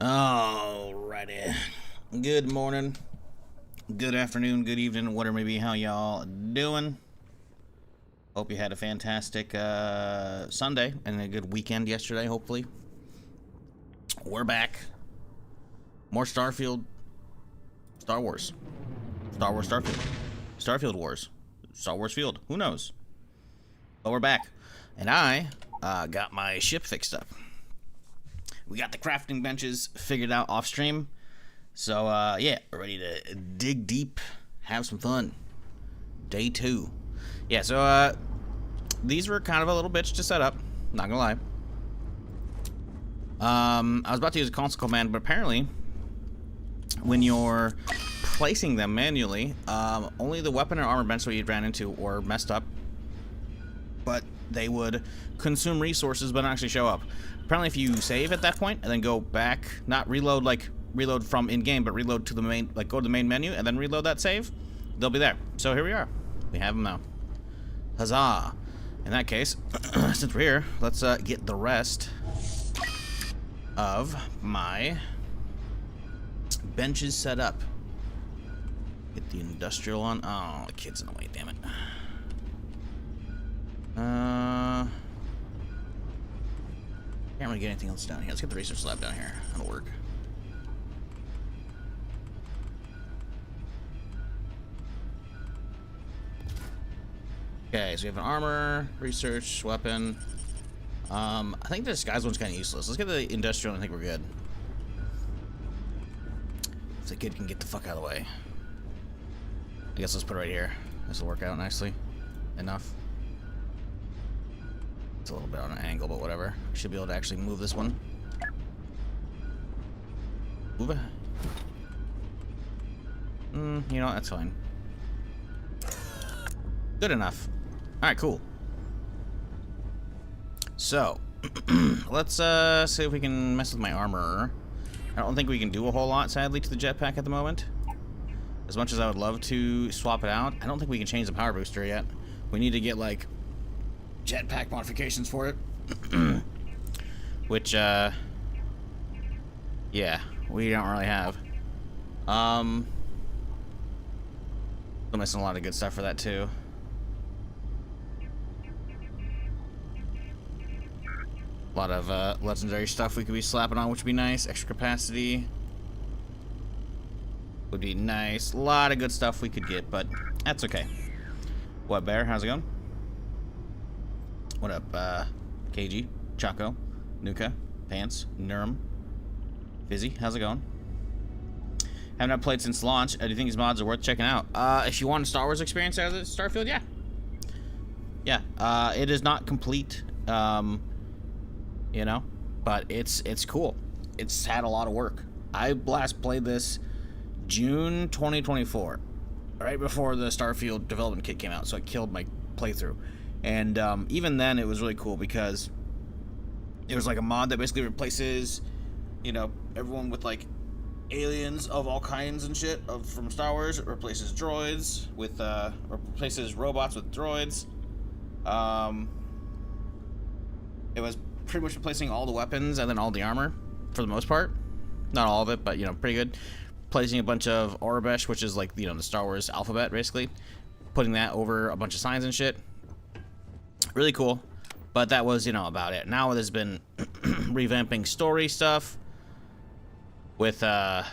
Alrighty. Good morning, good afternoon, good evening, whatever may be, how y'all doing? Hope you had a fantastic Sunday and a good weekend yesterday, hopefully. We're back. More Starfield. Star Wars. Star Wars Starfield. Starfield Wars. Star Wars Field. Who knows? But we're back. And I got my ship fixed up. We got the crafting benches figured out off stream. So, yeah, we're ready to dig deep, have some fun. Day 2. Yeah, so, these were kind of a little bitch to set up. Not gonna lie. I was about to use a console command, but apparently, when you're placing them manually, only the weapon or armor bench that you ran into or messed up, but they would consume resources but not actually show up. Apparently, if you save at that point and then go back, not reload like reload from in-game, but reload to the main, like go to the main menu and then reload that save, they'll be there. So here we are. We have them now. Huzzah! In that case, since we're here, let's get the rest of my benches set up. Get the industrial on. Oh, the kid's in the way, damn it. Can't really get anything else down here. Let's get the research lab down here. That'll work. Okay, so we have an armor, research, weapon. I think the disguise one's kind of useless. Let's get the industrial and I think we're good. If the kid can get the fuck out of the way. I guess let's put it right here. This will work out nicely. Enough. It's a little bit on an angle, but whatever. Should be able to actually move this one. Move it. You know, that's fine. Good enough. Alright, cool. So, let's see if we can mess with my armor. I don't think we can do a whole lot, sadly, to the jetpack at the moment. As much as I would love to swap it out, I don't think we can change the power booster yet. We need to get, like, jetpack modifications for it. Which, yeah, we don't really have. I'm missing a lot of good stuff for that, too. A lot of legendary stuff we could be slapping on, which would be nice. Extra capacity would be nice. A lot of good stuff we could get, but that's okay. What, Bear? How's it going? What up, KG, Chaco, Nuka, Pants, Nurum, Fizzy? How's it going? Haven't not played since launch. Do you think these mods are worth checking out? If you want a Star Wars experience out of Starfield, yeah. Yeah, it is not complete. You know, but it's cool. It's had a lot of work. I last played this June 2024, right before the Starfield development kit came out, so it killed my playthrough. And even then, it was really cool because it was like a mod that basically replaces, you know, everyone with like aliens of all kinds and shit from Star Wars. It replaces droids with replaces robots with droids. It was pretty much replacing all the weapons and then all the armor for the most part. Not all of it, but you know, pretty good. Placing a bunch of Orabesh, which is like, you know, the Star Wars alphabet basically. Putting that over a bunch of signs and shit. Really cool. But that was, you know, about it. Now there's been revamping story stuff with backpack.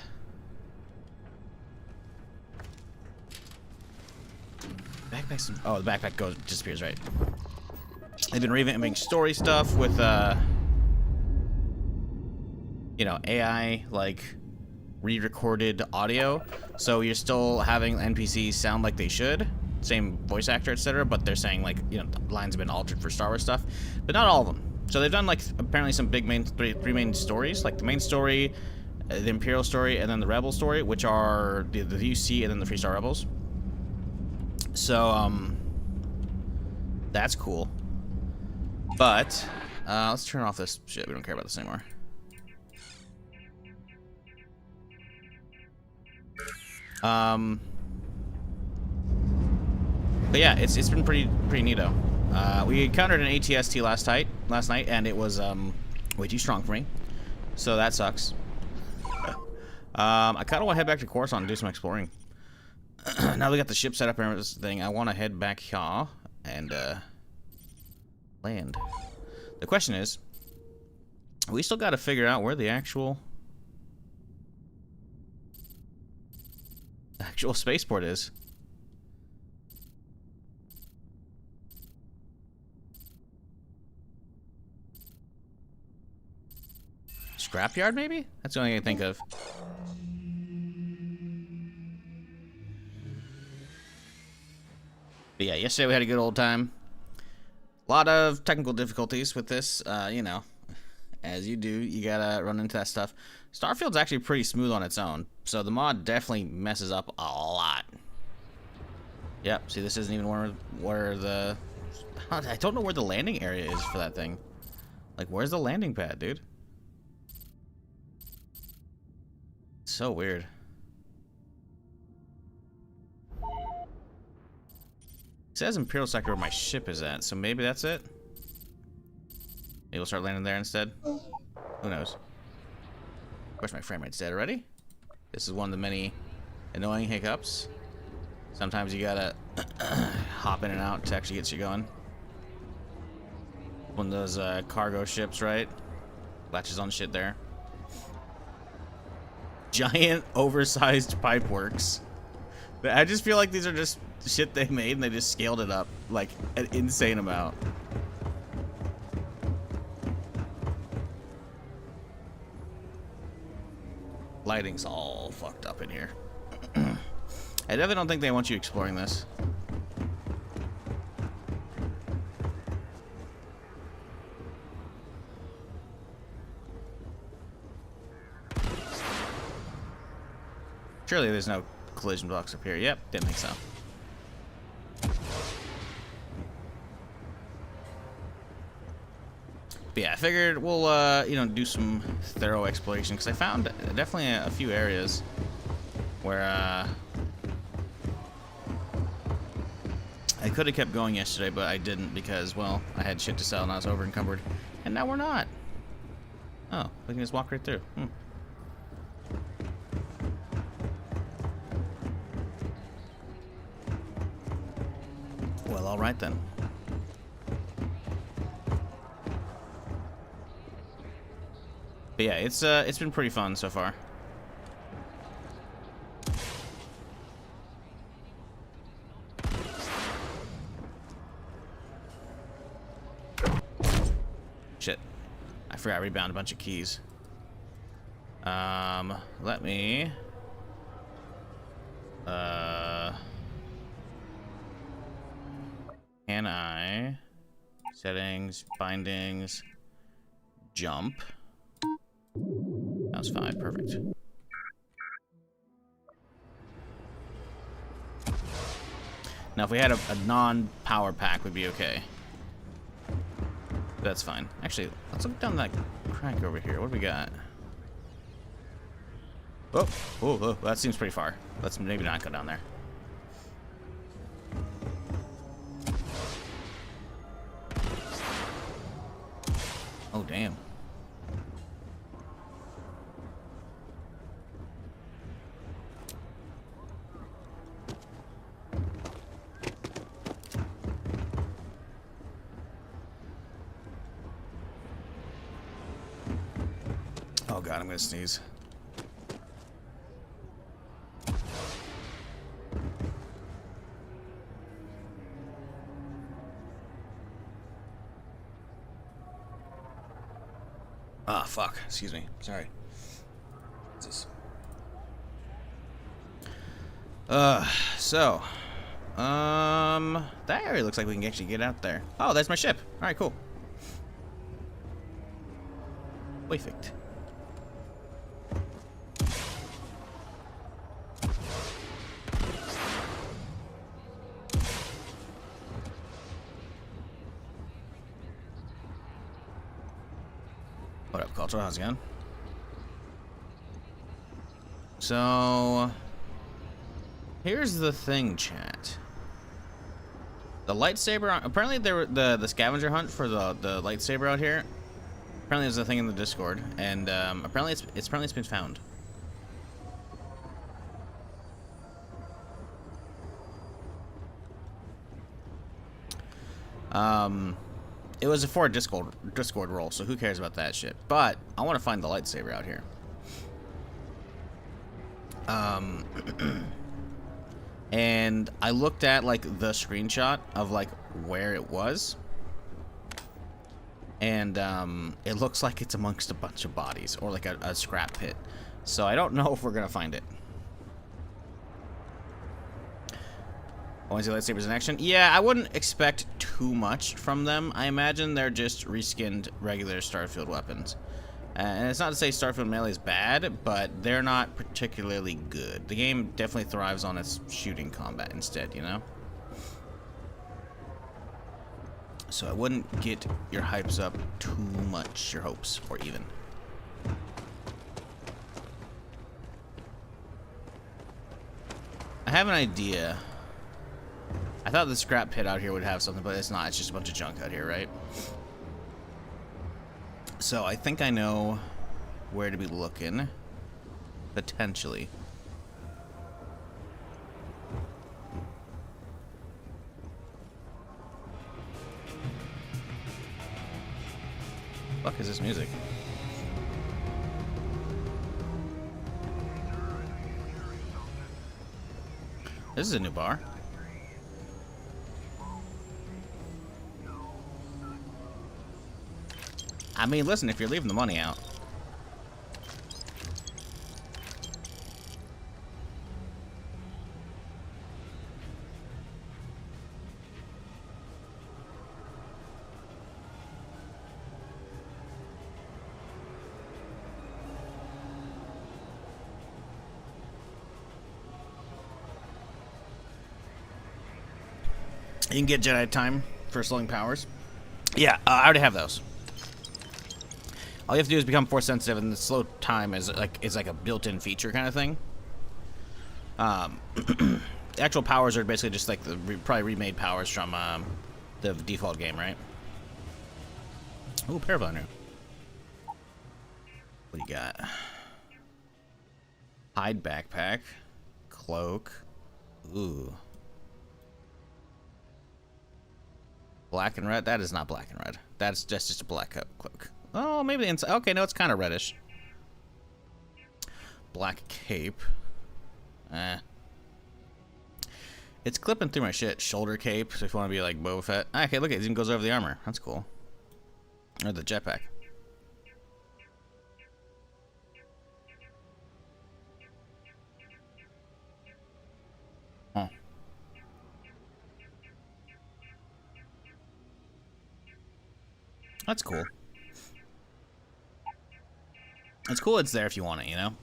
Oh, the backpack disappears, right? They've been revamping story stuff with, you know, AI, like, re-recorded audio. So you're still having NPCs sound like they should. Same voice actor, etc. But they're saying, like, you know, the lines have been altered for Star Wars stuff. But not all of them. So they've done, like, apparently some big three main stories. Like, the main story, the Imperial story, and then the Rebel story, which are the UC and then the Freestar Rebels. So, that's cool. But, let's turn off this shit. We don't care about this anymore. But yeah, it's been pretty neato. We encountered an ATST last night, and it was way too strong for me. So that sucks. I kind of want to head back to Coruscant and do some exploring. Now we got the ship set up and everything. I want to head back here and land. The question is, we still got to figure out where the actual spaceport is. Scrapyard, maybe? That's the only thing I think of. But yeah, yesterday we had a good old time. A lot of technical difficulties with this. You know, as you do, you gotta run into that stuff. Starfield's actually pretty smooth on its own, so the mod definitely messes up a lot. Yep, see, this isn't even where the... I don't know where the landing area is for that thing. Like, where's the landing pad, dude? So weird. It says Imperial sector where my ship is at, so maybe that's it? Maybe we'll start landing there instead? Who knows? Of course my frame rate's dead already. This is one of the many annoying hiccups. Sometimes you gotta hop in and out to actually get you going. One of those cargo ships, right? Latches on shit there. Giant, oversized pipeworks. I just feel like these are just shit they made and they just scaled it up like an insane amount. Lighting's all fucked up in here. I definitely don't think they want you exploring this. Surely there's no collision blocks up here. Yep, didn't think so. But yeah, I figured we'll, you know, do some thorough exploration because I found definitely a few areas where I could have kept going yesterday, but I didn't because, well, I had shit to sell and I was over encumbered, and now we're not. Oh, we can just walk right through. Well, all right then. But yeah, it's been pretty fun so far. Shit. I forgot I rebound a bunch of keys. Let me can I settings, bindings, jump. That was 5, perfect. Now if we had a non-power pack would be okay. That's fine. Actually, let's look down that crack over here. What do we got? Oh, that seems pretty far. Let's maybe not go down there. Oh, damn. Oh god, I'm gonna sneeze. Ah, fuck. Excuse me. Sorry. What's this? That area looks like we can actually get out there. Oh, that's my ship. Alright, cool. Perfect. What up, Cotor? How's it going? So, here's the thing, chat. The lightsaber. Apparently, the scavenger hunt for the lightsaber out here. Apparently, there's a thing in the Discord, and apparently it's been found. It was for a Discord role, so who cares about that shit? But I want to find the lightsaber out here. And I looked at like the screenshot of like where it was, and it looks like it's amongst a bunch of bodies or like a scrap pit. So I don't know if we're gonna find it. Want to see lightsabers in action? Yeah, I wouldn't expect too much from them. I imagine they're just reskinned regular Starfield weapons. And it's not to say Starfield melee is bad, but they're not particularly good. The game definitely thrives on its shooting combat instead, you know? So I wouldn't get your hypes up too much, your hopes, or even. I have an idea. I thought the scrap pit out here would have something, but it's not. It's just a bunch of junk out here, right? So I think I know where to be looking. Potentially. What the fuck is this music? This is a new bar. I mean, listen, if you're leaving the money out. You can get Jedi time for slowing powers. Yeah, I already have those. All you have to do is become force sensitive, and the slow time is like a built-in feature kind of thing. The actual powers are basically just like the probably remade powers from the default game, right? Ooh, Parabliner. What do you got? Hide backpack, cloak. Ooh. Black and red? That is not black and red. That's just a black cloak. Oh, maybe the inside. Okay, no, it's kind of reddish. Black cape. It's clipping through my shit. Shoulder cape, so if you want to be like Boba Fett. Okay, look, it even goes over the armor. That's cool. Or the jetpack. Huh. That's cool. It's cool it's there if you want it, you know?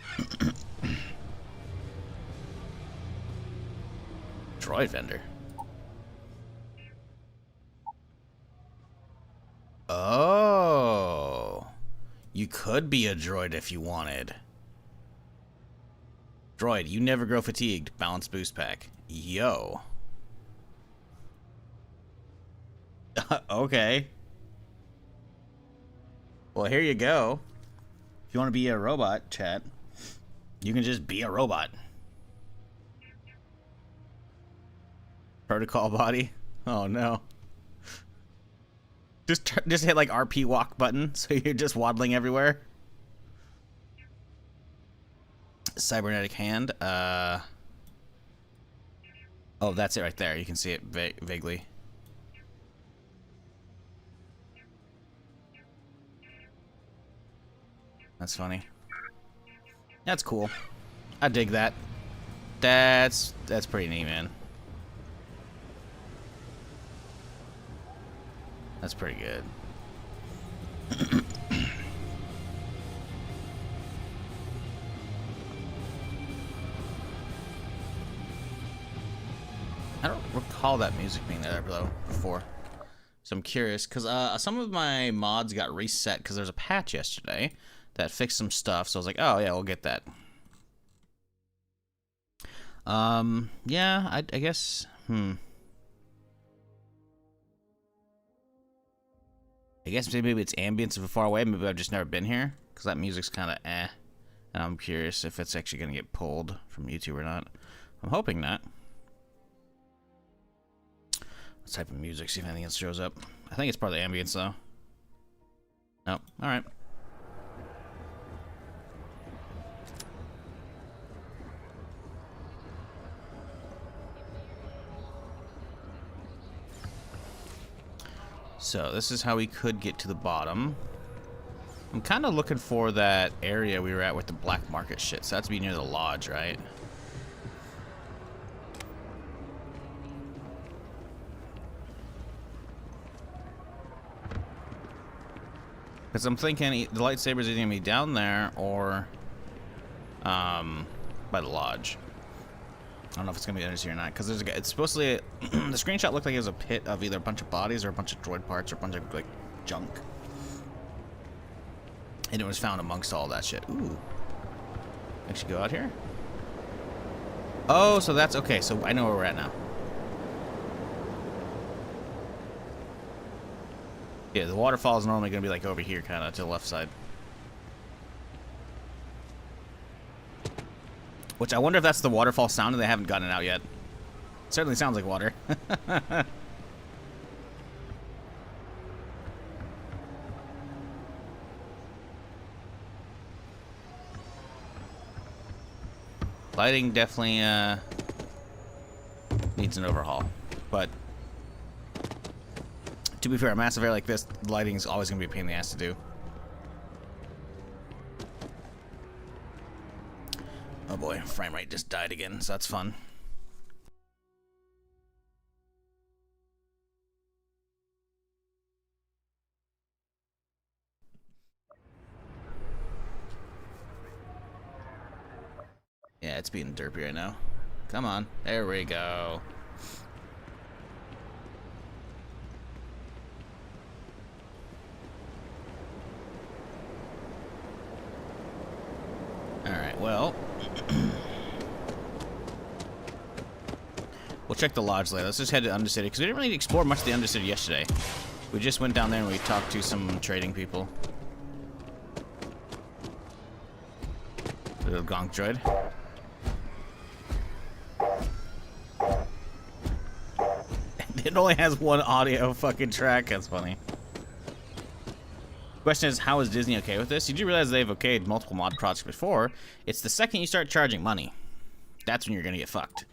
Droid vendor. Oh. You could be a droid if you wanted. Droid, you never grow fatigued. Balance boost pack. Yo. Okay. Well, here you go. If you want to be a robot, chat, you can just be a robot. Protocol body. Oh no. Just hit like RP walk button, so you're just waddling everywhere. Cybernetic hand. Oh, that's it right there. You can see it vaguely. That's funny. That's cool. I dig that. That's pretty neat, man. That's pretty good. I don't recall that music being there though before. So I'm curious, because some of my mods got reset because there's a patch yesterday that fixed some stuff, so I was like, oh yeah, we'll get that. Yeah, I guess, I guess maybe it's ambience of a far away, maybe I've just never been here, because that music's kind of and I'm curious if it's actually going to get pulled from YouTube or not. I'm hoping not. Let's type in music, see if anything else shows up. I think it's part of the ambience, though. Nope. Alright. So, this is how we could get to the bottom. I'm kind of looking for that area we were at with the black market shit. So, that's be near the lodge, right? Because I'm thinking the lightsabers are either going to be down there or by the lodge. I don't know if it's going to be undersea or not. Because it's supposedly... the screenshot looked like it was a pit of either a bunch of bodies or a bunch of droid parts or a bunch of, like, junk. And it was found amongst all that shit. Ooh. Actually go out here? Oh, so that's... Okay, so I know where we're at now. Yeah, the waterfall is normally going to be like over here, kind of to the left side. Which I wonder if that's the waterfall sound and they haven't gotten it out yet. It certainly sounds like water. Lighting definitely needs an overhaul, but to be fair, a massive area like this, lighting is always going to be a pain in the ass to do. Oh boy, frame rate just died again, so that's fun. Yeah, it's being derpy right now. Come on, there we go. Alright, well... we'll check the lodge later. Let's just head to Undercity, because we didn't really explore much of the Undercity yesterday. We just went down there and we talked to some trading people. Little gonk droid. It only has one audio fucking track. That's funny. Question is, how is Disney okay with this? You do realize they've okayed multiple mod projects before. It's the second you start charging money. That's when you're gonna get fucked.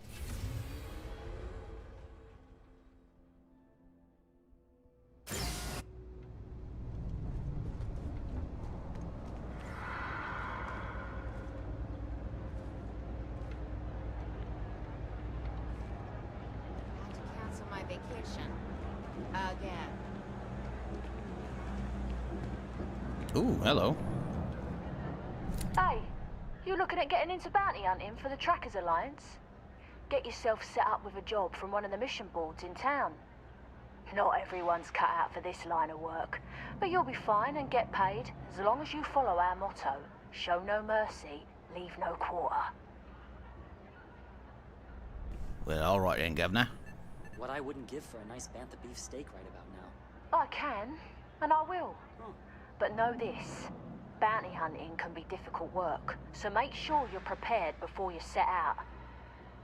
Ooh, hello. Hey, you looking at getting into bounty hunting for the Trackers Alliance? Get yourself set up with a job from one of the mission boards in town. Not everyone's cut out for this line of work, but you'll be fine and get paid as long as you follow our motto: show no mercy, leave no quarter. Well, alright then, Governor. What I wouldn't give for a nice bantha beef steak right about now. I can, and I will. But know this, bounty hunting can be difficult work, so make sure you're prepared before you set out.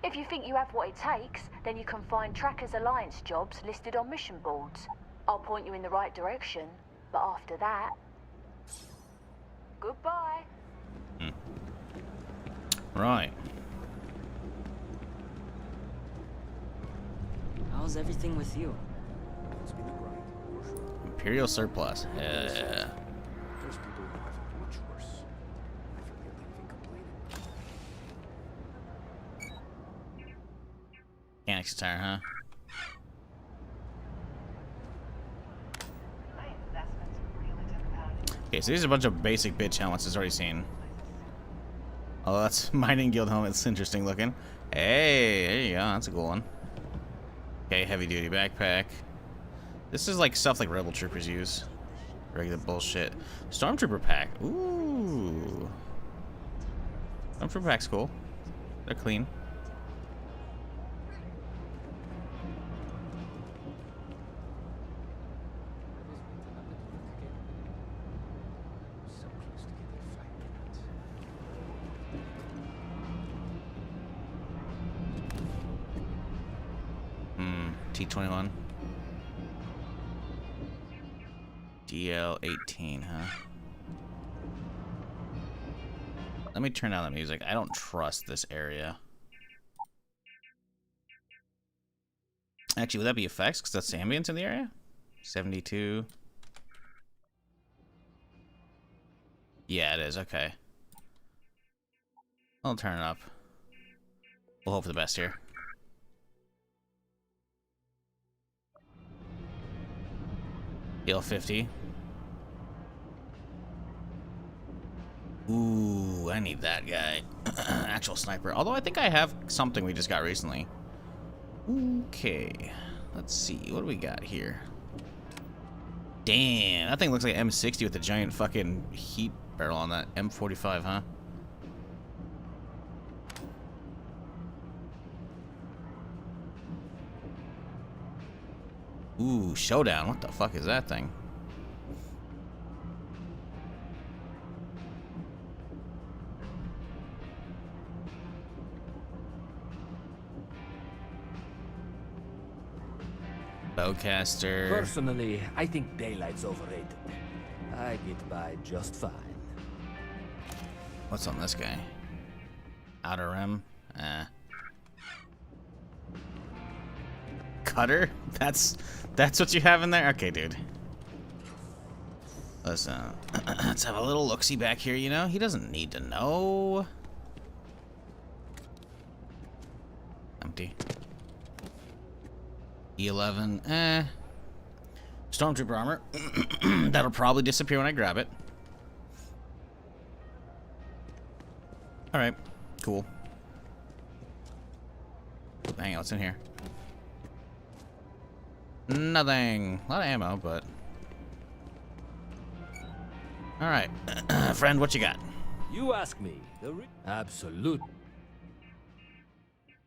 If you think you have what it takes, then you can find Trackers Alliance jobs listed on mission boards. I'll point you in the right direction, but after that... goodbye. Right. How's everything with you? It's been a grind, for sure. Imperial surplus. Yeah. There's people who have it much worse. I forget they've been complaining. Mechanics tire, huh? Okay, so these are a bunch of basic bitch helmets it's already seen. Oh, that's mining guild helmet's interesting looking. Hey, there you go. That's a cool one. Okay, heavy duty backpack. This is like stuff like rebel troopers use. Regular bullshit. Stormtrooper pack. Ooh. Stormtrooper pack's cool. They're clean. So close to getting fired. T21. TL-18, huh? Let me turn down the music. I don't trust this area. Actually, would that be effects? Because that's the ambience in the area? 72. Yeah, it is. Okay. I'll turn it up. We'll hope for the best here. TL-50. Ooh, I need that guy. Actual sniper. Although I think I have something we just got recently. Okay. Let's see. What do we got here? Damn. That thing looks like M60 with a giant fucking heat barrel on that. M45, huh? Ooh, showdown. What the fuck is that thing? Bowcaster. Personally, I think daylight's overrated. I get by just fine. What's on this guy? Outer rim? Cotor? That's what you have in there? Okay, dude. Let's have a little look-see back here, you know? He doesn't need to know. Empty. E11, Stormtrooper armor. That'll probably disappear when I grab it. Alright, cool. Hang on, what's in here? Nothing. A lot of ammo, but... Alright. Friend, what you got? You ask me. Absolute.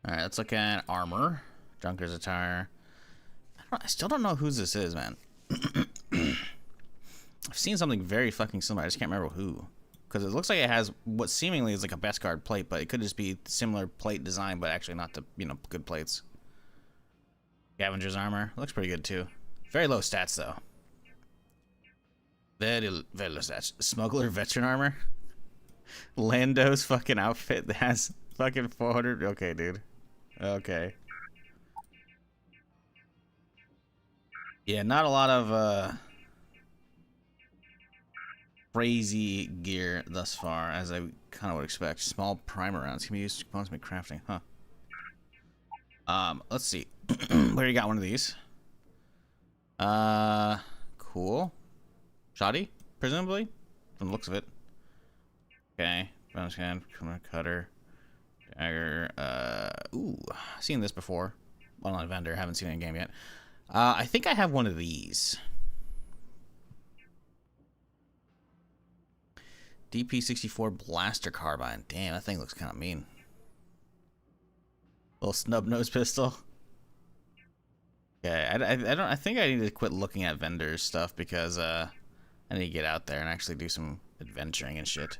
Alright, let's look at armor. Junker's attire. I still don't know whose this is, man. I've seen something very fucking similar. I just can't remember who. Because it looks like it has what seemingly is like a best guard plate, but it could just be similar plate design, but actually not the, you know, good plates. Scavenger's armor. Looks pretty good, too. Very low stats, though. Very low stats. Smuggler veteran armor. Lando's fucking outfit that has fucking 400. Okay, dude. Okay. Yeah, not a lot of crazy gear thus far, as I kind of would expect. Small primer rounds can be used to components make crafting, huh? Let's see. Where you got one of these? Cool. Shoddy, presumably, from the looks of it. Okay, bonus hand, cutter, dagger. Ooh, seen this before. Well, on a vendor, haven't seen it in game yet. I think I have one of these. DP64 blaster carbine. Damn, that thing looks kind of mean. Little snub nose pistol. Okay, I think I need to quit looking at vendors stuff because I need to get out there and actually do some adventuring and shit.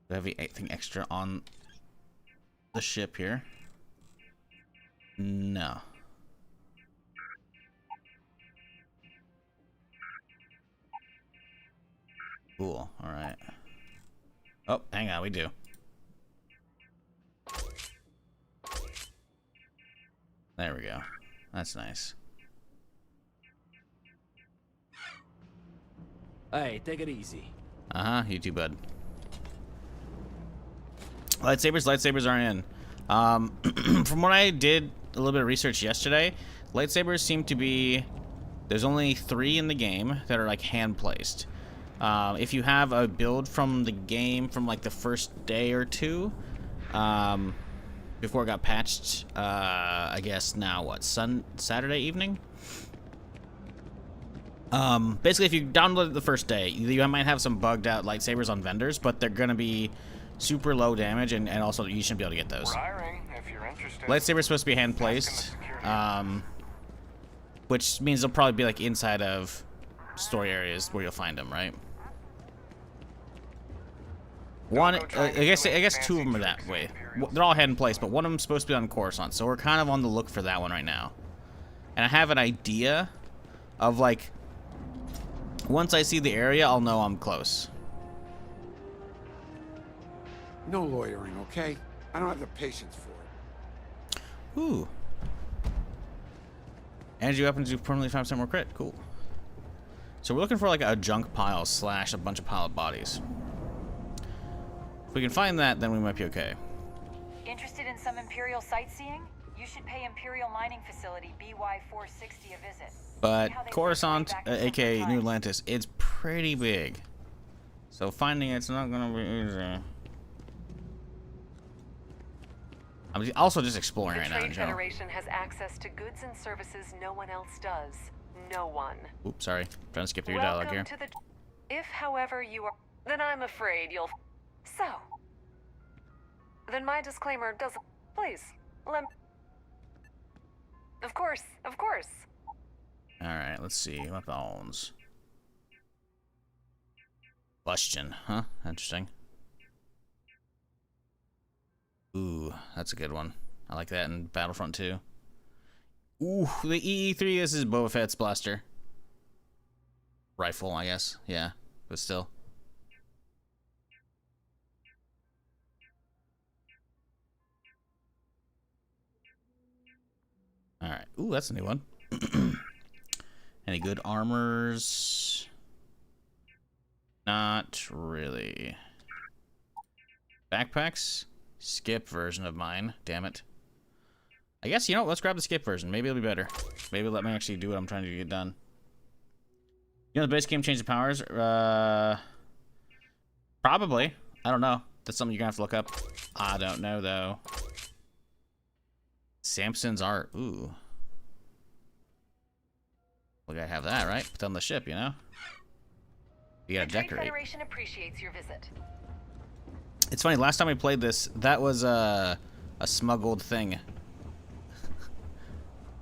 Do I have anything extra on the ship here? No. Cool. All right. Oh, hang on. We do. There we go. That's nice. Hey, take it easy. Uh-huh. You too, bud. Lightsabers aren't in. From what I did a little bit of research yesterday, lightsabers seem to be... There's only 3 in the game that are, like, hand-placed. If you have a build from the game from like the first day or two, before it got patched, I guess now what, Saturday evening? Basically if you download it the first day, you might have some bugged out lightsabers on vendors, but they're gonna be super low damage and also you shouldn't be able to get those. If you're interested. Lightsabers supposed to be hand placed, which means they'll probably be like inside of story areas where you'll find them, right? One, I guess 2 of them are that way. They're all hand in place, but one of them's supposed to be on Coruscant, so we're kind of on the look for that one right now. And I have an idea of like Once I see the area, I'll know I'm close. No loitering, okay? I don't have the patience for it. Ooh. Energy weapons do permanently 5% more crit. Cool. So we're looking for like a junk pile slash a bunch of pile of bodies. If we can find that, then we might be okay. Interested in some Imperial sightseeing? You should pay Imperial Mining Facility BY-460 a visit. But See how they Coruscant, circulate back to aka simpler New times. Atlantis, it's pretty big. So finding it's not gonna be easy. I'm also just exploring right now. The In Trade general. Federation has access to goods and services no one else does. No one. Oops, sorry. Trying to skip through your dialogue here. Welcome to the... If, however, you are... Then I'm afraid you'll... So... Then my disclaimer doesn't... Please, let... Of course, of course. Alright, let's see. Weapons. Question, huh? Interesting. Ooh, that's a good one. I like that in Battlefront 2. Ooh, the EE3, this is Boba Fett's blaster. Rifle, I guess. Yeah, but still. Alright. Ooh, that's a new one. Any good armors? Not really. Backpacks? Skip version of mine. Damn it. I guess, you know, let's grab the skip version. Maybe it'll be better. Maybe let me actually do what I'm trying to get done. You know, the base game changed the powers? Probably. I don't know. That's something you're gonna have to look up. I don't know, though. Samson's art. Ooh. We gotta have that, right? Put on the ship, you know? You gotta The Trade decorate. Federation appreciates your visit. It's funny, last time we played this, that was a smuggled thing.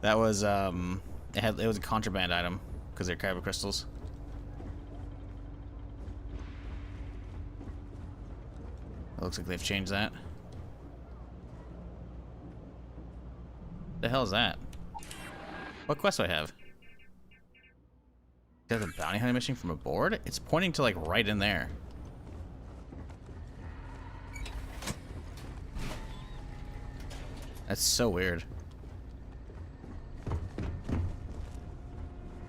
That was it was a contraband item because they're kyber crystals. It looks like they've changed that. The hell is that? What quest do I have? Got the bounty hunting mission from aboard? It's pointing to like right in there. That's so weird.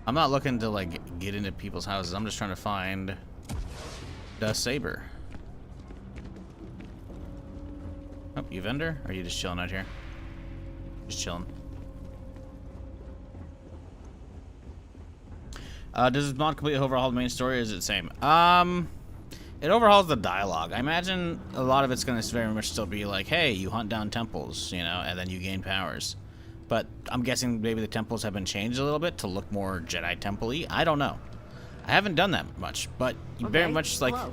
I'm not looking to like get into people's houses. I'm just trying to find the saber. Oh, you vendor? Or are you just chilling out here? Just chilling. Does this mod completely overhaul the main story, or is it the same? It overhauls the dialogue. I imagine a lot of it's going to very much still be like, hey, you hunt down temples, you know, and then you gain powers. But I'm guessing maybe the temples have been changed a little bit to look more Jedi Temple-y. I don't know. I haven't done that much, but you very much like... Hello.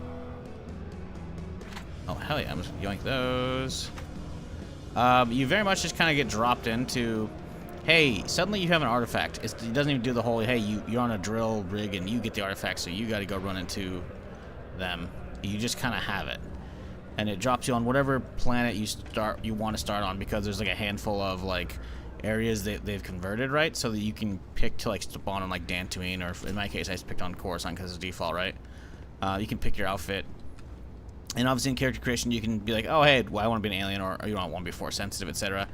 Oh, hell yeah, I'm just yoink those. You very much just kind of get dropped into... Hey, suddenly you have an artifact. It doesn't even do the whole, hey, you're on a drill rig and you get the artifact, so you got to go run into them. You just kind of have it. And it drops you on whatever planet you want to start on, because there's like a handful of like areas that they've converted, right? So that you can pick to like spawn on like Tatooine, or in my case I just picked on Coruscant because it's default, right? You can pick your outfit. And obviously in character creation you can be like, oh hey, well, I want to be an alien, or you don't want to be force sensitive, etc.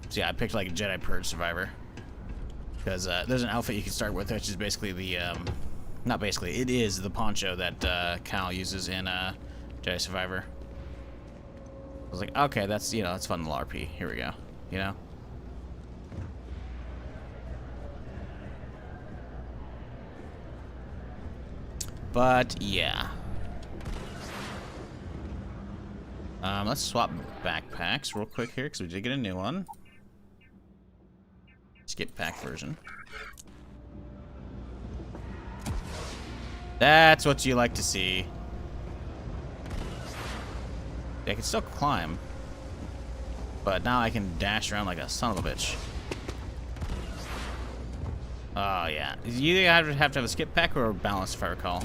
So yeah, I picked like a Jedi Purge Survivor, because there's an outfit you can start with, which is basically the, not basically, it is the poncho that Cal uses in Jedi Survivor. I was like, okay, that's, you know, that's fun, little RP. Here we go, you know? But yeah. Let's swap backpacks real quick here, because we did get a new one. Skip pack version. That's what you like to see. I can still climb, but now I can dash around like a son of a bitch. Oh yeah. You either have to have a skip pack or a balance, if I recall.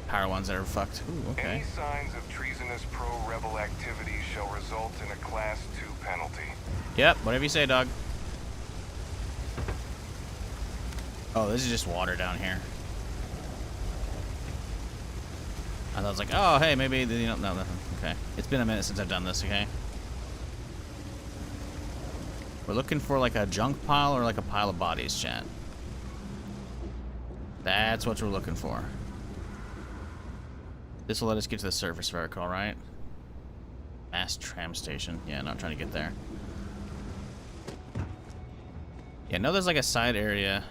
Power ones that are fucked. Ooh, okay. Any signs of treasonous pro-rebel activity shall result in a Class 2 penalty. Yep, whatever you say, dog. Oh, this is just water down here. I thought it was like, oh, hey, maybe, you know, no, nothing. Okay. It's been a minute since I've done this, okay? We're looking for like a junk pile or like a pile of bodies, chat. That's what we're looking for. This will let us get to the surface, if I recall, right? Mass tram station. Yeah, no, I'm trying to get there. Yeah, no, there's like a side area.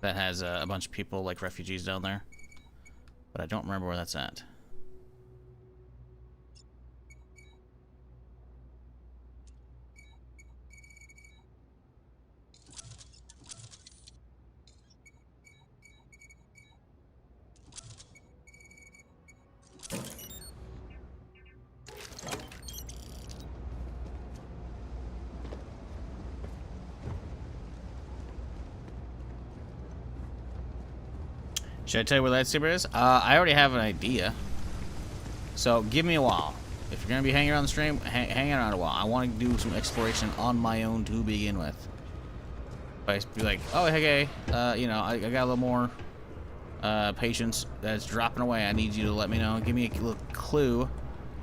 That has a bunch of people, like refugees down there. But I don't remember where that's at. Should I tell you where lightsaber is? I already have an idea. So give me a while. If you're gonna be hanging around the stream, hang around a while. I want to do some exploration on my own to begin with. But I be like, oh hey, you know, I got a little more patience that's dropping away. I need you to let me know. Give me a little clue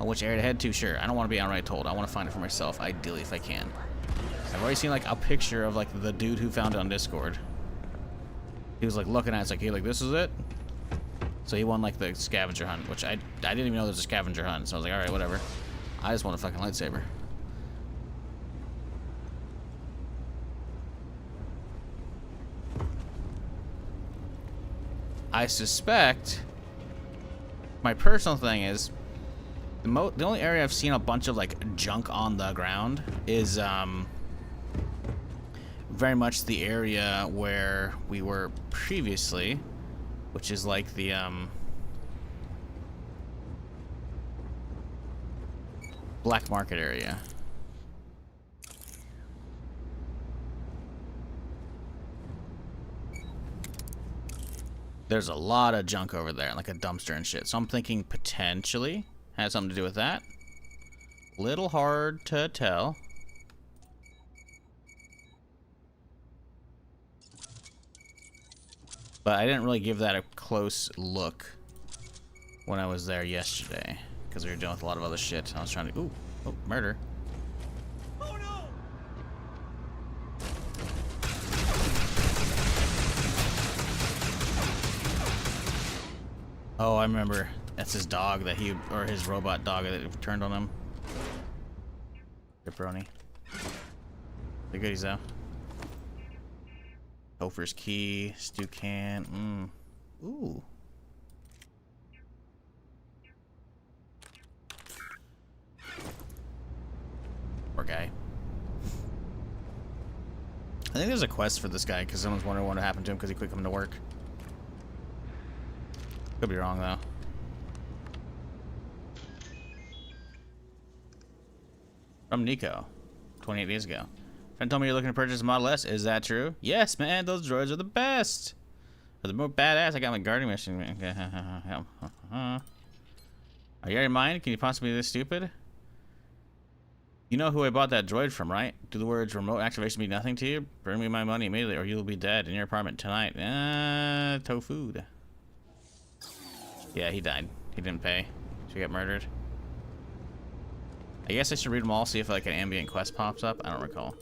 on which area to head to. Sure, I don't want to be outright told. I want to find it for myself, ideally if I can. I've already seen like a picture of like the dude who found it on Discord. He was like looking at it, it's like, hey, like this is it? So he won like the scavenger hunt, which I didn't even know there was a scavenger hunt. So I was like, alright, whatever. I just want a fucking lightsaber. I suspect my personal thing is the only area I've seen a bunch of like junk on the ground is very much the area where we were previously, which is like the black market area. There's a lot of junk over there, like a dumpster and shit. So I'm thinking potentially has something to do with that. Little hard to tell. But I didn't really give that a close look when I was there yesterday, because we were dealing with a lot of other shit. I was trying to... Ooh, oh, murder. Oh, no! Oh, I remember. That's his dog that he... Or his robot dog that turned on him. Pepperoni. They're goodies, though. Gopher's key, stew can. Ooh. Poor guy. I think there's a quest for this guy because someone's wondering what happened to him because he quit coming to work. Could be wrong though. From Nico, 28 days ago. Friend told me you're looking to purchase a Model S. Is that true? Yes, man. Those droids are the best. They're more badass. I got my guarding mission. Are you out of your mind? Can you possibly be this stupid? You know who I bought that droid from, right? Do the words remote activation mean nothing to you? Bring me my money immediately or you'll be dead in your apartment tonight. Tofu. Yeah, he died. He didn't pay. So he got murdered. I guess I should read them all, see if like an ambient quest pops up. I don't recall.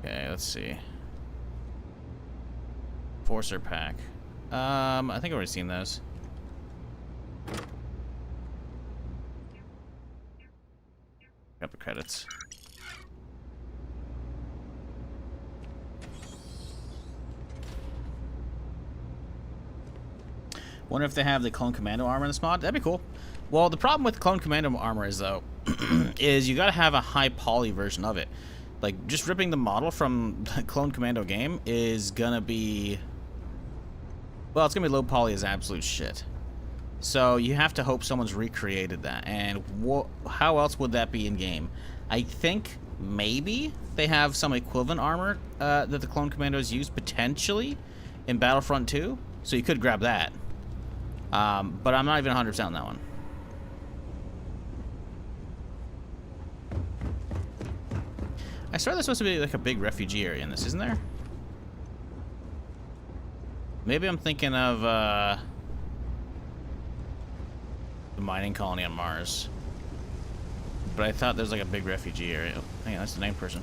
Okay, let's see. Forcer pack. I think I've already seen those. Got the credits. Wonder if they have the clone commando armor in this mod. That'd be cool. Well, the problem with clone commando armor is though, is you gotta have a high poly version of it. Like just ripping the model from the clone commando game is gonna be, well, it's gonna be low poly as absolute shit. So you have to hope someone's recreated that. And how else would that be in game? I think maybe they have some equivalent armor that the clone commandos use potentially in Battlefront 2. So you could grab that. But I'm not even 100% on that one. I swear there's supposed to be like a big refugee area in this, isn't there? Maybe I'm thinking of the mining colony on Mars. But I thought there's like a big refugee area. Oh, hang on, that's the named person.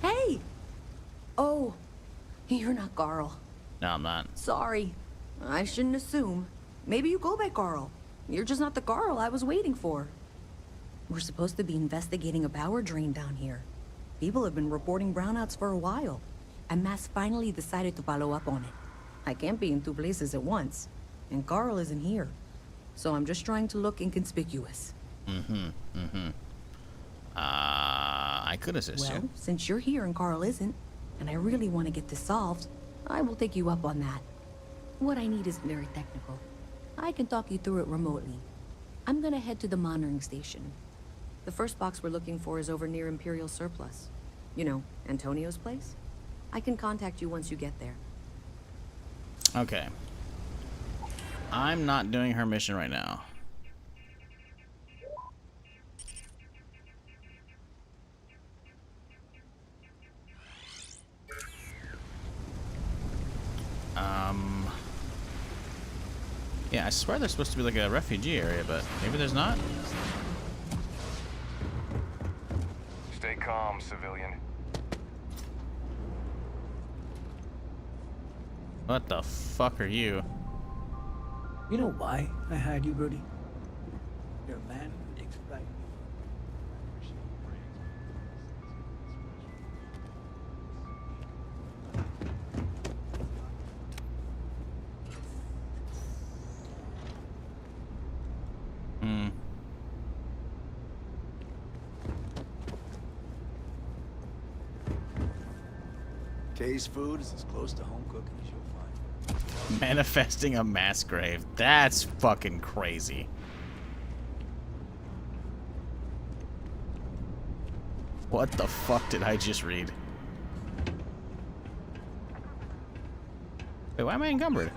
Hey! Oh, you're not Carl. No, I'm not. Sorry. I shouldn't assume. Maybe you go by Carl. You're just not the Carl I was waiting for. We're supposed to be investigating a power drain down here. People have been reporting brownouts for a while, and Mass finally decided to follow up on it. I can't be in two places at once, and Carl isn't here. So I'm just trying to look inconspicuous. I could assist you. Well, since you're here and Carl isn't, and I really want to get this solved, I will take you up on that. What I need isn't very technical. I can talk you through it remotely. I'm gonna head to the monitoring station. The first box we're looking for is over near Imperial Surplus. You know, Antonio's place? I can contact you once you get there. Okay. I'm not doing her mission right now. Yeah, I swear there's supposed to be like a refugee area, but maybe there's not. Stay calm, civilian. What the fuck are you? You know why I hired you, Brody? You're a man who takes pride. Kay's food is as close to home cooking as you'll find. Manifesting a mass grave. That's fucking crazy. What the fuck did I just read? Wait, why am I encumbered?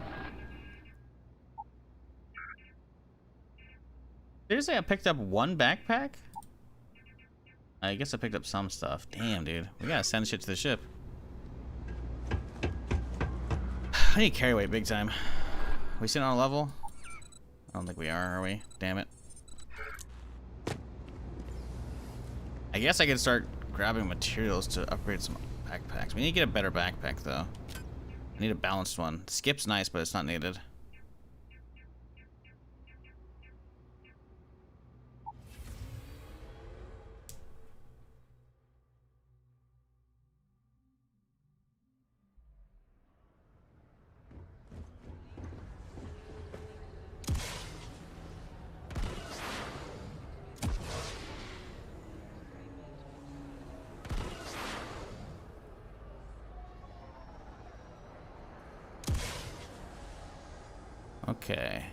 Did you say I picked up one backpack? I guess I picked up some stuff. Damn, dude. We gotta send shit to the ship. I need carry weight big time. We sitting on a level? I don't think we are we? Damn it. I guess I could start grabbing materials to upgrade some backpacks. We need to get a better backpack, though. I need a balanced one. Skip's nice, but it's not needed. Okay.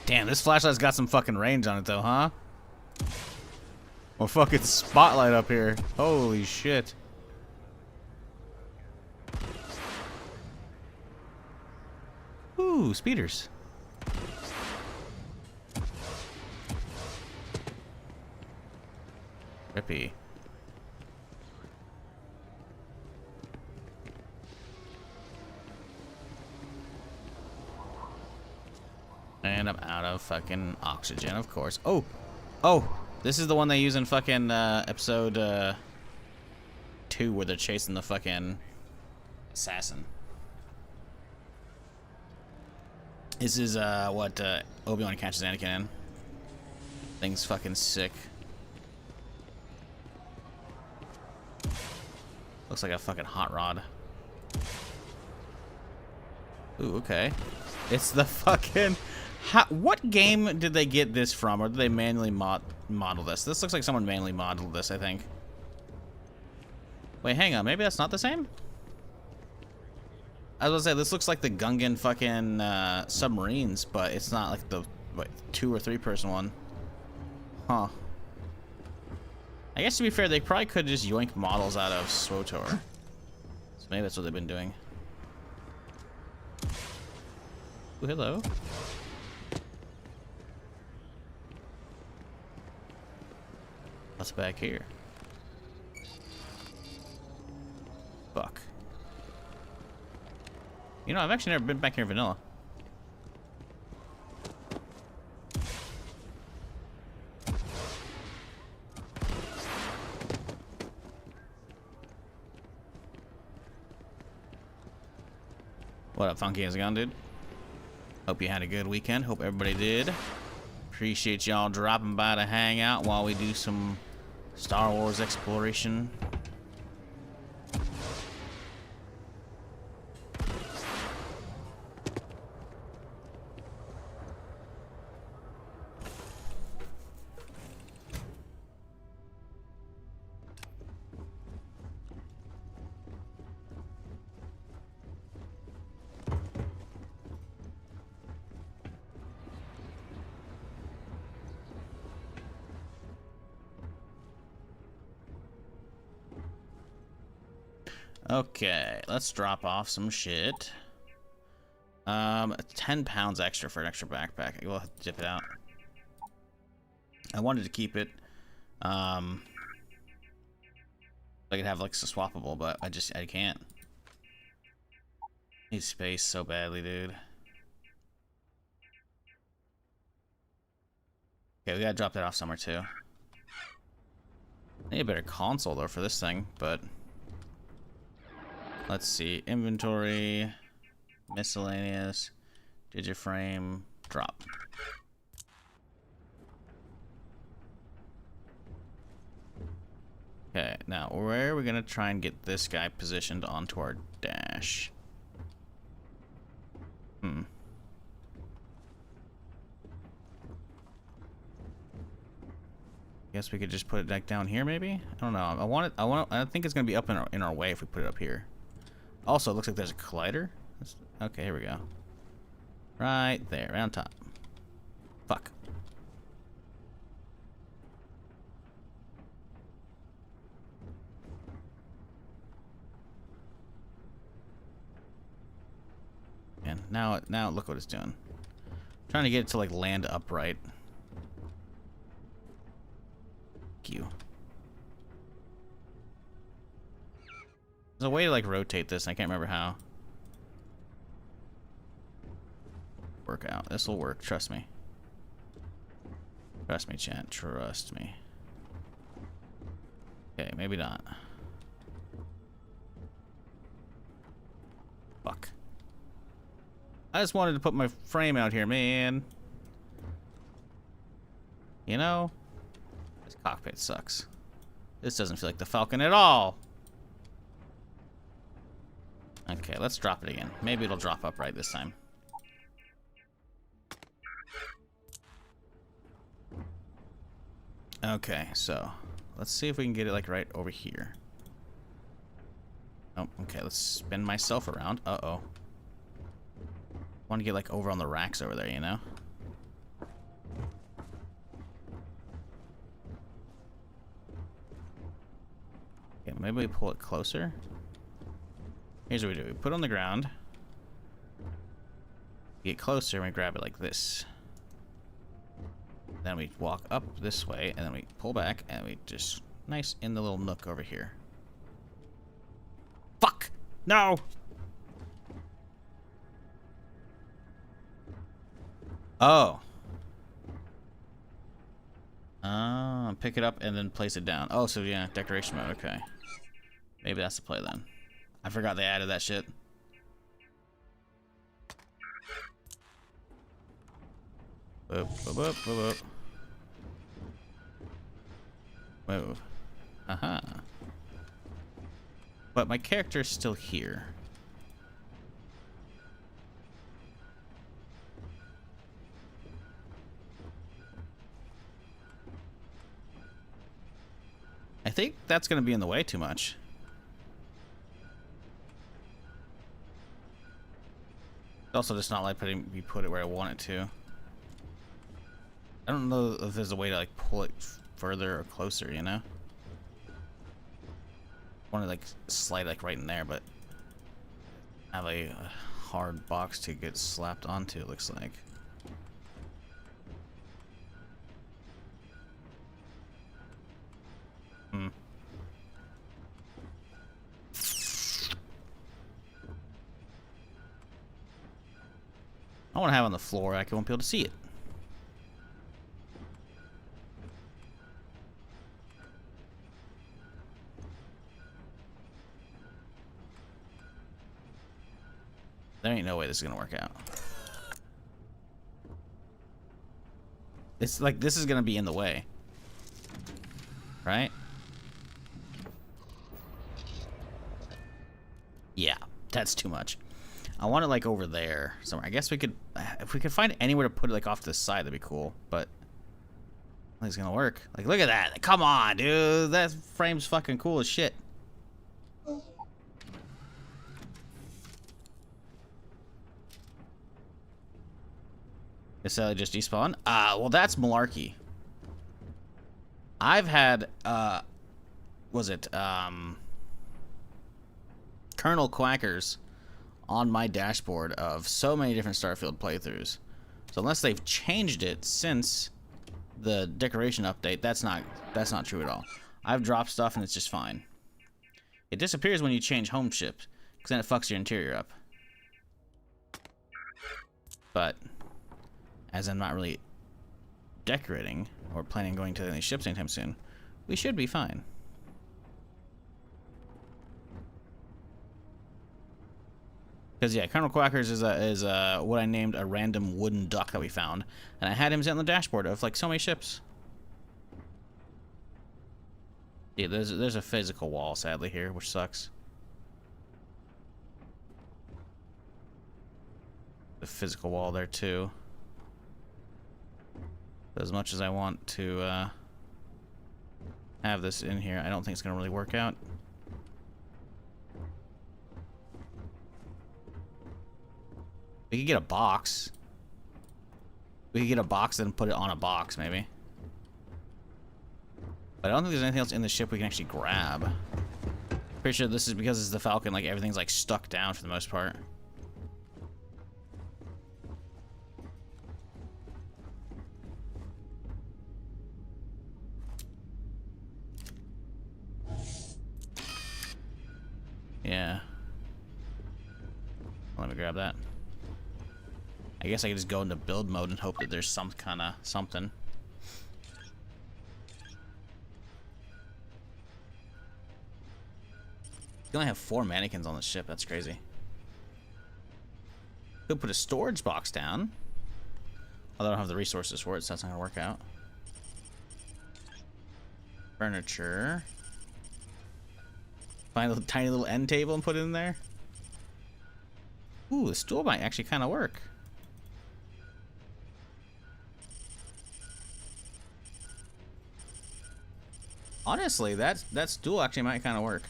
Damn, this flashlight's got some fucking range on it though, huh? Well, fucking spotlight up here. Holy shit. Ooh, speeders. Rippy. And I'm out of fucking oxygen, of course. Oh! Oh! This is the one they use in fucking episode 2 where they're chasing the fucking assassin. This is what Obi-Wan catches Anakin in. Thing's fucking sick. Looks like a fucking hot rod. Ooh, okay. It's the fucking... what game did they get this from? Or did they manually model this? This looks like someone manually modeled this, I think. Wait, hang on. Maybe that's not the same? I was gonna say, this looks like the Gungan fucking submarines, but it's not like the, what, 2 or 3 person one. Huh. I guess to be fair, they probably could just yoink models out of SWTOR. So maybe that's what they've been doing. Ooh, hello. What's back here? Fuck. You know, I've actually never been back here in vanilla. What up, Funky? How's it going, dude? Hope you had a good weekend. Hope everybody did. Appreciate y'all dropping by to hang out while we do some Star Wars exploration. Okay, let's drop off some shit. 10 pounds extra for an extra backpack. We'll have to dip it out. I wanted to keep it. I could have like a swappable, but I can't. Need space so badly, dude. Okay, we gotta drop that off somewhere too. I need a better console though for this thing, but let's see. Inventory, miscellaneous, digiframe, drop. Okay, now where are we gonna try and get this guy positioned onto our dash? Guess we could just put it like down here, maybe. I don't know. I think it's gonna be up in our way if we put it up here. Also, it looks like there's a collider. Okay, here we go. Right there, right on top. Fuck. And now look what it's doing. Trying to get it to like land upright. Thank you. There's a way to like rotate this, and I can't remember how. Work out. This will work. Trust me. Trust me, chat. Trust me. Okay, maybe not. Fuck. I just wanted to put my frame out here, man. You know, this cockpit sucks. This doesn't feel like the Falcon at all. Okay, let's drop it again. Maybe it'll drop upright this time. Okay, so let's see if we can get it like right over here. Oh, okay, let's spin myself around. Uh-oh. Want to get like over on the racks over there, you know? Okay, maybe we pull it closer. Here's what we do. We put it on the ground. We get closer and we grab it like this. Then we walk up this way and then we pull back and we just nice in the little nook over here. Fuck! No! Oh. Pick it up and then place it down. Oh, so yeah, decoration mode. Okay. Maybe that's the play then. I forgot they added that shit. Boop, boop, boop, boop, boop. Move. Aha. But my character's still here. I think that's going to be in the way too much. Also, just not like me put it where I want it to. I don't know if there's a way to like pull it further or closer, you know? I want to like slide like right in there, but I have a hard box to get slapped onto, it looks like. I want to have it on the floor. I won't be able to see it. There ain't no way this is gonna work out. It's like this is gonna be in the way, right? Yeah, that's too much. I want it like over there somewhere. I guess we could, if we could find anywhere to put it like off to the side, that'd be cool. But I don't think it's gonna work. Like, look at that! Come on, dude. That frame's fucking cool as shit. Guess Sally just despawned. Well, that's malarkey. I've had, was it Colonel Quackers on my dashboard of so many different Starfield playthroughs. So unless they've changed it since the decoration update, that's not true at all. I've dropped stuff and it's just fine. It disappears when you change home ship, because then it fucks your interior up. But as I'm not really decorating or planning on going to any ships anytime soon, we should be fine. Because yeah, Colonel Quackers is what I named a random wooden duck that we found, and I had him sit on the dashboard of like so many ships. Yeah, there's a physical wall sadly here, which sucks. The physical wall there too. But as much as I want to have this in here, I don't think it's gonna really work out. We could get a box. We could get a box and put it on a box, maybe. But I don't think there's anything else in the ship we can actually grab. Pretty sure this is because it's the Falcon, like everything's like stuck down for the most part. Yeah. Let me grab that. I guess I could just go into build mode and hope that there's some kind of something. You only have 4 mannequins on the ship. That's crazy. Could put a storage box down. Although I don't have the resources for it, so that's not gonna work out. Furniture. Find a tiny little end table and put it in there. Ooh, the stool might actually kind of work. Honestly, that stool actually might kind of work.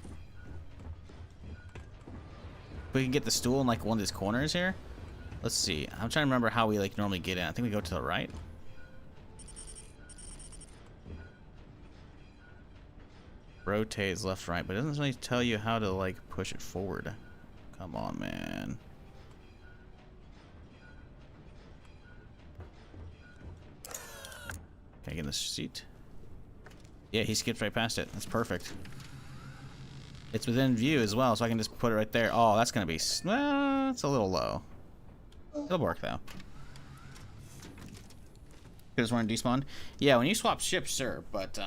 We can get the stool in like one of these corners here. Let's see. I'm trying to remember how we like normally get in. I think we go to the right. Rotates left, right, but it doesn't really tell you how to like push it forward. Come on, man. Can I get in the seat? Yeah, he skipped right past it. That's perfect. It's within view as well, so I can just put it right there. Oh, that's gonna be... it's a little low. It'll work, though. Because we're in despawn? Yeah, when you swap ships, sure, but,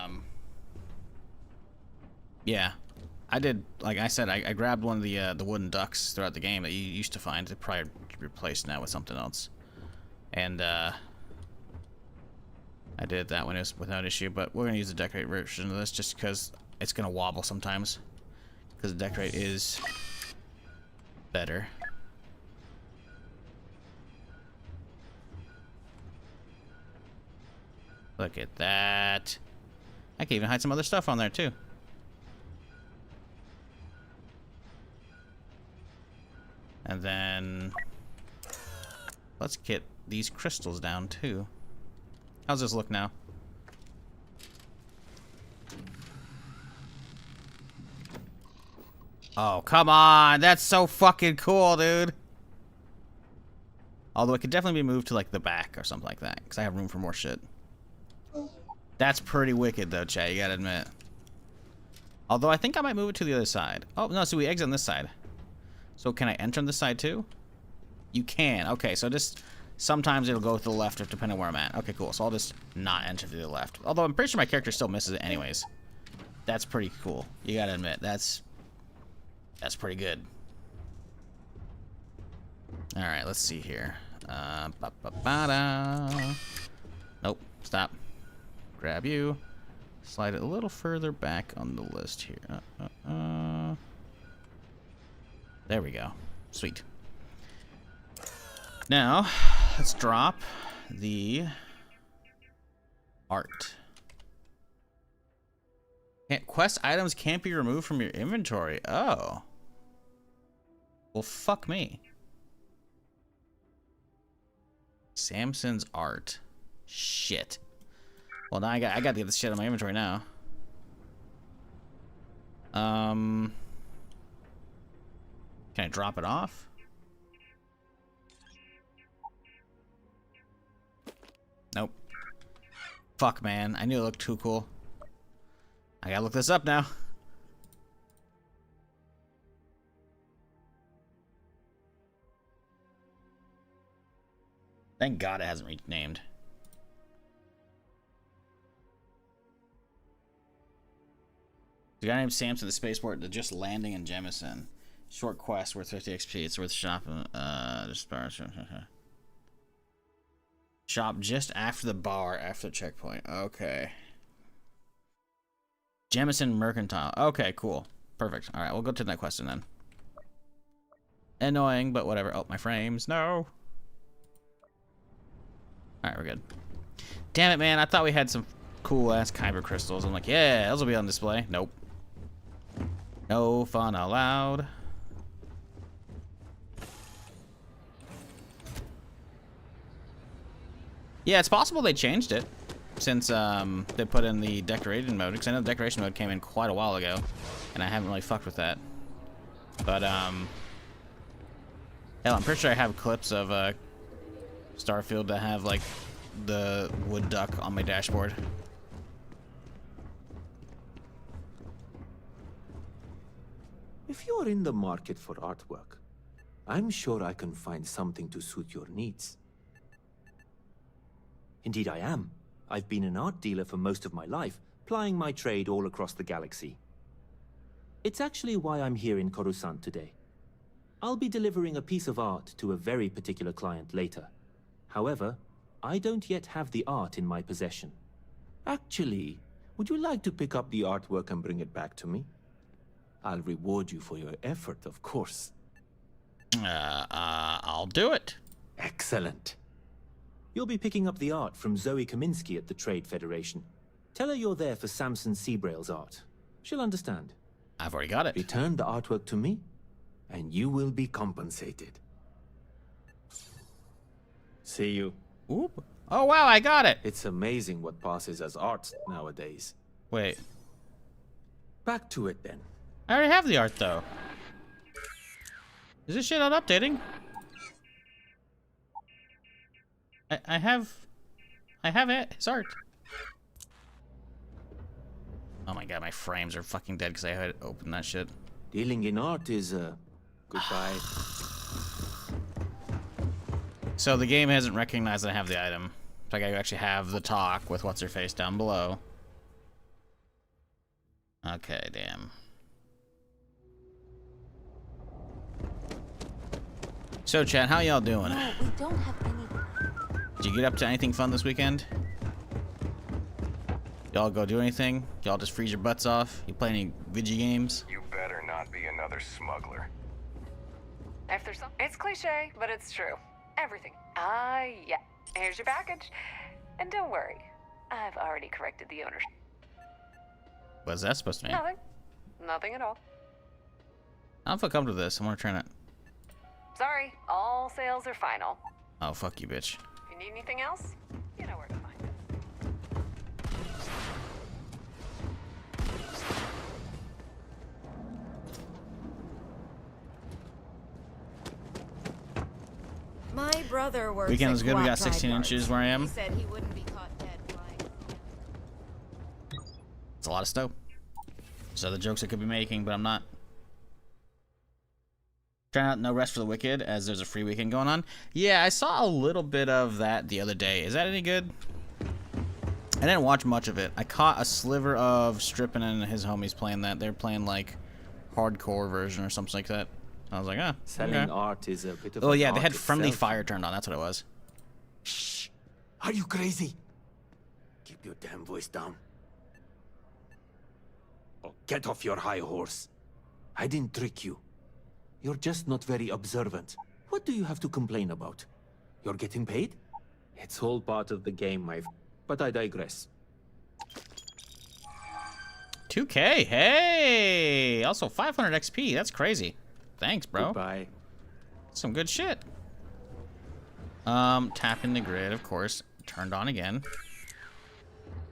yeah. I did, like I said, I grabbed one of the wooden ducks throughout the game that you used to find. They're probably replaced now with something else. And, I did that one without issue, but we're going to use the decorate version of this just because it's going to wobble sometimes. Because the decorate is better. Look at that. I can even hide some other stuff on there too. And then Let's get these crystals down too. How's this look now? Oh, come on. That's so fucking cool, dude. Although it could definitely be moved to like the back or something like that, because I have room for more shit. That's pretty wicked though, chat, you gotta admit. Although I think I might move it to the other side. Oh, no, so we exit on this side. So can I enter on this side too? You can. Okay, so just sometimes it'll go to the left depending on where I'm at. Okay, cool. So I'll just not enter to the left. Although I'm pretty sure my character still misses it anyways. That's pretty cool. You gotta admit, that's pretty good. Alright, let's see here. Nope, stop. Grab you. Slide it a little further back on the list here. There we go. Sweet. Now, let's drop the art. Quest items can't be removed from your inventory. Oh. Well, fuck me. Samson's art. Shit. Well, now I got to get this shit out of my inventory now. Can I drop it off? Nope. Fuck, man. I knew it looked too cool. I gotta look this up now. Thank God it hasn't renamed. The guy named Samson the spaceport to just landing in Jemison. Short quest worth 50 XP. It's worth shopping. Shop just after the bar, after the checkpoint. Okay. Jemison Mercantile. Okay, cool. Perfect. Alright, we'll go to that question then. Annoying, but whatever. Oh, my frames. No. Alright, we're good. Damn it, man. I thought we had some cool-ass kyber crystals. I'm like, yeah, those will be on display. Nope. No fun allowed. Yeah, it's possible they changed it since they put in the decoration mode, because I know the decoration mode came in quite a while ago, and I haven't really fucked with that. But hell, I'm pretty sure I have clips of Starfield that have like the wood duck on my dashboard. If you're in the market for artwork, I'm sure I can find something to suit your needs. Indeed I am. I've been an art dealer for most of my life, plying my trade all across the galaxy. It's actually why I'm here in Coruscant today. I'll be delivering a piece of art to a very particular client later. However, I don't yet have the art in my possession. Actually, would you like to pick up the artwork and bring it back to me? I'll reward you for your effort, of course. I'll do it. Excellent. You'll be picking up the art from Zoe Kaminsky at the Trade Federation. Tell her you're there for Samson Seabrail's art. She'll understand. I've already got it. Return the artwork to me, and you will be compensated. See you. Oop. Oh, wow, I got it. It's amazing what passes as art nowadays. Wait. Back to it, then. I already have the art, though. Is this shit not updating? I have it. It's art. Oh my god, my frames are fucking dead because I had to open that shit. Dealing in art is, goodbye. So the game hasn't recognized that I have the item. Like I actually have the talk with what's her face down below. Okay, damn. So chat, how y'all doing? No, we don't have any. Did you get up to anything fun this weekend? Y'all go do anything? Y'all just freeze your butts off? You play any video games? You better not be another smuggler. If there's some, it's cliche, but it's true. Everything. Yeah. Here's your package. And don't worry, I've already corrected the owner. What's that supposed to mean? Nothing. Nothing at all. I don't feel comfortable with this. I want to try it. Sorry, all sales are final. Oh, fuck you, bitch. If you need anything else, you know where to find it. My brother works Weekend was at good. We got Scrapyards. 16 inches where I am. He said he wouldn't be caught dead flying. It's a lot of snow. There's other jokes I could be making, but I'm not. Trying out No Rest for the Wicked, as there's a free weekend going on. Yeah, I saw a little bit of that the other day. Is that any good? I didn't watch much of it. I caught a sliver of Strippin and his homies playing that. They're playing like hardcore version or something like that. I was like, ah, Selling okay. art is a bit of Oh an yeah, they art had friendly itself. fire turned on. That's what it was. Shh! Are you crazy? Keep your damn voice down. Oh, get off your high horse. I didn't trick you. You're just not very observant. What do you have to complain about? You're getting paid? It's all part of the game, But I digress. 2K. Hey! Also 500 XP. That's crazy. Thanks, bro. Goodbye. Some good shit. Tapping the grid, of course. Turned on again.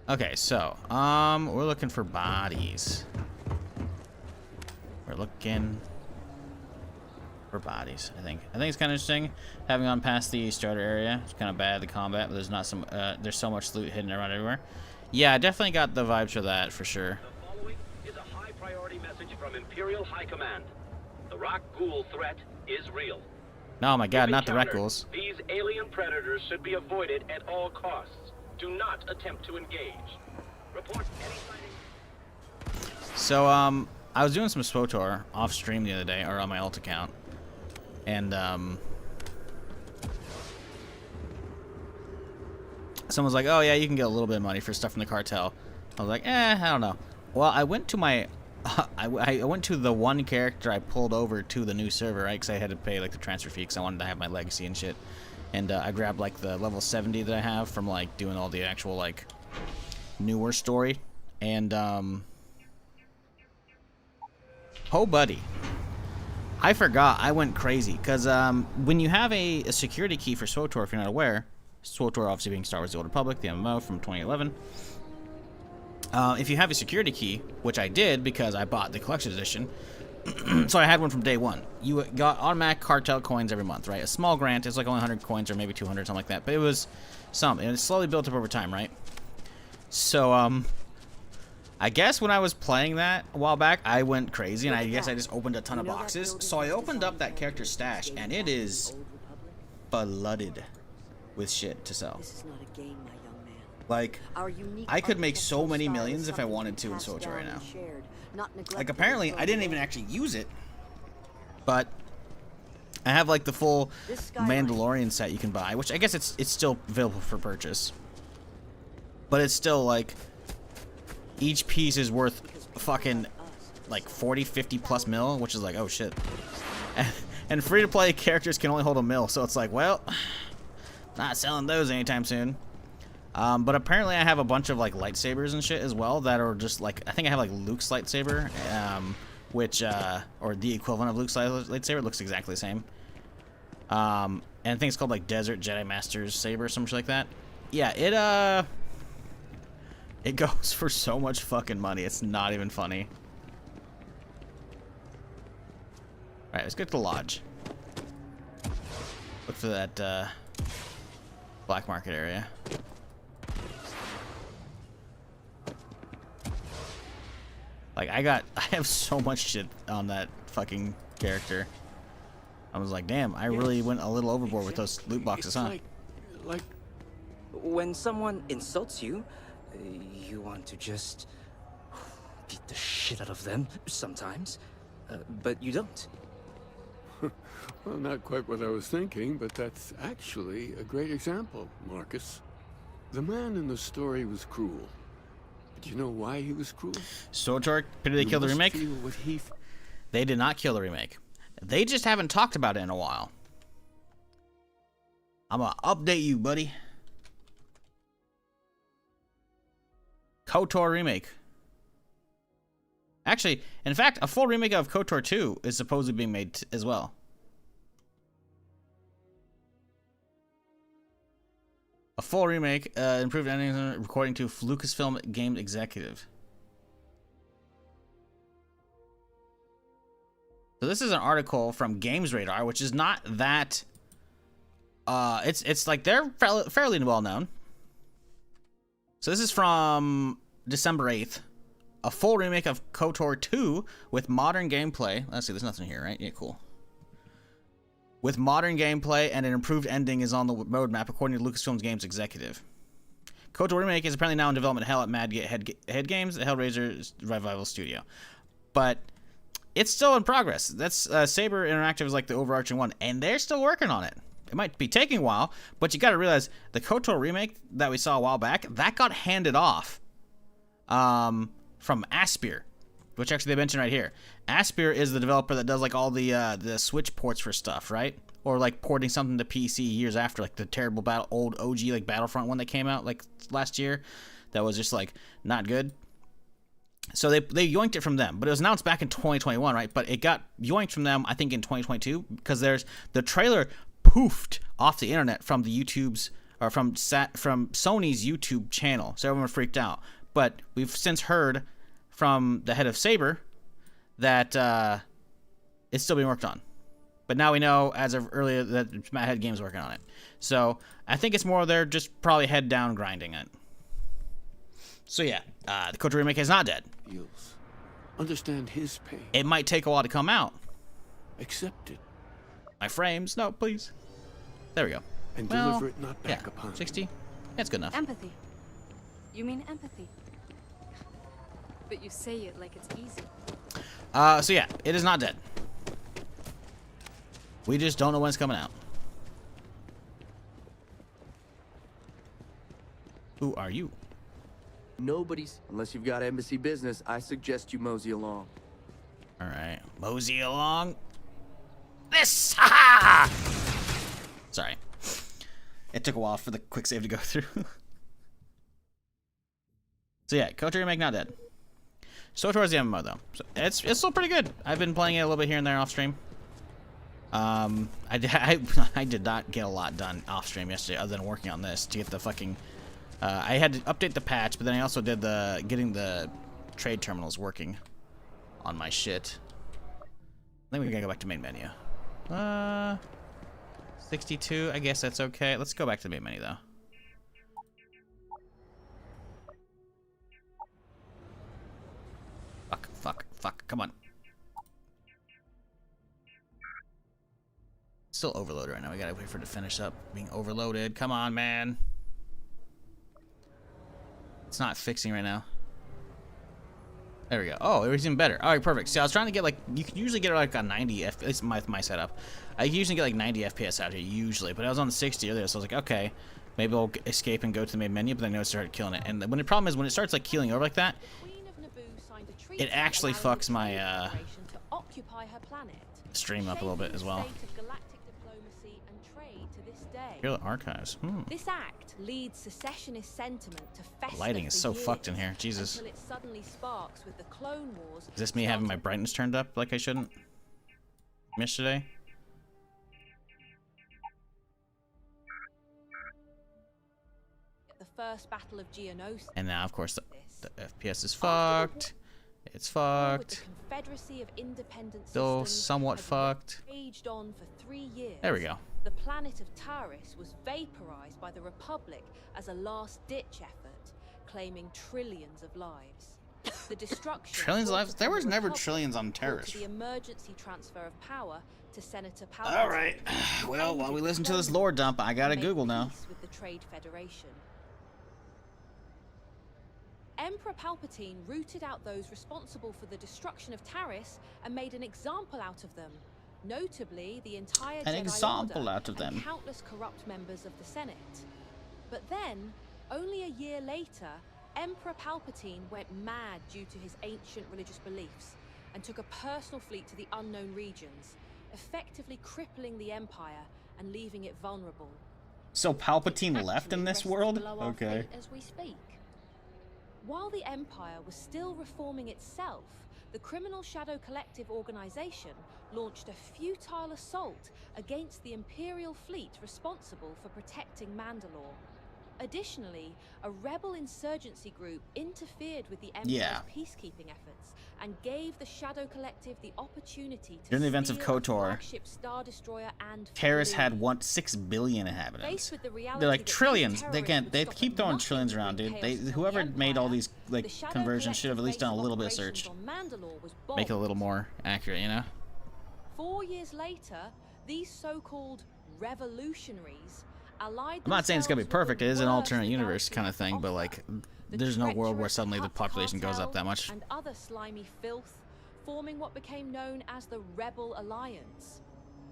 Okay, so, we're looking for bodies. We're looking for bodies, I think. I think it's kind of interesting having gone past the starter area. It's kind of bad, the combat, but there's not some, there's so much loot hidden around everywhere. Yeah, I definitely got the vibes for that, for sure. The following is a high priority message from Imperial High Command. The rock ghoul threat is real. Oh my god, If not the rat encountered, ghouls. These alien predators should be avoided at all costs. Do not attempt to engage. Report any sightings. So, I was doing some SWOTOR off stream the other day, or on my alt account. And, someone's like, oh yeah, you can get a little bit of money for stuff from the cartel. I was like, I don't know. Well, I went to my, I went to the one character I pulled over to the new server, right? Because I had to pay, like, the transfer fee because I wanted to have my legacy and shit. And, I grabbed, like, the level 70 that I have from, like, doing all the actual, like, newer story. And, oh, buddy. I forgot. I went crazy. Because, when you have a security key for SWOTOR, if you're not aware, SWOTOR obviously being Star Wars The Old Republic, the MMO from 2011. If you have a security key, which I did because I bought the collection edition, so I had one from day one. You got automatic cartel coins every month, right? A small grant. It's like only 100 coins or maybe 200, something like that. But it was something. And it slowly built up over time, right? So, I guess when I was playing that a while back, I went crazy, and I guess I just opened a ton of boxes. So I opened up that character's stash, and it is flooded with shit to sell. This is not a game, my young man. Like, Our unique I could make so architectural many style millions is if I something wanted to in passed SWOTOR down right now. and shared, not Like, neglected apparently, or I didn't thrown even away. actually use it, but I have, like, the full Mandalorian set you can buy, which I guess it's still available for purchase. But it's still, like, each piece is worth fucking, like, 40, 50 plus mil, which is like, oh, shit. And free-to-play characters can only hold a mil, so it's like, well, not selling those anytime soon. But apparently I have a bunch of, like, lightsabers and shit as well that are just, like, I think I have, like, Luke's lightsaber, which, or the equivalent of Luke's lightsaber. It looks exactly the same. And I think it's called, like, Desert Jedi Master's Saber or something like that. Yeah, it goes for so much fucking money. It's not even funny. Alright, let's get to the lodge. Look for that, black market area. Like, I have so much shit on that fucking character. I was like, damn, I really went a little overboard with those loot boxes, huh? Like when someone insults you, you want to just beat the shit out of them sometimes, but you don't. Well, not quite what I was thinking, but that's actually a great example, Marcus. The man in the story was cruel. But you know why he was cruel? SWOTOR, did they kill the remake? They did not kill the remake. They just haven't talked about it in a while. I'm gonna update you, buddy. Cotor remake. Actually, in fact, a full remake of Cotor 2 is supposedly being made as well. full remake, improved endings, according to Lucasfilm game executive. So this is an article from Games Radar, which is not that. It's like they're fairly well known. So this is from December 8th. A full remake of KOTOR 2 with modern gameplay. Let's see, there's nothing here, right? Yeah, cool. With modern gameplay and an improved ending is on the roadmap, according to Lucasfilm's games executive. KOTOR remake is apparently now in development hell at Mad Head Games, the Hellraiser Revival Studio. But it's still in progress. That's Saber Interactive is like the overarching one, and they're still working on it. It might be taking a while, but you got to realize the KOTOR remake that we saw a while back, that got handed off from Aspyr, which actually they mentioned right here. Aspyr is the developer that does like all the Switch ports for stuff, right? Or like porting something to PC years after, like the terrible old OG like Battlefront one that came out like last year, that was just like not good. So they yoinked it from them, but it was announced back in 2021, right? But it got yoinked from them, I think, in 2022 because there's the trailer poofed off the internet from the YouTube's or from Sony's YouTube channel, so everyone freaked out. But we've since heard from the head of Saber that it's still being worked on. But now we know, as of earlier, that Mad Head Games working on it. So I think it's more they're just probably head down grinding it. So yeah, the KOTOR remake is not dead. Feels. Understand his pain. It might take a while to come out. Accept it. My frames, no, please. There we go. And deliver it not back upon 60. That's good enough. Empathy. You mean empathy? But you say it like it's easy. So yeah, it is not dead. We just don't know when it's coming out. Who are you? Nobody's. Unless you've got embassy business, I suggest you mosey along. Alright. Mosey along. This! Ha! Sorry. It took a while for the quick save to go through. So yeah, KOTOR remake not dead. So towards the MMO though. So it's still pretty good. I've been playing it a little bit here and there off stream. I did not get a lot done off stream yesterday other than working on this to get the fucking I had to update the patch, but then I also did getting the trade terminals working on my shit. Then we gotta go back to main menu. 62, I guess that's okay. Let's go back to the main menu though. Fuck, come on. Still overloaded right now. We gotta wait for it to finish up being overloaded. Come on, man. It's not fixing right now. There we go. Oh, it was even better. All right, perfect. See, I was trying to get like, you can usually get like a 90 FPS, at least my setup. I usually get like 90 FPS out here usually, but I was on the 60 earlier, so I was like, okay, maybe I'll escape and go to the main menu, but then I started killing it. And when the problem is when it starts like keeling over like that, it actually fucks my stream up a little bit as well. Imperial Archives. This act leads secessionist sentiment to fester. Lighting is so fucked in here. Jesus. Until it suddenly sparks with the Clone Wars. Is this me having my brightness turned up like I shouldn't? Yesterday? The first battle of Geonosis. And now, of course, the FPS is fucked. It's fucked. Still somewhat fucked. On for 3 years. There we go. The planet of Taris was vaporized by the Republic as a last-ditch effort, claiming trillions of lives. The destruction. Trillions of lives? There was never trillions on Taris. The emergency transfer of power to Senator Palpatine. All right. Well, while we listen to this lore dump, I gotta Google now. With the Trade Federation. Emperor Palpatine rooted out those responsible for the destruction of Taris and made an example out of them. Notably, the entire Jedi Order and countless corrupt members of the Senate. But then, only a year later, Emperor Palpatine went mad due to his ancient religious beliefs and took a personal fleet to the unknown regions, effectively crippling the Empire and leaving it vulnerable. So Palpatine left in this world? Okay. As we speak. While the Empire was still reforming itself, the criminal Shadow Collective organization launched a futile assault against the Imperial fleet responsible for protecting Mandalore. Additionally, a rebel insurgency group interfered with the Empire's peacekeeping efforts and gave the Shadow Collective the opportunity to during the events of steal a Cotor, flagship Star Destroyer and Terrace fleet. had 6 billion inhabitants. Faced with the reality They're like that these trillions. They terrorists can't. would They stop keep at throwing nothing trillions to around, bring dude. chaos to Whoever the made all Empire, these the like Shadow conversions should have at least done a Collective's little bit of base search. on Mandalore was Make it a bombed. little more accurate, you know. 4 years later, these so-called revolutionaries allied I'm not saying it's gonna be themselves with perfect. the It is an worst alternate the universe galaxy kind of thing, but offer. like, The there's no world where treacherous suddenly the Hutt population goes up that cartel much. and other slimy filth, forming what became known as the Rebel Alliance.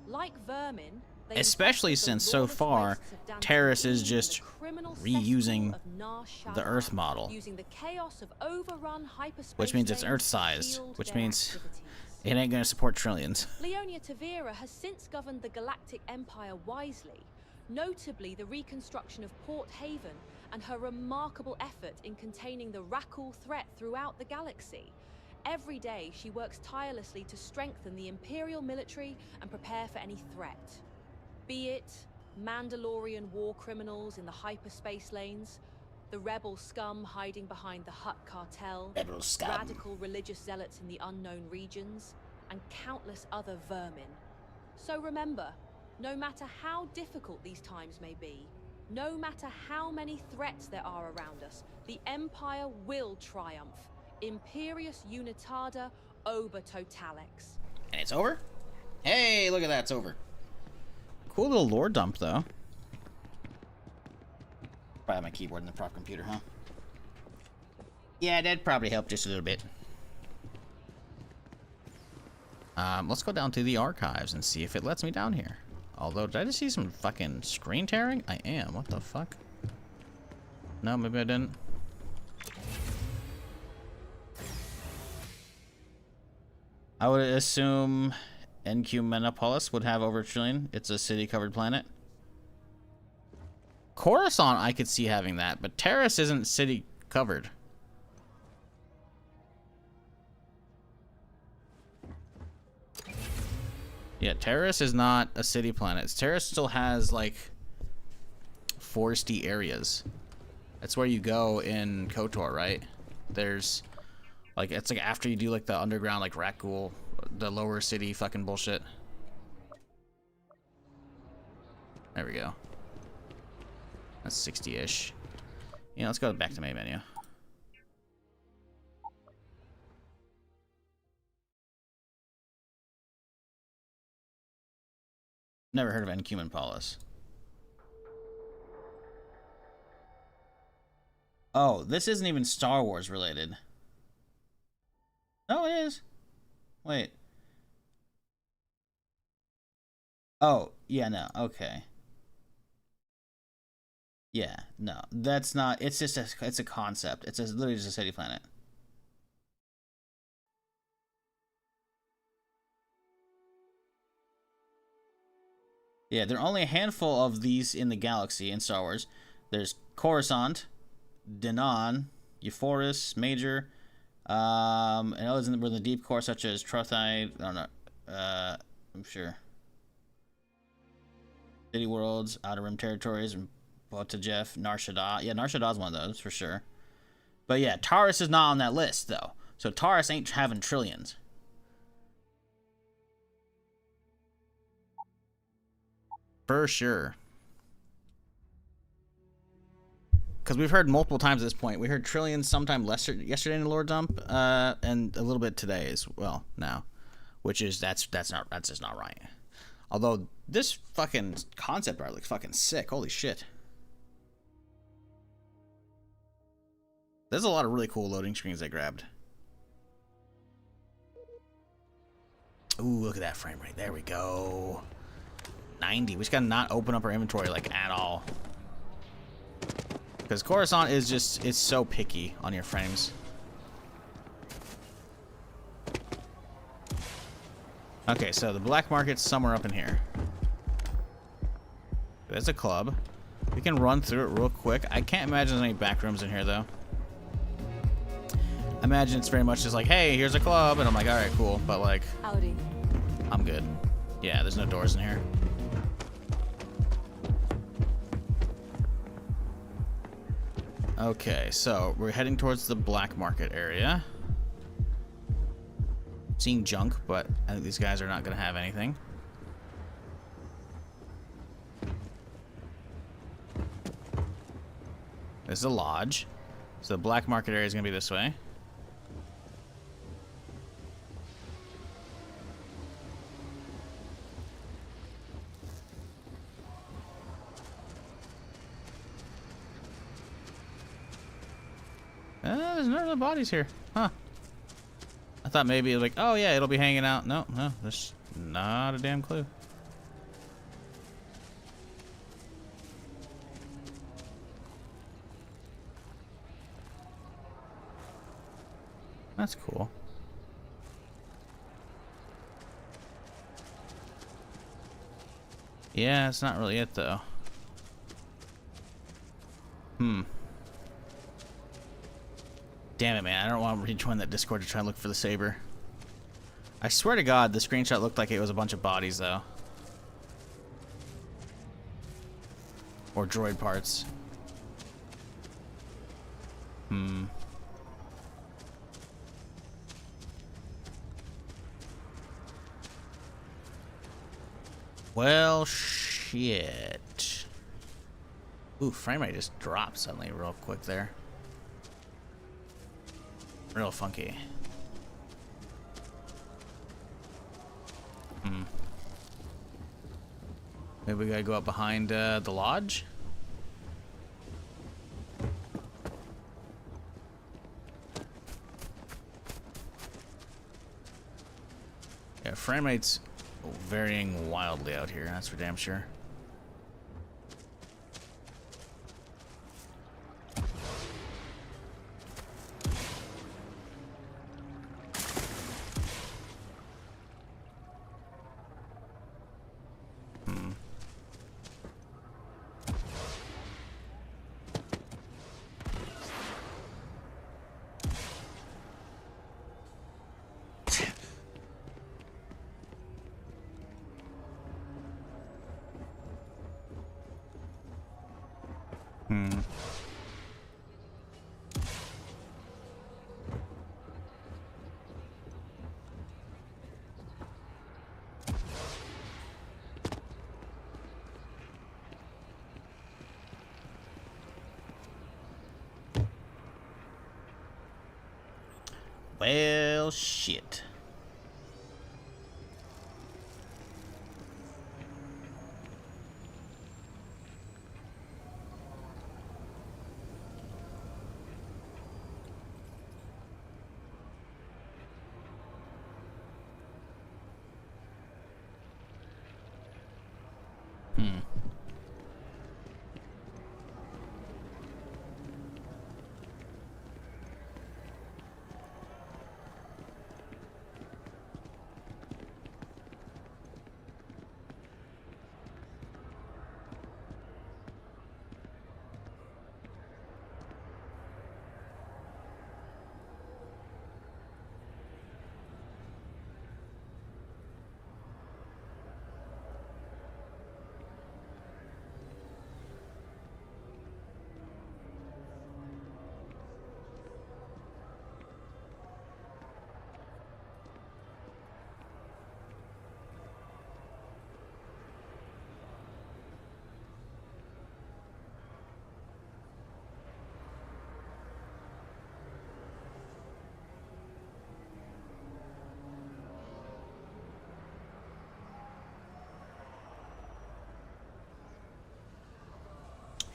Like vermin, they Especially infested the since so lawless far, wastes of Terrace is Tatooine just and the criminal reusing cesspool of Nar the Shaddaa, Earth model, using the chaos of overrun hyperspace which means it's lanes to Earth-sized, shield which their means activities. it ain't gonna support trillions. Leonia Tavira has since governed the Galactic Empire wisely, notably the reconstruction of Port Haven and her remarkable effort in containing the Rakul threat throughout the galaxy. Every day, she works tirelessly to strengthen the Imperial military and prepare for any threat. Be it Mandalorian war criminals in the hyperspace lanes, the rebel scum hiding behind the Hutt cartel, Rebel scum. radical religious zealots in the unknown regions, and countless other vermin. So remember, no matter how difficult these times may be, no matter how many threats there are around us, the Empire will triumph. Imperius Unitada Ober Totalix. And it's over? Hey, look at that, it's over. Cool little lore dump, though. Probably have my keyboard in the prop computer, huh? Yeah, that'd probably help just a little bit. Let's go down to the archives and see if it lets me down here. Although, did I just see some fucking screen tearing? I am. What the fuck? No, maybe I didn't. I would assume Ecumenopolis would have over a trillion. It's a city-covered planet. Coruscant, I could see having that, but Terrace isn't city-covered. Yeah, Terrace is not a city planet. Terrace still has, like, foresty areas. That's where you go in Cotor, right? There's, like, it's like after you do, like, the underground, like, Rakul, the lower city fucking bullshit. There we go. That's 60-ish. Yeah, let's go back to main menu. Never heard of Ecumenopolis. Oh, this isn't even Star Wars related. No, it is. Wait. Oh, yeah, no, okay. Yeah, no, that's not, it's just it's a concept. It's literally just a city planet. Yeah, there are only a handful of these in the galaxy in Star Wars. There's Coruscant, Denon, Euphoris, Major, and others in the deep core such as Trothai, I don't know, I'm sure. City Worlds, Outer Rim Territories, and Botajef, Nar Shaddaa. Yeah, Nar Shaddaa's one of those, for sure. But yeah, Taurus is not on that list, though. So Taurus ain't having trillions. For sure. Because we've heard multiple times at this point. We heard trillions sometime yesterday in the lore dump, and a little bit today as well now. Which is, that's just not right. Although, this fucking concept art looks fucking sick. Holy shit. There's a lot of really cool loading screens I grabbed. Ooh, look at that frame rate. There we go. 90. We just gotta not open up our inventory, like, at all. Because Coruscant is just, it's so picky on your frames. Okay, so the black market's somewhere up in here. There's a club. We can run through it real quick. I can't imagine there's any back rooms in here, though. I imagine it's very much just like, hey, here's a club, and I'm like, alright, cool. But, like, Howdy. I'm good. Yeah, there's no doors in here. Okay, so we're heading towards the black market area. Seeing junk, but I think these guys are not going to have anything. This is a lodge. So the black market area is going to be this way. There's no other bodies here. Huh. I thought maybe it was like, oh yeah, it'll be hanging out. No, there's not a damn clue. That's cool. Yeah, it's not really it though. Damn it, man. I don't want to rejoin that Discord to try and look for the saber. I swear to God, the screenshot looked like it was a bunch of bodies, though. Or droid parts. Well, shit. Ooh, frame rate just dropped suddenly real quick there. Real funky. Maybe we gotta go up behind the lodge. Yeah, frame rate's varying wildly out here, that's for damn sure. Well, shit.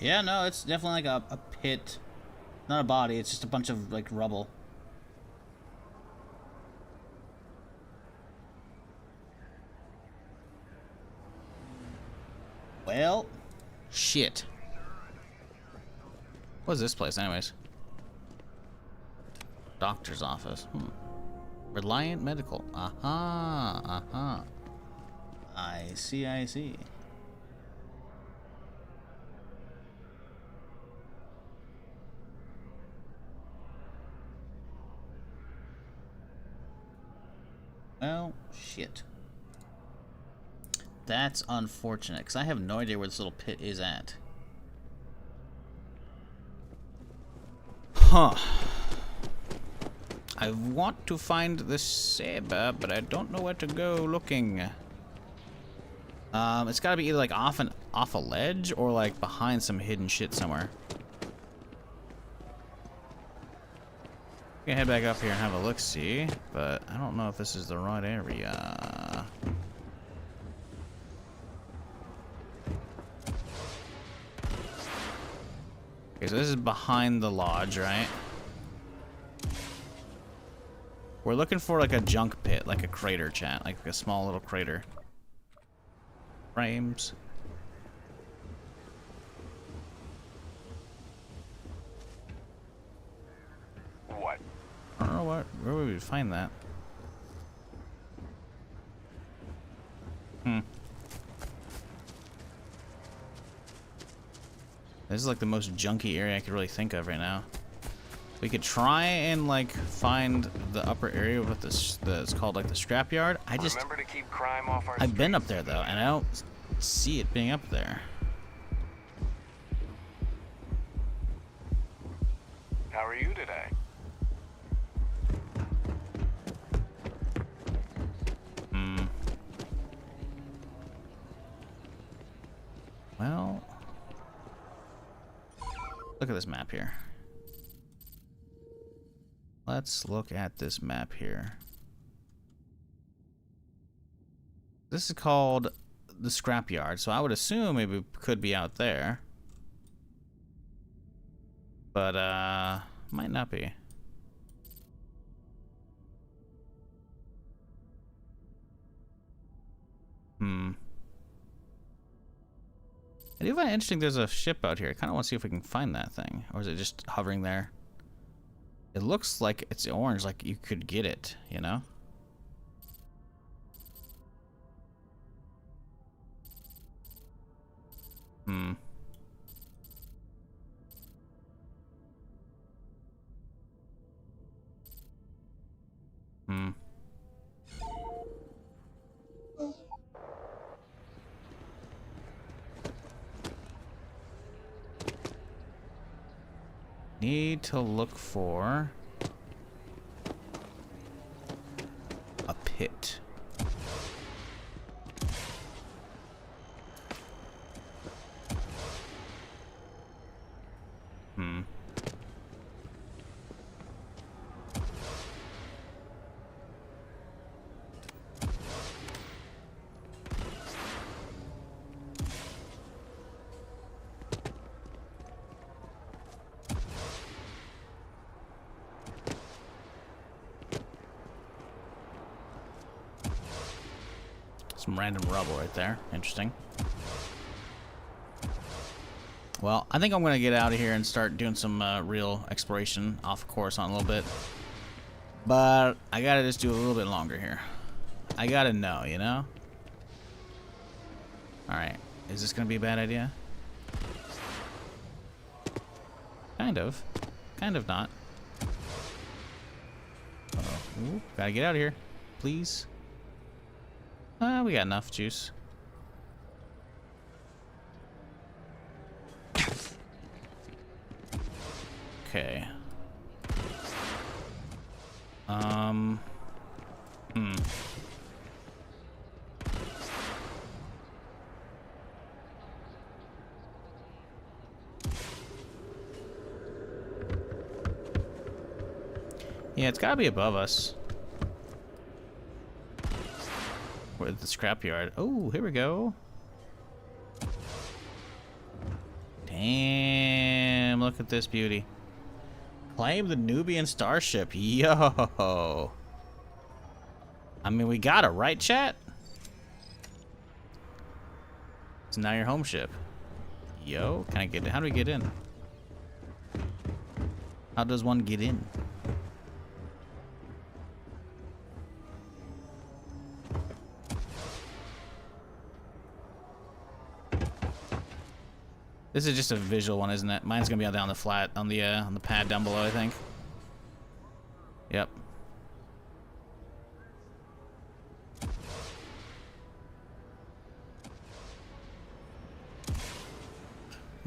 Yeah, no, it's definitely like a pit. Not a body, it's just a bunch of, like, rubble. Well, shit. What's this place, anyways? Doctor's office. Reliant Medical. Aha, aha. I see, I see. Well, shit. That's unfortunate, because I have no idea where this little pit is at. Huh. I want to find the saber, but I don't know where to go looking. It's gotta be either like off a ledge or like behind some hidden shit somewhere. I'm gonna head back up here and have a look-see, but I don't know if this is the right area. Okay, so this is behind the lodge, right? We're looking for like a junk pit, like a crater, chat, like a small little crater. Frames. What? I don't know where would we find that? This is like the most junky area I could really think of right now. We could try and like find the upper area with this. It's called like the scrapyard. Remember to keep crime off our I've been up there though, and I don't see it being up there. How are you today? Well, look at this map here. Let's look at this map here. This is called the scrapyard, so I would assume it could be out there. But, might not be. I do find it interesting there's a ship out here. I kind of want to see if we can find that thing. Or is it just hovering there? It looks like it's orange, like you could get it, you know? Need to look for a pit. Some random rubble right there. Interesting. Well, I think I'm going to get out of here and start doing some real exploration off Coruscant a little bit. But I got to just do a little bit longer here. I got to know, you know? Alright. Is this going to be a bad idea? Kind of. Kind of not. Uh-oh. Ooh, gotta get out of here. Please. We got enough juice. Okay. Yeah, it's gotta be above us. We're at the scrapyard. Oh, here we go. Damn, look at this beauty. Claim the Nubian starship. Yo. I mean, we got it, right, chat? It's now your home ship. Yo, can I get in? How do we get in? How does one get in? This is just a visual one, isn't it? Mine's gonna be down the flat on the pad down below, I think. Yep.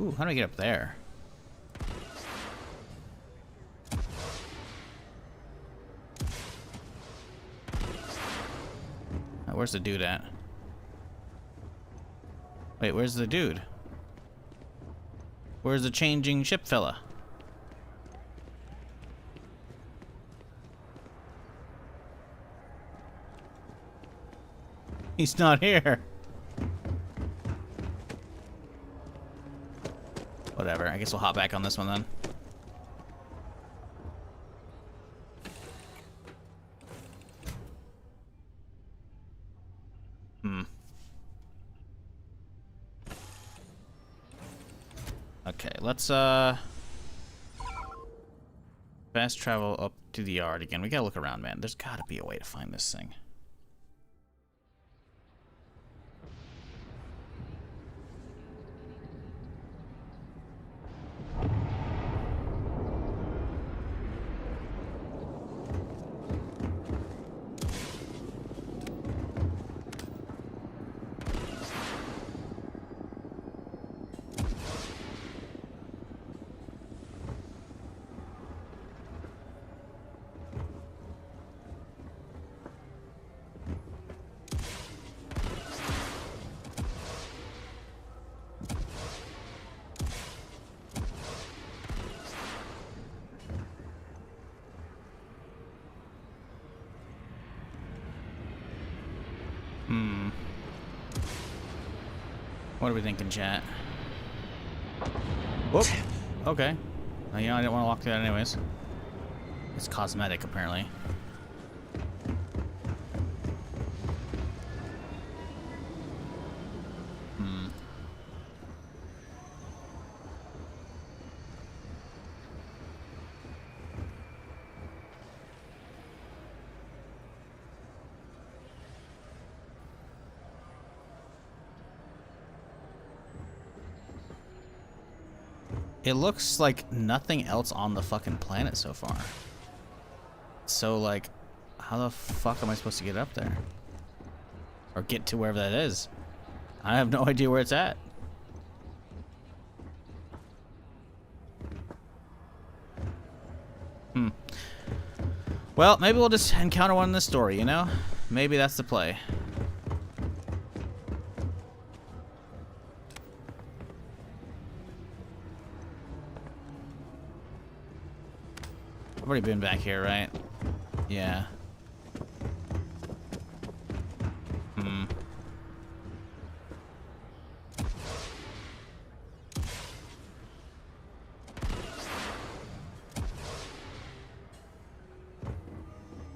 Ooh, how do I get up there? Where's the dude at? Wait, where's the dude? Where's the changing ship fella? He's not here. Whatever, I guess we'll hop back on this one then. Okay, let's fast travel up to the yard again. We gotta look around, man. There's gotta be a way to find this thing. What are we thinking, chat? Whoop. Okay. Well, you know, I didn't want to walk through that anyways. It's cosmetic, apparently. It looks like nothing else on the fucking planet so far. So, like, how the fuck am I supposed to get up there? Or get to wherever that is? I have no idea where it's at. Well, maybe we'll just encounter one in this story, you know? Maybe that's the play. I've already been back here, right? Yeah.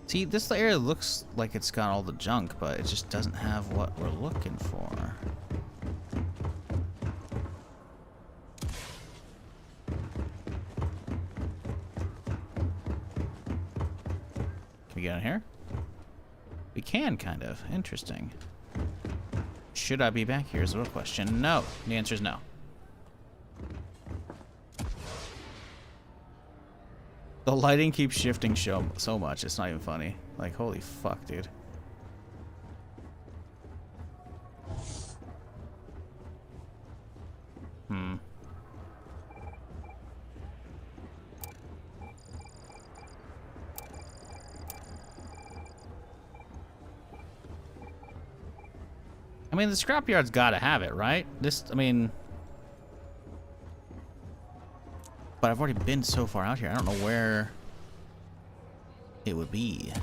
See, this area looks like it's got all the junk, but it just doesn't have what we're looking for. Can we get in here? We can, kind of. Interesting. Should I be back here is the real question. No. The answer is no. The lighting keeps shifting so much, it's not even funny. Like, holy fuck, dude. I mean, the scrapyard's gotta have it, right? I mean... But I've already been so far out here, I don't know where it would be.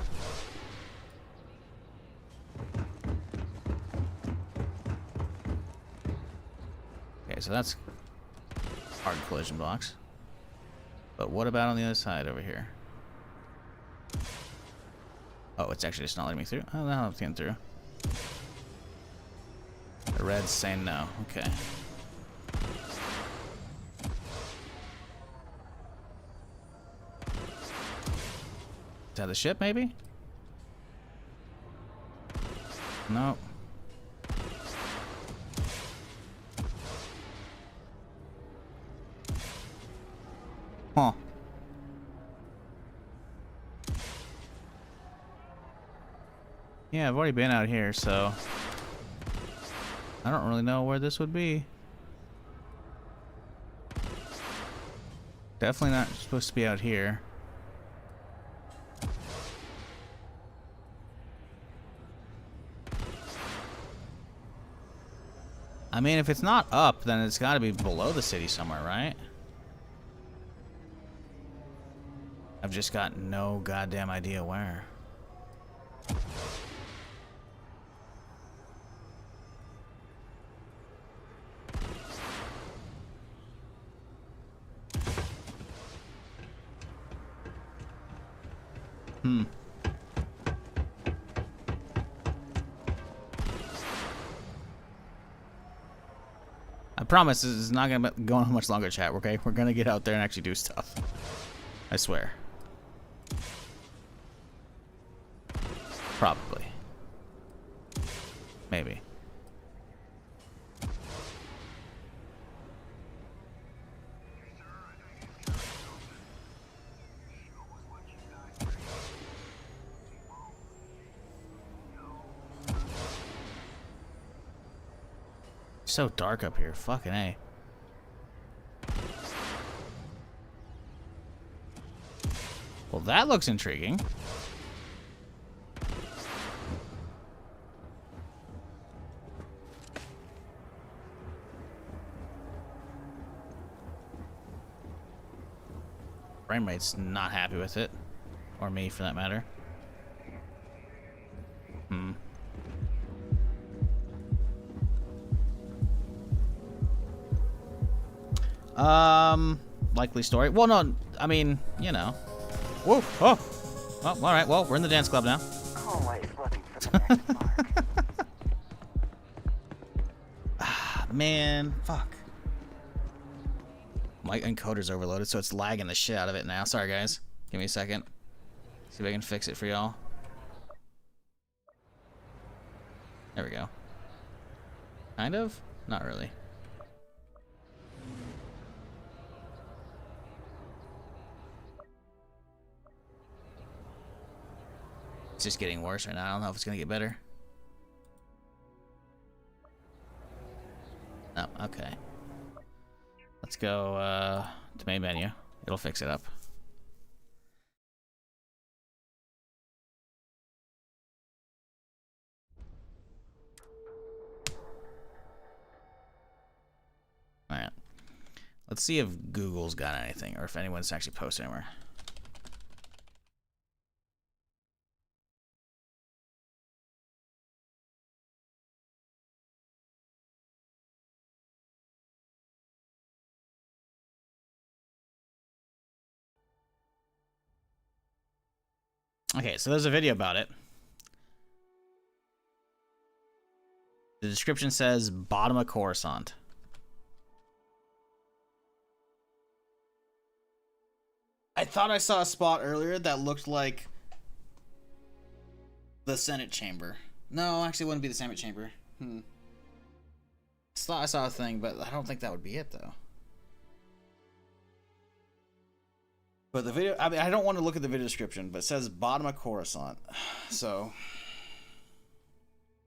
Okay, so that's hard collision blocks. But what about on the other side over here? Oh, it's actually just not letting me through? Oh, no, it's getting through. The red's saying no. Okay. Is that the ship, maybe? No. Huh. Yeah, I've already been out here, so... I don't really know where this would be. Definitely not supposed to be out here. I mean, if it's not up, then it's got to be below the city somewhere, right? I've just got no goddamn idea where. I promise this is not going to go on much longer, chat, okay? We're going to get out there and actually do stuff. I swear. Probably. Maybe. So dark up here. Fucking A. Well, that looks intriguing. Frame rate's not happy with it. Or me, for that matter. Likely story. Well, no, I mean, you know. Whoa, oh. Well, all right. Well, we're in the dance club now. Always looking for the next mark. Man, fuck. My encoder's overloaded, so it's lagging the shit out of it now. Sorry, guys. Give me a second. See if I can fix it for y'all. There we go. Kind of? Not really. It's just getting worse right now. I don't know if it's gonna get better. Oh, okay. Let's go to main menu. It'll fix it up. Alright. Let's see if Google's got anything, or if anyone's actually posted anywhere. Okay, so there's a video about it. The description says bottom of Coruscant. I thought I saw a spot earlier that looked like the Senate chamber. No, actually it wouldn't be the Senate chamber. I thought I saw a thing, but I don't think that would be it though. But the video, I mean, I don't want to look at the video description, but it says bottom of Coruscant. So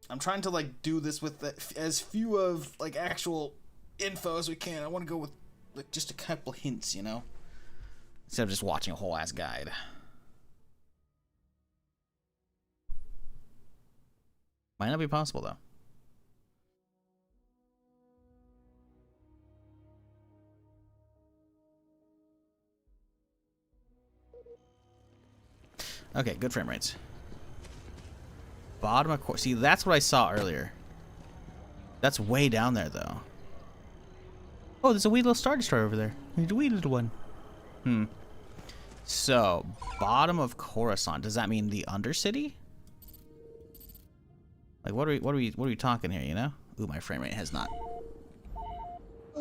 I'm trying to like do this with as few of like actual info as we can. I want to go with like just a couple hints, you know, instead of just watching a whole ass guide. Might not be possible though. Okay, good frame rates. Bottom of course. See, that's what I saw earlier. That's way down there, though. Oh, there's a wee little Star Destroyer over there. There's a wee little one. So, bottom of Coruscant. Does that mean the undercity? Like, what are we talking here? You know? Ooh, my frame rate has not.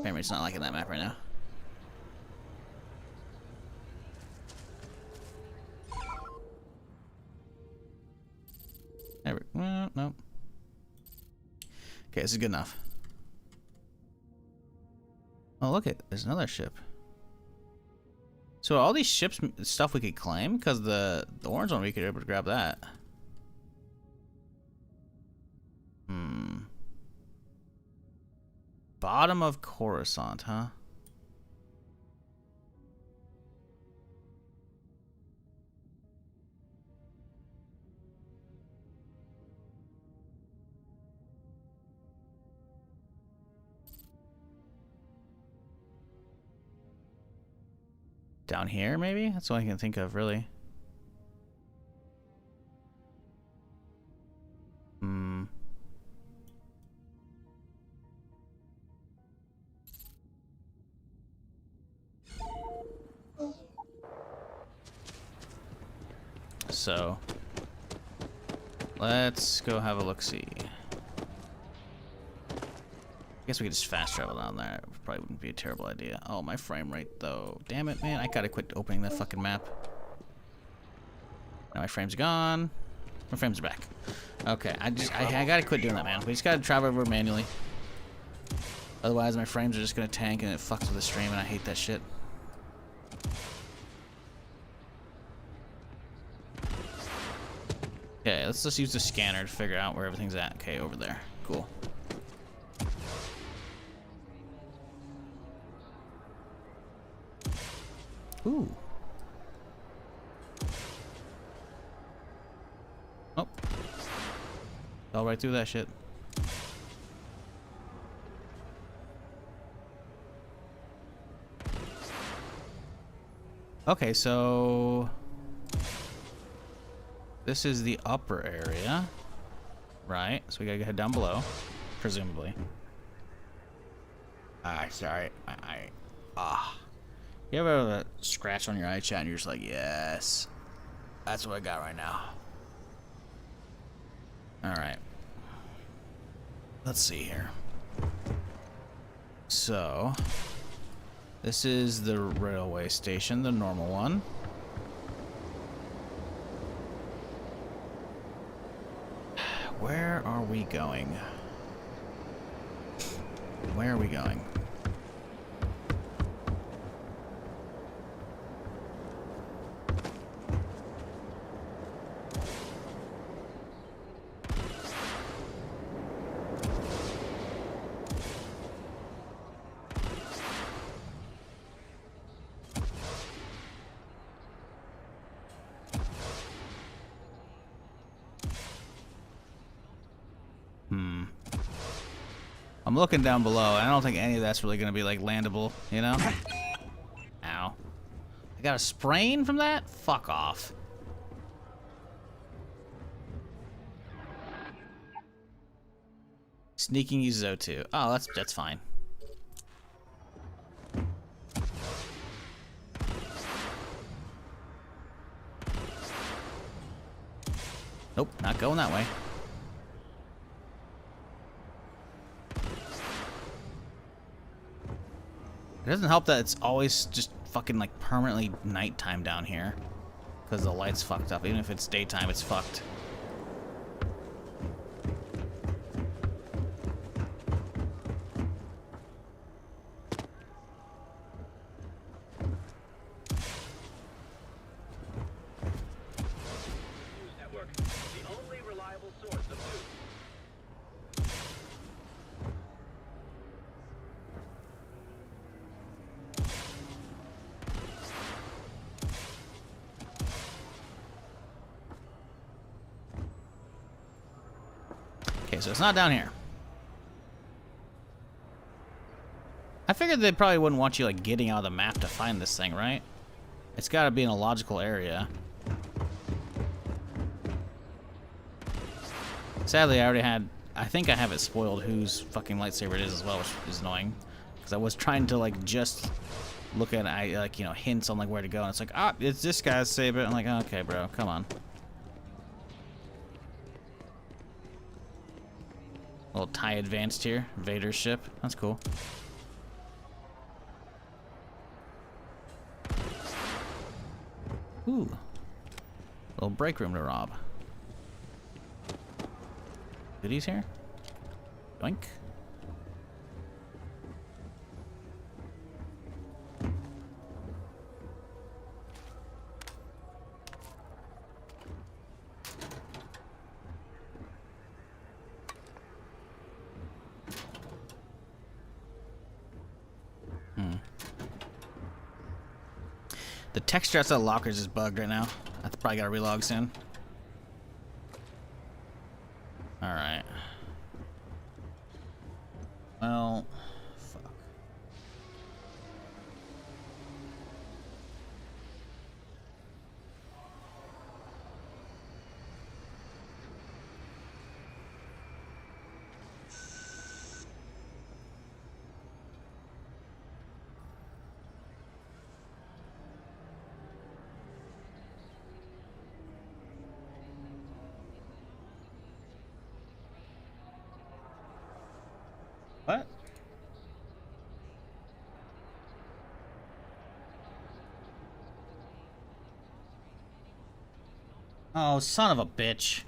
Frame rate's not liking that map right now. Well, nope. Okay, this is good enough. Oh, look it. There's another ship. So all these ships stuff we could claim, because the orange one we could be able to grab that. Bottom of Coruscant, huh? Down here, maybe? That's all I can think of, really. Hmm. So, let's go have a look-see. I guess we could just fast travel down there. It probably wouldn't be a terrible idea. Oh, my frame rate, though. Damn it, man. I gotta quit opening that fucking map. Now my frames are gone. My frames are back. Okay, I gotta quit doing that, man. We just gotta travel over manually. Otherwise, my frames are just gonna tank and it fucks with the stream, and I hate that shit. Okay, let's just use the scanner to figure out where everything's at. Okay, over there. Cool. Ooh. Oh. Fell right through that shit. Okay, so this is the upper area, right? So we gotta head down below, presumably. Sorry, You ever have a scratch on your eye chat and you're just like, yes, that's what I got right now. All right. Let's see here. So, this is the railway station, the normal one. Where are we going? Where are we going? I'm looking down below, and I don't think any of that's really going to be, like, landable, you know? Ow. I got a sprain from that? Fuck off. Sneaking uses O2. Oh, that's fine. Nope, not going that way. It doesn't help that it's always just fucking like permanently nighttime down here. Because the light's fucked up. Even if it's daytime, it's fucked. Network, the only reliable source of news. Okay, so it's not down here. I figured they probably wouldn't want you like getting out of the map to find this thing, right? It's got to be in a logical area. Sadly, I think I have it spoiled whose fucking lightsaber it is as well, which is annoying. Because I was trying to like just look at like, you know, hints on like where to go, and it's like, ah, it's this guy's saber. I'm like, okay, bro, come on. A little TIE advanced here, Vader's ship. That's cool. Ooh, little break room to rob. Goodies here. Doink. The texture outside the lockers is bugged right now. I probably gotta relog soon. Alright. Well, fuck. Oh, son of a bitch.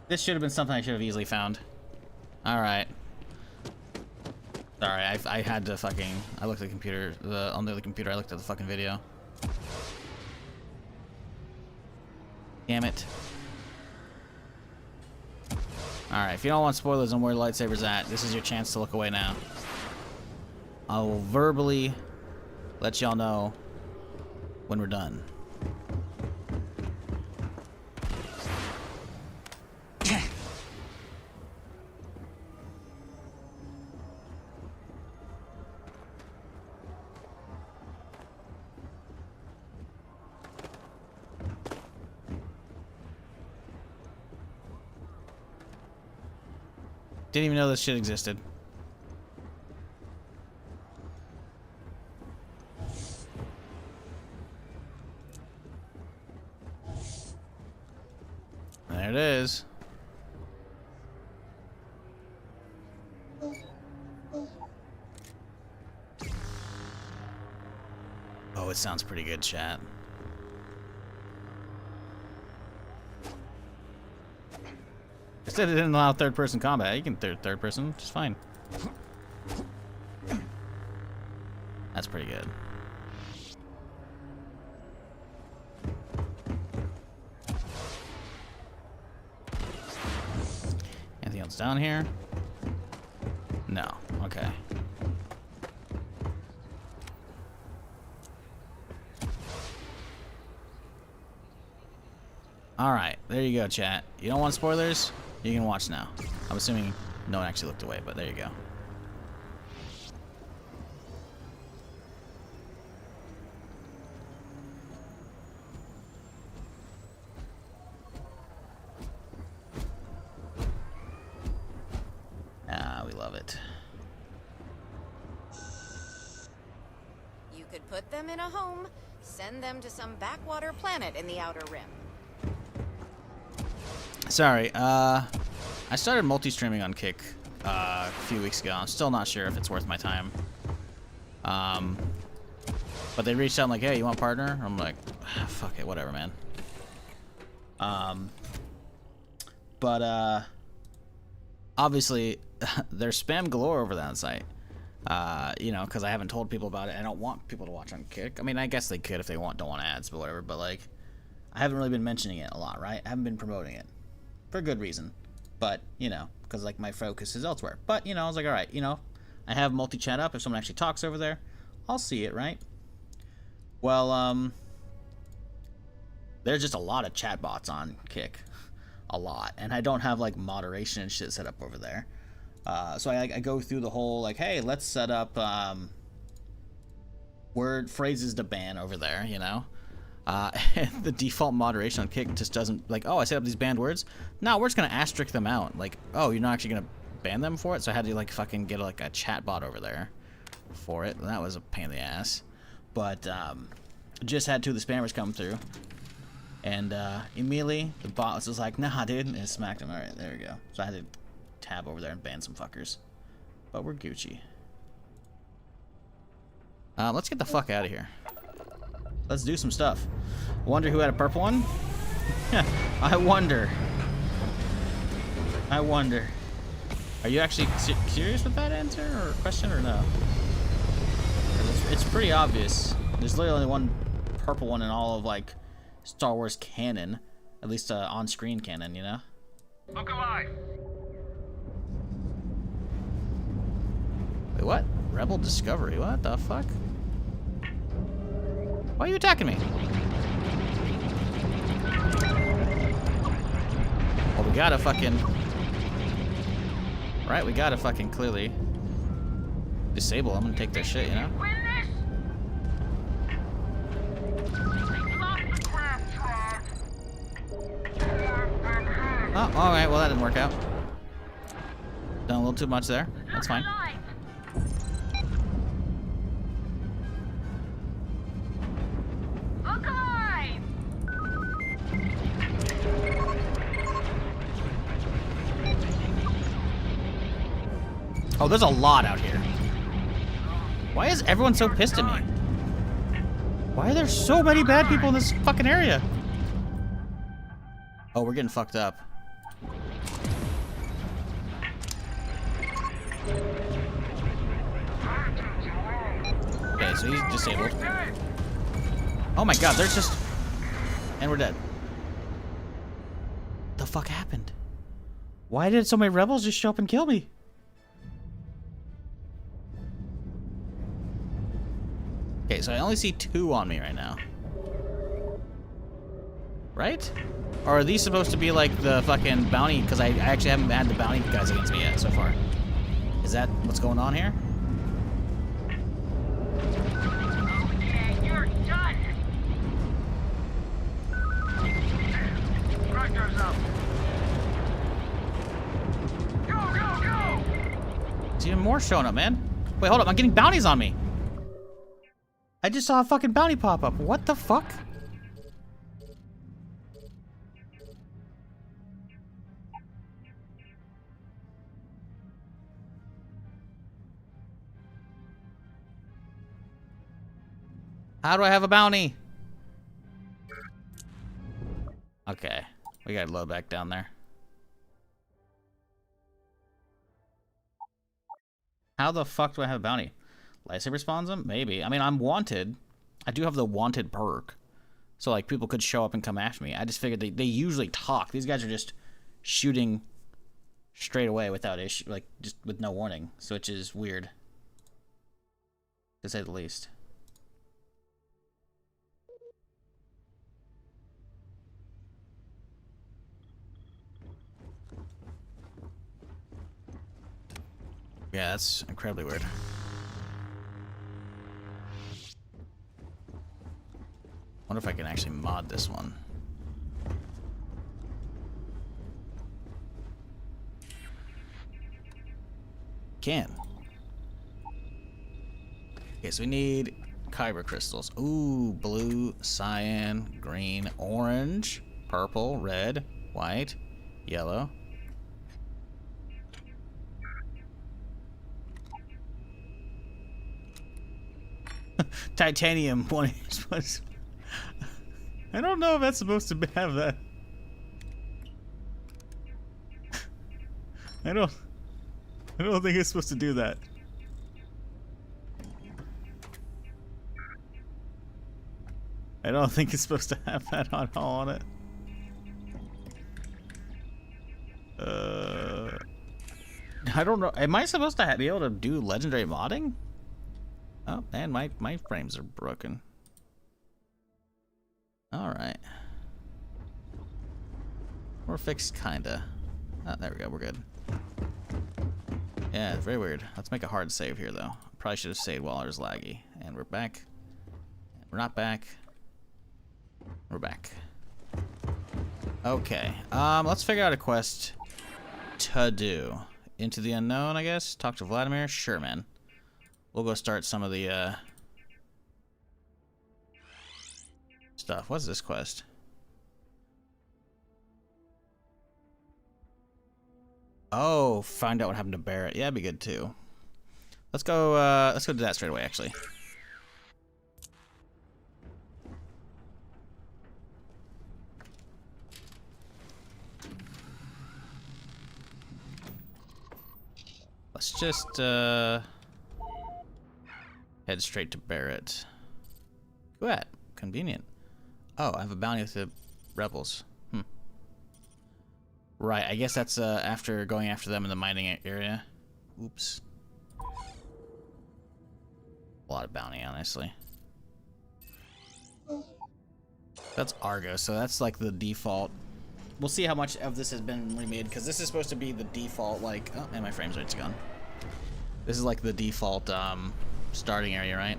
This should have been something I should have easily found. Alright. Sorry, I had to fucking... I looked at the computer. On the other computer, I looked at the fucking video. Damn it. Alright, if you don't want spoilers on where the lightsaber's at, this is your chance to look away now. I will verbally let y'all know when we're done. Didn't even know this shit existed. There it is. Oh, it sounds pretty good, chat. Instead it didn't allow third-person combat. You can third person, just fine. That's pretty good. Anything else down here? No. Okay. Alright, there you go, chat. You don't want spoilers? You can watch now. I'm assuming no one actually looked away, but there you go. Ah, we love it. You could put them in a home, send them to some backwater planet in the Outer Rim. Sorry, I started multi-streaming on Kick a few weeks ago. I'm still not sure if it's worth my time. But they reached out and like, hey, you want a partner? I'm like, fuck it, whatever, man. Obviously, there's spam galore over that site. You know, because I haven't told people about it. I don't want people to watch on Kick. I mean, I guess they could if they don't want ads, but whatever. But like, I haven't really been mentioning it a lot, right? I haven't been promoting it. For good reason, but you know, because like my focus is elsewhere. But you know, I was like, all right, you know, I have multi-chat up. If someone actually talks over there, I'll see it, right? Well, there's just a lot of chat bots on Kick, a lot, and I don't have like moderation and shit set up over there. So I go through the whole like, hey, let's set up word phrases to ban over there, you know. And the default moderation on Kick just doesn't, like, oh, I set up these banned words. No, we're just gonna asterisk them out. Like, oh, you're not actually gonna ban them for it? So I had to like fucking get like a chat bot over there for it. And that was a pain in the ass. But just had two of the spammers come through, and immediately the bot was just like, nah, dude, and it smacked him. All right, there we go. So I had to tab over there and ban some fuckers. But we're Gucci. Let's get the fuck out of here. Let's do some stuff. Wonder who had a purple one? I wonder. I wonder. Are you actually curious with that answer or question or no? It's pretty obvious. There's literally only one purple one in all of like Star Wars canon, at least on-screen canon, you know. Look alive. Wait, what? Rebel Discovery? What the fuck? Why are you attacking me? Well, we gotta fucking... Right, we gotta fucking clearly disable them and take their shit, you know? Oh, alright, well that didn't work out. Done a little too much there. That's fine. Oh, there's a lot out here. Why is everyone so pissed at me? Why are there so many bad people in this fucking area? Oh, we're getting fucked up. Okay, so he's disabled. Oh my god, there's just... And we're dead. The fuck happened? Why did so many rebels just show up and kill me? Okay, so I only see 2 on me right now. Right? Or are these supposed to be like the fucking bounty? Because I actually haven't had the bounty guys against me yet so far. Is that what's going on here? Okay, you're done. Pressure's up. Go, go, go! There's even more showing up, man. Wait, hold up. I'm getting bounties on me. I just saw a fucking bounty pop up. What the fuck? How do I have a bounty? Okay. We gotta load back down there. How the fuck do I have a bounty? Lightsaber spawns them? Maybe. I mean, I'm wanted. I do have the wanted perk. So, like, people could show up and come after me. I just figured they usually talk. These guys are just shooting straight away without issue, like, just with no warning. So, which is weird. To say the least. Yeah, that's incredibly weird. Wonder if I can actually mod this one. Can. Okay, so we need kyber crystals. Ooh, blue, cyan, green, orange, purple, red, white, yellow. Titanium. I don't know if that's supposed to have that. I don't think it's supposed to do that. I don't think it's supposed to have that on it. I don't know. Am I supposed to be able to do legendary modding? Oh man, my frames are broken. Alright. We're fixed, kinda. Oh, there we go, we're good. Yeah, it's very weird. Let's make a hard save here, though. Probably should have saved while I was laggy. And we're back. We're not back. We're back. Okay, let's figure out a quest to do. Into the unknown, I guess? Talk to Vladimir? Sure, man. We'll go start some of the, stuff. What's this quest? Oh, find out what happened to Barrett. Yeah, that'd be good too. Let's go do that straight away, actually. Let's just, head straight to Barrett. Go at. Convenient. Oh, I have a bounty with the rebels. Right, I guess that's after going after them in the mining area. Oops. A lot of bounty, honestly. That's Argo, so that's like the default. We'll see how much of this has been remade, because this is supposed to be the default, like... Oh, and my frame rate's gone. This is like the default starting area, right?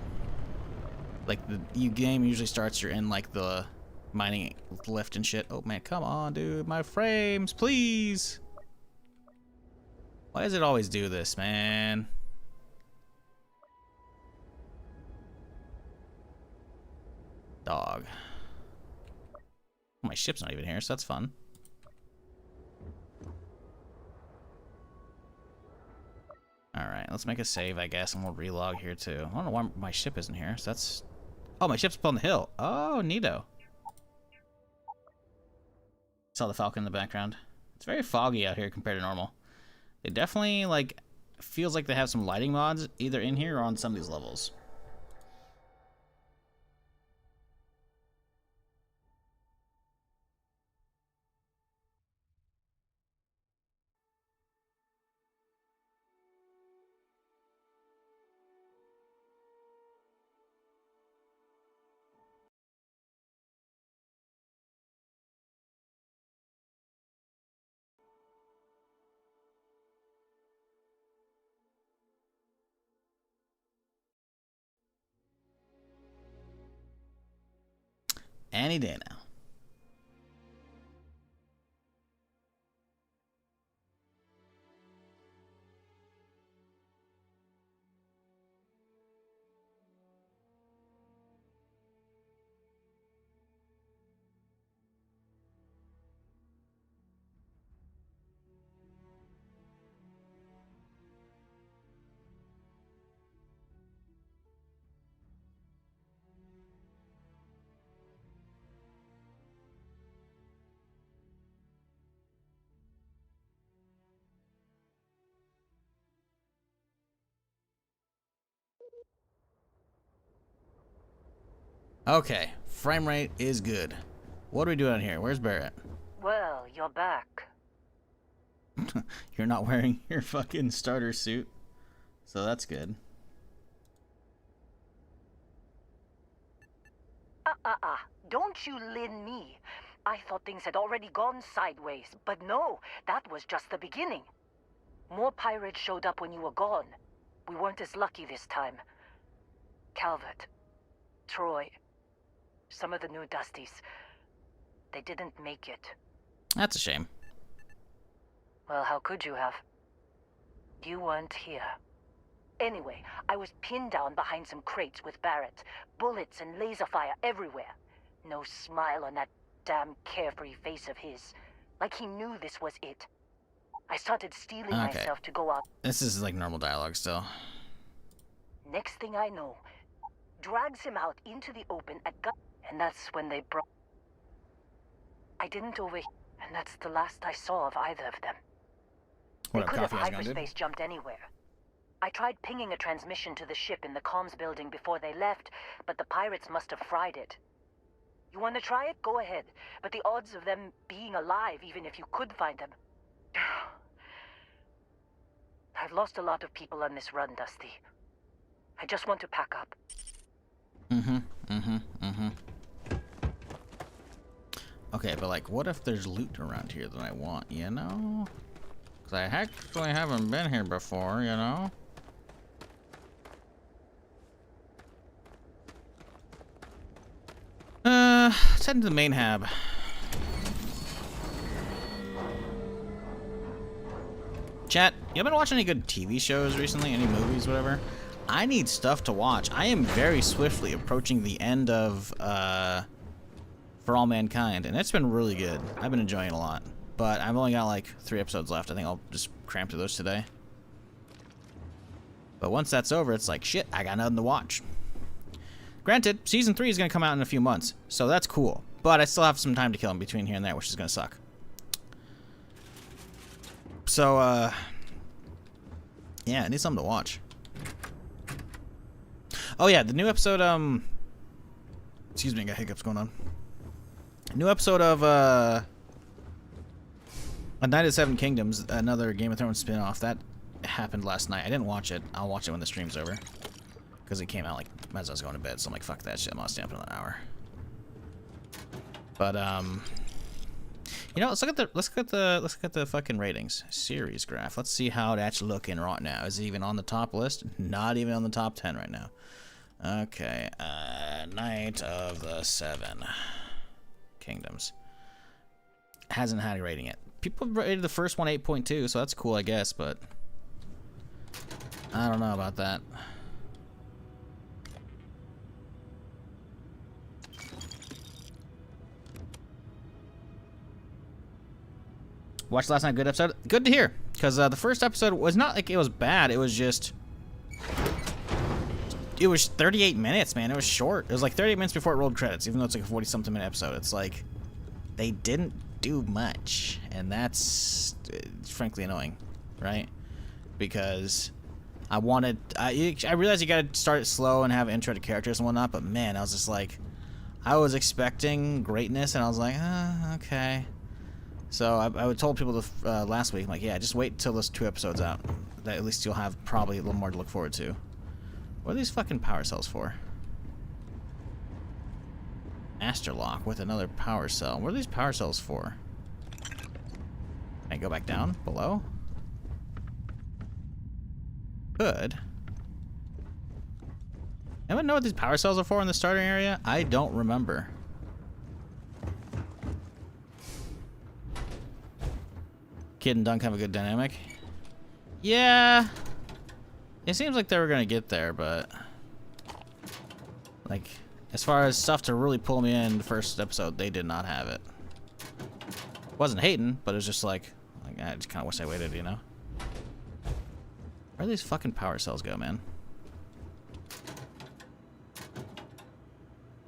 Like, the game usually starts, you're in like the mining lift and shit. Oh man, come on, dude. My frames, please. Why does it always do this, man? Dog. My ship's not even here, so that's fun. Alright, let's make a save, I guess, and we'll relog here too. I don't know why my ship isn't here, so that's... Oh, my ship's up on the hill. Oh, neato. Saw the Falcon in the background. It's very foggy out here compared to normal. It definitely, like, feels like they have some lighting mods either in here or on some of these levels. Any day now. Okay, frame rate is good. What are we doing here? Where's Barrett? Well, you're back. You're not wearing your fucking starter suit, so that's good. Don't you lin me. I thought things had already gone sideways, but no, that was just the beginning. More pirates showed up when you were gone. We weren't as lucky this time. Calvert, Troy, some of the new Dusties, they didn't make it. That's a shame. Well, how could you have? You weren't here. Anyway, I was pinned down behind some crates with Barrett. Bullets and laser fire everywhere. No smile on that damn carefree face of his. Like he knew this was it. I started steeling myself to go out. This is like normal dialogue still. Next thing I know, drags him out into the open at gun, and that's when they brought. I didn't overhear, and that's the last I saw of either of them. They could have hyperspace jumped anywhere. I tried pinging a transmission to the ship in the comms building before they left, but the pirates must have fried it. You want to try it? Go ahead. But the odds of them being alive, even if you could find them... I've lost a lot of people on this run, Dusty. I just want to pack up. Okay, but like, what if there's loot around here that I want, you know? Because I actually haven't been here before, you know? Let's head into the main hab. Chat, you been watching any good TV shows recently? Any movies, whatever? I need stuff to watch. I am very swiftly approaching the end of For All Mankind, and it's been really good. I've been enjoying it a lot. But I've only got like 3 episodes left. I think I'll just cram through those today. But once that's over, it's like, shit, I got nothing to watch. Granted, Season 3 is going to come out in a few months, so that's cool. But I still have some time to kill in between here and there, which is going to suck. So, yeah, I need something to watch. Oh, yeah, the new episode, excuse me, I got hiccups going on. New episode of, A Night of the Seven Kingdoms, another Game of Thrones spin-off. That happened last night. I didn't watch it. I'll watch it when the stream's over. Because it came out, like, as I was going to bed, so I'm like, fuck that shit. I'm gonna stay up in an hour. But, you know, let's look at the fucking ratings. Series graph. Let's see how that's looking right now. Is it even on the top list? Not even on the top 10 right now. Okay, Night of the Seven Kingdoms. Hasn't had a rating yet. People rated the first one 8.2, so that's cool, I guess, but I don't know about that. Watched last night, good episode. Good to hear, because the first episode was not like it was bad. It was just, it was 38 minutes, man. It was short. It was like 38 minutes before it rolled credits, even though it's like a 40-something minute episode. It's like they didn't do much, and that's frankly annoying, right? Because I realized you gotta start it slow and have intro to characters and whatnot, but man, I was just like, I was expecting greatness, and I was like, okay. So I told people last week, I'm like, yeah, just wait till those 2 episodes out. That at least you'll have probably a little more to look forward to. What are these fucking power cells for? Master lock with another power cell. What are these power cells for? Can I go back down below? Good. Anyone know what these power cells are for in the starting area? I don't remember. Kid and Dunk have a good dynamic. Yeah. It seems like they were gonna get there, but like as far as stuff to really pull me in the first episode, they did not have it. Wasn't hating, but it was just like I just kind of wish I waited, you know? Where do these fucking power cells go, man?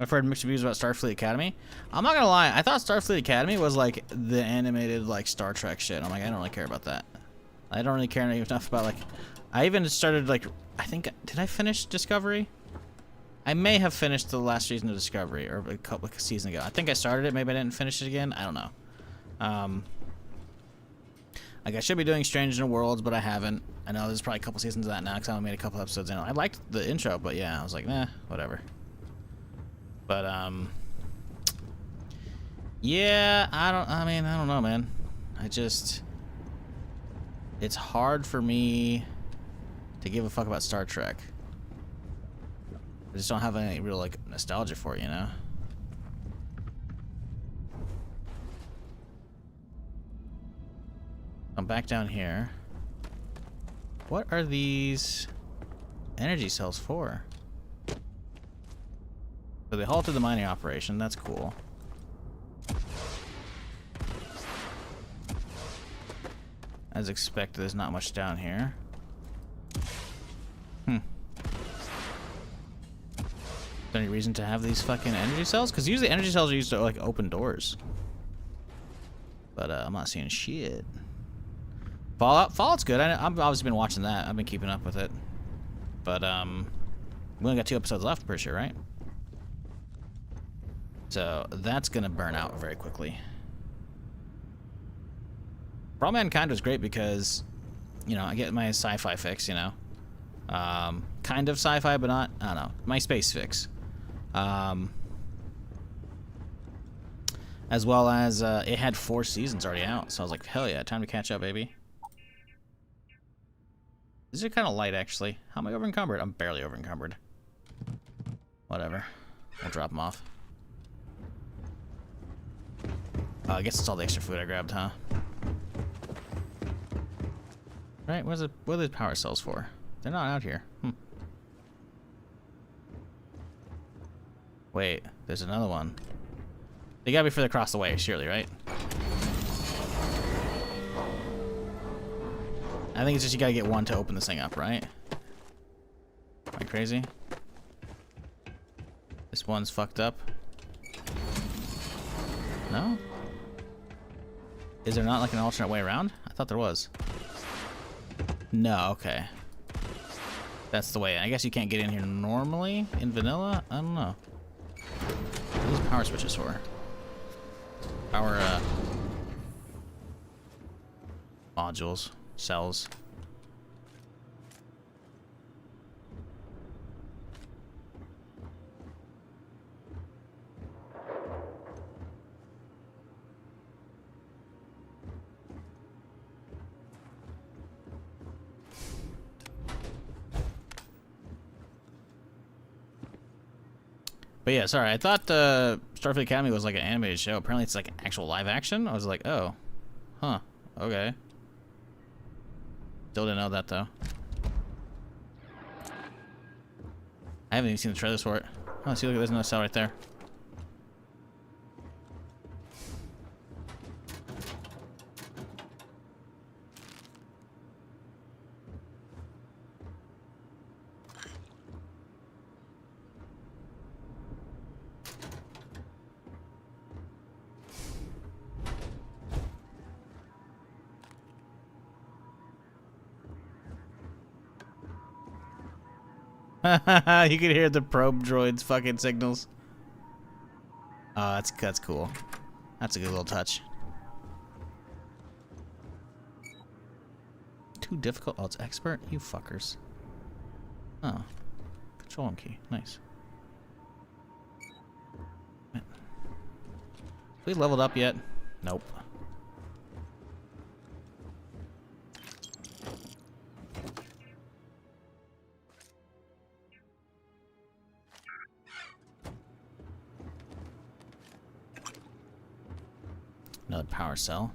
I've heard mixed reviews about Starfleet Academy. I'm not gonna lie, I thought Starfleet Academy was like the animated like Star Trek shit. I'm like, I don't really care about that. I don't really care enough about like. I even started like, I think, did I finish Discovery? I may have finished the last season of Discovery, or a couple of seasons ago. I think I started it, maybe I didn't finish it again. I don't know. Like I should be doing Strange New Worlds, but I haven't. I know there's probably a couple seasons of that now because I only made a couple episodes in it. I liked the intro, but yeah, I was like, nah, whatever. But yeah, I don't know, man. It's hard for me to give a fuck about Star Trek. I just don't have any real like nostalgia for it, you know? I'm back down here. What are these energy cells for? So they halted the mining operation. That's cool. As expected, there's not much down here. Is there any reason to have these fucking energy cells? Because usually energy cells are used to like open doors. But I'm not seeing shit. Fallout's good. I've obviously been watching that. I've been keeping up with it. But we only got 2 episodes left, pretty sure, right? So that's gonna burn out very quickly. For All Mankind was great because, you know, I get my sci-fi fix, you know. Kind of sci-fi, but not, I don't know, my space fix. As well as it had 4 seasons already out, so I was like, hell yeah, time to catch up, baby. These are kind of light, actually. How am I over encumbered? I'm barely over encumbered. Whatever. I'll drop them off. I guess it's all the extra food I grabbed, huh? Right, what are these power cells for? They're not out here. Wait, there's another one. They gotta be further across the way, surely, right? I think it's just you gotta get one to open this thing up, right? Am I crazy? This one's fucked up. No? Is there not like an alternate way around? I thought there was. No, okay. That's the way. I guess you can't get in here normally in vanilla? I don't know. What are these power switches for? Power, modules, cells. But yeah, sorry, I thought Starfield Academy was like an animated show. Apparently it's like actual live action. I was like, oh. Huh. Okay. Still didn't know that, though. I haven't even seen the trailers for it. Oh, see, look, there's another cell right there. You can hear the probe droid's fucking signals. Oh, that's cool. That's a good little touch. Too difficult? Oh, it's expert? You fuckers. Oh. Control key. Nice. We leveled up yet? Nope. Another power cell.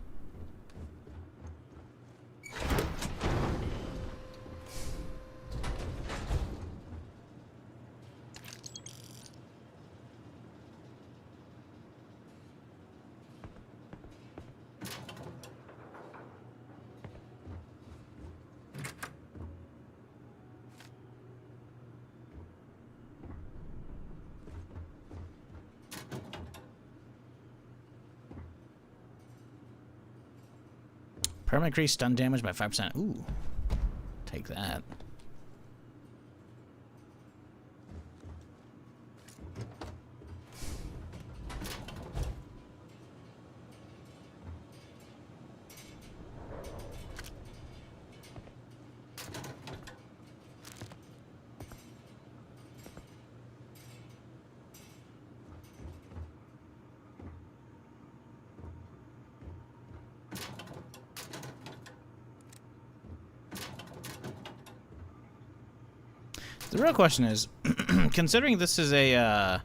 Permanent increase stun damage by 5%. Ooh. Take that. The real question is, considering this is a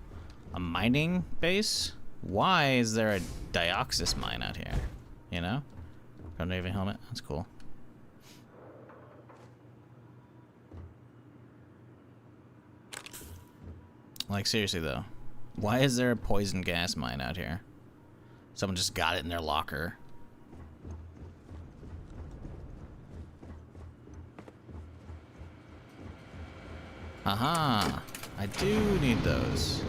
mining base, why is there a Dioxis mine out here? You know? From Navy helmet. That's cool. Like, seriously, though. Why is there a poison gas mine out here? Someone just got it in their locker. Aha! I do need those.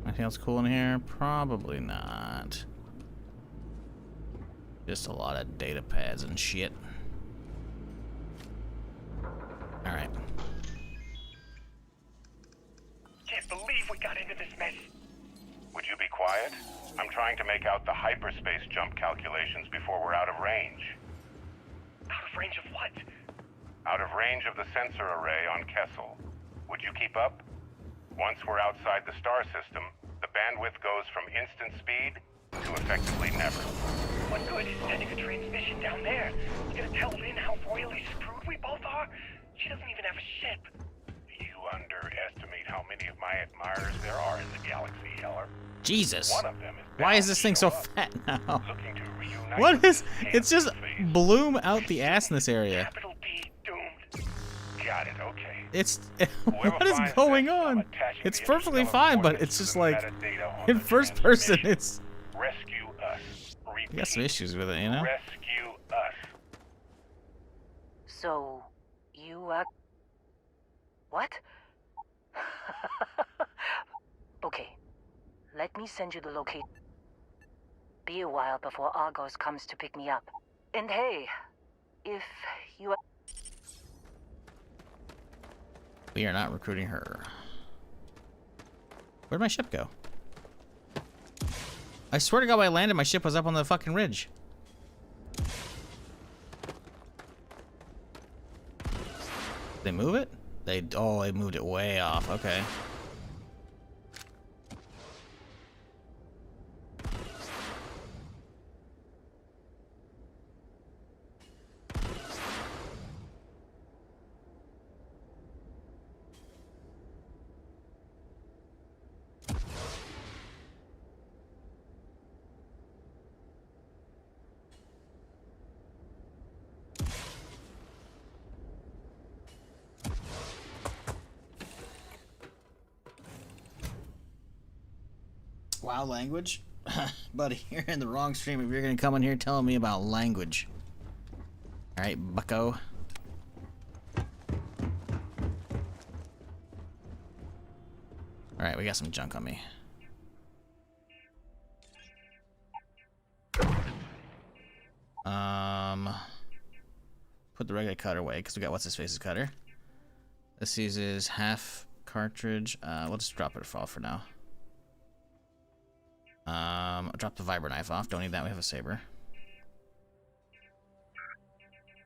Anything else cool in here? Probably not. Just a lot of data pads and shit. Alright. Can't believe we got into this mess. Would you be quiet? I'm trying to make out the hyperspace jump calculations before we're out of range. Out of range of what? Out of range of the sensor array on Kessel. Would you keep up? Once we're outside the star system, the bandwidth goes from instant speed to effectively never. What good is sending a transmission down there? You gonna tell Lynn how royally screwed we both are? She doesn't even have a ship. You underestimate how many of my admirers there are in the galaxy, Heller. Jesus. One of them is why is this thing so fat now? looking to reunite What is... It's just bloom out the ass in this area. Capital B doomed. Got it, okay. It's... what is going on? It's perfectly fine, but it's just like... In first person, it's... Rescue us. You got some issues with it, you know? Rescue us. So, you, what? Okay. Let me send you the location. Be a while before Argos comes to pick me up. And hey, if you... We are not recruiting her. Where'd my ship go? I swear to God, when I landed, my ship was up on the fucking ridge. They move it? They moved it way off. Okay. Wow, language. Buddy, you're in the wrong stream if you're gonna come in here telling me about language. Alright, bucko. Alright, we got some junk on me. Put the regular cutter away because we got what's his face's cutter. This uses half cartridge. We'll just drop it off for now. I'll drop the vibro knife off. Don't need that. We have a saber.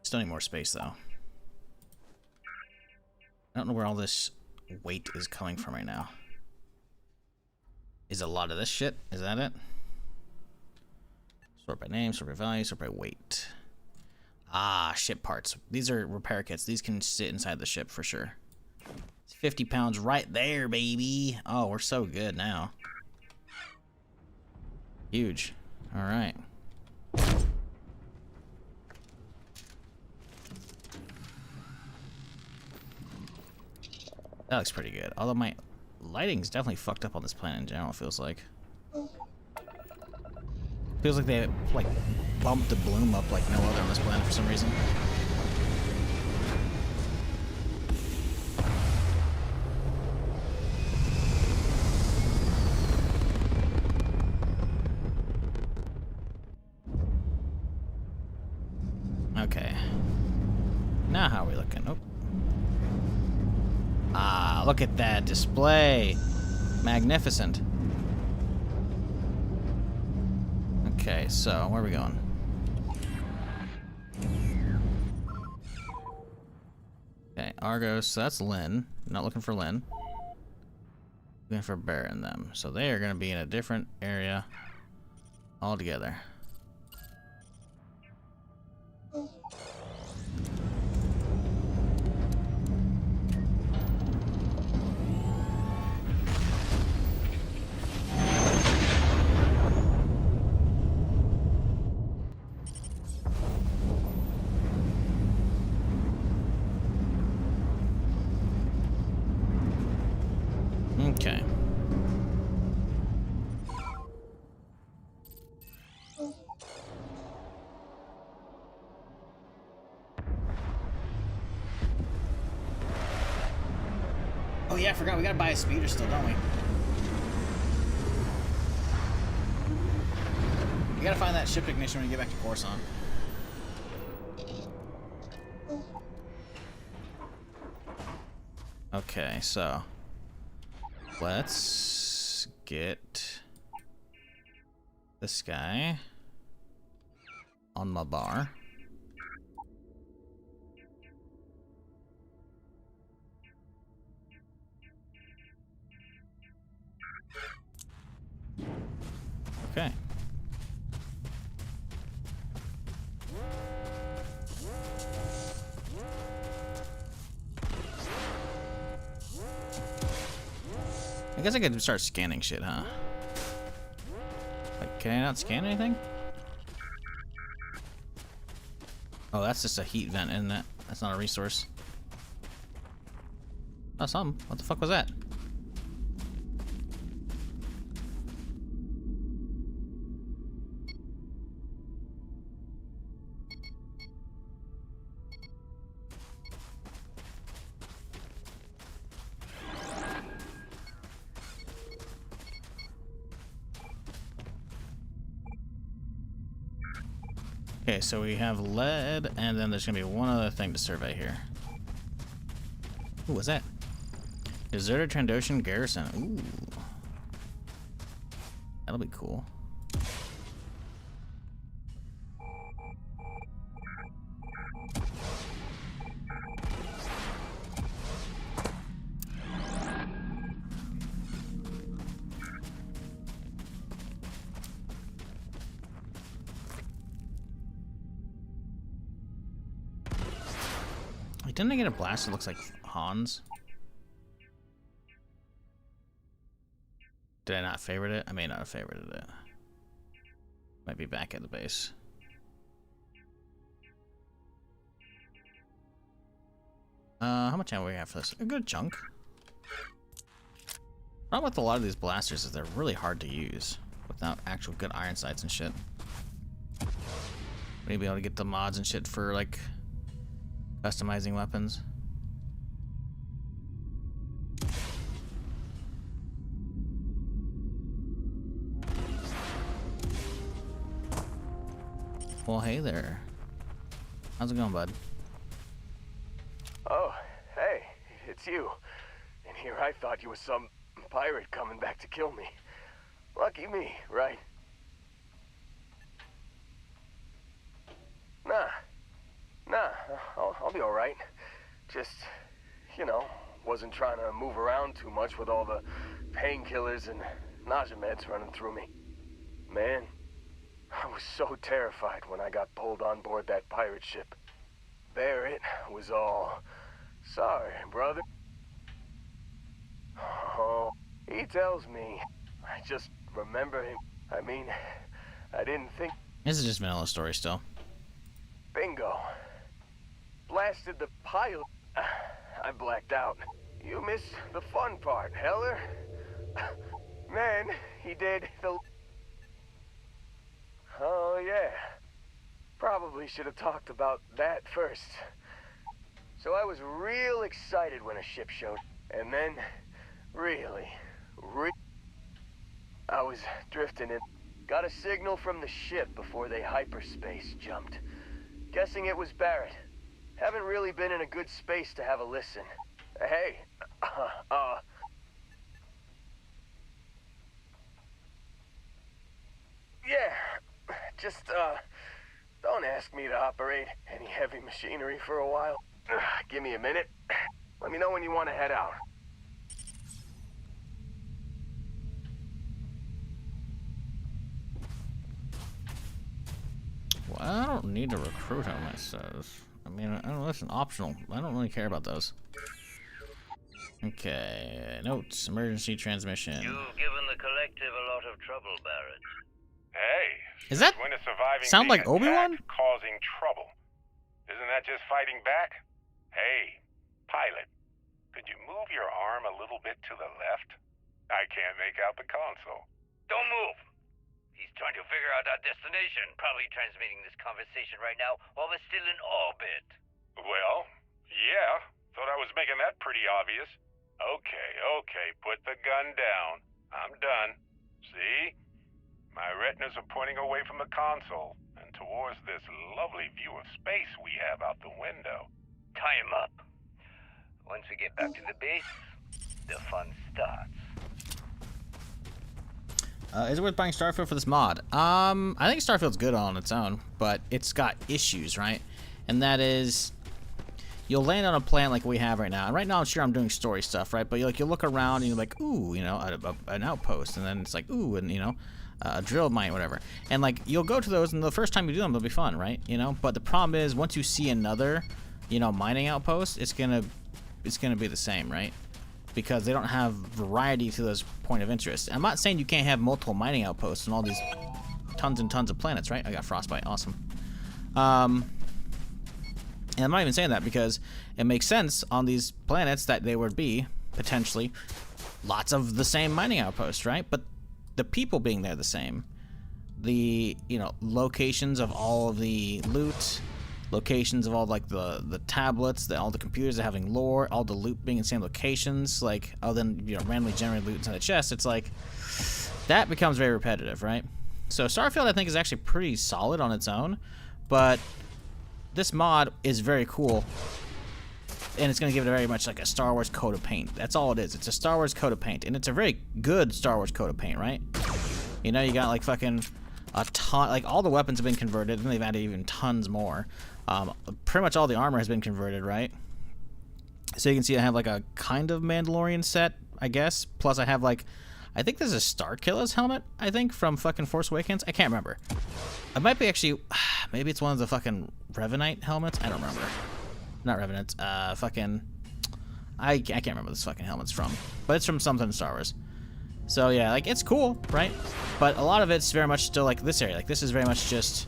Still need more space though. I don't know where all this weight is coming from right now. Is a lot of this shit? Is that it? Sort by name, sort by value, sort by weight. Ah, ship parts. These are repair kits. These can sit inside the ship for sure. It's 50 pounds right there, baby. Oh, we're so good now. Huge. All right. That looks pretty good. Although my lighting's definitely fucked up on this planet in general, it feels like. Feels like they like bumped the bloom up like no other on this planet for some reason. Okay. Now how are we looking? Oh. Ah, look at that display. Magnificent. Okay, so where are we going? Okay, Argos, so that's Lynn. Not looking for Lynn. Looking for Barrett and them. So they are going to be in a different area altogether. Okay. Oh yeah, I forgot we gotta buy a speeder still, don't we? We gotta find that ship ignition when we get back to Coruscant. Okay, so let's get this guy on my bar. Okay. I guess I could start scanning shit, huh? Like, can I not scan anything? Oh, that's just a heat vent, isn't it? That's not a resource. Oh, something. What the fuck was that? Okay, so we have lead, and then there's gonna be one other thing to survey here. Ooh, what's that? Deserted Trandoshan Garrison. Ooh. That'll be cool. Didn't I get a blast that looks like Hans? Did I not favorite it? I may not have favorited it. Might be back at the base. How much ammo do we have for this? A good chunk. Problem with a lot of these blasters is they're really hard to use. without actual good iron sights and shit. Maybe able to get the mods and shit for like customizing weapons. Well, hey there. How's it going, bud? Oh, hey, it's you. And here I thought you were some pirate coming back to kill me. Lucky me, right? Nah, I'll be alright. Just, you know, wasn't trying to move around too much with all the painkillers and nausea meds running through me. Man, I was so terrified when I got pulled on board that pirate ship. Barrett was all, sorry, brother. Oh, he tells me. I just remember him. I mean, I didn't think. This is just vanilla story still. Bingo. Blasted the pilot. I blacked out. You missed the fun part, Heller. Man, he did the... Oh, yeah. Probably should have talked about that first. So I was real excited when a ship showed. And then, I was drifting in. Got a signal from the ship before they hyperspace jumped. Guessing it was Barrett. Haven't really been in a good space to have a listen. Hey, yeah, just, don't ask me to operate any heavy machinery for a while. Give me a minute. Let me know when you want to head out. Well, I don't need to recruit him, it says. I mean, I don't know, that's an optional. I don't really care about those. Okay, notes, emergency transmission. You've given the collective a lot of trouble, Barrett. Hey, is that when a surviving sound like being Obi-Wan? attacked, causing trouble. Isn't that just fighting back? Hey, pilot, could you move your arm a little bit to the left? I can't make out the console. Don't move! He's trying to figure out our destination. Probably transmitting this conversation right now while we're still in orbit. Well, yeah. Thought I was making that pretty obvious. Okay, put the gun down. I'm done. See? My retinas are pointing away from the console and towards this lovely view of space we have out the window. Tie him up. Once we get back to the base, the fun starts. Is it worth buying Starfield for this mod? I think Starfield's good on its own, but it's got issues, right? And that is, you'll land on a planet like we have right now. And right now, I'm sure I'm doing story stuff, right? But you'll look around and you're like, ooh, you know, an outpost, and then it's like, ooh, and you know, a drill mine, whatever. And like, you'll go to those, and the first time you do them, they'll be fun, right? You know. But the problem is, once you see another, you know, mining outpost, it's gonna be the same, right? Because they don't have variety to those point of interest. I'm not saying you can't have multiple mining outposts and all these tons and tons of planets, right? I got frostbite, awesome. And I'm not even saying that because it makes sense on these planets that they would be potentially lots of the same mining outposts, right? But the people being there the same, the, you know, locations of all of the loot, locations of all like the tablets, all the computers are having lore, all the loot being in the same locations, like, oh, then, you know, randomly generate loot inside the chest. It's like, that becomes very repetitive, right? So Starfield, I think, is actually pretty solid on its own, but this mod is very cool, and it's going to give it very much like a Star Wars coat of paint. That's all it is. It's a Star Wars coat of paint, and it's a very good Star Wars coat of paint, right? You know, you got like fucking a ton, like all the weapons have been converted, and they've added even tons more. Pretty much all the armor has been converted, right? So you can see I have like a kind of Mandalorian set, I guess. Plus I have like, I think this is Starkiller's helmet, I think, from fucking Force Awakens. I can't remember. It might be actually, maybe it's one of the fucking Revenite helmets. I don't remember. Not Revenants. Fucking, I can't remember this fucking helmet's from. But it's from something in Star Wars. So yeah, like, it's cool, right? But a lot of it's very much still like this area. Like, this is very much just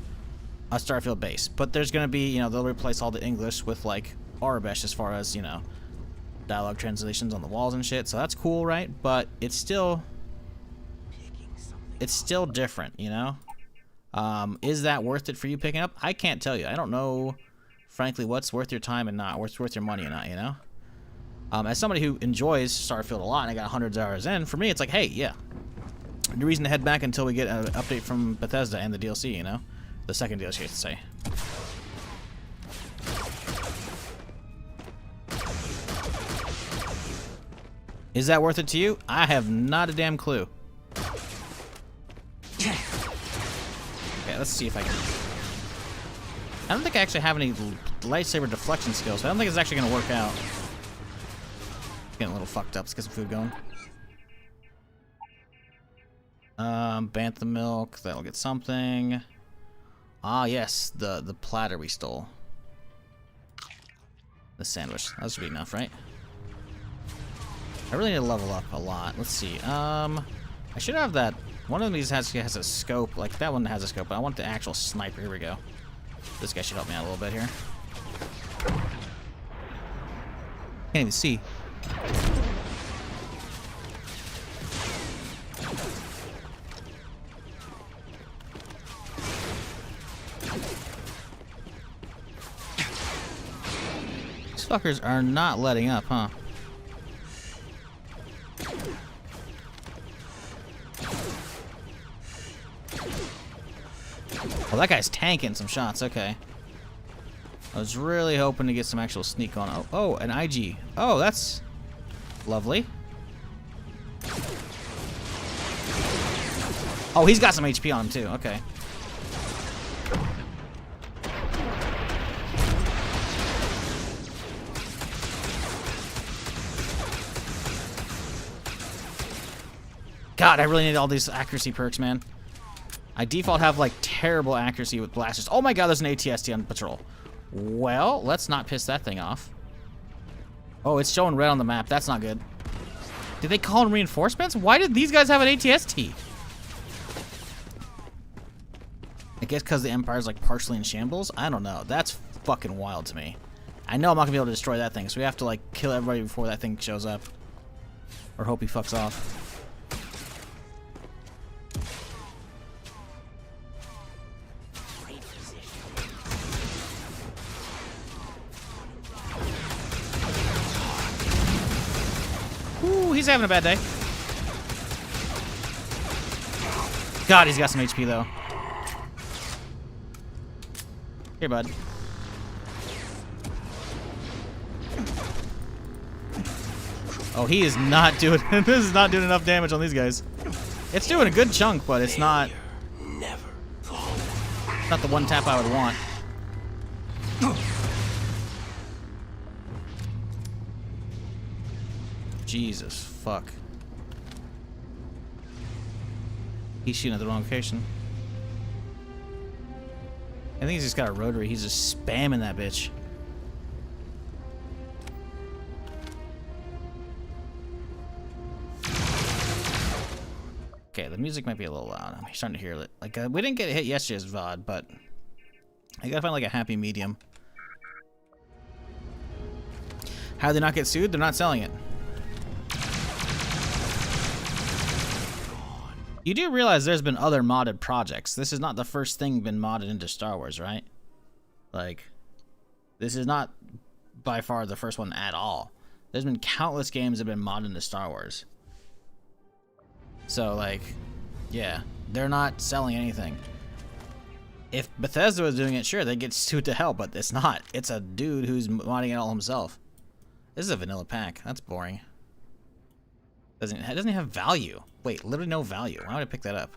a Starfield base. But there's gonna be, you know, they'll replace all the English with like Arabic as far as, you know, dialogue translations on the walls and shit. So that's cool, right? But it's still it's still different, you know? Is that worth it for you picking up? I can't tell you. I don't know, frankly, what's worth your time and not, what's worth your money and not, you know? As somebody who enjoys Starfield a lot and I got hundreds of hours in, for me, it's like, hey, yeah. No reason to head back until we get an update from Bethesda and the DLC, you know? The second DLC, I should say. Is that worth it to you? I have not a damn clue. Okay, let's see if I can... I don't think I actually have any lightsaber deflection skills, so I don't think it's actually going to work out. Getting a little fucked up. Let's get some food going. Bantha milk. That'll get something. Ah, yes. The platter we stole. The sandwich. That should be enough, right? I really need to level up a lot. Let's see. I should have that. One of these has a scope. Like, that one has a scope, but I want the actual sniper. Here we go. This guy should help me out a little bit here. Can't even see. These fuckers are not letting up, huh? Well, that guy's tanking some shots. Okay. I was really hoping to get some actual sneak on. Oh, an IG. Oh, that's lovely. Oh, he's got some HP on him too. Okay. God, I really need all these accuracy perks, man. I default have like terrible accuracy with blasters. Oh my God, there's an ATST on patrol. Well, let's not piss that thing off. Oh, it's showing red on the map. That's not good. Did they call in reinforcements? Why did these guys have an ATST? I guess because the Empire's like partially in shambles? I don't know. That's fucking wild to me. I know I'm not gonna be able to destroy that thing, so we have to like kill everybody before that thing shows up. Or hope he fucks off. Ooh, he's having a bad day. God, he's got some HP though. Here, bud. Oh, he is not doing. This is not doing enough damage on these guys. It's doing a good chunk, but it's not. Not the one tap I would want. Jesus fuck. He's shooting at the wrong location. I think he's just got a rotary. He's just spamming that bitch. Okay, the music might be a little loud. I'm starting to hear it. Like, we didn't get hit yesterday's VOD, but I gotta find like a happy medium. How did they not get sued? They're not selling it. You do realize there's been other modded projects. This is not the first thing been modded into Star Wars, right? Like, this is not by far the first one at all. There's been countless games that have been modded into Star Wars. So, like, yeah, they're not selling anything. If Bethesda was doing it, sure, they'd get sued to hell, but it's not. It's a dude who's modding it all himself. This is a vanilla pack. That's boring. It doesn't even have value. Wait, literally no value. Why would I pick that up?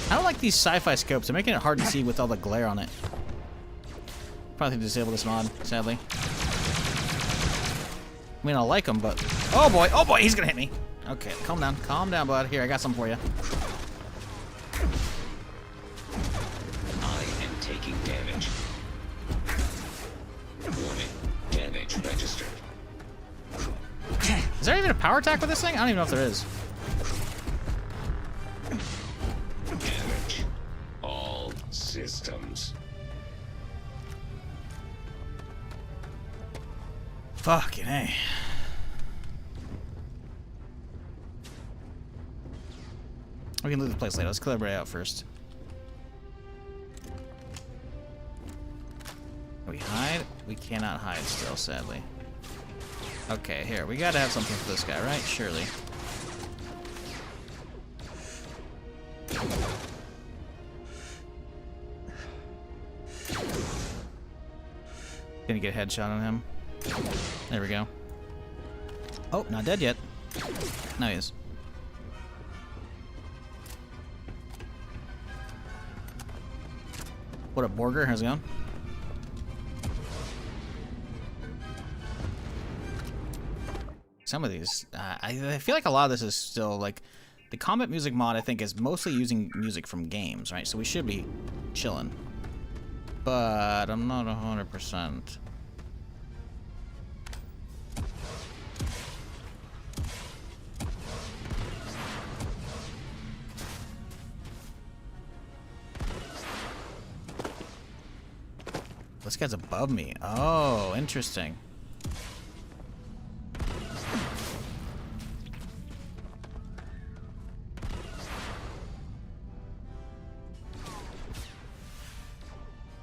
I don't like these sci-fi scopes. They're making it hard to see with all the glare on it. Probably disable this mod, sadly. I mean, I like them, but... Oh boy, he's gonna hit me. Okay, calm down, bud. Here, I got some for you. Taking damage. Warning, damage registered. Is there even a power attack with this thing? I don't even know if there is. Damage. All systems. Fucking A. We can leave this place later. Let's clear everybody out first. Can we hide? We cannot hide still, sadly. Okay, here. We gotta have something for this guy, right? Surely. Gonna get a headshot on him. There we go. Oh, not dead yet. No, he is. What up, Borger? How's it going? Some of these, I feel like a lot of this is still like the combat music mod. I think is mostly using music from games, right? So we should be chilling, but I'm not 100%. This guy's above me. Oh, interesting.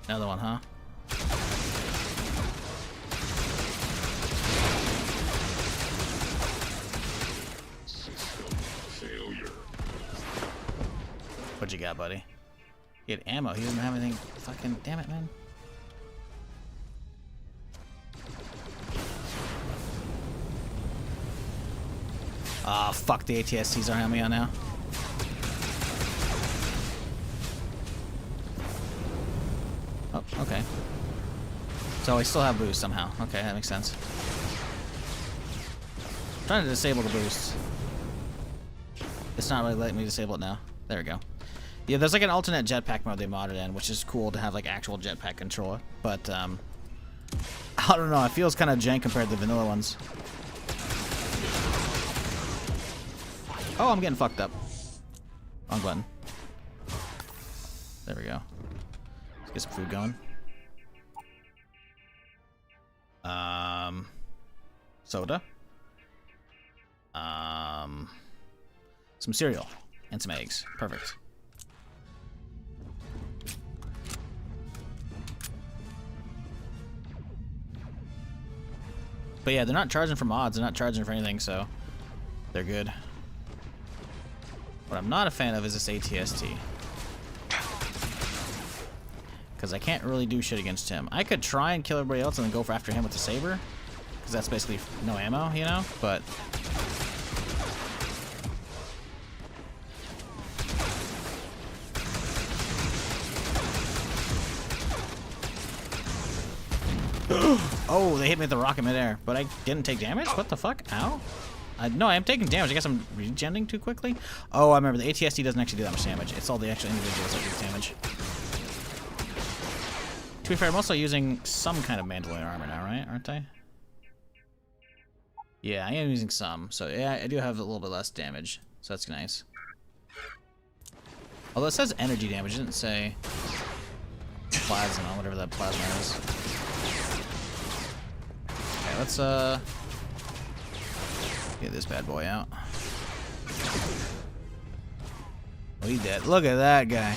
Another one, huh? Failure. What you got, buddy? He had ammo. He doesn't have anything. Fucking damn it, man. Ah, fuck, the ATSTs are having me on now. Oh, okay. So I still have boost somehow. Okay, that makes sense. I'm trying to disable the boost. It's not really letting me disable it now. There we go. Yeah, there's like an alternate jetpack mode they modded in, which is cool to have like actual jetpack controller. But, I don't know, it feels kind of jank compared to the vanilla ones. Oh, I'm getting fucked up. Wrong button. There we go. Let's get some food going. Soda. Some cereal. And some eggs. Perfect. But yeah, they're not charging for mods. They're not charging for anything, so they're good. What I'm not a fan of is this ATST. Because I can't really do shit against him. I could try and kill everybody else and then go after him with the saber. Because that's basically no ammo, you know? But... oh, they hit me with the rocket midair. But I didn't take damage? What the fuck? Ow. No, I am taking damage. I guess I'm regenning too quickly. Oh, I remember. The ATST doesn't actually do that much damage. It's all the actual individuals that do damage. To be fair, I'm also using some kind of Mandalorian armor now, right? Aren't I? Yeah, I am using some. So, yeah, I do have a little bit less damage. So that's nice. Although it says energy damage. It didn't say plasma, whatever that plasma is. Okay, let's, get this bad boy out. Oh, he dead. Look at that guy.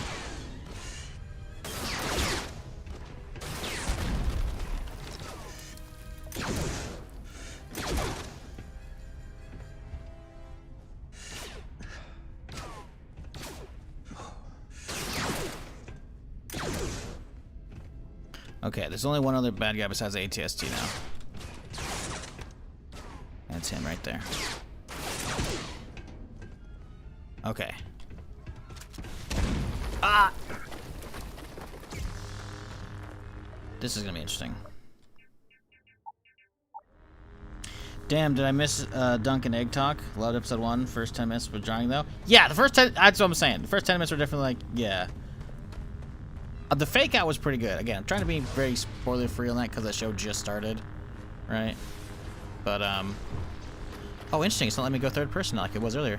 Okay, there's only one other bad guy besides the ATST now. That's him right there. Okay. Ah! This is gonna be interesting. Damn, did I miss Duncan Egg Talk? Loved episode 1. First 10 minutes with drawing though. Yeah, the first 10, that's what I'm saying. The first 10 minutes were definitely like, yeah. The fake out was pretty good. Again, I'm trying to be very spoiler free on that because the show just started. Right? But, oh, interesting. It's not letting me go third person like it was earlier.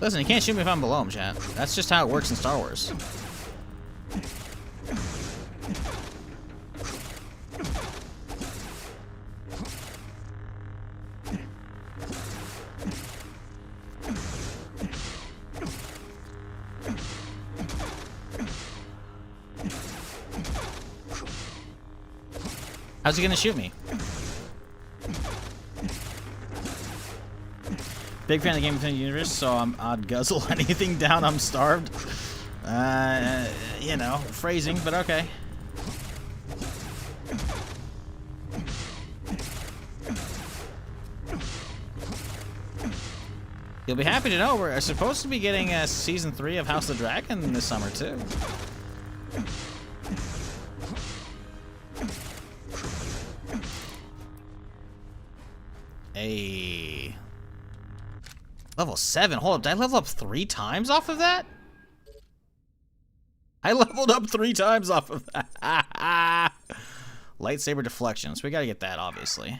Listen, you can't shoot me if I'm below him, chat. That's just how it works in Star Wars. How's he gonna shoot me? Big fan of the Game of the Universe, so I'd guzzle anything down. I'm starved. You know, phrasing, but okay. You'll be happy to know we're supposed to be getting season 3 of House of the Dragon this summer too. Hey. Level 7. Hold up, did I level up 3 times off of that? I leveled up 3 times off of that. Lightsaber deflection. So we gotta get that, obviously.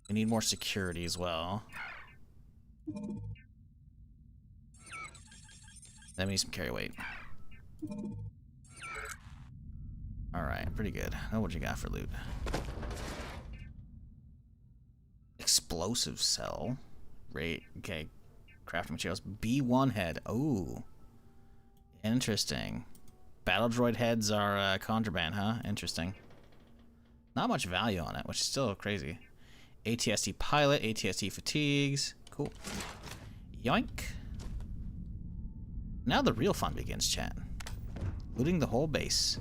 We need more security as well. Then we need some carry weight. Alright, pretty good. Oh, what you got for loot? Explosive cell. Rate. Okay. Crafting materials. B1 head. Oh. Interesting. Battle droid heads are contraband, huh? Interesting. Not much value on it, which is still crazy. ATST pilot. ATST fatigues. Cool. Yoink. Now the real fun begins, chat. Looting the whole base.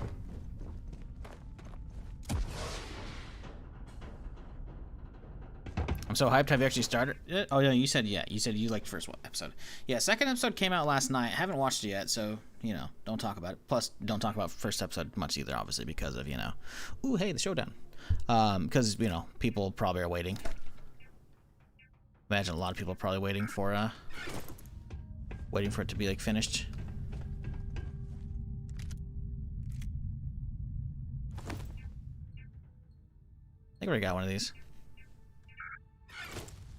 I'm so hyped. Have you actually started it? Oh, yeah, you said yeah. You said you liked the first episode. Yeah, second episode came out last night. I haven't watched it yet, so, you know, don't talk about it. Plus, don't talk about first episode much either, obviously, because of, you know, ooh, hey, the showdown. Because, you know, people probably are waiting. Imagine a lot of people are probably waiting for it to be, like, finished. I think I already got one of these.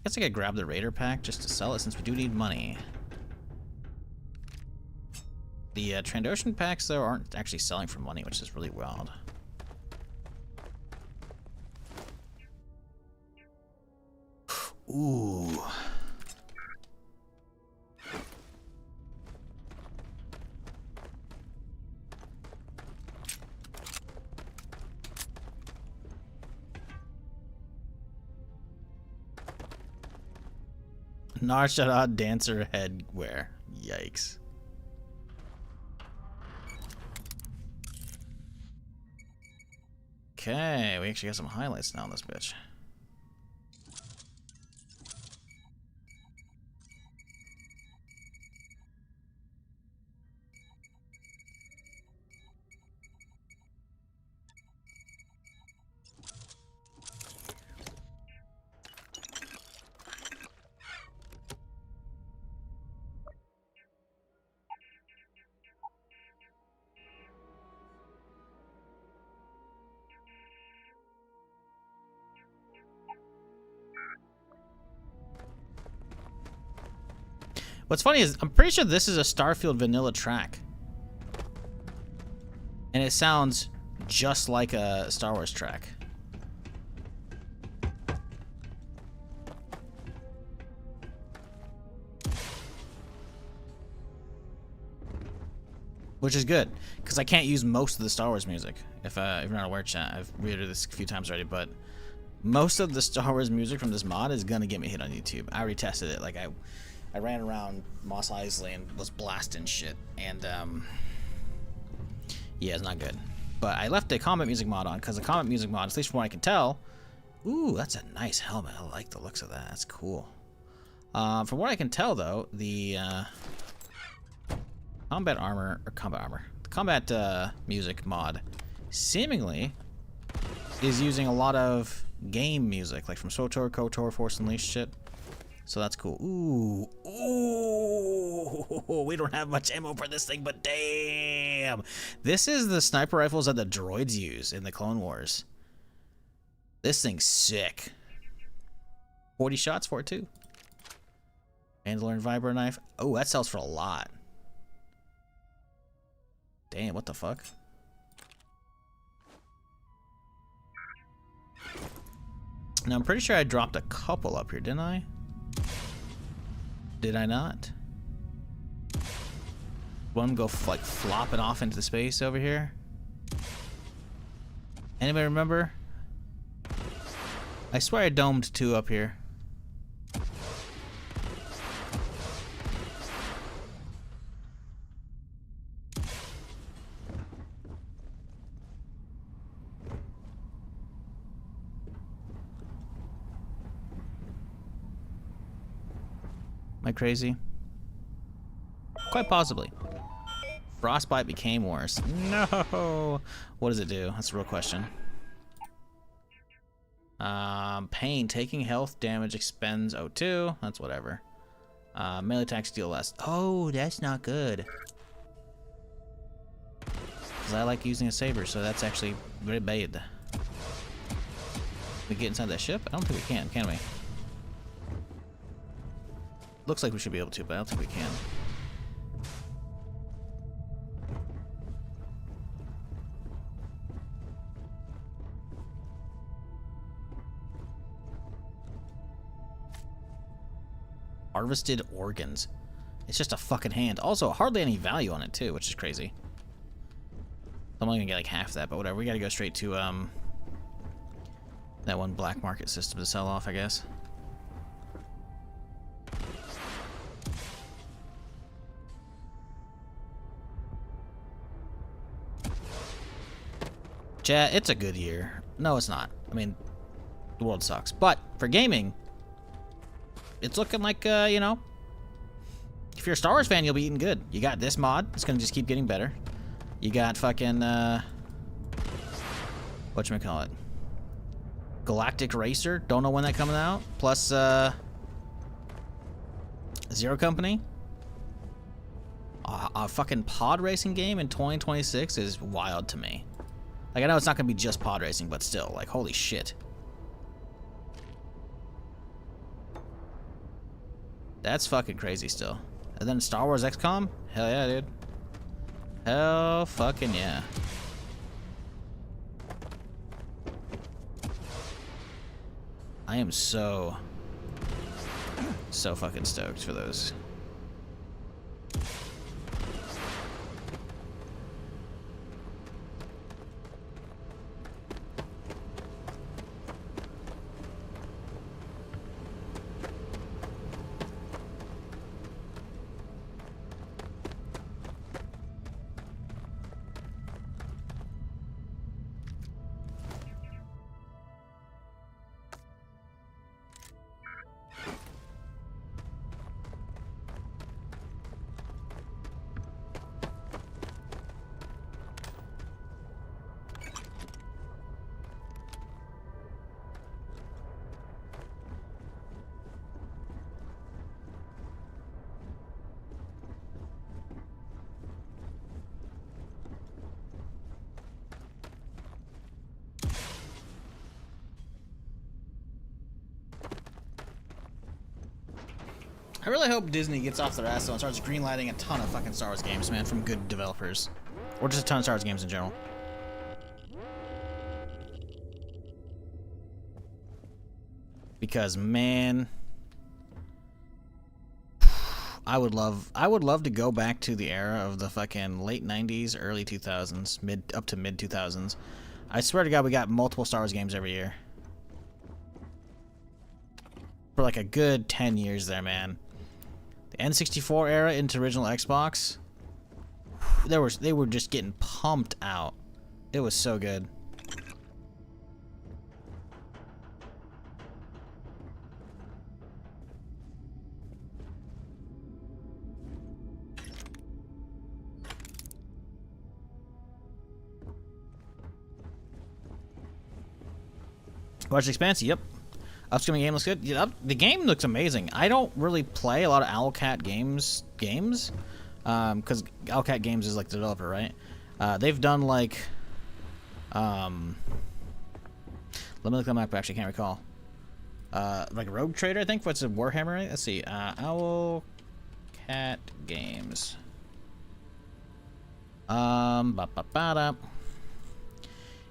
Guess I could grab the Raider pack just to sell it since we do need money. The Trandoshan packs, though, aren't actually selling for money, which is really wild. Ooh. Nar Shaddaa dancer headwear. Yikes. Okay, we actually got some highlights now on this bitch. What's funny is I'm pretty sure this is a Starfield vanilla track. And it sounds just like a Star Wars track. Which is good, because I can't use most of the Star Wars music. If you're not aware, chat, I've read this a few times already, but most of the Star Wars music from this mod is gonna get me hit on YouTube. I already tested it. Like I ran around Mos Eisley and was blasting shit, and yeah, it's not good. But I left the combat music mod on because the combat music mod, at least from what I can tell, ooh, that's a nice helmet. I like the looks of that. That's cool. From what I can tell, though, the combat music mod seemingly is using a lot of game music, like from Cotor, Force Unleashed shit. So that's cool. Ooh, ooh, Oh, we don't have much ammo for this thing, but damn. This is the sniper rifles that the droids use in the Clone Wars. This thing's sick. 40 shots for it, too. Mandalorian and vibro knife. Oh, that sells for a lot. Damn, what the fuck? Now, I'm pretty sure I dropped a couple up here, didn't I? Did I not? One go like flopping off into space over here. Anybody remember? I swear I domed 2 up here. Am I crazy? Quite possibly. Frostbite became worse. No! What does it do? That's a real question. Pain. Taking health damage expends O2. That's whatever. Melee attacks deal less. Oh, that's not good. Because I like using a saber, so that's actually very bad. We get inside that ship? I don't think we can we? Looks like we should be able to, but I don't think we can. Harvested organs. It's just a fucking hand. Also, hardly any value on it, too, which is crazy. I'm only gonna get like half that, but whatever. We gotta go straight to, that one black market system to sell off, I guess. Chat, it's a good year. No, it's not. I mean, the world sucks. But for gaming, it's looking like, you know, if you're a Star Wars fan, you'll be eating good. You got this mod. It's going to just keep getting better. You got fucking, whatchamacallit? Galactic Racer. Don't know when that's coming out. Plus, Zero Company. A fucking pod racing game in 2026 is wild to me. Like, I know it's not going to be just pod racing, but still, like, holy shit. That's fucking crazy still. And then Star Wars XCOM? Hell yeah, dude. Hell fucking yeah. I am so fucking stoked for those. I really hope Disney gets off their ass though and starts greenlighting a ton of fucking Star Wars games, man, from good developers. Or just a ton of Star Wars games in general. Because, man, I would love to go back to the era of the fucking late 90s, early 2000s, up to mid 2000s. I swear to God, we got multiple Star Wars games every year. For like a good 10 years there, man. The N64 era into original Xbox, they were just getting pumped out. It was so good. Watch Expanse, yep. Upcoming game looks good. Yeah, the game looks amazing. I don't really play a lot of Owlcat games, because Owlcat Games is like the developer, right? They've done like, let me look them up. Actually, can't recall. Like Rogue Trader, I think. What's a Warhammer? Right? Let's see. Owlcat Games.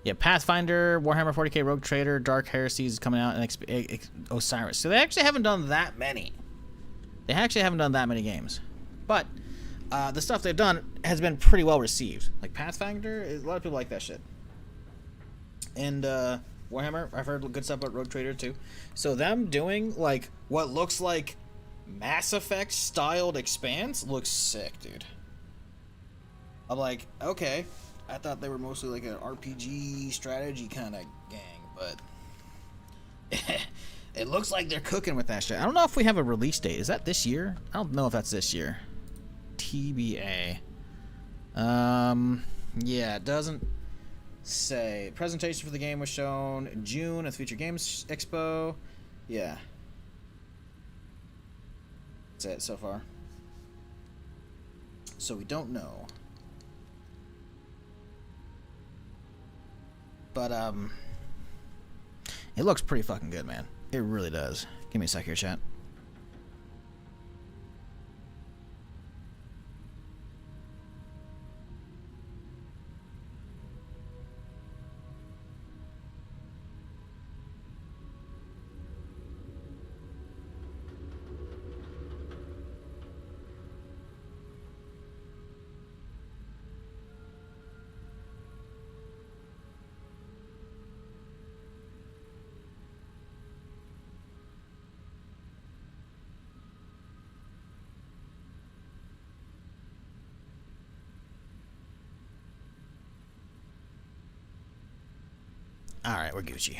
Yeah, Pathfinder, Warhammer 40k, Rogue Trader, Dark Heresies is coming out, and Osiris. So they actually haven't done that many. They actually haven't done that many games. But the stuff they've done has been pretty well received. Like Pathfinder, a lot of people like that shit. And Warhammer, I've heard good stuff about Rogue Trader too. So them doing like what looks like Mass Effect styled Expanse looks sick, dude. I'm like, okay. I thought they were mostly like an RPG strategy kind of gang, but it looks like they're cooking with that shit. I don't know if we have a release date. Is that this year? I don't know if that's this year. TBA. Yeah, it doesn't say. Presentation for the game was shown in June at the Future Games Expo. Yeah. That's it so far. So we don't know. But, it looks pretty fucking good, man. It really does. Give me a sec here, chat. Alright, we're Gucci.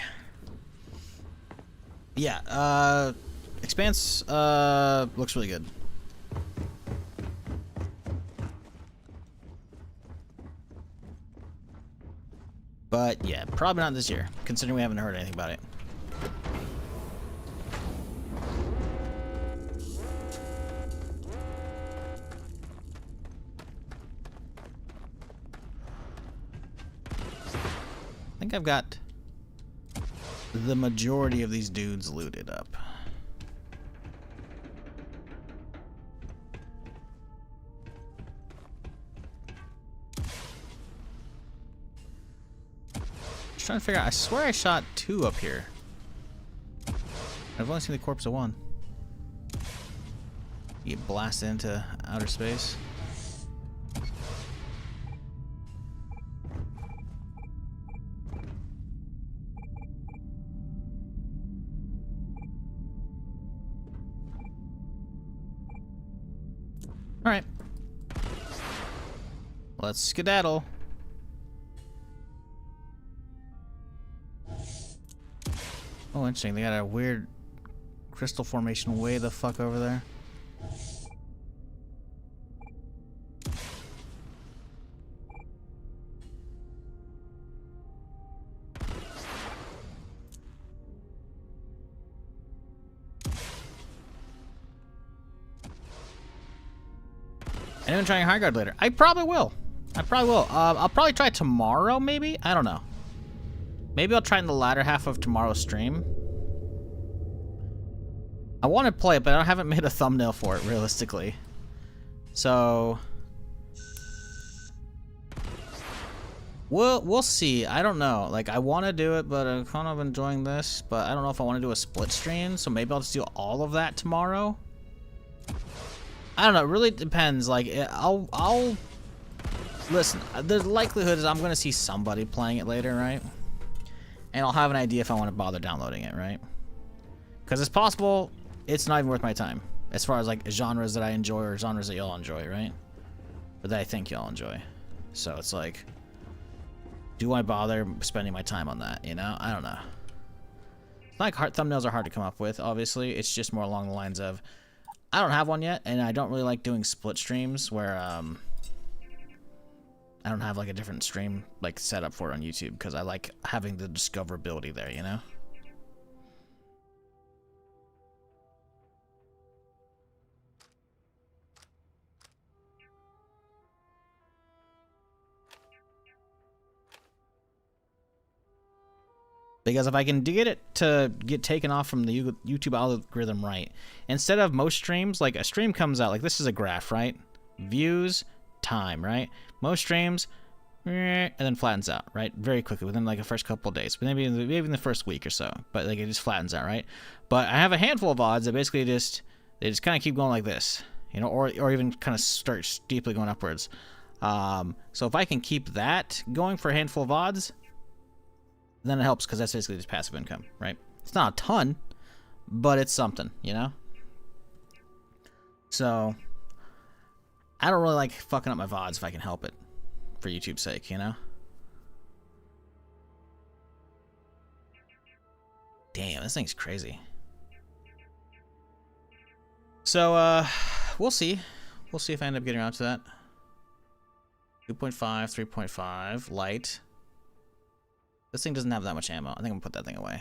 Yeah, Expanse, looks really good. But, yeah, probably not this year, considering we haven't heard anything about it. I think I've got the majority of these dudes looted up. Just trying to figure out. I swear I shot 2 up here. I've only seen the corpse of 1. You get blasted into outer space. Alright. Let's skedaddle. Oh, interesting. They got a weird crystal formation way the fuck over there. Anyone trying High Guard later? I probably will. I'll probably try tomorrow, maybe? I don't know. Maybe I'll try in the latter half of tomorrow's stream. I want to play it, but I haven't made a thumbnail for it, realistically. So... We'll see. I don't know. Like, I want to do it, but I'm kind of enjoying this. But I don't know if I want to do a split stream, so maybe I'll just do all of that tomorrow. I don't know. It really depends. Like, I'll listen. The likelihood is I'm gonna see somebody playing it later, right? And I'll have an idea if I want to bother downloading it, right? Because it's possible it's not even worth my time, as far as like genres that I enjoy or genres that y'all enjoy, right? Or that I think y'all enjoy. So it's like, do I bother spending my time on that? You know, I don't know. It's not like thumbnails are hard to come up with. Obviously, it's just more along the lines of, I don't have one yet, and I don't really like doing split streams where I don't have like a different stream like set up for it on YouTube because I like having the discoverability there, you know? Because if I can get it to get taken off from the YouTube algorithm right, instead of most streams, like a stream comes out, like this is a graph, right? Views, time, right? Most streams, and then flattens out, right? Very quickly, within like the first couple of days, but maybe in the first week or so, but like it just flattens out, right? But I have a handful of VODs that basically they just kind of keep going like this, you know, or even kind of start steeply going upwards. So if I can keep that going for a handful of VODs, then it helps, because that's basically just passive income, right? It's not a ton, but it's something, you know? So, I don't really like fucking up my VODs if I can help it, for YouTube's sake, you know? Damn, this thing's crazy. So, we'll see. We'll see if I end up getting around to that. 2.5, 3.5, light. This thing doesn't have that much ammo. I think I'm gonna put that thing away.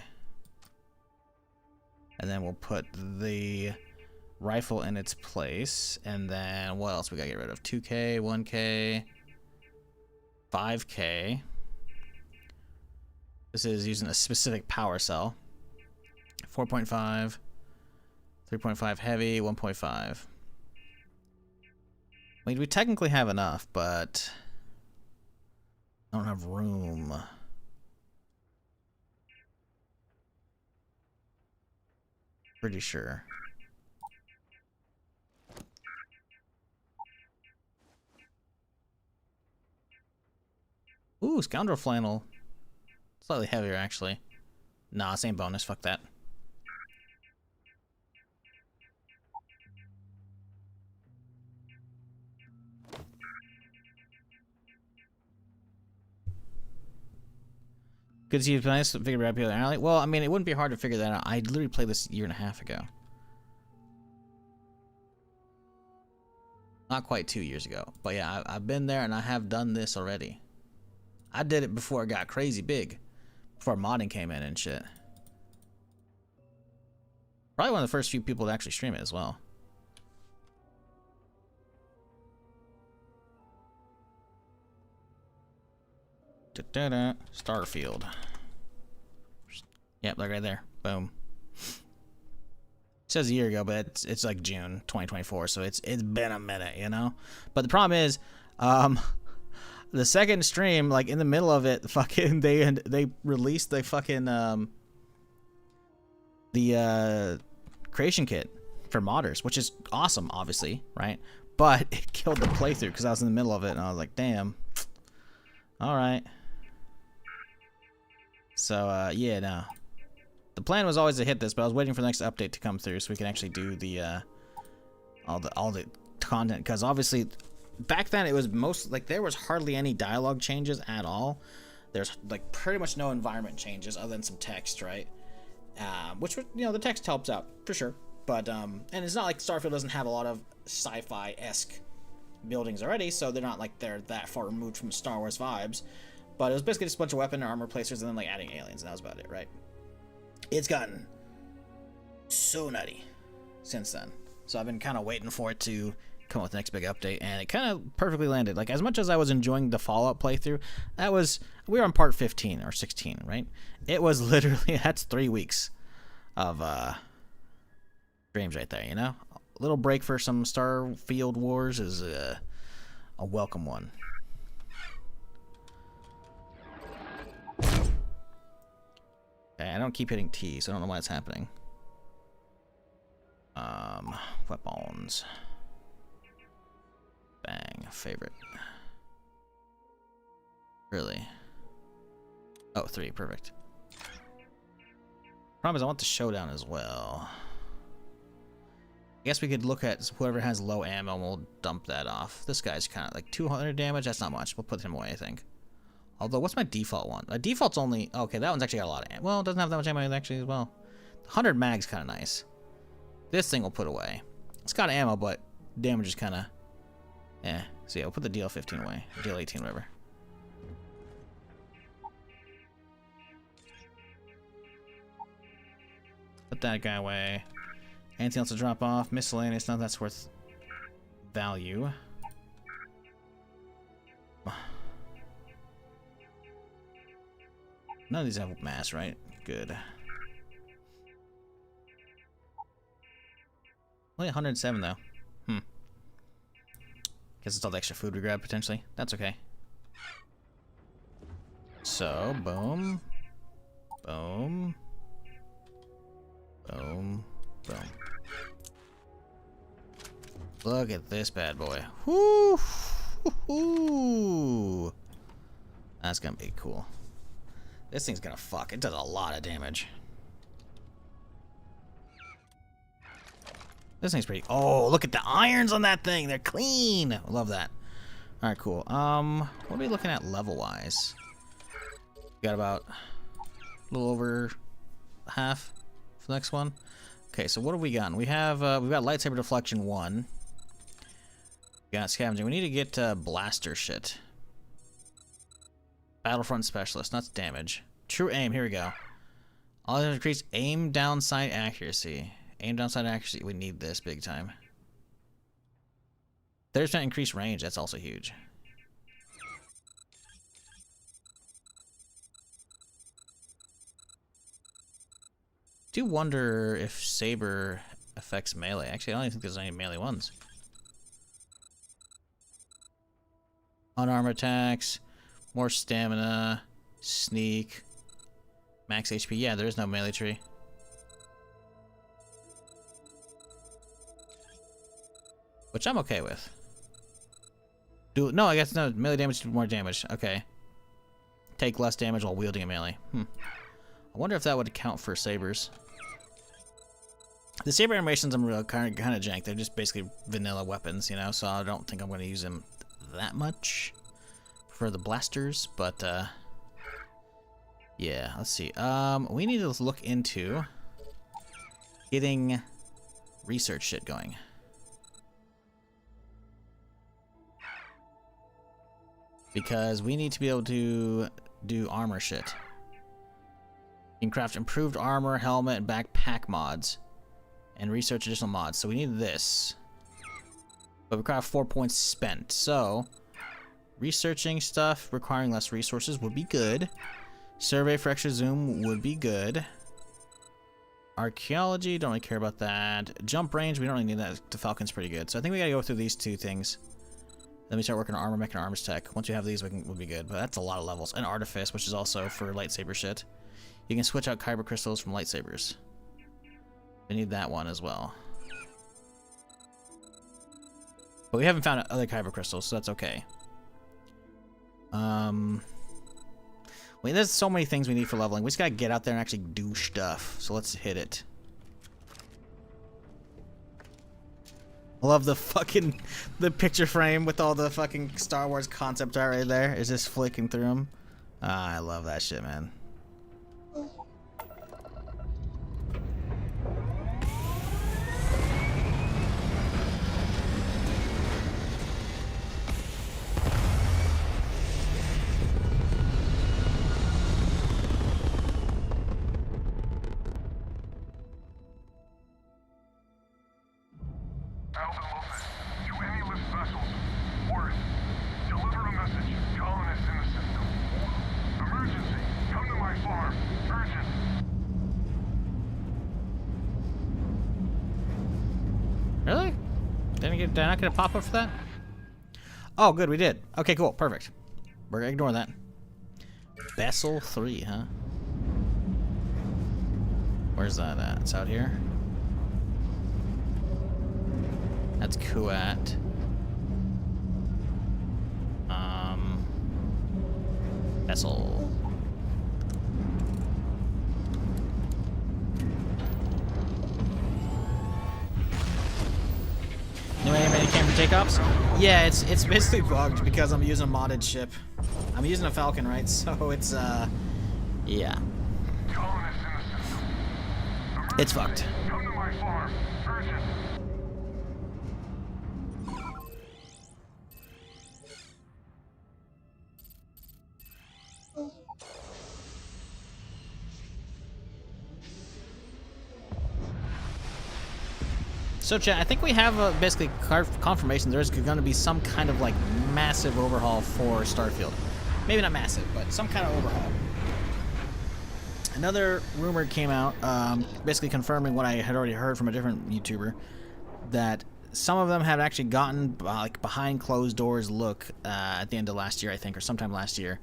And then we'll put the rifle in its place. And then what else we gotta get rid of? 2K, 1K, 5K. This is using a specific power cell. 4.5, 3.5 heavy, 1.5. I mean, we technically have enough, but I don't have room. Pretty sure. Ooh, scoundrel flannel. Slightly heavier, actually. Nah, same bonus. Fuck that. Good to see you nice to figure out the other alley. Well, I mean, it wouldn't be hard to figure that out. I literally played this a year and a half ago. Not quite 2 years ago. But yeah, I've been there and I have done this already. I did it before it got crazy big. Before modding came in and shit. Probably one of the first few people to actually stream it as well. Da-da-da. Starfield. Yep, like right there. Boom. It says a year ago, but it's like June 2024, so it's been a minute, you know? But the problem is, the second stream, like in the middle of it, fucking they released the fucking the creation kit for modders, which is awesome, obviously, right? But it killed the playthrough because I was in the middle of it and I was like, damn. All right. So yeah, no. The plan was always to hit this, but I was waiting for the next update to come through so we can actually do the all the content, because obviously back then it was most like there was hardly any dialogue changes at all. There's like pretty much no environment changes other than some text, right? Which, you know, the text helps out for sure, but and it's not like Starfield doesn't have a lot of sci-fi-esque buildings already, so they're not like they're that far removed from Star Wars vibes. But it was basically just a bunch of weapon and armor placers and then like adding aliens, and that was about it, right? It's gotten so nutty since then. So I've been kind of waiting for it to come up with the next big update, and it kind of perfectly landed. Like, as much as I was enjoying the Fallout playthrough, we were on part 15 or 16, right? It was literally, that's 3 weeks of streams right there, you know? A little break for some Starfield Wars is a welcome one. Okay, I don't keep hitting T, so I don't know why it's happening. Weapons. Bang, favorite. Really? Oh, 3, perfect. Problem is I want the showdown as well. I guess we could look at whoever has low ammo and we'll dump that off. This guy's kind of like 200 damage, that's not much. We'll put him away, I think. Although, what's my default one? My default's only... Okay, that one's actually got a lot of ammo. Well, it doesn't have that much ammo actually as well. 100 mag's kind of nice. This thing we'll put away. It's got ammo, but damage is kind of... Eh. So yeah, we'll put the DL-15 away. DL-18, whatever. Put that guy away. Anything else to drop off? Miscellaneous, none that's worth value. None of these have mass, right? Good. Only 107 though. Guess it's all the extra food we grabbed potentially. That's okay. So, boom. Boom. Boom. Boom. Look at this bad boy. Whoo! Woo-hoo. That's gonna be cool. This thing's gonna fuck. It does a lot of damage. This thing's pretty. Oh, look at the irons on that thing. They're clean. I love that. All right, cool. What are we looking at level-wise? Got about a little over half for the next one. Okay, so what have we got? We have we've got lightsaber deflection 1. We got scavenging. We need to get blaster shit. Battlefront specialist. That's damage. True aim. Here we go. All increase aim downside accuracy. Aim downside accuracy. We need this big time. 30% increased range. That's also huge. Do wonder if saber affects melee. Actually, I don't even think there's any melee ones. Unarmed attacks, more stamina, sneak, max HP. Yeah, there is no melee tree. Which I'm okay with. No, I guess no. Melee damage do more damage. Okay. Take less damage while wielding a melee. I wonder if that would account for sabers. The saber animations I'm real kind of jank. They're just basically vanilla weapons, you know. So I don't think I'm going to use them that much for the blasters. But yeah, let's see. We need to look into getting research shit going. Because we need to be able to do armor shit. You can craft improved armor, helmet, and backpack mods. And research additional mods. So we need this. But we require 4 points spent. So, researching stuff requiring less resources would be good. Survey for extra zoom would be good. Archaeology, don't really care about that. Jump range, we don't really need that. The Falcon's pretty good. So I think we gotta go through these two things. Then we start working on armor, making armors tech. Once we have these, we'll be good. But that's a lot of levels. And artifice, which is also for lightsaber shit. You can switch out kyber crystals from lightsabers. We need that one as well. But we haven't found other kyber crystals, so that's okay. Wait, there's so many things we need for leveling. We just gotta get out there and actually do stuff. So let's hit it. I love the fucking the picture frame with all the fucking Star Wars concept art right there. It's just flicking through them. I love that shit, man. Really? Did I not get a pop-up for that? Oh, good, we did. Okay, cool, perfect. We're gonna ignore that. Vessel 3, huh? Where's that at? It's out here. That's Kuat. Vessel. New animated camera takeoffs? Yeah, it's basically bugged because I'm using a modded ship. I'm using a Falcon, right? So it's yeah. It's fucked. So chat, I think we have basically confirmation there's going to be some kind of like massive overhaul for Starfield. Maybe not massive, but some kind of overhaul. Another rumor came out, basically confirming what I had already heard from a different YouTuber, that some of them had actually gotten like behind closed doors look at the end of last year, I think, or sometime last year,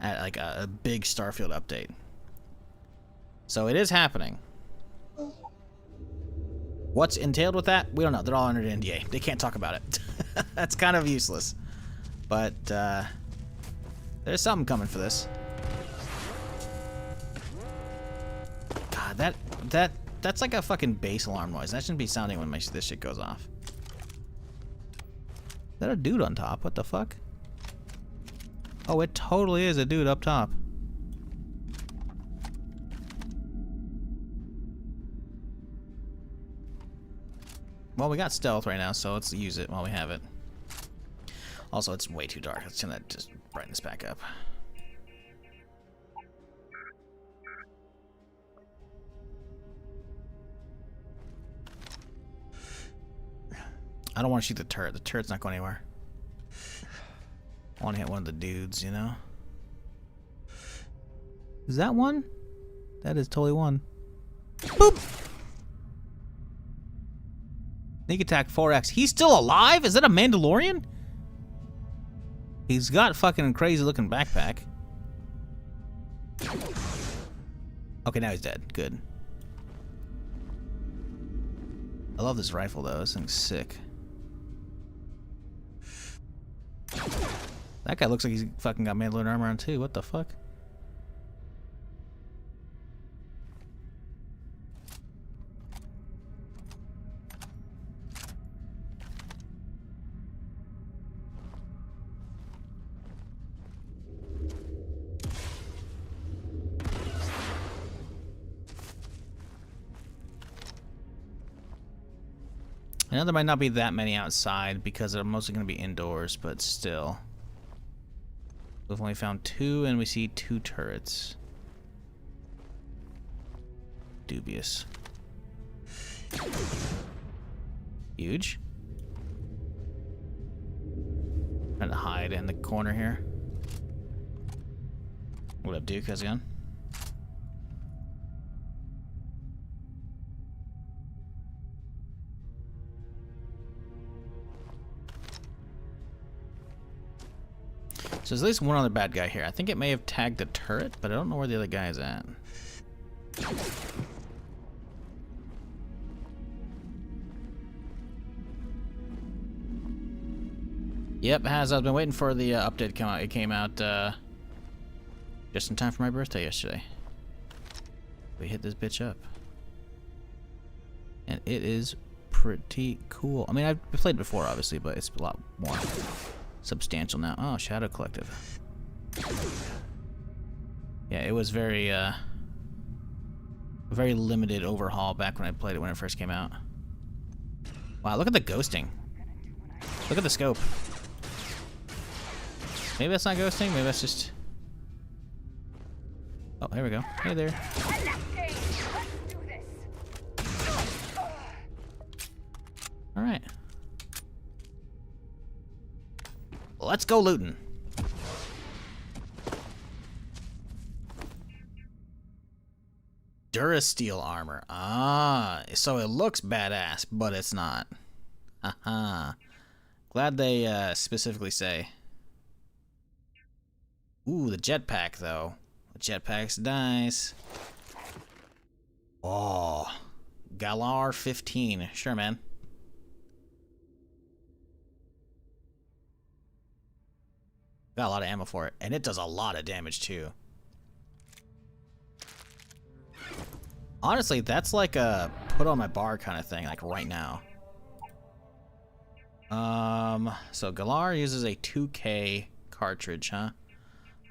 at like a big Starfield update. So it is happening. What's entailed with that? We don't know. They're all under NDA. They can't talk about it. That's kind of useless. But there's something coming for this. God, that's like a fucking base alarm noise. That shouldn't be sounding when this shit goes off. Is that a dude on top? What the fuck? Oh, it totally is a dude up top. Well, we got stealth right now, so let's use it while we have it. Also, it's way too dark. Let's turn that, just brighten this back up. I don't want to shoot the turret. The turret's not going anywhere. I want to hit one of the dudes, you know? Is that one? That is totally one. Boop! Sneak attack 4x. He's still alive? Is that a Mandalorian? He's got fucking crazy looking backpack. Okay, now he's dead. Good. I love this rifle though. This thing's sick. That guy looks like he's fucking got Mandalorian armor on too. What the fuck? I know there might not be that many outside because they're mostly going to be indoors, but still. We've only found 2 and we see 2 turrets. Dubious. Huge. Trying to hide in the corner here. What up, Duke? How's it going? So there's at least one other bad guy here. I think it may have tagged the turret, but I don't know where the other guy is at. Yep, it has. I've been waiting for the update to come out. It came out just in time for my birthday yesterday. We hit this bitch up. And it is pretty cool. I mean, I've played it before, obviously, but it's a lot more substantial now. Oh, Shadow Collective. Yeah, it was very limited overhaul back when I played it when it first came out. Wow, look at the ghosting. Look at the scope. Maybe that's not ghosting, maybe that's just... Oh, here we go. Hey there. Alright. Let's go looting. Durasteel armor. Ah, so it looks badass, but it's not. Haha. Glad they specifically say. Ooh, the jetpack though. The jetpack's nice. Oh, Galar 15. Sure, man. Got a lot of ammo for it, and it does a lot of damage too. Honestly, that's like a put on my bar kind of thing, like right now. So Galar uses a 2K cartridge, huh?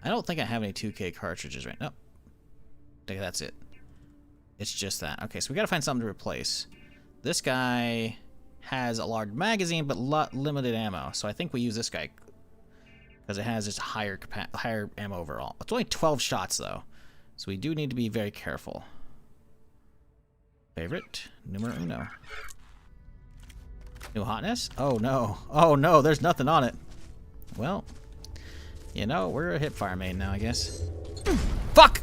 I don't think I have any 2K cartridges right now. Nope. I think that's it. It's just that. Okay, so we gotta find something to replace. This guy has a large magazine, but limited ammo. So I think we use this guy because it has just higher ammo overall. It's only 12 shots though, so we do need to be very careful. Favorite numero uno. New hotness? Oh no! Oh no! There's nothing on it. Well, you know, we're a hipfire main now, I guess. Fuck!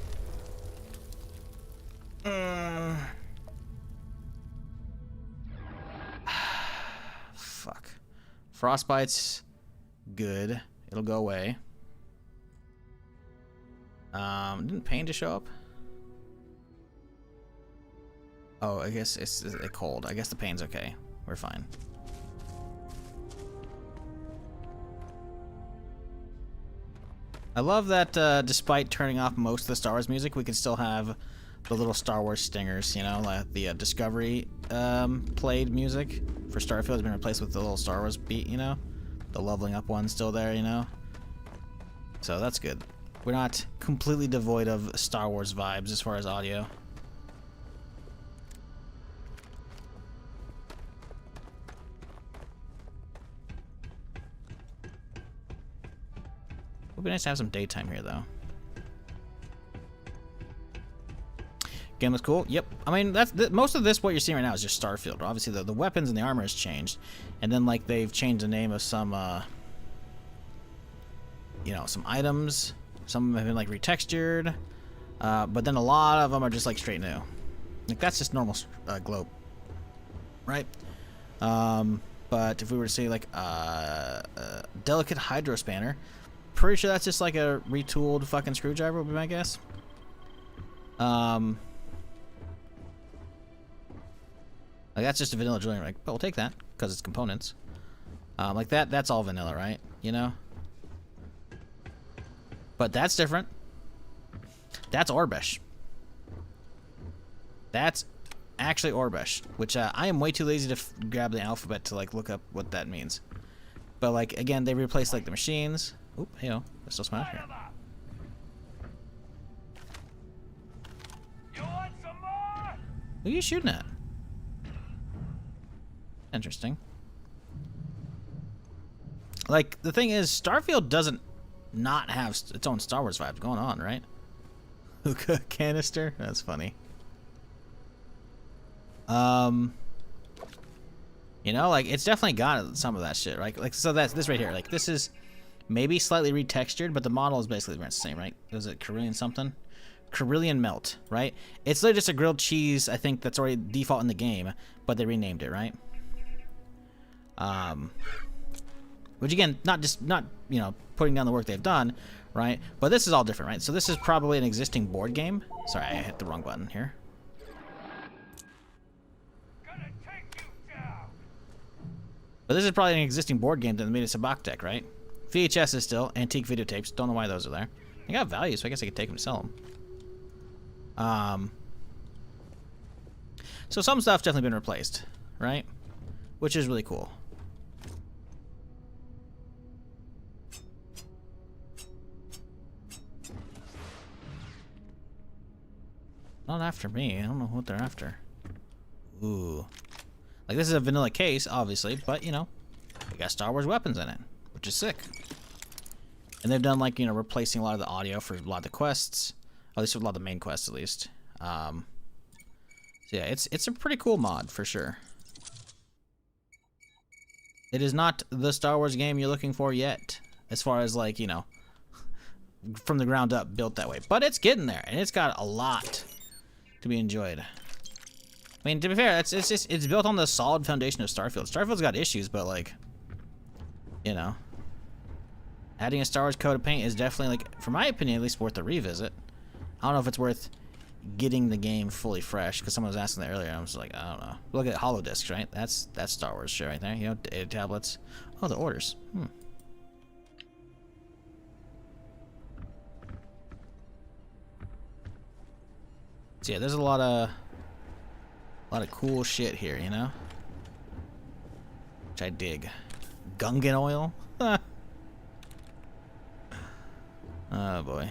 Frostbite's good. It'll go away. Didn't pain to show up? Oh, I guess it's cold. I guess the pain's okay. We're fine. I love that despite turning off most of the Star Wars music, we can still have the little Star Wars stingers, you know, like the Discovery played music for Starfield has been replaced with the little Star Wars beat, you know? The leveling up one's still there, you know? So that's good. We're not completely devoid of Star Wars vibes as far as audio. Would be nice to have some daytime here, though. Game was cool. Yep. I mean, most of this, what you're seeing right now, is just Starfield. Obviously, the weapons and the armor has changed, and then like they've changed the name of some, you know, some items. Some of them have been like retextured, but then a lot of them are just like straight new. Like that's just normal globe, right? But if we were to say like delicate hydro spanner. Pretty sure that's just like a retooled fucking screwdriver would be my guess. Like that's just a vanilla drilling rig, but we'll take that because it's components. Like that's all vanilla, right? You know. But that's different. That's Orbesh. That's actually Orbesh, which I am way too lazy to grab the alphabet to like look up what that means. But like again, they replaced like the machines. Oop, hey, there's still some out here. Who are you shooting at? Interesting. Like, the thing is, Starfield doesn't not have its own Star Wars vibes going on, right? Hookah canister? That's funny. You know, like, it's definitely got some of that shit, right? Like, so that's this right here. Like, this is maybe slightly retextured, but the model is basically the same, right? Was it Carillion something? Carillion Melt, right? It's literally just a grilled cheese, I think, that's already default in the game, but they renamed it, right? Which again, not you know, putting down the work they've done, right? But this is all different, right? So this is probably an existing board game. Sorry, I hit the wrong button here. But this is probably an existing board game that made a Sabak deck, right? VHS is still antique videotapes. Don't know why those are there. They got value, so I guess I could take them to sell them. So some stuff's definitely been replaced, right? Which is really cool. Not after me. I don't know what they're after. Ooh. Like, this is a vanilla case, obviously, but, you know, they got Star Wars weapons in it, which is sick. And they've done, like, you know, replacing a lot of the audio for a lot of the quests. At least for a lot of the main quests, at least. So, yeah, it's a pretty cool mod, for sure. It is not the Star Wars game you're looking for yet, as far as, like, you know, from the ground up, built that way. But it's getting there, and it's got a lot to be enjoyed. I mean, to be fair, it's built on the solid foundation of Starfield. Starfield's got issues, but like, you know, adding a Star Wars coat of paint is definitely, like, for my opinion, at least worth a revisit. I don't know if it's worth getting the game fully fresh, because someone was asking that earlier. I was like, I don't know. Look at holodiscs, right? That's Star Wars shit right there. You know, data tablets. Oh, the orders. So yeah, there's a lot of cool shit here, you know? Which I dig. Gungan oil? Oh boy.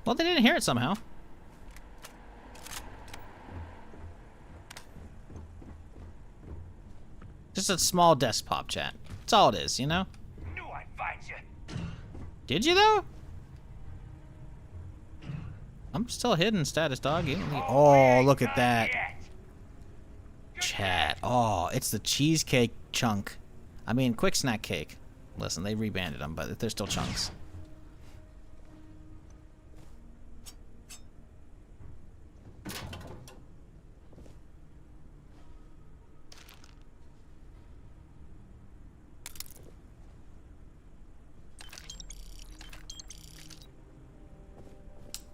Well, they didn't hear it somehow. Just a small desk pop chat. That's all it is, you know? Knew I'd find you. Did you, though? I'm still hidden, status dog. Oh, look at that. Chat. Oh, it's the cheesecake chunk. I mean, quick snack cake. Listen, they rebanded them, but they're still chunks.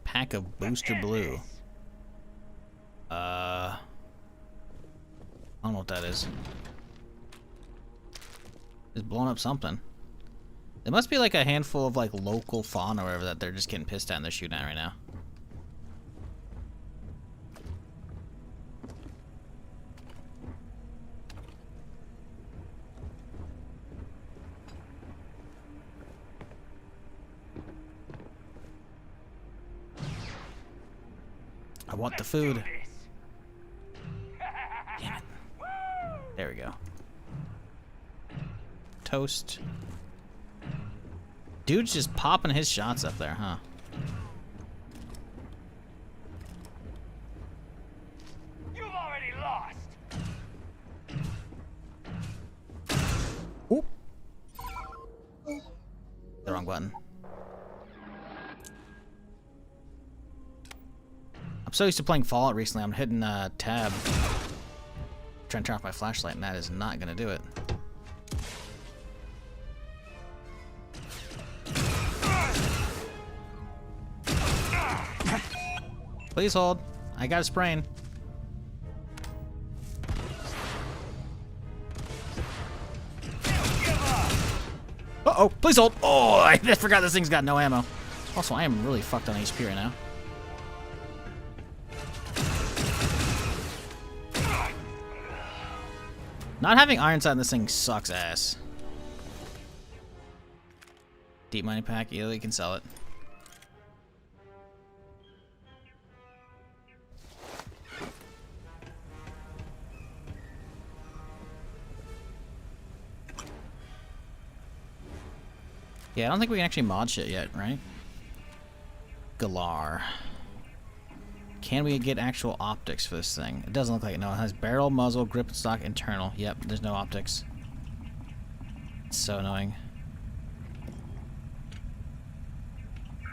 Pack of booster blue. I don't know what that is. It's blowing up something. It must be like a handful of like local fauna or whatever that they're just getting pissed at and they're shooting at right now. I want the food. Damn it. There we go. Toast. Dude's just popping his shots up there, huh? You've already lost. Oop. The wrong button. I'm so used to playing Fallout recently, I'm hitting tab. Trying to turn off my flashlight, and that is not gonna do it. Please hold. I got a sprain. Uh-oh, please hold. Oh, I forgot this thing's got no ammo. Also, I am really fucked on HP right now. Not having iron sight in this thing sucks ass. Deep mining pack, yeah, you can sell it. Yeah, I don't think we can actually mod shit yet, right? Galar. Can we get actual optics for this thing? It doesn't look like it. No, it has barrel, muzzle, grip, and stock, internal. Yep, there's no optics. It's so annoying.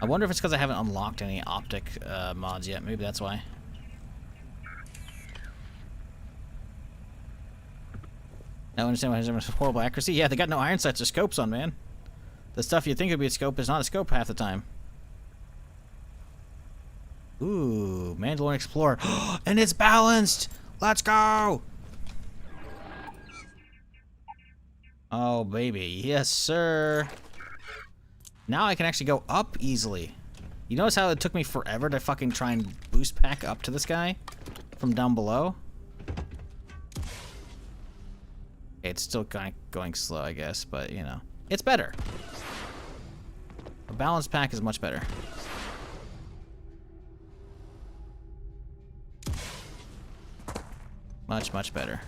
I wonder if it's because I haven't unlocked any optic mods yet. Maybe that's why. Now I understand why there's horrible accuracy. Yeah, they got no iron sights or scopes on, man. The stuff you think would be a scope is not a scope half the time. Ooh, Mandalorian Explorer. And it's balanced! Let's go! Oh, baby. Yes, sir. Now I can actually go up easily. You notice how it took me forever to fucking try and boost pack up to this guy from down below? It's still kind of going slow, I guess, but, you know. It's better. A balanced pack is much better. Much, much better.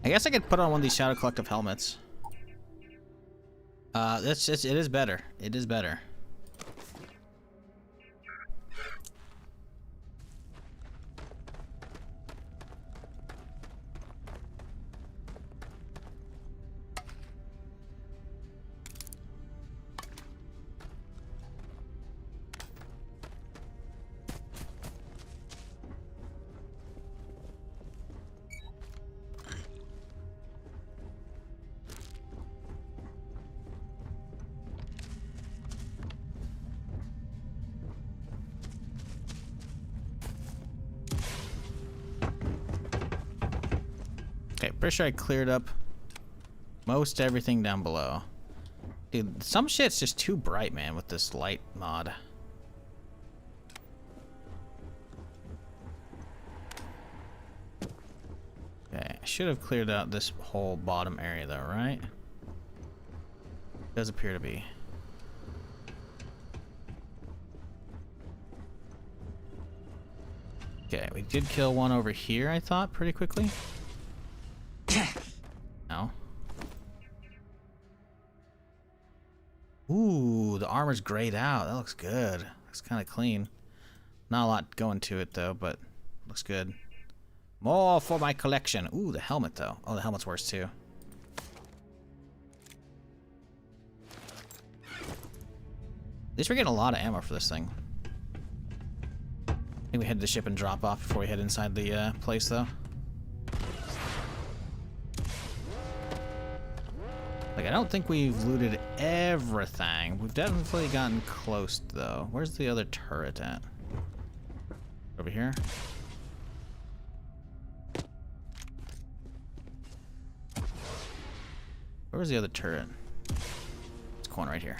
I guess I could put on one of these Shadow Collective helmets. It is better. It is better. Okay, pretty sure I cleared up most everything down below. Dude, some shit's just too bright, man, with this light mod. Okay, I should have cleared out this whole bottom area though, right? Does appear to be. Okay, we did kill one over here, I thought, pretty quickly. No. Ooh, the armor's grayed out. That looks good. Looks kind of clean. Not a lot going to it, though, but looks good. More for my collection. Ooh, the helmet, though. Oh, the helmet's worse, too. At least we're getting a lot of ammo for this thing. I think we head to the ship and drop off before we head inside the place, though. Like, I don't think we've looted everything. We've definitely gotten close, though. Where's the other turret at? Over here? Where was the other turret? It's corner right here.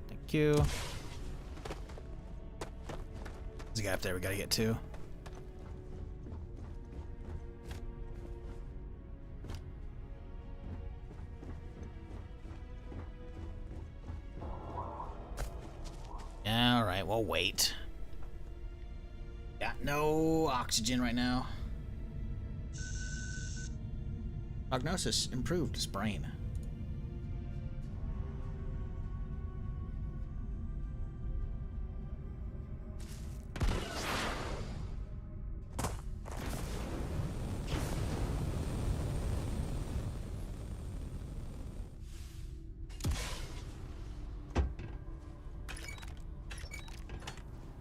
Thank you. There's a guy up there we gotta get to. Alright, we'll wait. Got no oxygen right now. Prognosis improved his brain.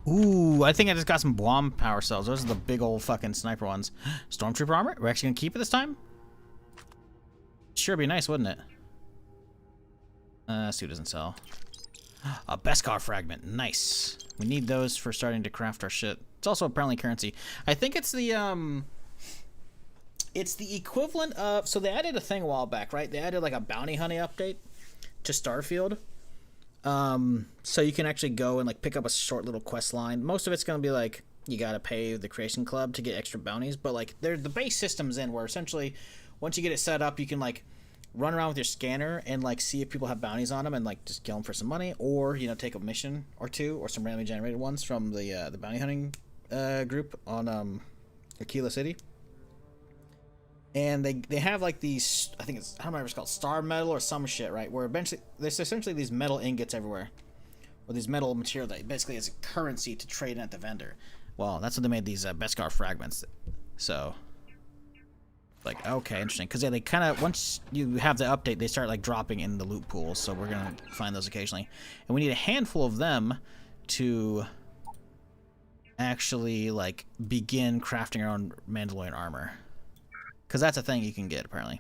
Ooh, I think I just got some bomb power cells. Those are the big old fucking sniper ones. Stormtrooper armor? We're actually gonna keep it this time? Sure be nice, wouldn't it? See who doesn't sell. A Beskar fragment. Nice. We need those for starting to craft our shit. It's also apparently currency. I think it's the equivalent of, so they added a thing a while back, right? They added like a bounty hunting update to Starfield. So you can actually go and like pick up a short little quest line. Most of it's gonna be like you gotta pay the Creation Club to get extra bounties, but like the base system's in where essentially once you get it set up, you can like run around with your scanner and like see if people have bounties on them and like just kill them for some money, or you know take a mission or two or some randomly generated ones from the bounty hunting group on Aquila City. And they have like these, I think it's, I don't remember if it's called star metal or some shit, right? Where eventually there's essentially these metal ingots everywhere, or these metal material that basically is a currency to trade in at the vendor. Well, that's what they made these Beskar fragments. So, like, okay, interesting. Because yeah, they kind of, once you have the update, they start like dropping in the loot pools. So we're gonna find those occasionally, and we need a handful of them to actually like begin crafting our own Mandalorian armor. Because that's a thing you can get, apparently.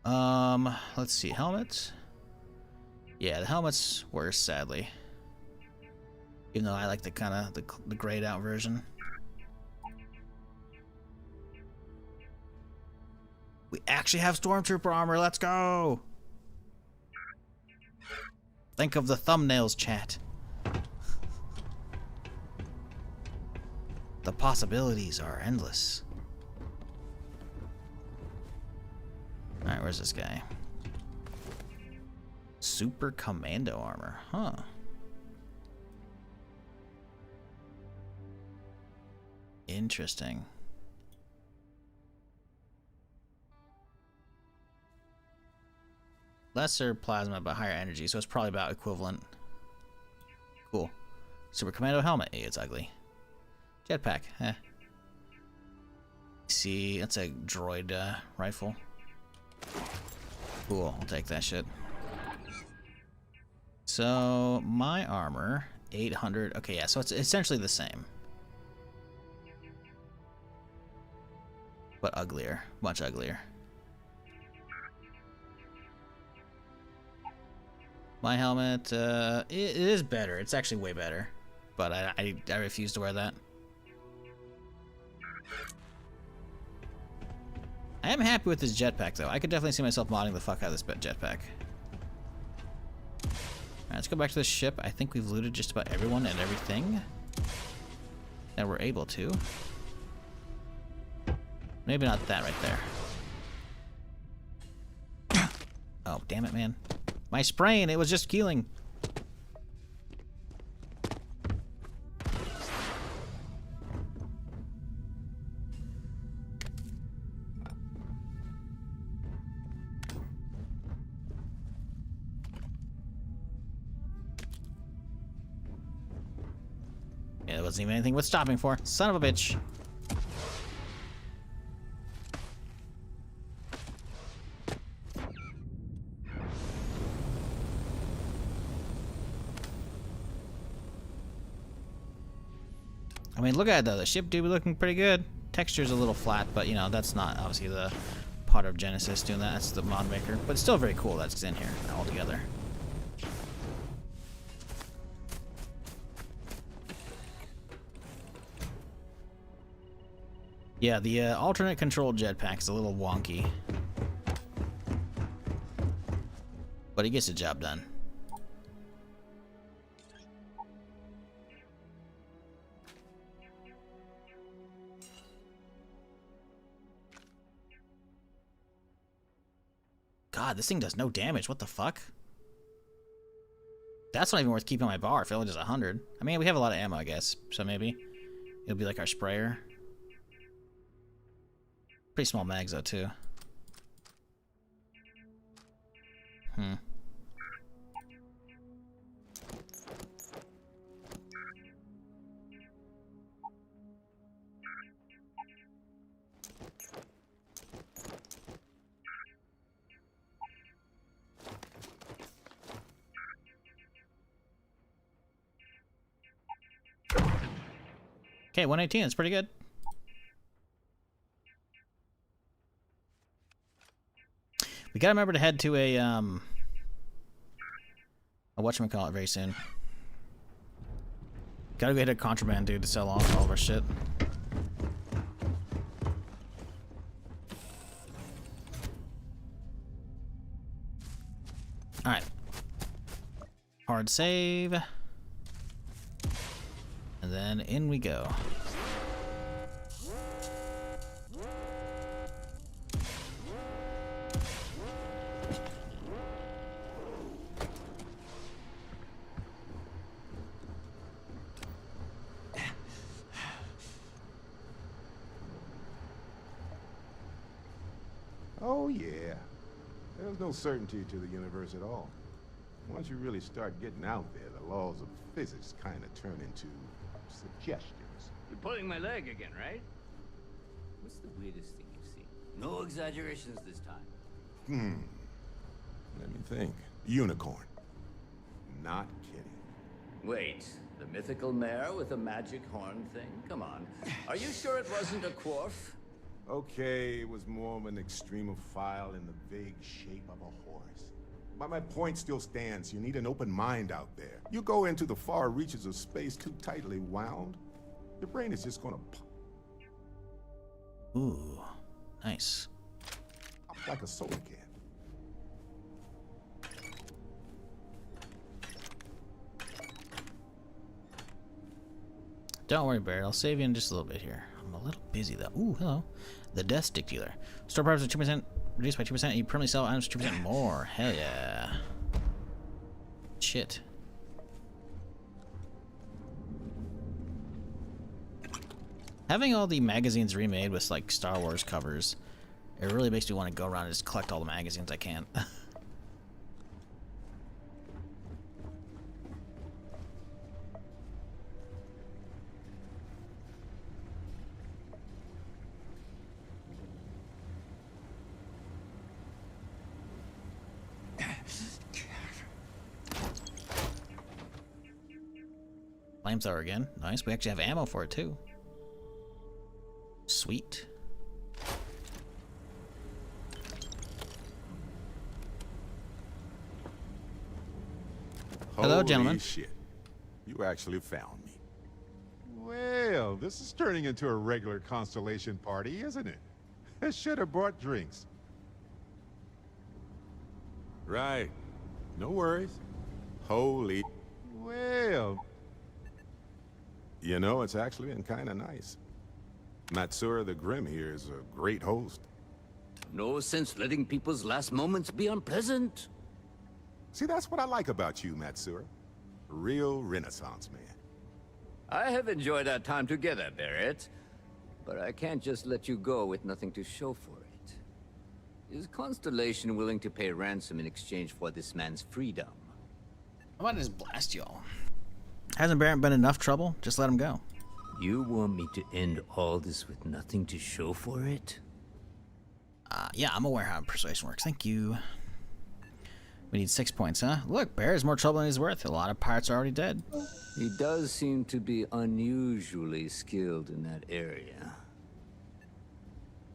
Let's see. Helmets? Yeah, the helmet's worse, sadly. Even though I like the kind of the grayed out version. We actually have Stormtrooper armor. Let's go! Think of the thumbnails, chat. The possibilities are endless. Alright, where's this guy? Super Commando armor, huh? Interesting. Lesser plasma, but higher energy, so it's probably about equivalent. Cool. Super Commando helmet. Hey, it's ugly. Jetpack. Eh. See, that's a droid rifle. Cool, I'll take that shit. So, my armor, 800. Okay, yeah, so it's essentially the same. But uglier. Much uglier. My helmet, it is better. It's actually way better. But I refuse to wear that. I am happy with this jetpack, though. I could definitely see myself modding the fuck out of this jetpack. Alright, let's go back to the ship. I think we've looted just about everyone and everything that we're able to. Maybe not that right there. Oh, damn it, man. My spraying, it was just killing. wasn't even anything worth stopping for. Son of a bitch. I mean, look at it though. The ship do be looking pretty good. Texture's a little flat, but you know, that's not obviously the part of Genesis doing that. That's the mod maker. But it's still very cool that's in here altogether. Yeah, the alternate control jetpack's a little wonky. But he gets the job done. God, this thing does no damage. What the fuck? That's not even worth keeping on my bar if it only does 100. I mean, we have a lot of ammo, I guess. So maybe it'll be like our sprayer. Pretty small mags, though, too. Okay, 118, that's pretty good. We gotta remember to head to a whatchamacallit very soon. Gotta go hit a contraband dude to sell off all of our shit. Alright. Hard save. And then in we go. Oh yeah. There's no certainty to the universe at all. Once you really start getting out there, the laws of physics kind of turn into suggestions. You're pulling my leg again, right? What's the weirdest thing you've seen? No exaggerations this time. Let me think. Unicorn. Not kidding. Wait, the mythical mare with the magic horn thing? Come on. Are you sure it wasn't a quarf? Okay, it was more of an extremophile in the vague shape of a horse. But my point still stands. You need an open mind out there. You go into the far reaches of space too tightly wound, your brain is just gonna pop. Ooh, nice. Like a soda can. Don't worry, Barrett. I'll save you in just a little bit here. I'm a little busy, though. Ooh, hello. The Death Stick Dealer. Store prices are 2% reduced by 2%, and you permanently sell items 2% more. Hell yeah. Shit. Having all the magazines remade with, like, Star Wars covers, it really makes me want to go around and just collect all the magazines I can. Flamethrower again. Nice. We actually have ammo for it, too. Sweet. Hello, gentlemen. Holy shit. You actually found me. Well, this is turning into a regular Constellation party, isn't it? I should have brought drinks. Right. No worries. Holy... Well... You know, it's actually been kind of nice. Matsura the Grim here is a great host. No sense letting people's last moments be unpleasant. See, that's what I like about you, Matsura. Real Renaissance man. I have enjoyed our time together, Barrett. But I can't just let you go with nothing to show for it. Is Constellation willing to pay ransom in exchange for this man's freedom? How about I just blast y'all? Hasn't Barrett been enough trouble? Just let him go. You want me to end all this with nothing to show for it? Yeah, I'm aware how persuasion works. Thank you. We need 6 points, huh? Look, Barrett's more trouble than he's worth. A lot of pirates are already dead. He does seem to be unusually skilled in that area.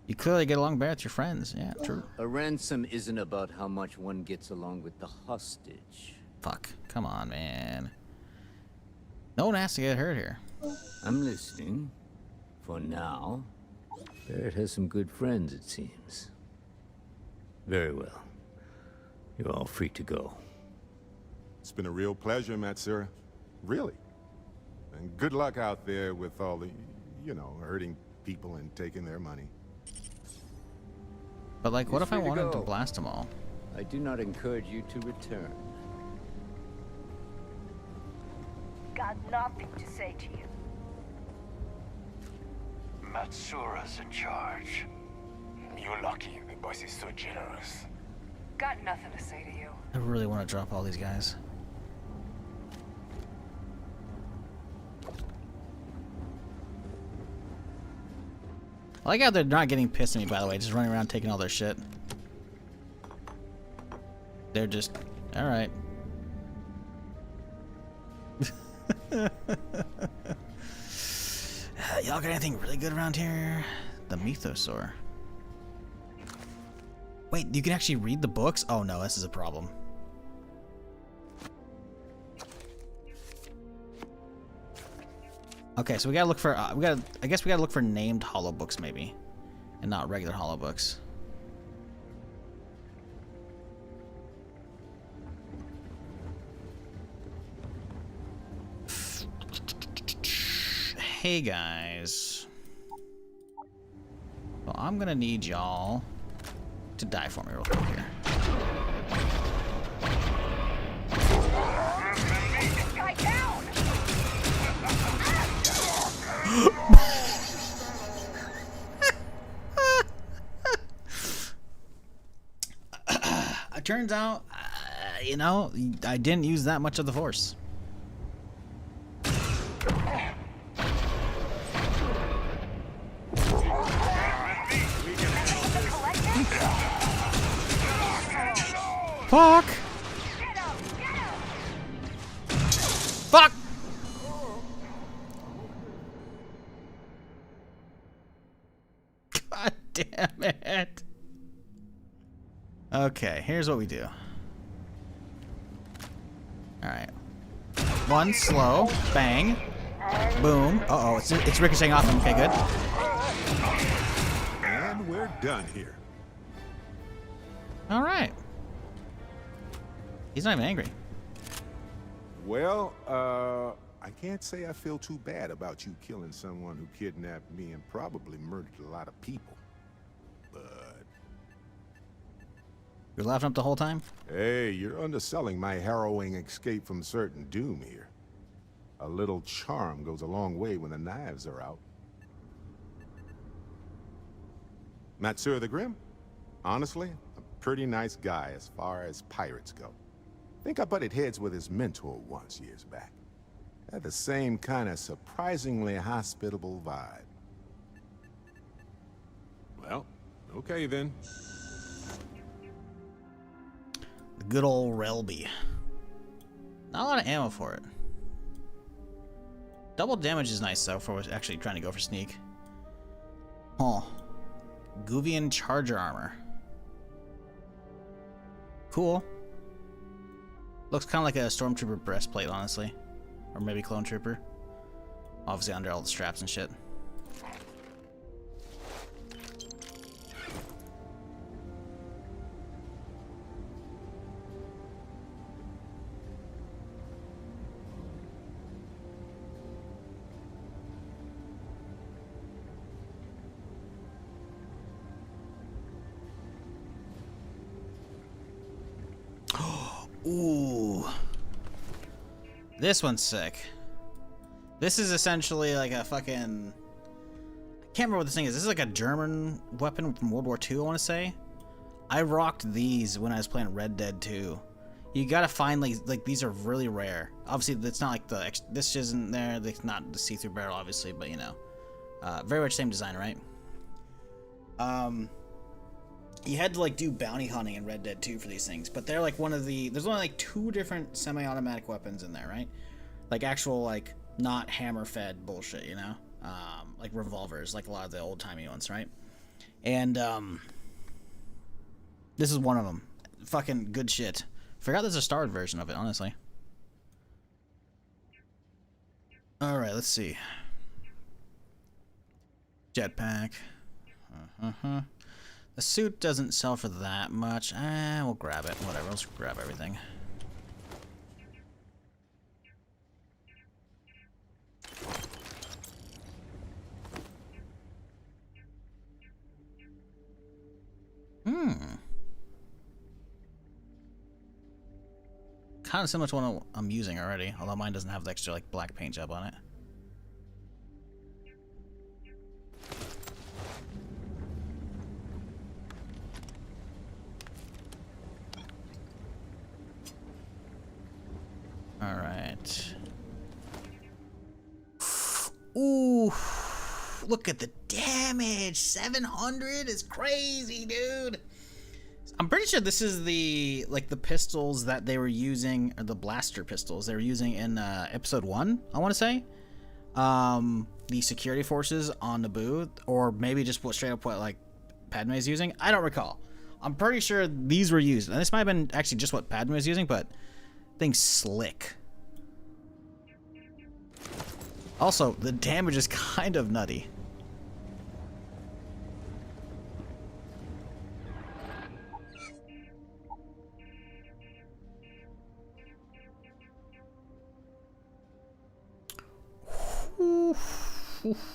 You clearly get along better with your friends. Yeah, true. A ransom isn't about how much one gets along with the hostage. Fuck. Come on, man. No one has to get hurt here. I'm listening. For now. Barrett has some good friends, it seems. Very well. You're all free to go. It's been a real pleasure, Matsura. Really. And good luck out there with all the, you know, hurting people and taking their money. But, like, what if I wanted to blast them all? I do not encourage you to return. Got nothing to say to you. Matsura's in charge. You're lucky the boss is so generous. Got nothing to say to you. I really want to drop all these guys. I like how they're not getting pissed at me, by the way, just running around taking all their shit. They're just, alright. Y'all got anything really good around here? The Mythosaur. Wait, you can actually read the books? Oh no, this is a problem. Okay, so we gotta look for, I guess we gotta look for named hollow books maybe, and not regular hollow books. Hey guys. Well, I'm gonna need y'all to die for me real quick here. It turns out, you know, I didn't use that much of the Force. Fuck! Fuck! God damn it. Okay, here's what we do. Alright. One slow. Bang. Boom. Uh-oh, it's ricocheting off them. Okay, good. And we're done here. Alright. He's not even angry. Well, I can't say I feel too bad about you killing someone who kidnapped me and probably murdered a lot of people. But... You're laughing up the whole time? Hey, you're underselling my harrowing escape from certain doom here. A little charm goes a long way when the knives are out. Matsura the Grim? Honestly, a pretty nice guy as far as pirates go. Think I butted heads with his mentor once years back. Had the same kind of surprisingly hospitable vibe. Well, okay then. The good old Relby. Not a lot of ammo for it. Double damage is nice though for actually trying to go for sneak. Huh. Guvian Charger Armor. Cool. Looks kind of like a Stormtrooper breastplate, honestly. Or maybe Clone Trooper. Obviously under all the straps and shit. Ooh. This one's sick. This is essentially like a fucking... I can't remember what this thing is. This is like a German weapon from World War II, I want to say. I rocked these when I was playing Red Dead 2. You gotta find like these are really rare. Obviously, it's not like this isn't there. It's not the see-through barrel, obviously, but you know, very much same design, right? You had to like do bounty hunting in Red Dead 2 for these things, but they're like there's only like 2 different semi-automatic weapons in there, right? Like actual like not hammer-fed bullshit, you know, like revolvers, like a lot of the old-timey ones, right? And this is one of them. Fucking good shit. Forgot there's a starred version of it, honestly. Alright, let's see. Jetpack. The suit doesn't sell for that much. We'll grab it. Whatever, let's grab everything. Kind of similar to one I'm using already, although mine doesn't have the extra like black paint job on it. All right. Ooh, look at the damage. 700 is crazy, dude. I'm pretty sure this is the pistols that they were using, or the blaster pistols they were using in episode 1, I want to say. The security forces on Naboo, or maybe just straight up what like Padme is using. I don't recall. I'm pretty sure these were used, and this might have been actually just what Padme was using, but thing's slick. Also, the damage is kind of nutty.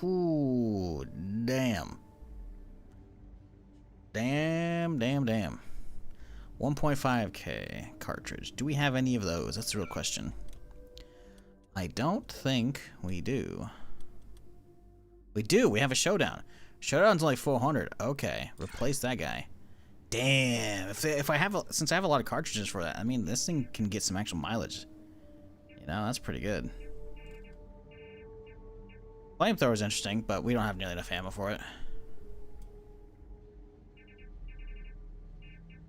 Ooh, damn. Damn. 1.5K cartridge. Do we have any of those? That's the real question. I don't think we do. We do. We have a showdown. Showdown's only 400. Okay, replace that guy. Damn. If I have since I have a lot of cartridges for that, I mean this thing can get some actual mileage. You know, that's pretty good. Flamethrower is interesting, but we don't have nearly enough ammo for it.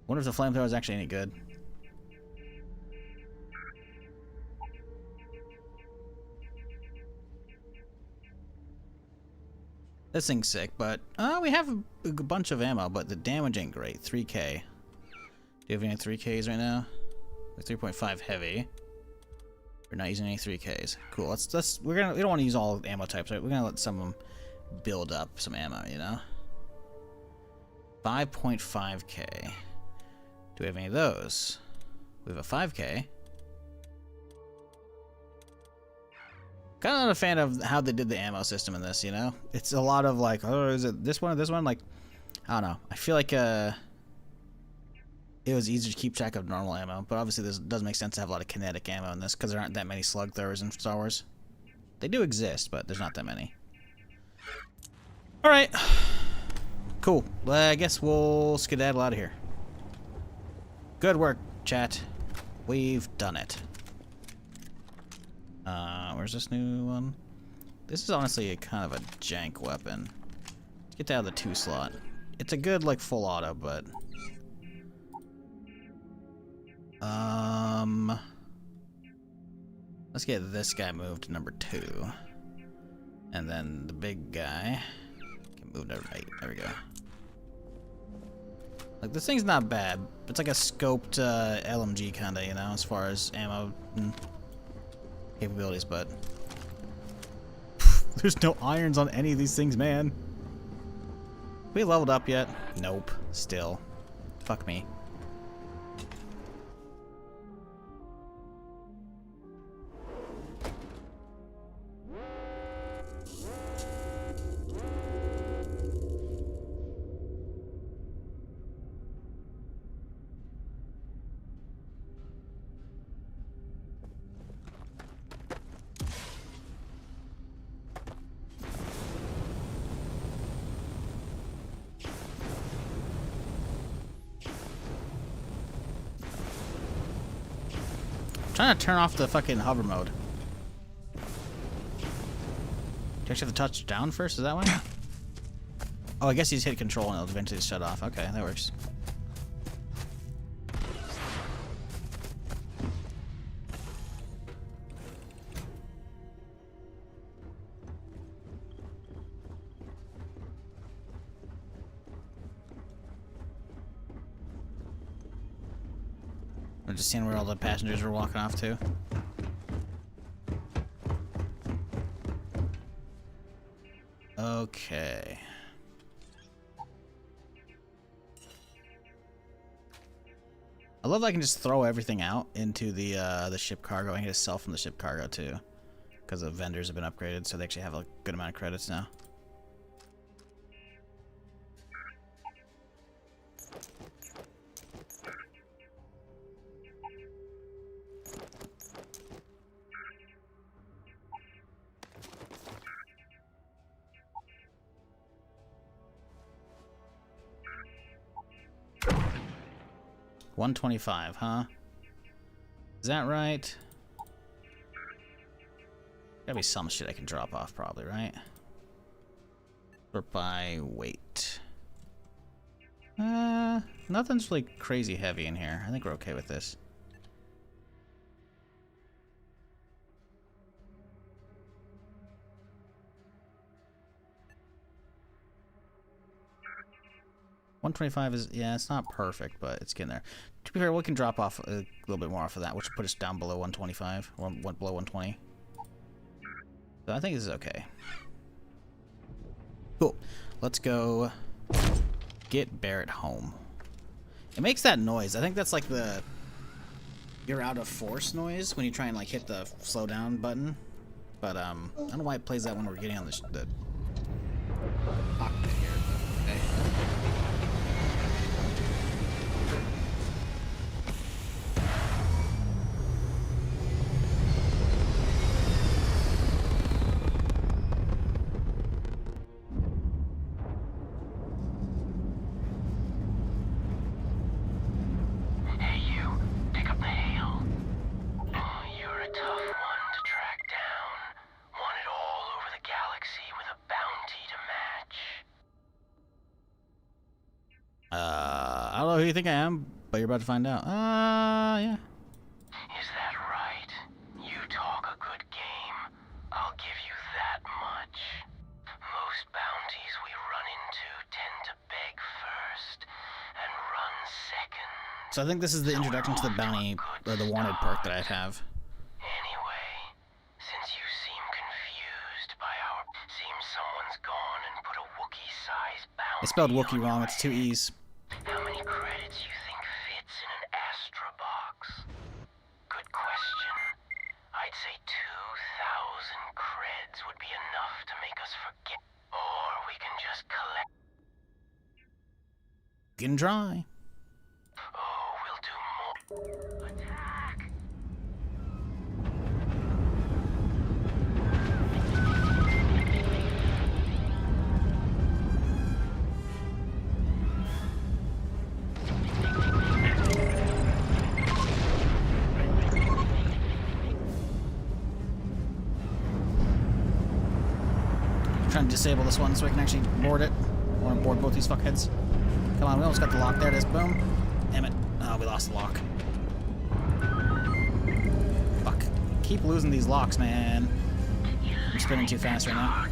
Wonder if the flamethrower is actually any good. This thing's sick, but we have a bunch of ammo, but the damage ain't great. 3K. Do you have any 3Ks right now? Like 3.5 heavy. We're not using any 3Ks. Cool. We don't want to use all ammo types, right? We're gonna let some of them build up some ammo, you know. 5.5K. Do we have any of those? We have a 5K. Kind of not a fan of how they did the ammo system in this, you know. It's a lot of like, oh, is it this one or this one? Like, I don't know. I feel like it was easier to keep track of normal ammo, but obviously this does make sense to have a lot of kinetic ammo in this because there aren't that many slug throwers in Star Wars. They do exist, but there's not that many. Alright. Cool. Well, I guess we'll skedaddle out of here. Good work, chat. We've done it. Where's this new one? This is honestly a kind of a jank weapon. Let's get that out of the 2 slot. It's a good, like, full auto, but... let's get this guy moved to number 2. And then the big guy can move to right. There we go. Like, this thing's not bad. It's like a scoped LMG kinda, you know, as far as ammo and capabilities, but there's no irons on any of these things, man. We leveled up yet? Nope. Still. Fuck me. trying to turn off the fucking hover mode. Do you actually have to touch down first? Is that why? Oh, I guess you just hit control and it'll eventually shut off. Okay, that works. I'm just seeing where all the passengers were walking off to. Okay. I love that I can just throw everything out into the ship cargo. I can just sell from the ship cargo too, because the vendors have been upgraded, so they actually have a good amount of credits now. $125, huh? Is that right? Gotta be some shit I can drop off, probably, right? Sort by weight. Nothing's really crazy heavy in here. I think we're okay with this. $125 is, yeah, it's not perfect, but it's getting there. To be fair, we can drop off a little bit more off of that, which will put us down below 125, or below 120. So I think this is okay. Cool. Let's go get Barrett home. It makes that noise. I think that's like the you're out of force noise when you try and like hit the slow down button. But I don't know why it plays that when we're getting on the cockpit here. Okay. I don't know who you think I am, but you're about to find out. Yeah. Is that right? You talk a good game. I'll give you that much. Most bounties we run into tend to beg first and run second. So I think this is the introduction to the bounty, or the wanted perk that I have. Anyway, since you seem confused by our... Seems someone's gone and put a Wookiee-sized bounty. I spelled Wookiee wrong, it's 2 E's. How many credits you think fits in an Astra box? Good question. I'd say 2,000 creds would be enough to make us forget. Or we can just collect. You can try. Oh, we'll do more. Attack! Trying to disable this one so I can actually board it. I want to board both these fuckheads. Come on, we almost got the lock. There it is. Boom. Damn it. Oh, we lost the lock. Fuck. Keep losing these locks, man. I'm spinning too fast right now.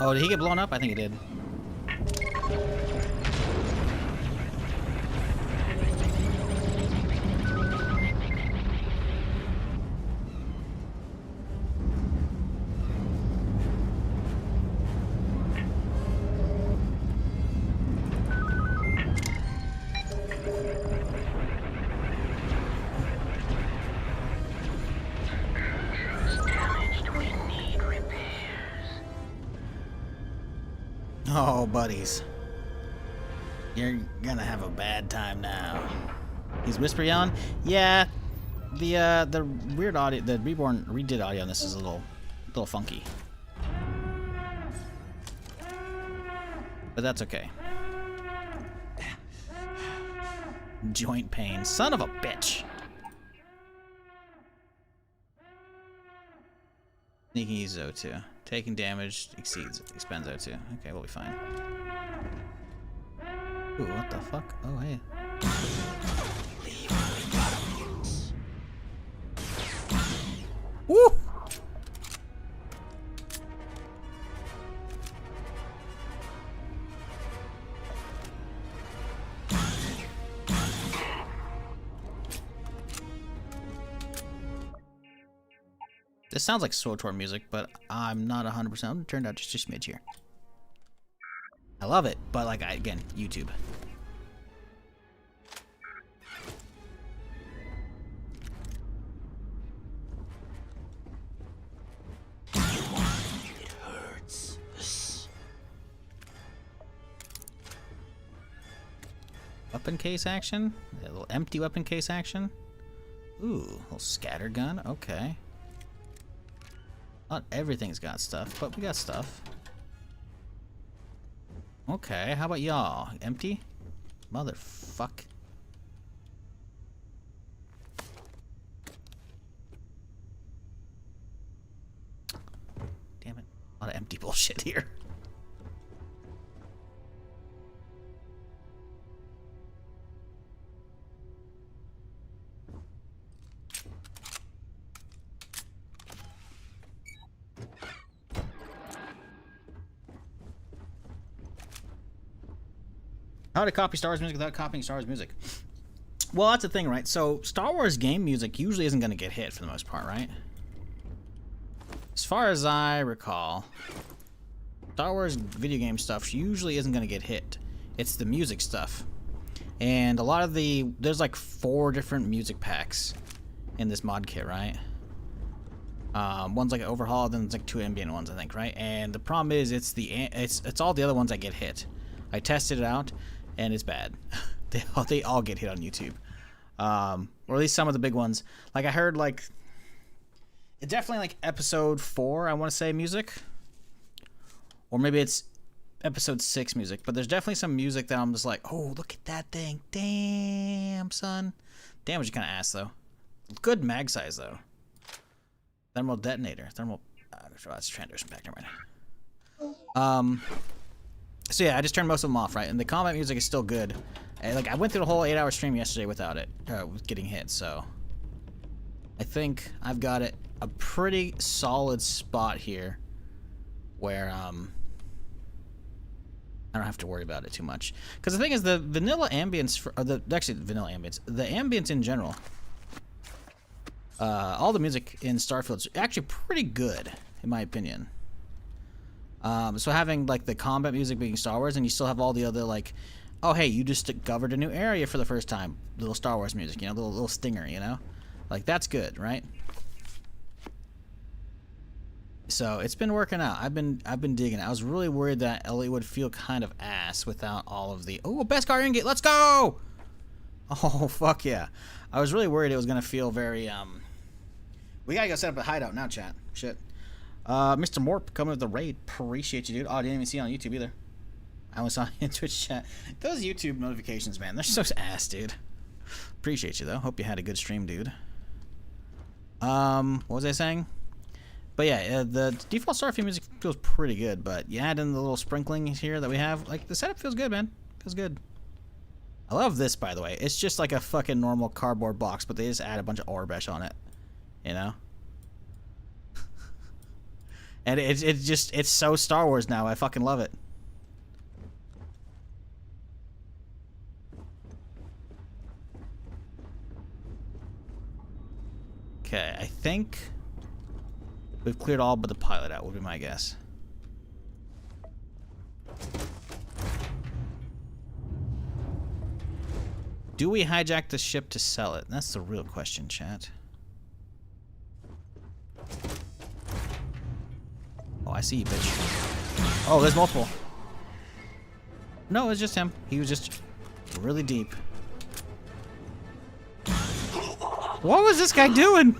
Oh, did he get blown up? I think he did. Oh, buddies. You're gonna have a bad time now. He's whisper yelling? Yeah. The weird audio, the Reborn redid audio on this is a little funky. But that's okay. Joint pain. Son of a bitch. Sneaking uses O2. Taking damage expends O2. Okay, we'll be fine. Ooh, what the fuck? Oh, hey. Woo! This sounds like Kotor music, but I'm not 100%. It turned out just a smidge here. I love it, but like, again, YouTube. It hurts. Weapon case action? A little empty weapon case action? Ooh, a little scatter gun. Okay. Not everything's got stuff, but we got stuff. Okay, how about y'all? Empty? Motherfuck. Damn it. A lot of empty bullshit here. How to copy Star Wars music without copying Star Wars music? Well, that's the thing, right? So, Star Wars game music usually isn't going to get hit for the most part, right? As far as I recall, Star Wars video game stuff usually isn't going to get hit. It's the music stuff. And a lot of there's like 4 different music packs in this mod kit, right? One's like an overhaul, then it's like 2 ambient ones, I think, right? And the problem is it's all the other ones that get hit. I tested it out, and it's bad. they all get hit on YouTube, or at least some of the big ones. Like I heard, like it's definitely like episode 4. I want to say music, or maybe it's episode 6 music. But there's definitely some music that I'm just like, oh, look at that thing, damn son. Damage kind of ass though. Good mag size though. Thermal detonator. Thermal. That's transition back right. So yeah, I just turned most of them off, right? And the combat music is still good. And, like I went through the whole 8-hour stream yesterday without it, getting hit. So I think I've got it a pretty solid spot here, where I don't have to worry about it too much. Because the thing is, the vanilla ambience, the ambience in general, all the music in Starfield is actually pretty good, in my opinion. So having like the combat music being Star Wars, and you still have all the other like, oh hey, you just discovered a new area for the first time, little Star Wars music, you know, little stinger, you know, like that's good, right? So it's been working out. I've been digging it. I was really worried that Ellie would feel kind of ass without all of the Beskar ingot, let's go! Oh fuck yeah! I was really worried it was gonna feel very We gotta go set up a hideout now, chat. Shit. Mr. Morp coming with the raid. Appreciate you, dude. Oh, I didn't even see it on YouTube either. I only saw it in Twitch chat. Those YouTube notifications, man, they're so ass, dude. Appreciate you, though. Hope you had a good stream, dude. What was I saying? But yeah, the default Starfield music feels pretty good, but you add in the little sprinkling here that we have, like, the setup feels good, man. Feels good. I love this, by the way. It's just like a fucking normal cardboard box, but they just add a bunch of Orbesh on it. You know? And it's so Star Wars now. I fucking love it. Okay, I think we've cleared all but the pilot out, would be my guess. Do we hijack the ship to sell it? That's the real question, chat. Oh, I see you, bitch. Oh, there's multiple. No, it's just him. He was just really deep. What was this guy doing?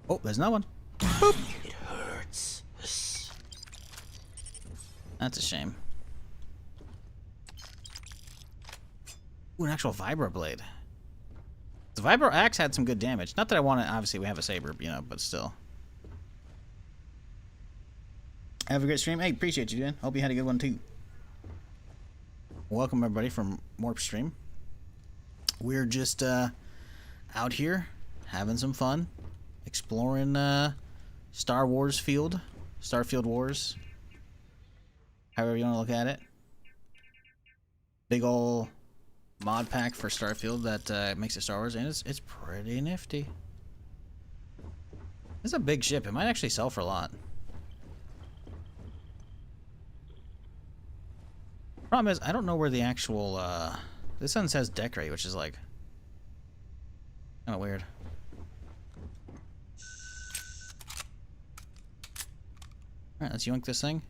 Oh, there's no one. Boop. It hurts. That's a shame. Ooh, an actual vibro blade. The vibro axe had some good damage. Not that I want it. Obviously, we have a saber, you know, but still. Have a great stream. Hey, appreciate you, dude. Hope you had a good one too. Welcome everybody from Morp Stream. We're just out here having some fun, exploring Star Wars Field, Starfield Wars. However you want to look at it. Big ol' mod pack for Starfield that makes it Star Wars, and it's pretty nifty. It's a big ship. It might actually sell for a lot. Problem is, I don't know where the actual, this one says decorate, which is like, kind of weird. Alright, let's yoink this thing.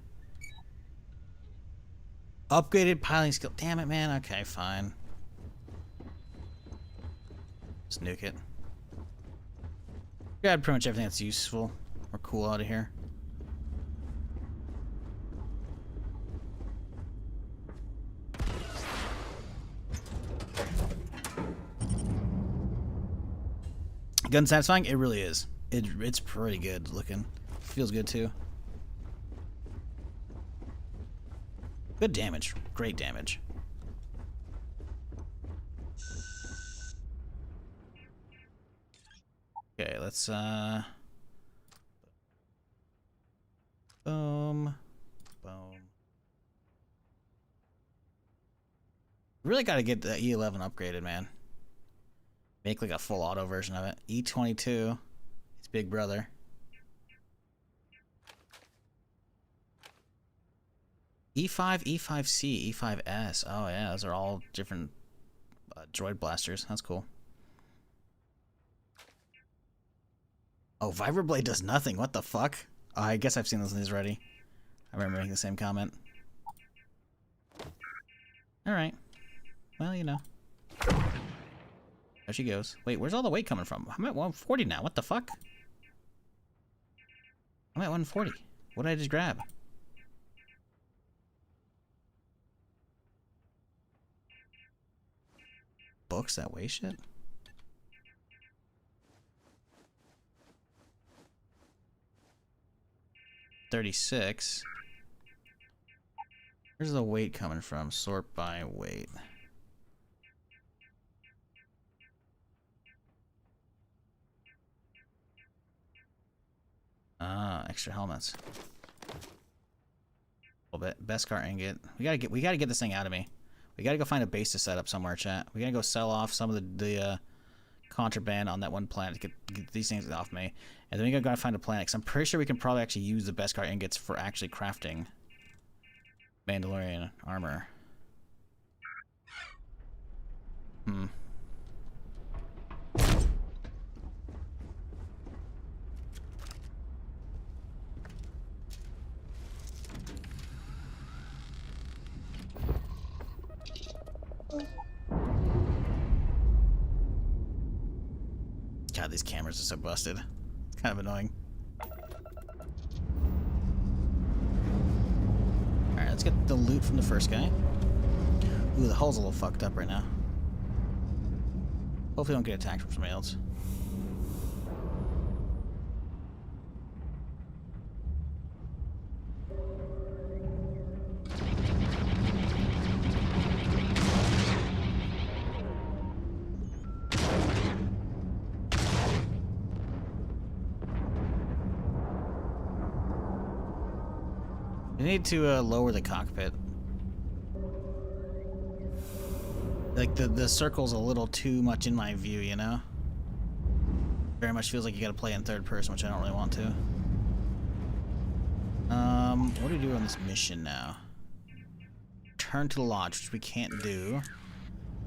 Upgraded piloting skill. Damn it, man. Okay, fine. Let's nuke it. Grab pretty much everything that's useful or cool out of here. Gun satisfying? It really is. It's pretty good looking. Feels good too. Good damage. Great damage. Okay, let's boom. Boom. Really gotta get the E11 upgraded, man. Make like a full auto version of it. E22, it's big brother. E5, E5C, E5S. Oh yeah, those are all different droid blasters. That's cool. Oh, Vibroblade does nothing. What the fuck? Oh, I guess I've seen those things already. I remember making the same comment. Alright. Well, you know. There she goes. Wait, where's all the weight coming from? I'm at 140 now. What the fuck? I'm at 140. What did I just grab? Books that weigh shit? $36. Where's the weight coming from? Sort by weight. Ah, extra helmets. A little bit. Beskar ingot. We gotta get this thing out of me. We gotta go find a base to set up somewhere, chat. We gotta go sell off some of the contraband on that one planet to get these things off me. And then we gotta find a planet, because I'm pretty sure we can probably actually use the Beskar ingots for actually crafting Mandalorian armor. God, these cameras are so busted. It's kind of annoying. Alright, let's get the loot from the first guy. Ooh, the hull's a little fucked up right now. Hopefully we don't get attacked from somebody else. We need to lower the cockpit. Like the circle's a little too much in my view, you know? Very much feels like you gotta play in third person, which I don't really want to. What do we do on this mission now? Turn to the lodge, which we can't do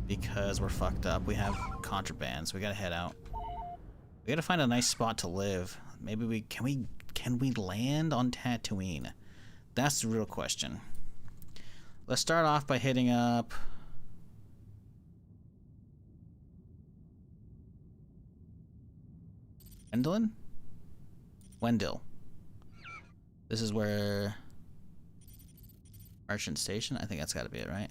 because we're fucked up. We have contraband, so we gotta head out. We gotta find a nice spot to live. Maybe can we land on Tatooine? That's the real question. Let's start off by hitting up Wendell. This is where Merchant Station. I think that's got to be it, right?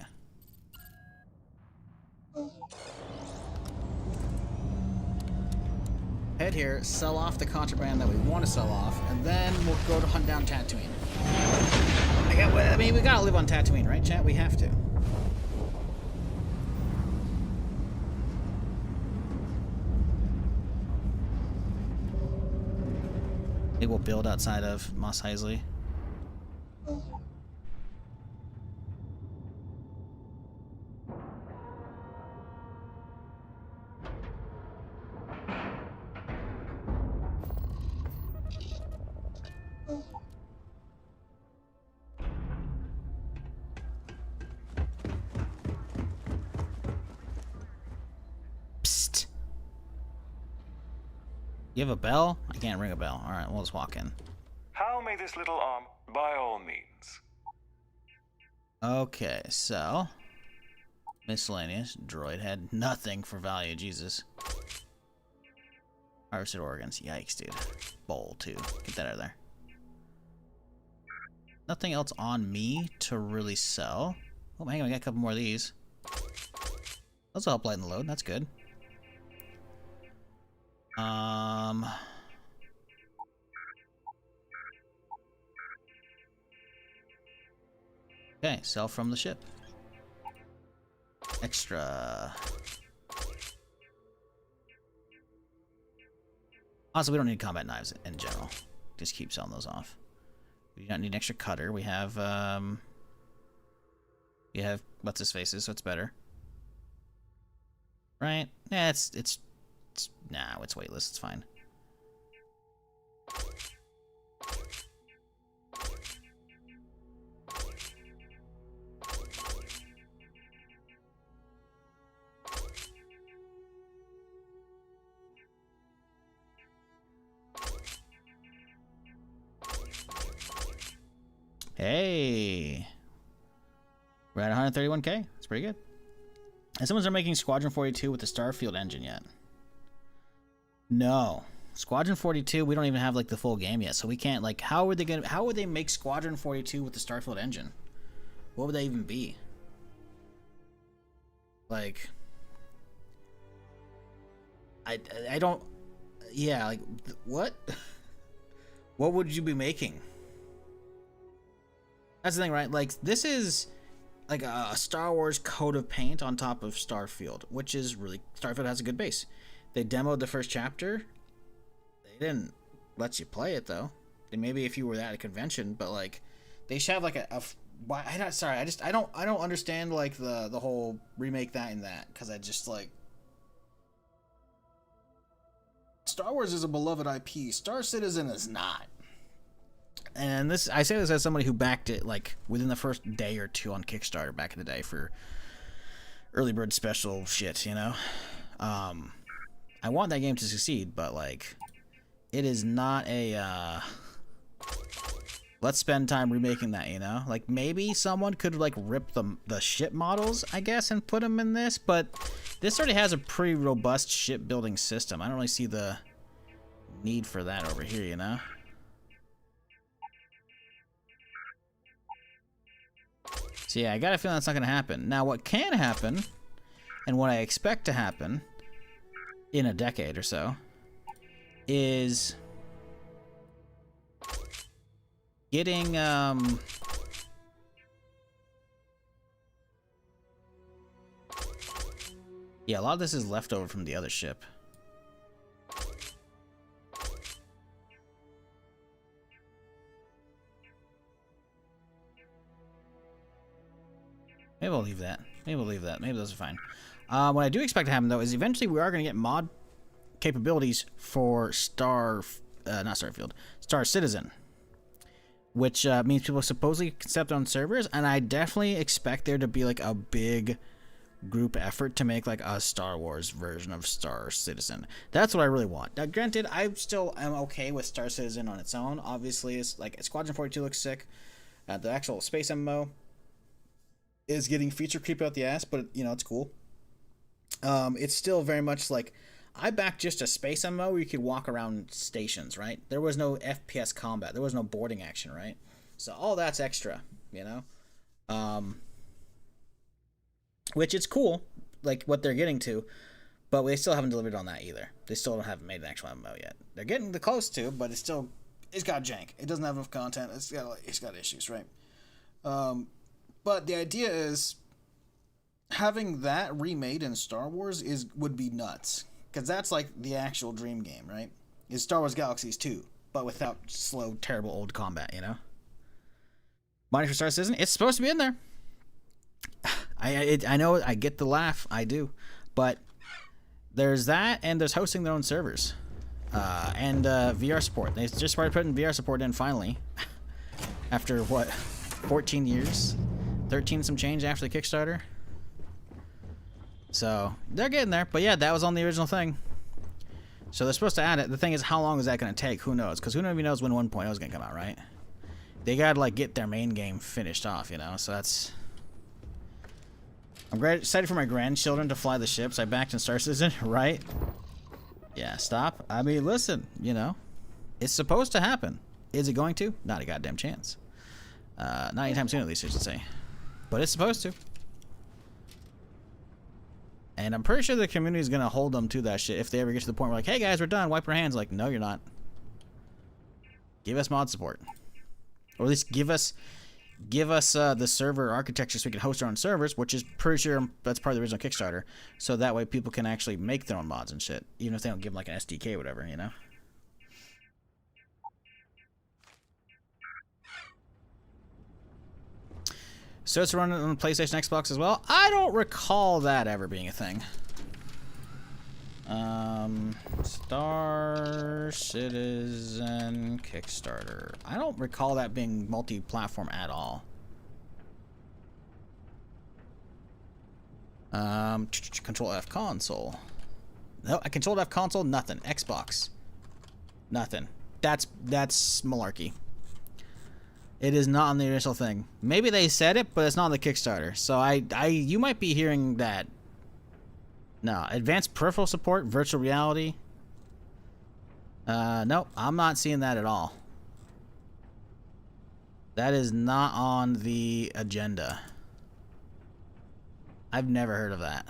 Head here, sell off the contraband that we want to sell off, and then we'll go to hunt down Tatooine. I mean, we gotta live on Tatooine, right, chat? We have to. Maybe we'll build outside of Mos Eisley. You have a bell? I can't ring a bell. Alright, we'll just walk in. How may this little arm? By all means. Okay, so... miscellaneous. Droid had nothing for value, Jesus. Harvested organs. Yikes, dude. Bowl, too. Get that out of there. Nothing else on me to really sell. Oh, hang on, we got a couple more of these. Those will help lighten the load. That's good. Okay, sell from the ship. Extra. Also, we don't need combat knives in general. Just keep selling those off. We do not need an extra cutter. We have what's his faces, so it's better. Right? Yeah, it's weightless. It's fine. Hey, we're at 131k. That's pretty good. And someone's not making Squadron 42 with the Starfield engine yet. No, Squadron 42. We don't even have like the full game yet, so we can't like. How would they make Squadron 42 with the Starfield engine? What would they even be? Like, I don't. Yeah, like what? What would you be making? That's the thing, right? Like, this is like a Star Wars coat of paint on top of Starfield, which is really... Starfield has a good base. They demoed the first chapter. They didn't let you play it, though. And maybe if you were at a convention, but, like, they should have, like, I don't understand, like, the whole remake that and that, because I just, like... Star Wars is a beloved IP. Star Citizen is not. And this, I say this as somebody who backed it like within the first day or two on Kickstarter back in the day for early bird special shit, you know. I want that game to succeed, but like, it is not a. Let's spend time remaking that, you know. Like maybe someone could like rip the ship models, I guess, and put them in this, but this already has a pretty robust shipbuilding system. I don't really see the need for that over here, you know. So yeah, I got a feeling that's not going to happen. Now, what can happen, and what I expect to happen in a decade or so, is getting, yeah, a lot of this is left over from the other ship. Maybe we'll leave that. Maybe we'll leave that. Maybe those are fine. What I do expect to happen, though, is eventually we are going to get mod capabilities for Star Citizen. Which means people supposedly can step on servers, and I definitely expect there to be, like, a big group effort to make, like, a Star Wars version of Star Citizen. That's what I really want. Now, granted, I still am okay with Star Citizen on its own. Obviously, it's, like, Squadron 42 looks sick. The actual space MMO is getting feature creep out the ass, but you know, it's cool. It's still very much like, I backed just a space MMO where you could walk around stations, right? There was no FPS combat. There was no boarding action, right? So all that's extra, you know? Which it's cool, like what they're getting to, but they still haven't delivered on that either. They still haven't made an actual MMO yet. They're getting the close to, but it's got jank. It doesn't have enough content. It's got issues, right? But the idea is having that remade in Star Wars would be nuts, because that's like the actual dream game, right? Is Star Wars Galaxies 2, but without slow, terrible old combat, you know? Money for Star Citizen, it's supposed to be in there. I know, I get the laugh, I do, but there's that, and there's hosting their own servers, and VR support. They just started putting VR support in finally, after what, 14 years, 13 some change after the Kickstarter. So they're getting there, but yeah, that was on the original thing. So they're supposed to add it. The thing is, how long is that going to take? Who knows? Because who even knows when 1.0 is going to come out, right? They gotta like get their main game finished off, you know. So that's. I'm excited for my grandchildren to fly the ships I backed in Star Citizen, right? Yeah, stop. I mean, listen, you know, it's supposed to happen. Is it going to? Not a goddamn chance. Not anytime soon, at least I should say. But it's supposed to. And I'm pretty sure the community is gonna hold them to that shit if they ever get to the point where like, hey guys, we're done. Wipe your hands. Like, no, you're not. Give us mod support. Or at least give us the server architecture so we can host our own servers, which is pretty sure that's part of the original Kickstarter. So that way people can actually make their own mods and shit, even if they don't give them like an SDK or whatever, you know? So it's running on the PlayStation, Xbox as well. I don't recall that ever being a thing. Star Citizen Kickstarter. I don't recall that being multi-platform at all. Control F console. No, I Control F console, nothing. Xbox. Nothing. That's malarkey. It is not on the initial thing. Maybe they said it, but it's not on the Kickstarter. So you might be hearing that. No, advanced peripheral support, virtual reality. Nope, I'm not seeing that at all. That is not on the agenda. I've never heard of that.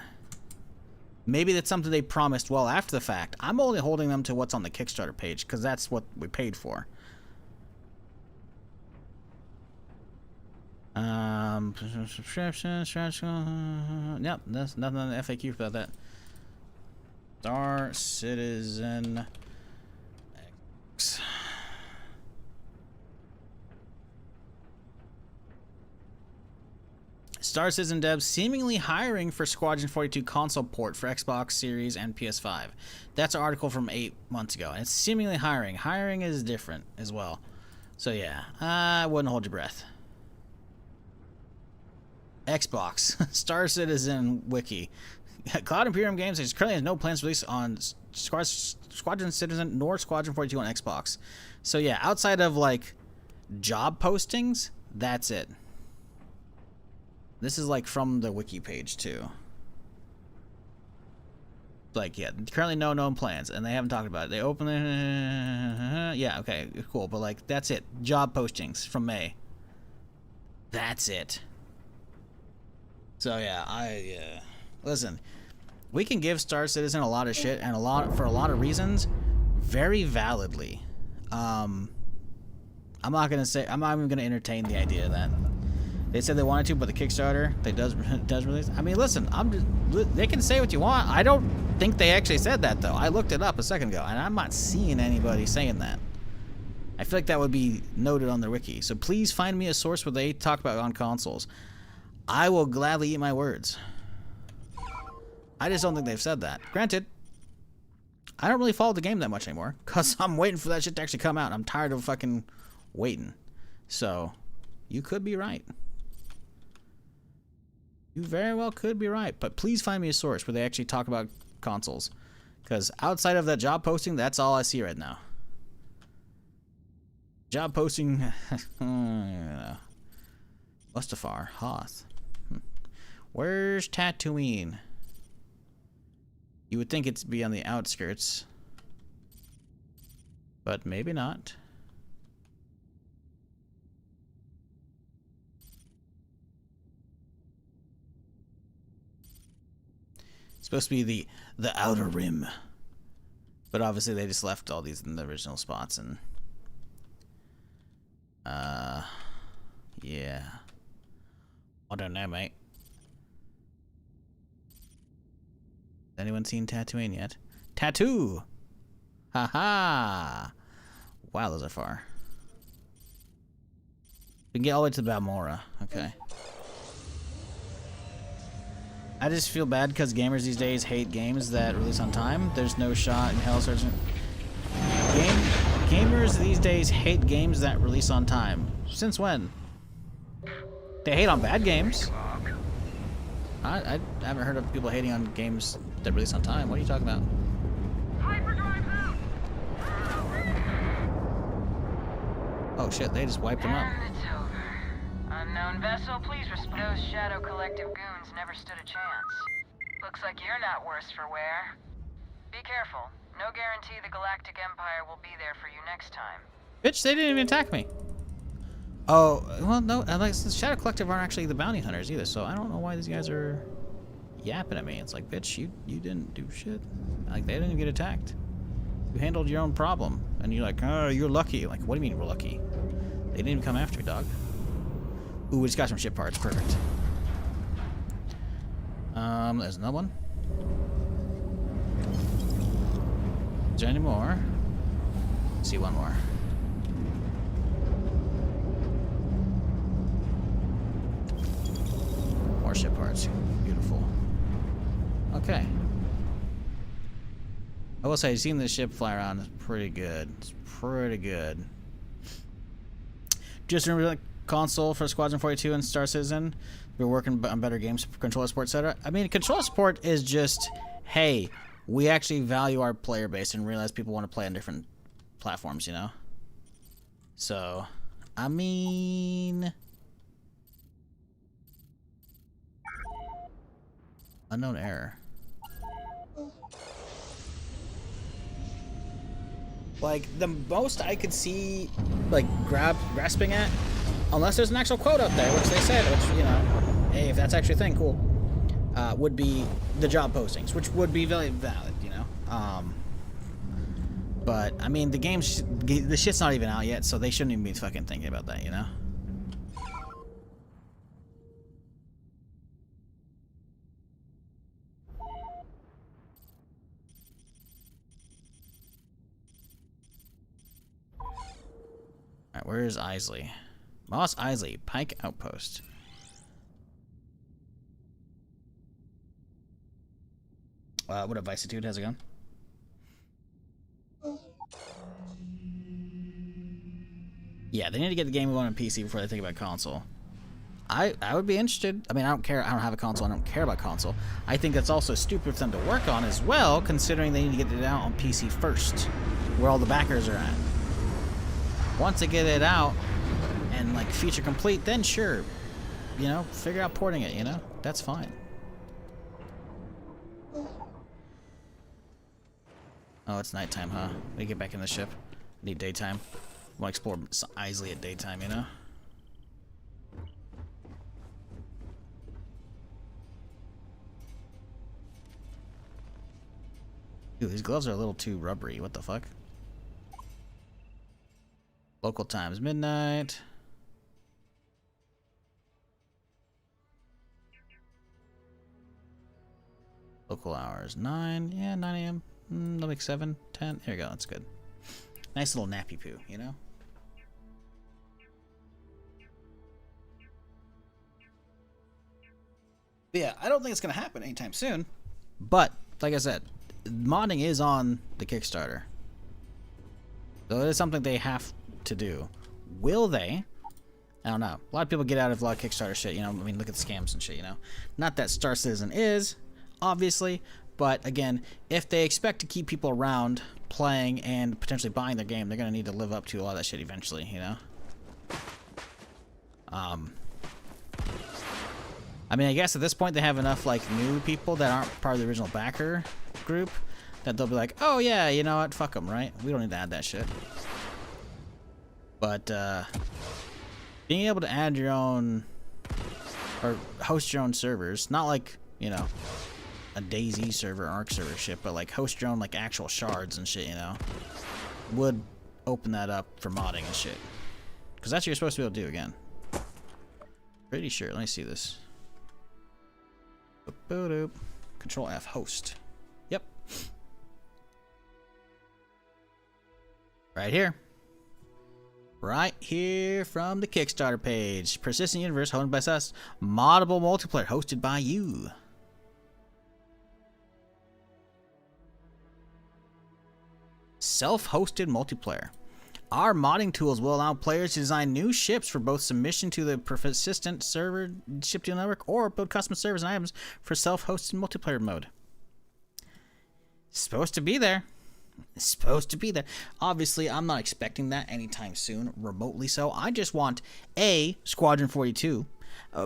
Maybe that's something they promised well after the fact. I'm only holding them to what's on the Kickstarter page, because that's what we paid for. Subscription, yep, there's nothing on the FAQ about that. Star Citizen X. Star Citizen devs seemingly hiring for Squadron 42 console port for Xbox Series and PS5. That's an article from 8 months ago. And it's seemingly hiring. Hiring is different as well. So yeah, I wouldn't hold your breath. Xbox. Star Citizen Wiki. Cloud Imperium Games currently has no plans to release on Squadron Citizen nor Squadron 42 on Xbox. So yeah, outside of like job postings, that's it. This is like from the wiki page too. Like, yeah, currently no known plans, and they haven't talked about it. They open it. Yeah, okay, cool. But like, that's it. Job postings from May. That's it. So yeah, listen. We can give Star Citizen a lot of shit and for a lot of reasons, very validly. I'm not even gonna entertain the idea that they said they wanted to, but the Kickstarter does release. I mean, listen, they can say what you want. I don't think they actually said that though. I looked it up a second ago, and I'm not seeing anybody saying that. I feel like that would be noted on their wiki. So please find me a source where they talk about it on consoles. I will gladly eat my words. I just don't think they've said that. Granted, I don't really follow the game that much anymore, because I'm waiting for that shit to actually come out. I'm tired of fucking waiting. So, you could be right. You very well could be right, but please find me a source where they actually talk about consoles. Because outside of that job posting, that's all I see right now. Job posting, Mustafar, Hoth. Where's Tatooine? You would think it'd be on the outskirts. But maybe not. It's supposed to be the outer rim. But obviously they just left all these in the original spots and yeah. I don't know, mate. Anyone seen Tatooine yet? Tattoo! Haha! Wow, those are far. We can get all the way to Balmora. Okay. I just feel bad because gamers these days hate games that release on time. There's no shot in hell searching. Gamers these days hate games that release on time. Since when? They hate on bad games. I haven't heard of people hating on games that release on time. What are you talking about? Oh shit, they just wiped them up. And it's over. Unknown vessel, please respect. Those Shadow Collective goons never stood a chance. Looks like you're not worse for wear. Be careful. No guarantee the Galactic Empire will be there for you next time. Bitch, they didn't even attack me. Oh, well, no, like, the Shadow Collective aren't actually the bounty hunters either, so I don't know why these guys are yapping at me. It's like, bitch, you didn't do shit. Like, they didn't even get attacked. You handled your own problem, and you're like, oh, you're lucky. Like, what do you mean we're lucky? They didn't even come after me, dog. Ooh, we just got some ship parts. Perfect. There's another one. Is there any more? Let's see, one more. More ship parts. Beautiful. Okay. I will say, seeing this ship fly around is pretty good. It's pretty good. Just remember the console for Squadron 42 and Star Citizen. We're working on better games, controller support, etc. I mean, controller support is just, hey, we actually value our player base and realize people want to play on different platforms, you know? So, I mean... Unknown error. Like, the most I could see, like, grasping at, unless there's an actual quote up there, which they said, which, you know, hey, if that's actually a thing, cool, would be the job postings, which would be very valid, you know? But, I mean, the shit's not even out yet, so they shouldn't even be fucking thinking about that, you know? Alright, where is Isley? Moss Isley, Pike Outpost. What have Vicitude has it gone? Yeah, they need to get the game going on PC before they think about console. I would be interested. I mean, I don't care. I don't have a console. I don't care about console. I think that's also stupid for them to work on as well, considering they need to get it out on PC first, where all the backers are at. Once they get it out and like feature complete, then sure, you know, figure out porting it, you know, that's fine. Oh, it's nighttime, huh? We get back in the ship. Need daytime. Want to explore Isley at daytime, you know? Dude, these gloves are a little too rubbery. What the fuck? Local times midnight. Local hours 9. Yeah, 9 a.m. They'll make 7, 10. Here we go. That's good. Nice little nappy poo, you know? But yeah, I don't think it's going to happen anytime soon. But, like I said, modding is on the Kickstarter. So it is something they have to do. Will they? I don't know. A lot of people get out of a lot of Kickstarter shit, you know? I mean, look at scams and shit, you know? Not that Star Citizen is, obviously, but again, if they expect to keep people around playing and potentially buying their game, they're going to need to live up to a lot of that shit eventually, you know? I mean, I guess at this point they have enough like new people that aren't part of the original backer group that they'll be like, oh yeah, you know what, fuck them, right? We don't need to add that shit. But being able to add your own or host your own servers, not like, you know, a DayZ server, Arc server shit, but like host your own like actual shards and shit, you know, would open that up for modding and shit. Because that's what you're supposed to be able to do again. Pretty sure. Let me see this. Boop-boop-doop. Control F, host. Yep. Right here. Right here from the Kickstarter page. Persistent Universe, hosted by us. Moddable multiplayer, hosted by you. Self-hosted multiplayer. Our modding tools will allow players to design new ships for both submission to the persistent server ship deal network or build custom servers and items for self-hosted multiplayer mode. It's supposed to be there. It's supposed to be there. Obviously, I'm not expecting that anytime soon, remotely so. I just want A, Squadron 42,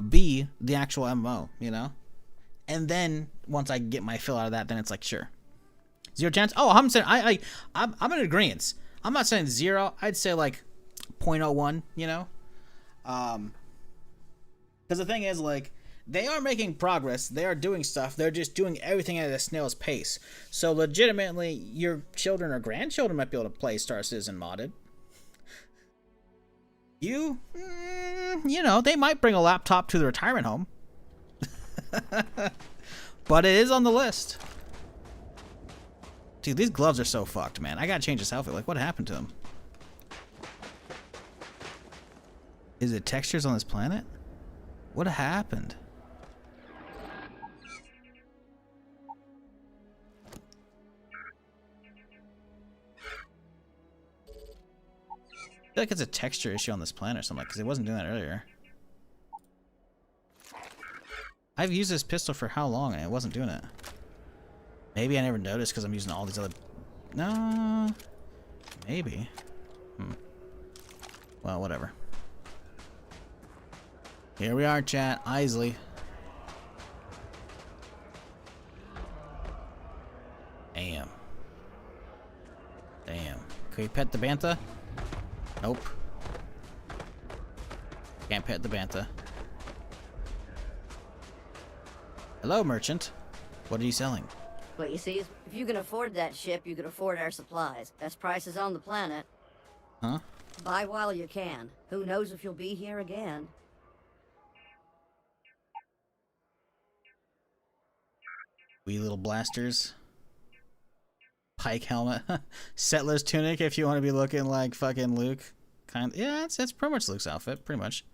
B, the actual MMO, you know? And then, once I get my fill out of that, then it's like, sure. 0 chance? Oh, I'm saying, I'm in agreement. I'm not saying 0. I'd say like 0.01, you know? Because the thing is, like, they are making progress. They are doing stuff. They're just doing everything at a snail's pace. So legitimately, your children or grandchildren might be able to play Star Citizen modded. You know, they might bring a laptop to the retirement home. But it is on the list. Dude, these gloves are so fucked, man. I gotta change this outfit. Like, what happened to them? Is it textures on this planet? What happened? I feel like it's a texture issue on this planet or something, because it wasn't doing that earlier. I've used this pistol for how long and it wasn't doing it? Maybe I never noticed because I'm using all these other... No... Maybe. Well, whatever. Here we are, chat. Isley. Damn. Damn. Can we pet the bantha? Nope. Can't pet the bantha. Hello, merchant. What are you selling? What you see is, if you can afford that ship, you can afford our supplies. Best prices on the planet. Huh? Buy while you can. Who knows if you'll be here again? Wee little blasters. Pike helmet. Settler's tunic if you want to be looking like fucking Luke. Yeah, it's pretty much Luke's outfit. Pretty much.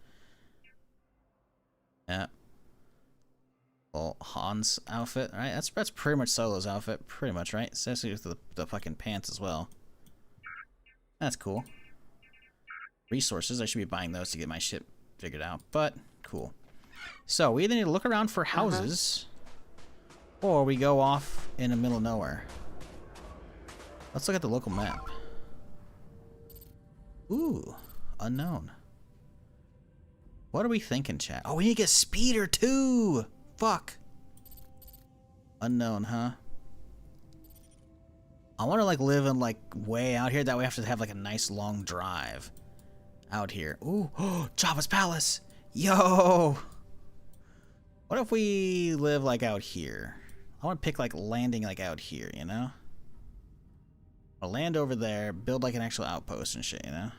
Yeah. Well, Han's outfit, right? That's pretty much Solo's outfit. Pretty much, right? Especially with the fucking pants as well. That's cool. Resources. I should be buying those to get my shit figured out. But, cool. So, we either need to look around for houses... or we go off in the middle of nowhere. Let's look at the local map. Ooh, unknown. What are we thinking, chat? Oh, we need to get speeder too! Fuck. Unknown, huh? I want to like live in like way out here. That way I have to have like a nice long drive out here. Ooh, oh, Jabba's Palace! Yo! What if we live like out here? I want to pick like landing like out here, you know? I'll land over there, build like an actual outpost and shit, you know?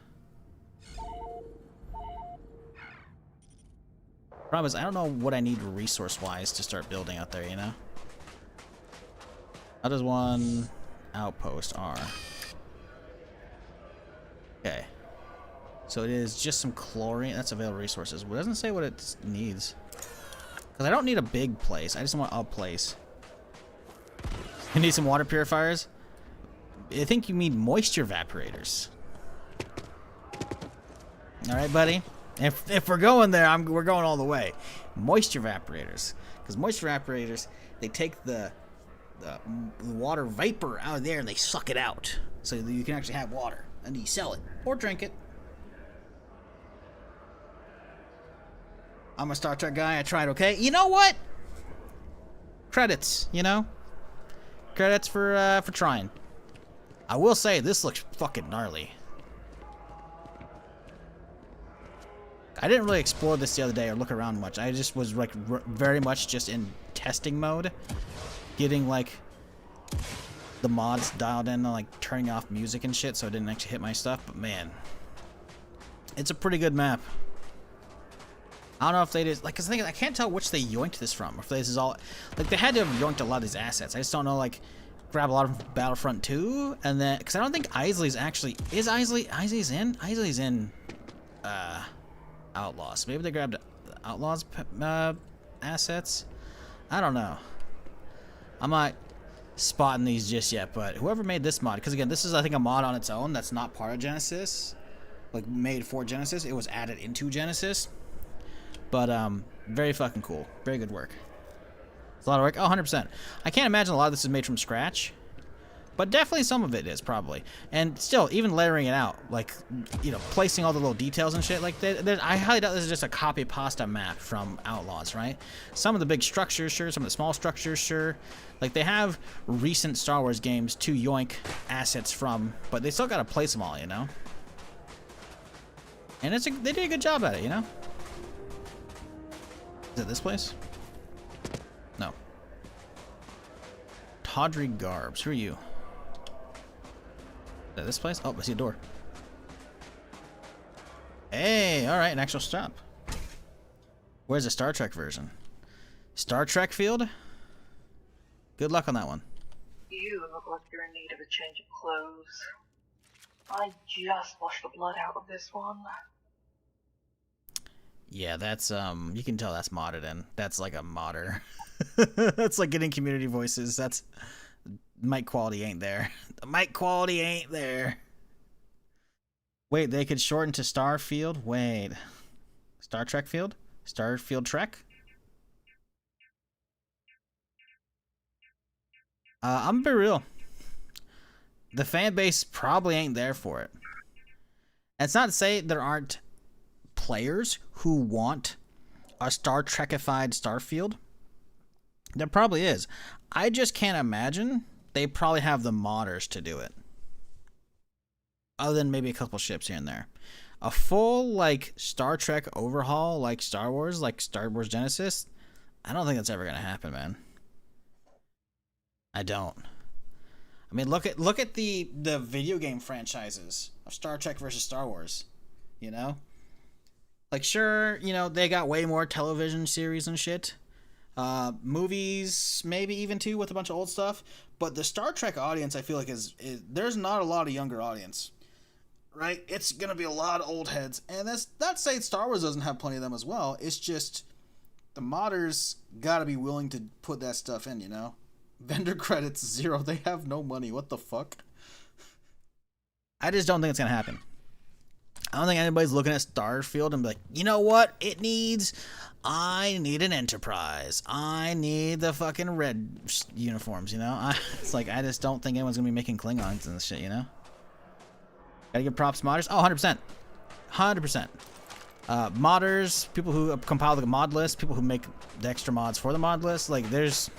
Problem is, I don't know what I need resource-wise to start building out there, you know? How does one outpost R? Okay. So it is just some chlorine. That's available resources. It doesn't say what it needs. Because I don't need a big place. I just want a place. You need some water purifiers? I think you need moisture evaporators. Alright, buddy? If we're going there, we're going all the way. Moisture evaporators. Because moisture evaporators, they take the water vapor out of there and they suck it out. So that you can actually have water. And you sell it. Or drink it. I'm a Star Trek guy. I tried, okay? You know what? Credits, you know? Credits for trying. I will say, this looks fucking gnarly. I didn't really explore this the other day or look around much. I just was like very much just in testing mode. Getting like the mods dialed in, like turning off music and shit so it didn't actually hit my stuff. But man, it's a pretty good map. I don't know if they did, like, cause I can't tell which they yoinked this from. If this is all, like, they had to have yoinked a lot of these assets. I just don't know, like, grab a lot of Battlefront 2, and then, cause I don't think Isley's actually, Isley's in, Outlaws. Maybe they grabbed Outlaws, assets? I don't know. I'm not spotting these just yet, but whoever made this mod, cause again, this is, I think, a mod on its own that's not part of Genesis, like, made for Genesis. It was added into Genesis. But, very fucking cool. Very good work. It's a lot of work. Oh, 100%. I can't imagine a lot of this is made from scratch. But definitely some of it is, probably. And still, even layering it out, like, you know, placing all the little details and shit, like, I highly doubt this is just a copy-pasta map from Outlaws, right? Some of the big structures, sure. Some of the small structures, sure. Like, they have recent Star Wars games to yoink assets from, but they still gotta place them all, you know? And they did a good job at it, you know? Is it this place? No. Tawdry Garbs. Who are you? Is that this place? Oh, I see a door. Hey, alright, an actual stop. Where's the Star Trek version? Star Trek Field? Good luck on that one. You look like you're in need of a change of clothes. I just washed the blood out of this one. Yeah, that's, you can tell that's modded in. That's like a modder. That's like getting community voices. That's, mic quality ain't there. The mic quality ain't there. Wait, they could shorten to Starfield? Wait. Star Trek Field? Starfield Trek? I'm gonna be real. The fan base probably ain't there for it. And it's not to say there aren't players who want a Star Trekified Starfield. There probably is. I just can't imagine they probably have the modders to do it. Other than maybe a couple ships here and there. A full, like, Star Trek overhaul, like Star Wars Genesis, I don't think that's ever gonna happen, man. I don't. I mean, look at the video game franchises of Star Trek versus Star Wars, you know? Like, sure, you know, they got way more television series and shit. Movies, maybe even too, with a bunch of old stuff. But the Star Trek audience, I feel like, is there's not a lot of younger audience. Right? It's going to be a lot of old heads. And that's not saying Star Wars doesn't have plenty of them as well. It's just the modders got to be willing to put that stuff in, you know? Vendor credits 0. They have no money. What the fuck? I just don't think it's going to happen. I don't think anybody's looking at Starfield and be like, you know what? I need an Enterprise. I need the fucking red uniforms, you know? It's like, I just don't think anyone's going to be making Klingons and this shit, you know? Gotta give props to modders. Oh, 100%. 100%. Modders, people who compile the mod list, people who make the extra mods for the mod list. Like, there's...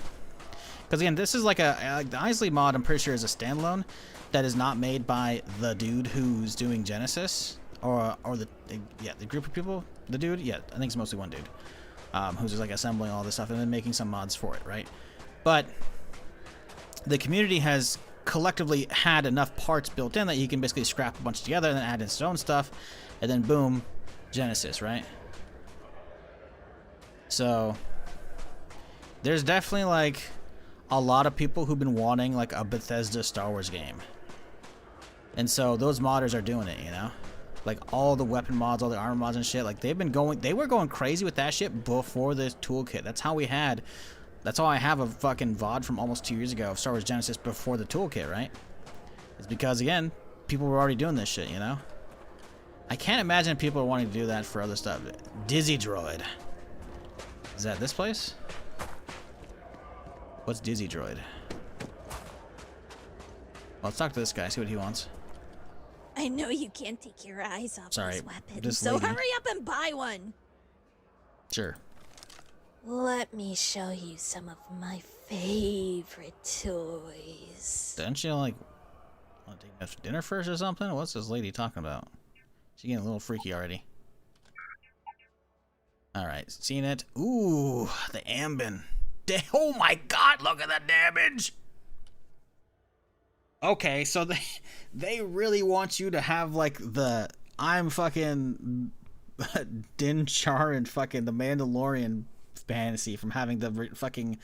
Because, again, this is like the Isley mod, I'm pretty sure, is a standalone that is not made by the dude who's doing Genesis. Or the group of people, the dude, yeah, I think it's mostly one dude, who's just like assembling all this stuff and then making some mods for it, right? But the community has collectively had enough parts built in that you can basically scrap a bunch together and then add in its own stuff, and then boom, Genesis, right? So there's definitely like a lot of people who've been wanting like a Bethesda Star Wars game, and so those modders are doing it, you know? Like, all the weapon mods, all the armor mods and shit, like, they were going crazy with that shit before this toolkit. That's how I have a fucking VOD from almost 2 years ago of Star Wars Genesis before the toolkit, right? It's because, again, people were already doing this shit, you know? I can't imagine people are wanting to do that for other stuff. Dizzy Droid. Is that this place? What's Dizzy Droid? Well, let's talk to this guy, see what he wants. I know you can't take your eyes off Sorry, this weapon, this so lady. hurry up and buy one. Sure. Let me show you some of my favorite toys. Don't you like want to take us to dinner first or something? What's this lady talking about? She's getting a little freaky already. Alright, seen it. Ooh, the ambin. Oh my god, look at the damage! Okay, so they really want you to have like the I'm fucking Din Char and fucking the Mandalorian fantasy from having the fucking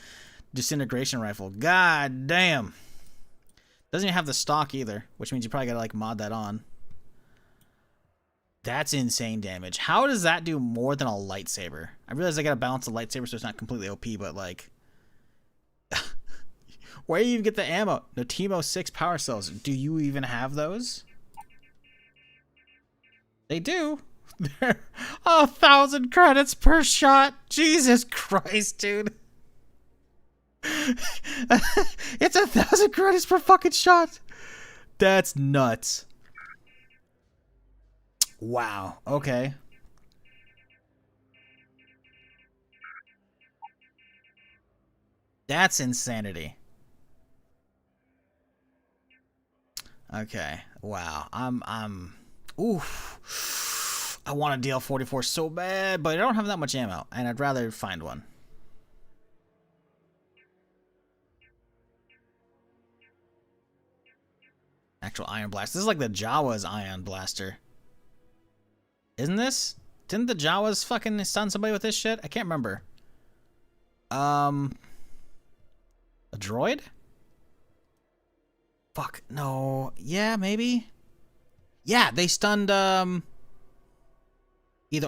disintegration rifle. God damn. Doesn't even have the stock either, which means you probably gotta like mod that on. That's insane damage. How does that do more than a lightsaber? I realize I gotta balance the lightsaber so it's not completely OP, but like where do you even get the ammo? Notimo 6 power cells. Do you even have those? They do. They're 1,000 credits per shot. Jesus Christ, dude. It's 1,000 credits per fucking shot. That's nuts. Wow. Okay. That's insanity. Okay. Wow. Oof. I want a DL-44 so bad, but I don't have that much ammo, and I'd rather find one. Actual iron blast. This is like the Jawas ion blaster. Isn't this? Didn't the Jawas fucking stun somebody with this shit? I can't remember. A droid? Fuck, no. Yeah, maybe? Yeah, they stunned, either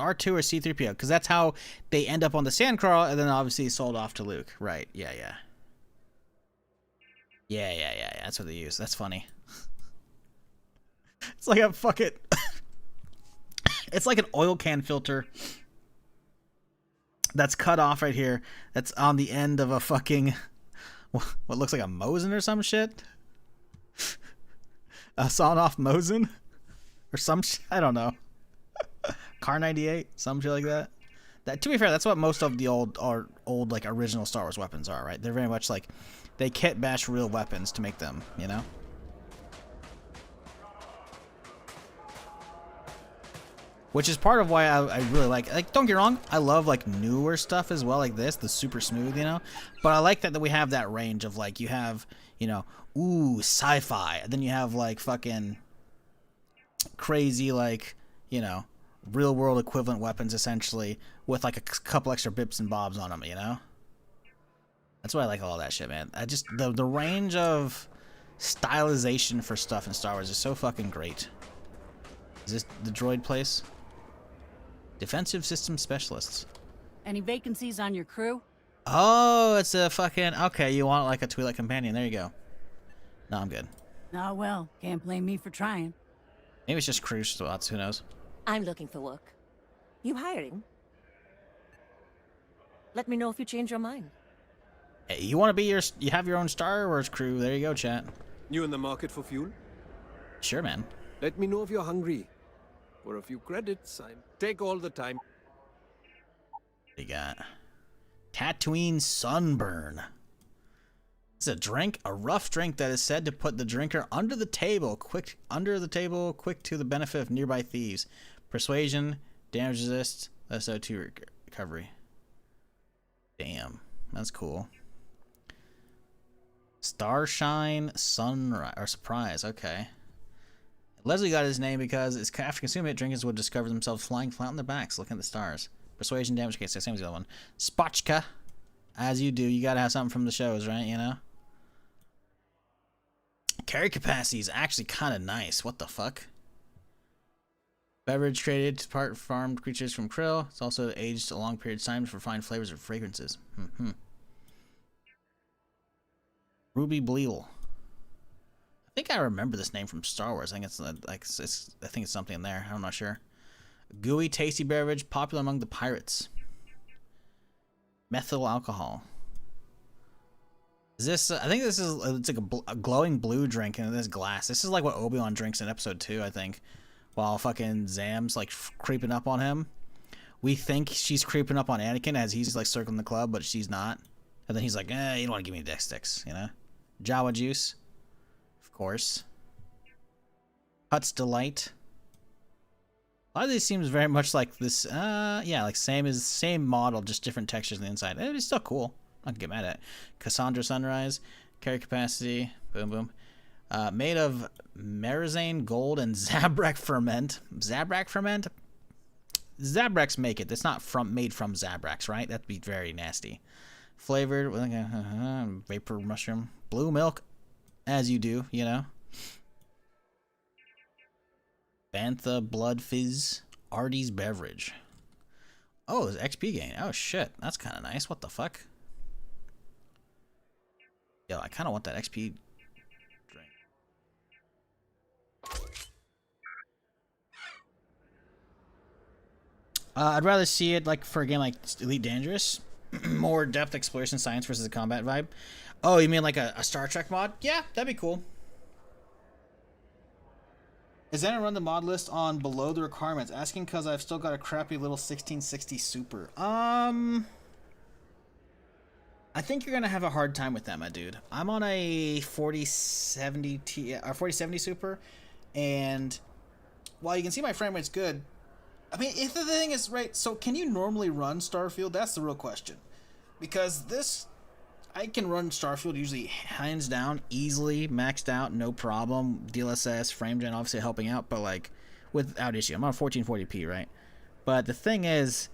R2 or C-3PO, because that's how they end up on the Sandcrawler, and then obviously sold off to Luke. Right, yeah. Yeah, that's what they use. That's funny. It's like a fucking... It's like an oil can filter that's cut off right here. That's on the end of a fucking... What looks like a Mosin or some shit? A sawn-off Mosin? Or some shit? I don't know. Car 98? Some shit like that. That, to be fair, that's what most of the old like original Star Wars weapons are, right? They're very much like they kit bash real weapons to make them, you know? Which is part of why I really like, don't get me wrong, I love like newer stuff as well, like this, the super smooth, you know? But I like that we have that range of like, you have, you know, ooh, sci-fi, and then you have like fucking crazy, like, you know, real world equivalent weapons essentially with like a couple extra bips and bobs on them, you know? That's why I like all that shit, man. I just, the range of stylization for stuff in Star Wars is so fucking great. Is this the droid place? Defensive Systems Specialists. Any vacancies on your crew? Oh, it's a fucking... Okay, you want like a Twi'lek companion. There you go. No, I'm good. Oh, well, can't blame me for trying. Maybe it's just crew spots. Who knows? I'm looking for work. You hiring? Let me know if you change your mind. Hey, you want to be you have your own Star Wars crew. There you go, chat. You in the market for fuel? Sure, man. Let me know if you're hungry. For a few credits, I take all the time. We got Tatooine Sunburn. It's a drink, a rough drink that is said to put the drinker under the table, quick to the benefit of nearby thieves. Persuasion, damage resist, SO2 recovery. Damn, that's cool. Starshine Sunrise or Surprise. Okay. Leslie got his name because after consuming it, drinkers would discover themselves flying flat on their backs, looking at the stars. Persuasion, damage, okay, same as the other one. Spotchka, as you do, you gotta have something from the shows, right? You know. Carry capacity is actually kind of nice. What the fuck? Beverage traded to part farmed creatures from krill. It's also aged a long period of time for fine flavors or fragrances. Ruby Bleal. I think I remember this name from Star Wars. I think it's like I think it's something in there. I'm not sure. Gooey, tasty beverage, popular among the pirates. Methyl alcohol. Is this? I think this is. It's like a glowing blue drink in this glass. This is like what Obi-Wan drinks in Episode 2, I think, while fucking Zam's like creeping up on him. we think she's creeping up on Anakin as he's like circling the club, but she's not. And then he's like, you don't want to give me deck sticks, you know? Jawa juice, of course. Hutt's Delight. A lot of these seems very much like this, yeah, like same model, just different textures on the inside. It's still cool. I can get mad at it. Cassandra Sunrise, carry capacity, boom, boom. Made of Marizane Gold and Zabrak Ferment. Zabrak Ferment? Zabraks make it. That's not made from Zabraks, right? That'd be very nasty. Flavored with like a vapor mushroom. Blue milk, as you do, you know. Bantha Blood Fizz. Artie's Beverage. Oh, there's XP gain. Oh, shit. That's kind of nice. What the fuck? Yo, I kind of want that XP drink. I'd rather see it like for a game like Elite Dangerous. More depth exploration science versus a combat vibe. Oh, you mean like a Star Trek mod? Yeah, that'd be cool. Is anyone run the mod list on below the requirements? Asking because I've still got a crappy little 1660 Super. I think you're gonna have a hard time with that, my dude. I'm on a 4070 or 4070 Super, and while you can see my frame rate's good, I mean, if the thing is right, so can you normally run Starfield? That's the real question, because this. I can run Starfield usually hands down, easily, maxed out, no problem. DLSS, frame gen obviously helping out, but like without issue. I'm on 1440p, right? But the thing is,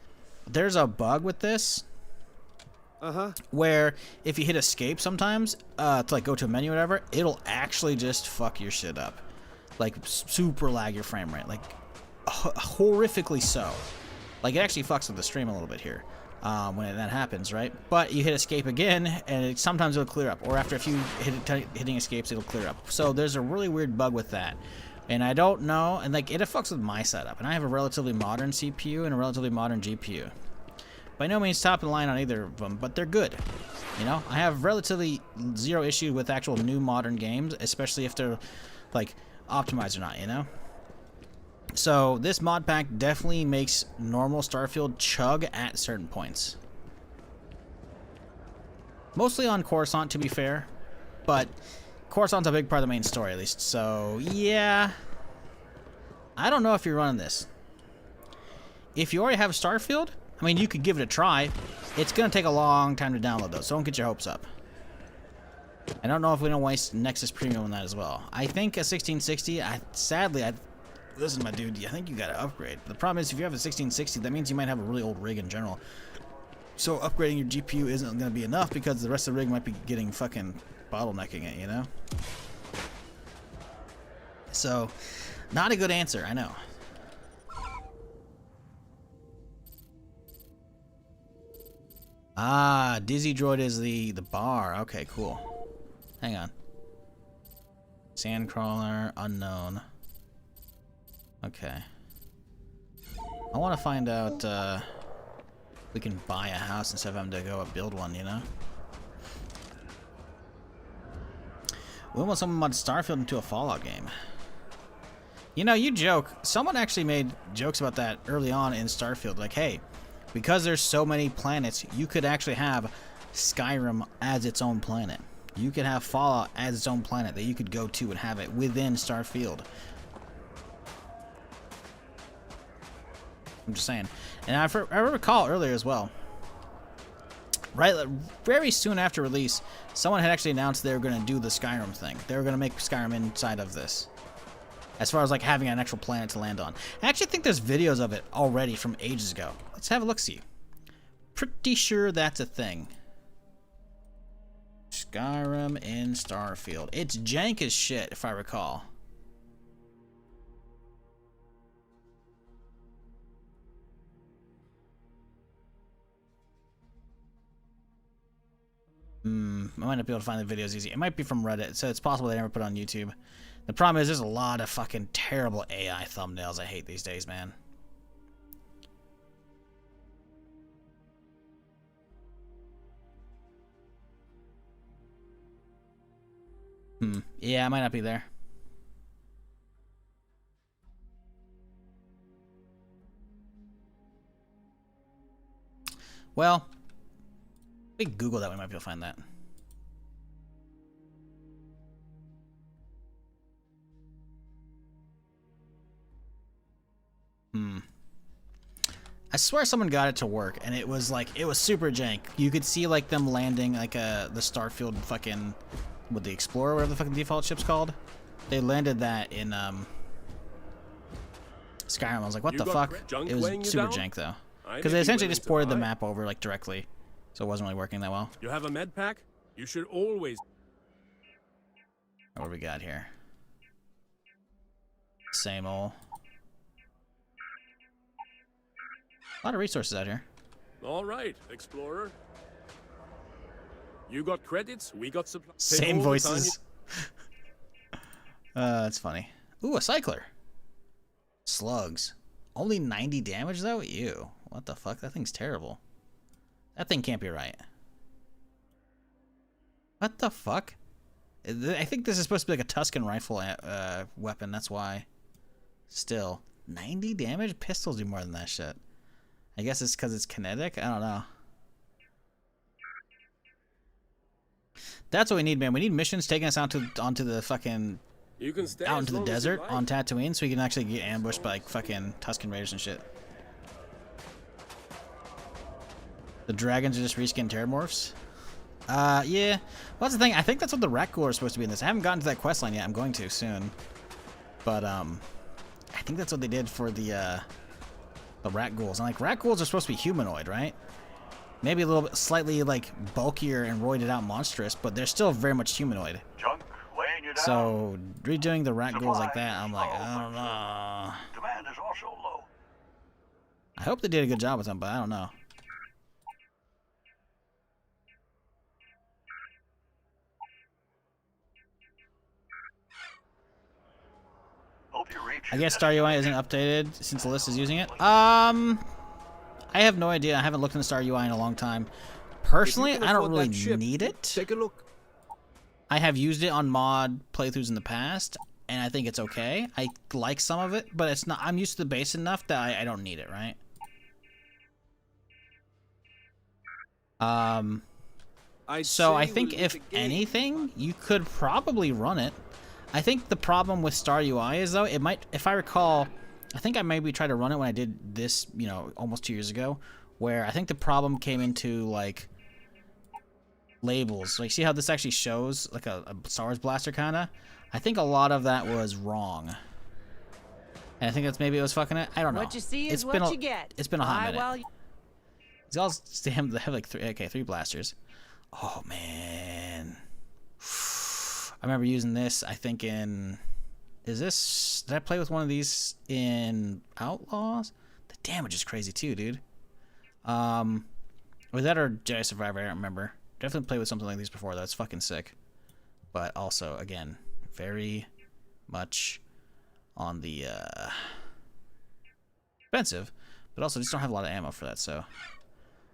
there's a bug with this. Where if you hit escape sometimes, to like go to a menu or whatever, it'll actually just fuck your shit up. Like super lag your frame rate. Like horrifically so. Like it actually fucks with the stream a little bit here. When that happens, right? But you hit escape again, and sometimes it'll clear up. Or after a few hitting escapes, it'll clear up. So there's a really weird bug with that. And I don't know, and like it fucks with my setup. And I have a relatively modern CPU and a relatively modern GPU. By no means top of the line on either of them, but they're good. You know, I have relatively zero issue with actual new modern games, especially if they're like optimized or not, you know? So this mod pack definitely makes normal Starfield chug at certain points. Mostly on Coruscant, to be fair, but Coruscant's a big part of the main story, at least. So yeah, I don't know if you're running this. If you already have Starfield, I mean, you could give it a try. It's gonna take a long time to download though, so don't get your hopes up. I don't know if we don't waste Nexus Premium on that as well. I think a 1660. Sadly, listen, my dude, I think you gotta upgrade. The problem is, if you have a 1660, that means you might have a really old rig in general. So upgrading your GPU isn't gonna be enough because the rest of the rig might be getting fucking bottlenecking it, you know? So, not a good answer, I know. Ah, Dizzy Droid is the bar. Okay, cool. Hang on. Sandcrawler, unknown. Okay. I want to find out, we can buy a house instead of having to go build one, you know? We want someone mod Starfield into a Fallout game. You know, you joke. Someone actually made jokes about that early on in Starfield. Like, hey, because there's so many planets, you could actually have Skyrim as its own planet. You could have Fallout as its own planet that you could go to and have it within Starfield. I'm just saying. And I recall earlier as well, right, very soon after release, someone had actually announced they were going to do the Skyrim thing. They were going to make Skyrim inside of this. As far as like having an actual planet to land on. I actually think there's videos of it already from ages ago. Let's have a look-see. Pretty sure that's a thing. Skyrim in Starfield. It's jank as shit, if I recall. I might not be able to find the videos easy. It might be from Reddit, so it's possible they never put it on YouTube. The problem is there's a lot of fucking terrible AI thumbnails I hate these days, man. Yeah, I might not be there. Well, we can Google that. We might be able to find that. I swear someone got it to work, and it was like, it was super jank. You could see like them landing like the Starfield fucking, with the Explorer, whatever the fucking default ship's called. They landed that in Skyrim. I was like, what the fuck? It was super jank though, because they essentially just ported the map over like directly, so it wasn't really working that well. You have a med pack? You should always. What do we got here? Same old. A lot of resources out here. All right, Explorer. You got credits, we got supplies. Same voices. That's funny. Ooh, a cycler. Slugs. Only 90 damage though? Ew. What the fuck? That thing's terrible. That thing can't be right. What the fuck? I think this is supposed to be like a Tuscan rifle weapon, that's why. Still. 90 damage? Pistols do more than that shit. I guess it's because it's kinetic? I don't know. That's what we need, man. We need missions taking us onto the fucking... You can stay out into the desert on Tatooine so we can actually get ambushed by like fucking Tuscan Raiders and shit. The dragons are just reskin terramorphs? Yeah. Well, that's the thing. I think that's what the rat cooler is supposed to be in this. I haven't gotten to that quest line yet. I'm going to soon. But, I think that's what they did for the rat ghouls. And like rat ghouls are supposed to be humanoid, right? Maybe a little bit slightly like bulkier and roided out monstrous, but they're still very much humanoid. Junk weighing you down. So redoing the rat ghouls like that, I'm like, I don't know. Demand is also low. I hope they did a good job with them, but I don't know. I guess Star UI isn't updated since the list is using it. I have no idea. I haven't looked in the Star UI in a long time. Personally, I don't really need it. Take a look. I have used it on mod playthroughs in the past, and I think it's okay. I like some of it, but it's not. I'm used to the base enough that I don't need it, right? So I think if anything, you could probably run it. I think the problem with Star UI is though, it might, if I recall, I think I maybe tried to run it when I did this, you know, almost 2 years ago, where I think the problem came into like labels. Like, see how this actually shows like a Star Wars blaster kind of? I think a lot of that was wrong. And I think that's maybe it was fucking it. I don't know. What you see is what you get. It's been a hot minute. These all have like three blasters. Oh man. I remember using this, I think in... did I play with one of these in Outlaws? The damage is crazy too, dude. Or that or Jedi Survivor, I don't remember. Definitely played with something like these before, though. It's fucking sick. But also, again, very much on the, expensive. But also, just don't have a lot of ammo for that, so...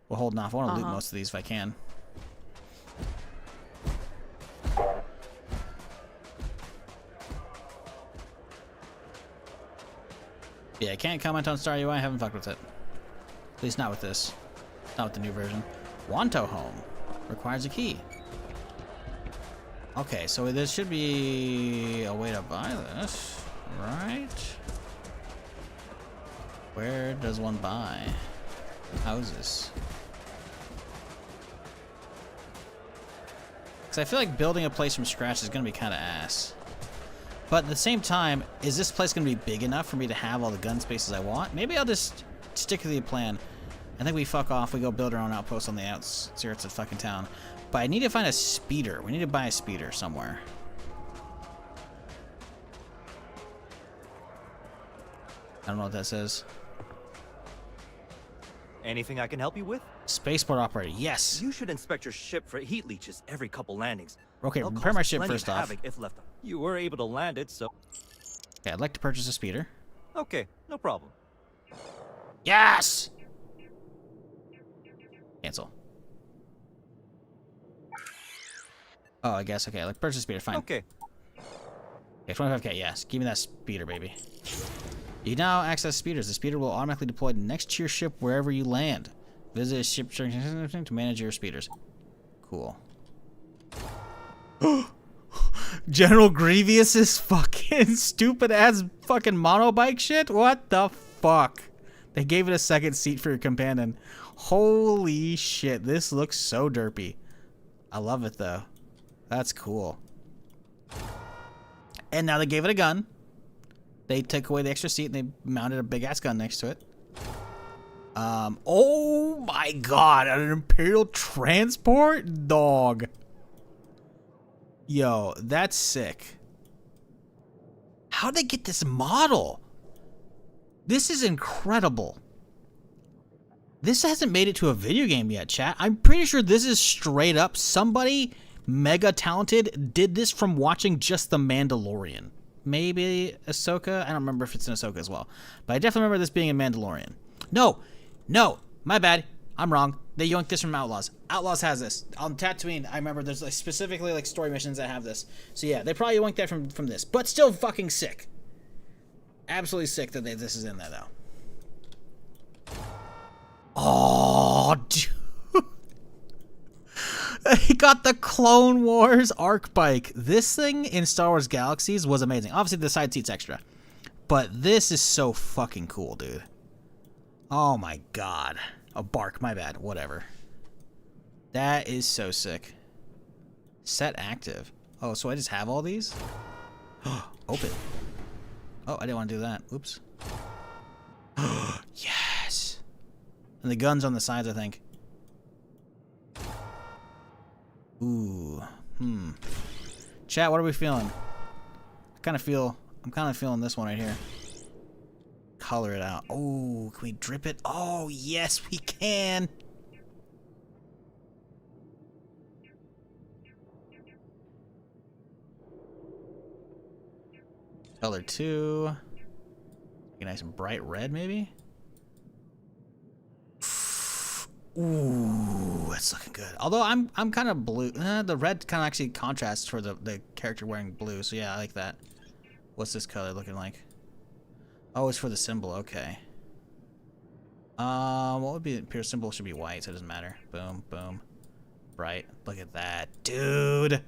we're holding off. I want to loot most of these if I can. Yeah, I can't comment on Star UI. I haven't fucked with it. At least not with this. Not with the new version. Wanto Home. Requires a key. Okay, so there should be a way to buy this, right? Where does one buy houses? Because I feel like building a place from scratch is going to be kind of ass. But at the same time, is this place going to be big enough for me to have all the gun spaces I want? Maybe I'll just stick to the plan. I think we fuck off. We go build our own outpost on the outskirts of fucking town. But I need to find a speeder. We need to buy a speeder somewhere. I don't know what that says. Anything I can help you with? Spaceport operator, yes. You should inspect your ship for heat leeches every couple landings. Okay, They'll repair cause my ship plenty first of off. havoc if left. You were able to land it, so... Okay, I'd like to purchase a speeder. Okay, no problem. Yes! Cancel. Oh, I guess, okay, like purchase a speeder, fine. Okay. Okay, 25k, yes. Give me that speeder, baby. You now access speeders. The speeder will automatically deploy next to your ship wherever you land. Visit a ship to manage your speeders. Cool. General Grievous's fucking stupid ass fucking monobike shit? What the fuck? They gave it a second seat for your companion. Holy shit, this looks so derpy. I love it though. That's cool. And now they gave it a gun. They took away the extra seat and they mounted a big ass gun next to it. Oh my god, an Imperial transport? Dog. Yo, that's sick. How'd they get this model? This is incredible. This hasn't made it to a video game yet, chat. I'm pretty sure this is straight up somebody mega talented did this from watching just The Mandalorian. Maybe Ahsoka? I don't remember if it's in Ahsoka as well. But I definitely remember this being in Mandalorian. No, my bad. I'm wrong. They yoinked this from Outlaws. Outlaws has this. On Tatooine, I remember there's like specifically like story missions that have this. So yeah, they probably yoinked that from this. But still fucking sick. Absolutely sick that this is in there though. Oh, dude. He got the Clone Wars arc bike. This thing in Star Wars Galaxies was amazing. Obviously, the side seat's extra. But this is so fucking cool, dude. Oh my god. Oh, bark, my bad. Whatever. That is so sick. Set active. Oh, so I just have all these? Open. Oh, I didn't want to do that. Oops. Yes. And the gun's on the sides, I think. Ooh. Chat, what are we feeling? I'm kind of feeling this one right here. Color it out. Oh, can we drip it? Oh, yes, we can. Color 2. Be nice and bright red, maybe? Ooh, that's looking good. Although I'm kind of blue. The red kind of actually contrasts for the character wearing blue. So yeah, I like that. What's this color looking like? Oh, it's for the symbol. Okay. What would be the Imperial symbol? Should be white, so it doesn't matter. Boom, boom. Bright. Look at that, dude.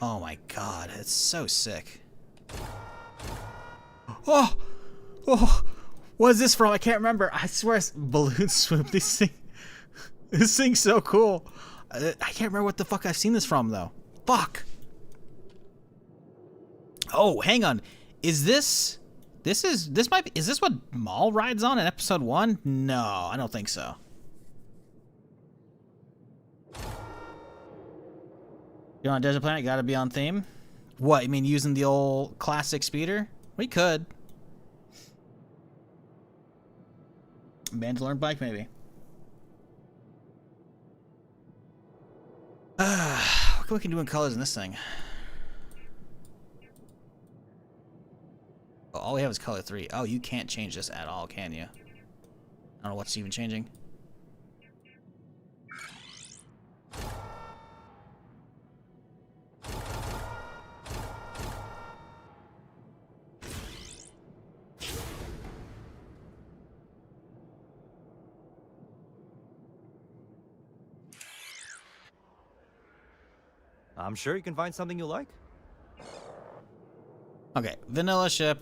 Oh my god, it's so sick. Oh, what is this from? I can't remember. I swear it's Balloon Swoop. This thing's so cool. I can't remember what the fuck I've seen this from though. Fuck. Oh, hang on. Is this what Maul rides on in episode 1? No, I don't think so. You're on a desert planet, gotta be on theme. What, you mean using the old classic speeder? We could. Mandalorian bike, maybe. What we can do in colors in this thing? Oh, all we have is color 3. Oh, you can't change this at all, can you? I don't know what's even changing. I'm sure you can find something you like. Okay, vanilla ship.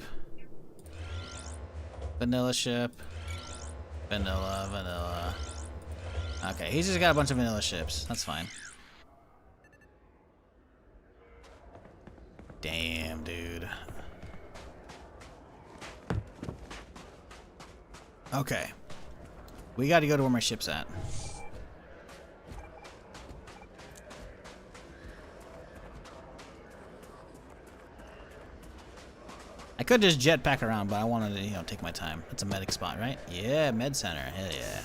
Vanilla ship. Vanilla. Okay, he's just got a bunch of vanilla ships. That's fine. Damn, dude. Okay. We gotta go to where my ship's at. I could just jetpack around, but I wanted to, take my time. It's a medic spot, right? Yeah, med center. Hell yeah.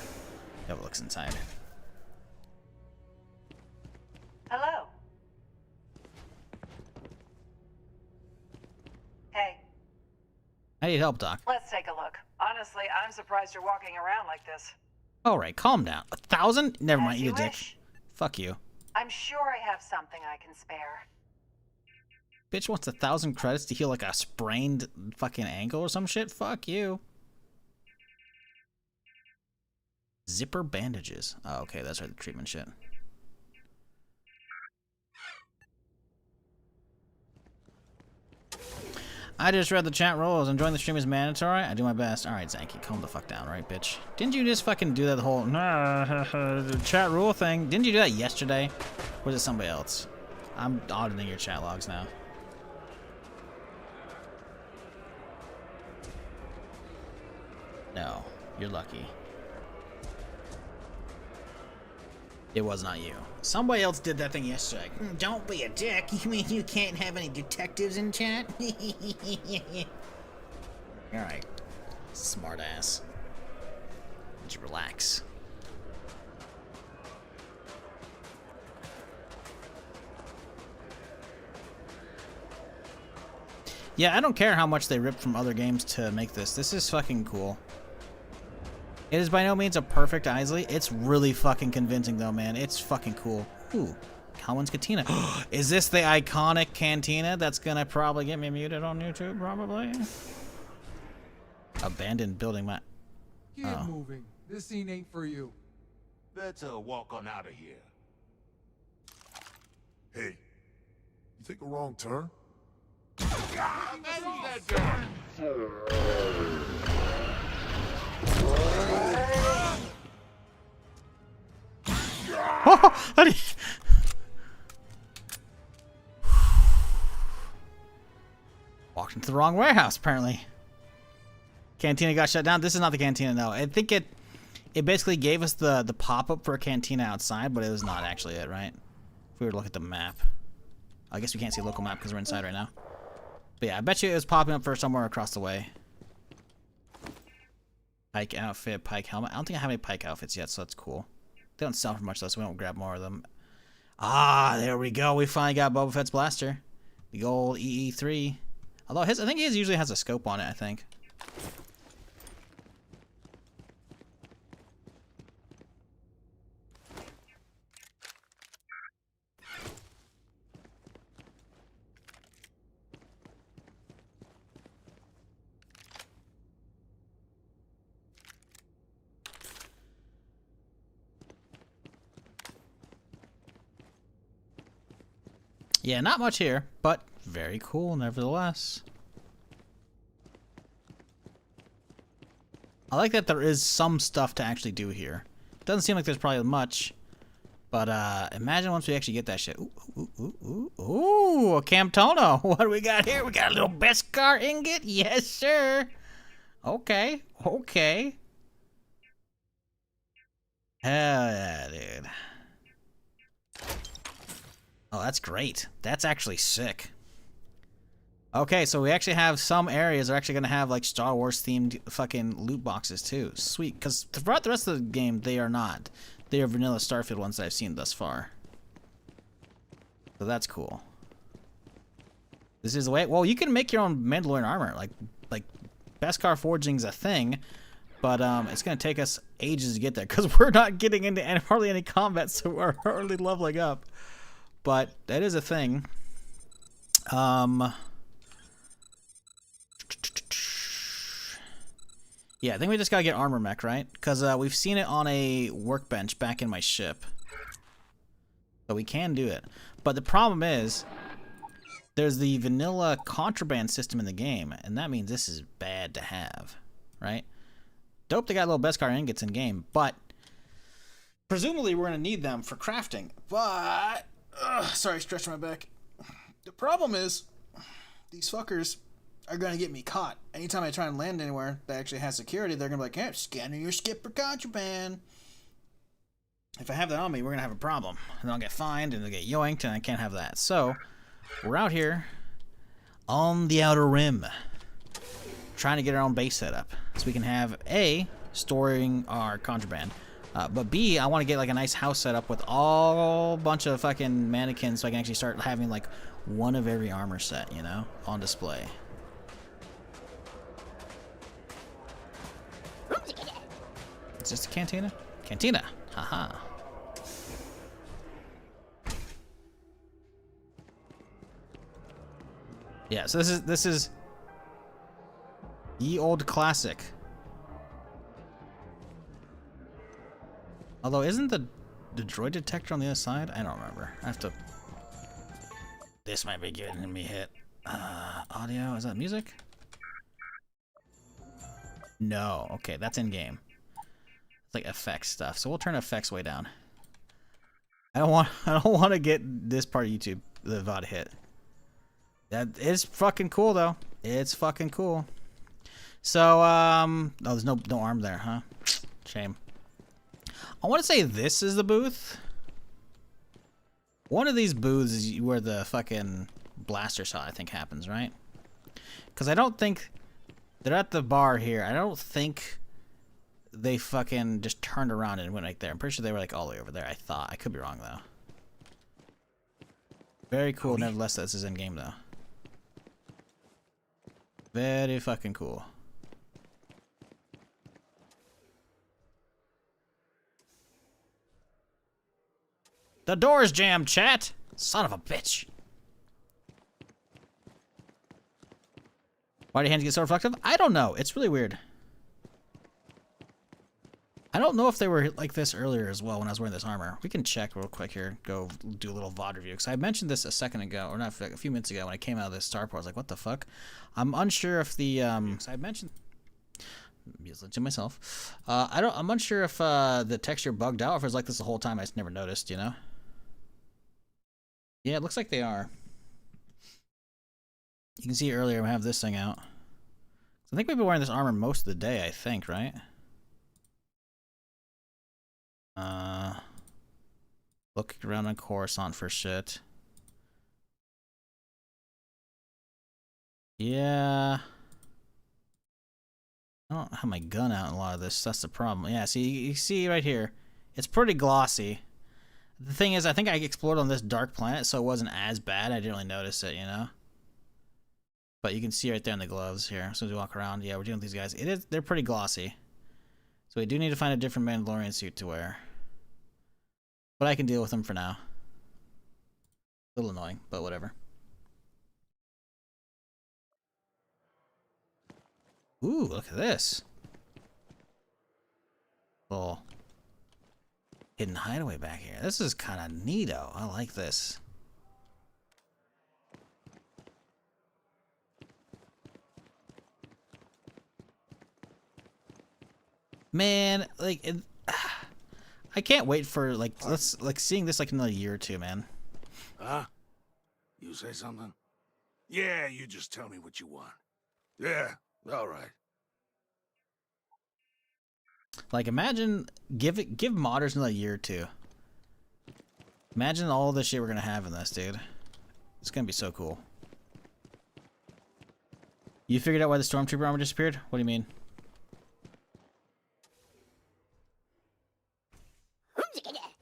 Have a look inside. Hello. Hey. I need help, Doc. Let's take a look. Honestly, I'm surprised you're walking around like this. All right, calm down. 1,000? Never mind, As eat you a dick. wish. Fuck you. I'm sure I have something I can spare. Bitch wants 1,000 credits to heal like a sprained fucking ankle or some shit? Fuck you. Zipper bandages. Oh, okay, that's right, the treatment shit. I just read the chat rules. Enjoying the stream is mandatory. I do my best. Alright, Zanky, calm the fuck down, right, bitch? Didn't you just fucking do that whole the chat rule thing? Didn't you do that yesterday? Or was it somebody else? I'm auditing your chat logs now. No, you're lucky. It was not you. Somebody else did that thing yesterday. Don't be a dick. You mean you can't have any detectives in chat? Alright. Smart ass. Just relax. Yeah, I don't care how much they ripped from other games to make this. This is fucking cool. It is by no means a perfect Isley. It's really fucking convincing though, man. It's fucking cool. Ooh, Cowan's Cantina. Is this the iconic cantina that's gonna probably get me muted on YouTube, probably? Abandoned building map. Keep moving. This scene ain't for you. Let's walk on out of here. Hey, you take a wrong turn? Walked into the wrong warehouse, apparently. Cantina got shut down. This is not the cantina, no. I think it basically gave us the pop-up for a cantina outside, but it was not actually it, right? If we were to look at the map. I guess we can't see a local map because we're inside right now. But yeah, I bet you it was popping up for somewhere across the way. Pike outfit, Pike helmet. I don't think I have any Pike outfits yet, so that's cool. They don't sell for much though, so we won't grab more of them. Ah, there we go. We finally got Boba Fett's blaster. The old EE3. Although I think his usually has a scope on it, I think. Yeah, not much here, but very cool nevertheless. I like that there is some stuff to actually do here. Doesn't seem like there's probably much, but imagine once we actually get that shit. Ooh, a Camtono. What do we got here? We got a little Beskar ingot? Yes, sir. Okay. Hell yeah, dude. Oh, that's great. That's actually sick. Okay, so we actually have some areas that are actually going to have like Star Wars themed fucking loot boxes too. Sweet, because throughout the rest of the game, they are not. They are vanilla Starfield ones that I've seen thus far. So that's cool. This is the way. Well, you can make your own Mandalorian armor. Like Beskar forging's a thing, but it's going to take us ages to get there because we're not getting into hardly any combat, so we're hardly leveling up. But that is a thing. Yeah, I think we just gotta get armor mech, right? Because we've seen it on a workbench back in my ship. So we can do it. But the problem is, there's the vanilla contraband system in the game, and that means this is bad to have, right? Dope, they got little Beskar ingots in game, but presumably we're gonna need them for crafting. But sorry, stretching my back. The problem is, these fuckers are gonna get me caught. Anytime I try and land anywhere that actually has security, they're gonna be like, hey, scanning your skip for contraband. If I have that on me, we're gonna have a problem. And I'll get fined, and they'll get yoinked, and I can't have that. So, we're out here on the Outer Rim, trying to get our own base set up. So we can have, A, storing our contraband. But B, I want to get like a nice house set up with all bunch of fucking mannequins so I can actually start having like one of every armor set, you know, on display. Is this a cantina? Cantina! Haha. Yeah, so this is ye old classic. Although, isn't the droid detector on the other side? I don't remember. I have to... This might be getting me hit. Audio, is that music? No, okay, that's in game. It's like effects stuff. So we'll turn effects way down. I don't want to get this part of YouTube, the VOD hit. That is fucking cool though. It's fucking cool. So oh, there's no arm there, huh? Shame. I want to say this is the booth. One of these booths is where the fucking blaster shot, I think, happens, right? Because I don't think they're at the bar here. I don't think they fucking just turned around and went right there. I'm pretty sure they were like all the way over there. I thought. I could be wrong though. Very cool. Nevertheless, this is in game though. Very fucking cool. The door's jammed, chat! Son of a bitch. Why do your hands get so reflective? I don't know. It's really weird. I don't know if they were like this earlier as well when I was wearing this armor. We can check real quick here. Go do a little VOD review. Because I mentioned this a second ago, or not, a few minutes ago when I came out of this starport. I was like, what the fuck? I'm unsure if the... I mentioned... to myself. I'm unsure if the texture bugged out or if it was like this the whole time. I just never noticed, you know? Yeah, it looks like they are. You can see earlier we have this thing out. So I think we've been wearing this armor most of the day, I think, right? Looking around on Coruscant for shit. Yeah. I don't have my gun out in a lot of this. That's the problem. Yeah, see, you see right here. It's pretty glossy. The thing is, I think I explored on this dark planet, so it wasn't as bad. I didn't really notice it, you know? But you can see right there in the gloves here. So as we walk around, yeah, we're dealing with these guys. They're pretty glossy. So we do need to find a different Mandalorian suit to wear. But I can deal with them for now. A little annoying, but whatever. Ooh, look at this. Little hidden hideaway back here. This is kind of neato. I like this. Man, like, I can't wait for seeing this like in another year or two, man. Huh? You say something? Yeah, you just tell me what you want. Yeah, all right. Like, imagine give modders another year or two. Imagine all the shit we're gonna have in this, dude. It's gonna be so cool. You figured out why the stormtrooper armor disappeared? What do you mean?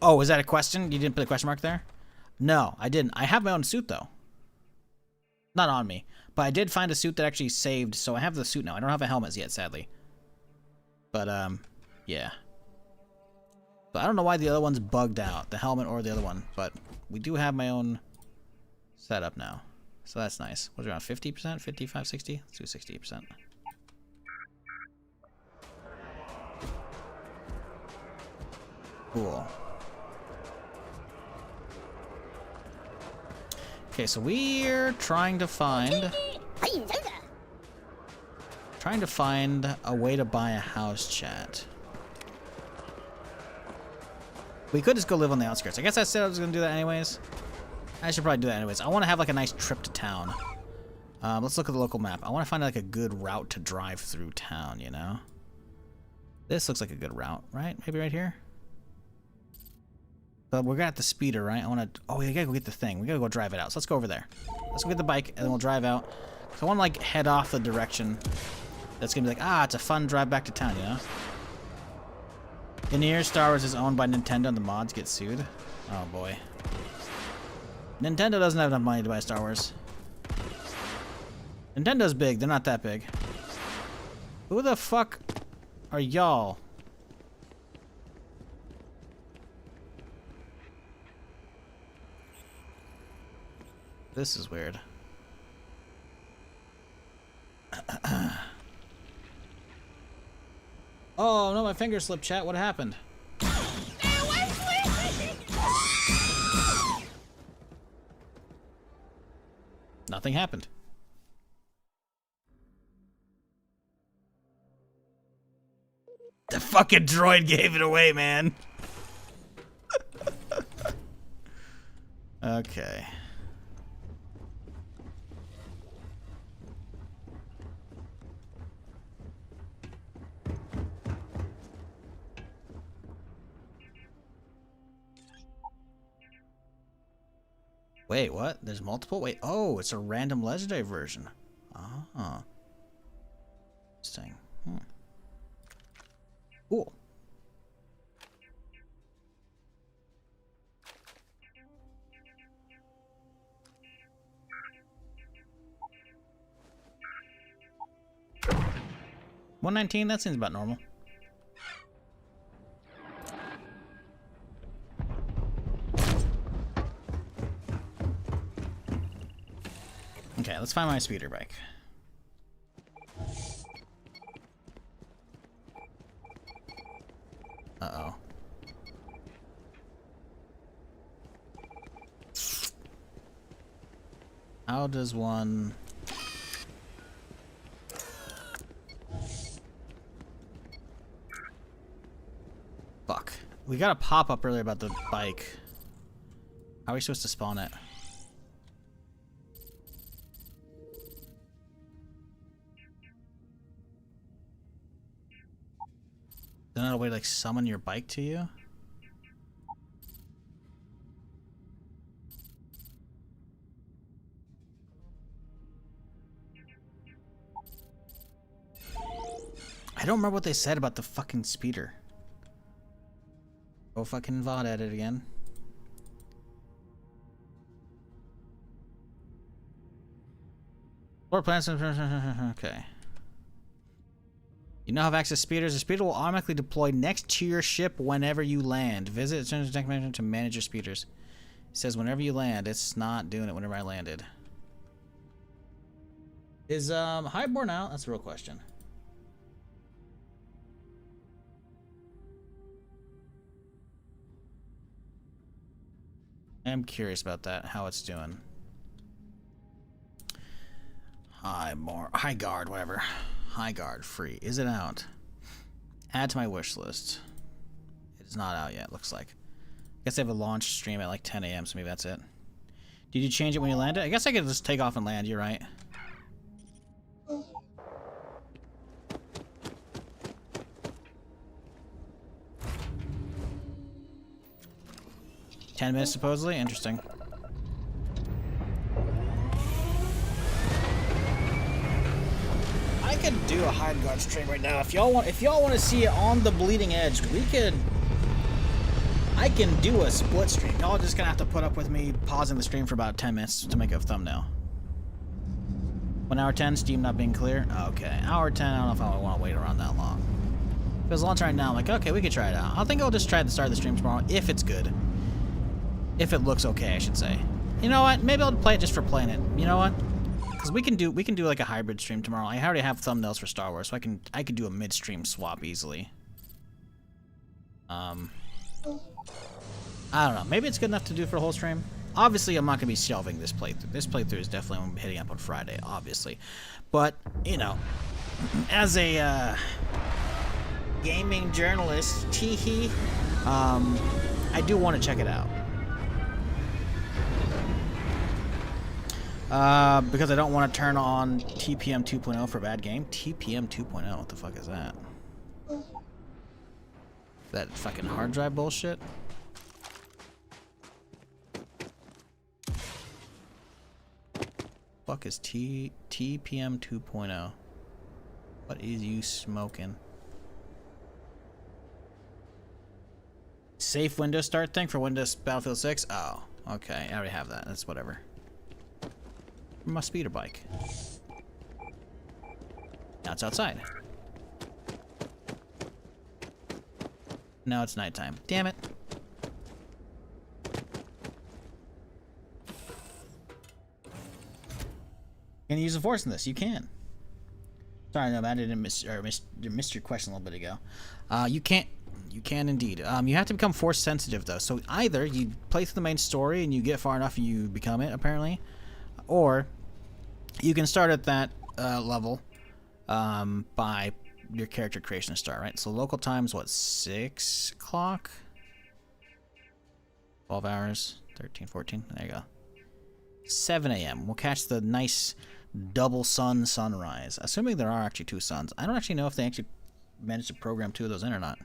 Oh, is that a question? You didn't put a question mark there? No, I didn't. I have my own suit, though. Not on me. But I did find a suit that actually saved, so I have the suit now. I don't have a helmet yet, sadly. But, yeah. But I don't know why the other one's bugged out. The helmet or the other one. But we do have my own setup now. So that's nice. What's it around 50%? 55, 60? Let's do 60%. Cool. Okay, so we're trying to find a way to buy a house, chat. We could just go live on the outskirts. I guess I said I was gonna do that anyways. I should probably do that anyways. I want to have like a nice trip to town. Let's look at the local map. I want to find like a good route to drive through town, you know? This looks like a good route, right? Maybe right here? But we're at the speeder, right? I want to... Oh, we gotta go get the thing. We gotta go drive it out. So let's go over there. Let's go get the bike, and then we'll drive out. So I want to, like, head off the direction that's gonna be like, ah, it's a fun drive back to town, you know? In here, Star Wars is owned by Nintendo, and the mods get sued. Oh, boy. Nintendo doesn't have enough money to buy Star Wars. Nintendo's big. They're not that big. Who the fuck are y'all? This is weird. Oh no, my finger slipped, chat. What happened? nothing happened. The fucking droid gave it away, man. Okay. Wait, what? There's multiple? Wait, oh, it's a random legendary version. Ah. Interesting. Cool. $119, that seems about normal. Okay, let's find my speeder bike. Uh-oh. How does one... Fuck. We got a pop-up earlier about the bike. How are we supposed to spawn it? Is there not a way to like summon your bike to you? I don't remember what they said about the fucking speeder. Go fucking VOD at it again. Floor plans. Okay. You now have access to speeders. The speeder will automatically deploy next to your ship whenever you land. Visit the deck manager to manage your speeders. It says whenever you land. It's not doing it whenever I landed. Is Highborn out? That's a real question. I'm curious about that, how it's doing. High guard, whatever. High guard, free. Is it out? Add to my wish list. It's not out yet, looks like. I guess they have a launch stream at like 10 a.m., so maybe that's it. Did you change it when you landed? I guess I could just take off and land, you're right. $10 minutes supposedly? Interesting. I could do a hard guard stream right now. If y'all want to see it on the bleeding edge, I can do a split stream. Y'all just gonna have to put up with me pausing the stream for about 10 minutes to make a thumbnail. 1 hour 10, Steam not being clear. Okay, hour 10. I don't know if I want to wait around that long. If it was launch right now, I'm like, okay, we could try it out. I think I'll just try to start the stream tomorrow if it's good. If it looks okay, I should say. You know what? Maybe I'll play it just for playing it. You know what? Because we can do like a hybrid stream tomorrow. I already have thumbnails for Star Wars, so I could do a mid-stream swap easily. I don't know. Maybe it's good enough to do for a whole stream. Obviously, I'm not gonna be shelving this playthrough. This playthrough is definitely hitting up on Friday, obviously. But you know, as a gaming journalist, teehee, I do want to check it out. Because I don't want to turn on TPM 2.0 for a bad game. TPM 2.0, what the fuck is that? That fucking hard drive bullshit? Fuck is TPM 2.0? What is you smoking? Safe Windows start thing for Windows Battlefield 6? Oh, okay. I already have that. That's whatever. My speeder bike. Now it's outside. Now it's nighttime. Damn it. Can you use the Force in this? You can. Sorry, no, I didn't missed your question a little bit ago. You can't. You can indeed. You have to become Force sensitive though. So either you play through the main story and you get far enough and you become it apparently, or You can start at that level by your character creation start, right? So local time's what, 6 o'clock? 12 hours, 13, 14, there you go. 7 a.m. We'll catch the nice double sun sunrise. Assuming there are actually 2 suns. I don't actually know if they actually managed to program 2 of those in or not.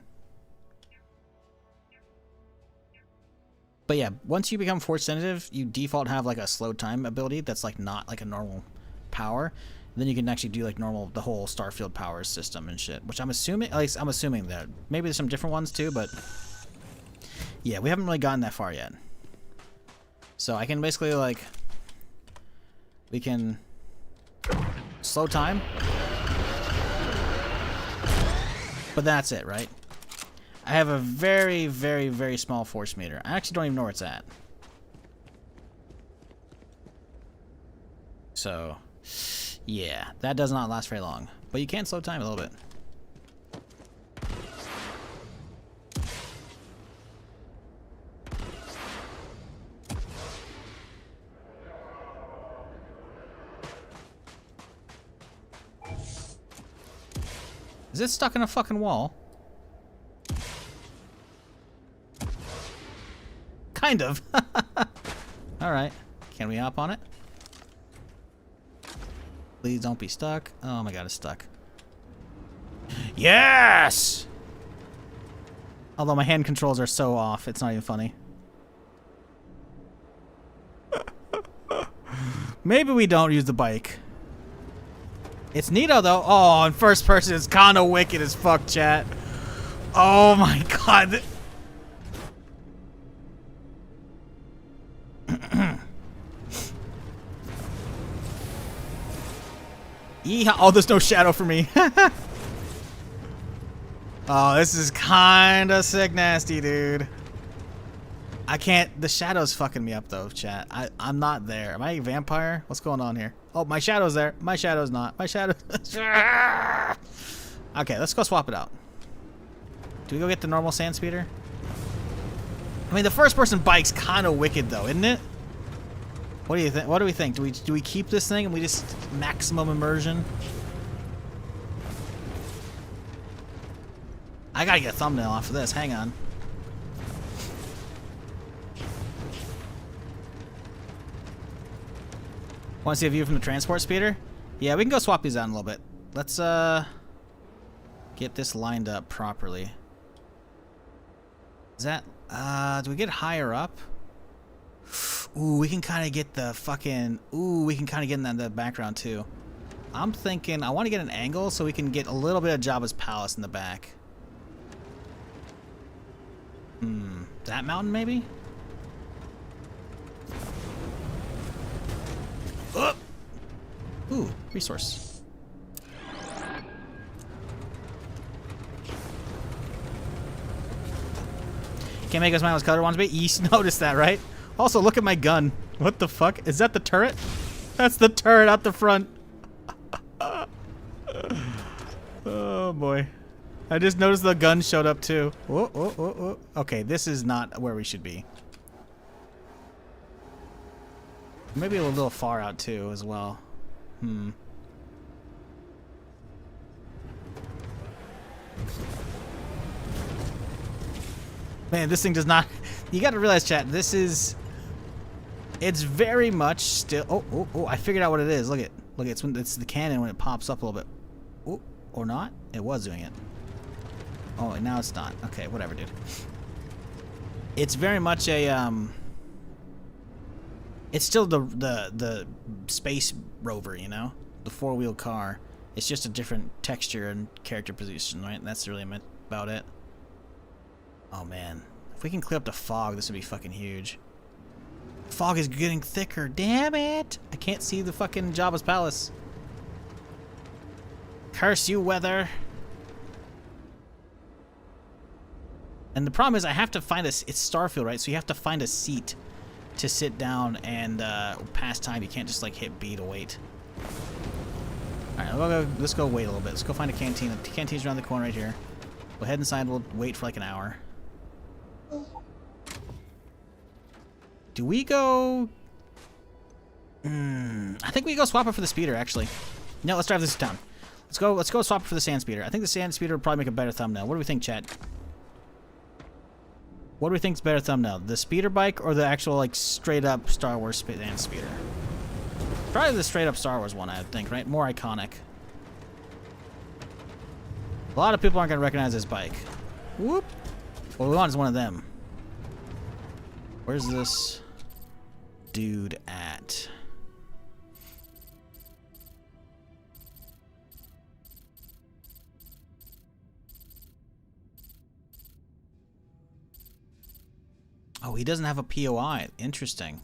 But yeah, once you become force sensitive, you default have like a slow time ability that's like not like a normal power. And then you can actually do like normal, the whole Starfield powers system and shit. Which I'm assuming, at least I'm assuming that. Maybe there's some different ones too, but yeah, we haven't really gotten that far yet. So I can basically like, we can slow time. But that's it, right? I have a very, very, very small force meter. I actually don't even know where it's at. So, yeah, that does not last very long. But you can slow time a little bit. Is it stuck in a fucking wall? Kind of. Alright. Can we hop on it? Please don't be stuck. Oh my god, it's stuck. Yes! Although my hand controls are so off, it's not even funny. Maybe we don't use the bike. It's neato though. Oh, in first person it's kind of wicked as fuck, chat. Oh my god. Yeehaw. Oh, there's no shadow for me. Oh, this is kind of sick nasty, dude. I can't. The shadow's fucking me up though, chat. I'm not there. Am I a vampire? What's going on here? Oh, my shadow's there. My shadow's not. My shadow. Okay, let's go swap it out. Do we go get the normal sand speeder? I mean, the first person bike's kind of wicked though, isn't it? What do you think? What do we think? Do we keep this thing and we just maximum immersion? I gotta get a thumbnail off of this. Hang on. Want to see a view from the transport speeder? Yeah, we can go swap these out in a little bit. Let's get this lined up properly. Is that do we get higher up? Ooh, we can kind of get the fucking... Ooh, we can kind of get in the background, too. I'm thinking... I want to get an angle so we can get a little bit of Jabba's palace in the back. That mountain, maybe? Oh! Ooh, resource. Can't make us mind as Cotor wants to be. You noticed that, right? Also, look at my gun. What the fuck? Is that the turret? That's the turret out the front. Oh, boy. I just noticed the gun showed up, too. Whoa, whoa, whoa, whoa. Okay, this is not where we should be. Maybe a little far out, too, as well. Man, this thing does not... You gotta realize, chat, this is... It's very much still... Oh, I figured out what it is. Look at it's the cannon when it pops up a little bit. Oh, or not? It was doing it. Oh, and now it's not. Okay, whatever, dude. It's very much a, It's still the space rover, you know? The four-wheel car. It's just a different texture and character position, right? And that's really about it. Oh, man. If we can clear up the fog, this would be fucking huge. Fog is getting thicker. Damn it! I can't see the fucking Jabba's palace. Curse you, weather. And the problem is I have to find it's Starfield, right? So you have to find a seat to sit down and pass time. You can't just like hit B to wait. Alright, let's go wait a little bit. Let's go find a canteen. The canteen's around the corner right here. We'll head inside. We'll wait for like an hour. Do we go... I think we go swap it for the speeder, actually. No, let's drive this to town. Let's go swap it for the sand speeder. I think the sand speeder would probably make a better thumbnail. What do we think, chat? What do we think's better thumbnail? The speeder bike or the actual, like, straight up Star Wars sand speeder? Probably the straight up Star Wars one, I would think, right? More iconic. A lot of people aren't going to recognize this bike. Whoop. What we want is one of them. Where's this dude at? Oh, he doesn't have a POI. Interesting.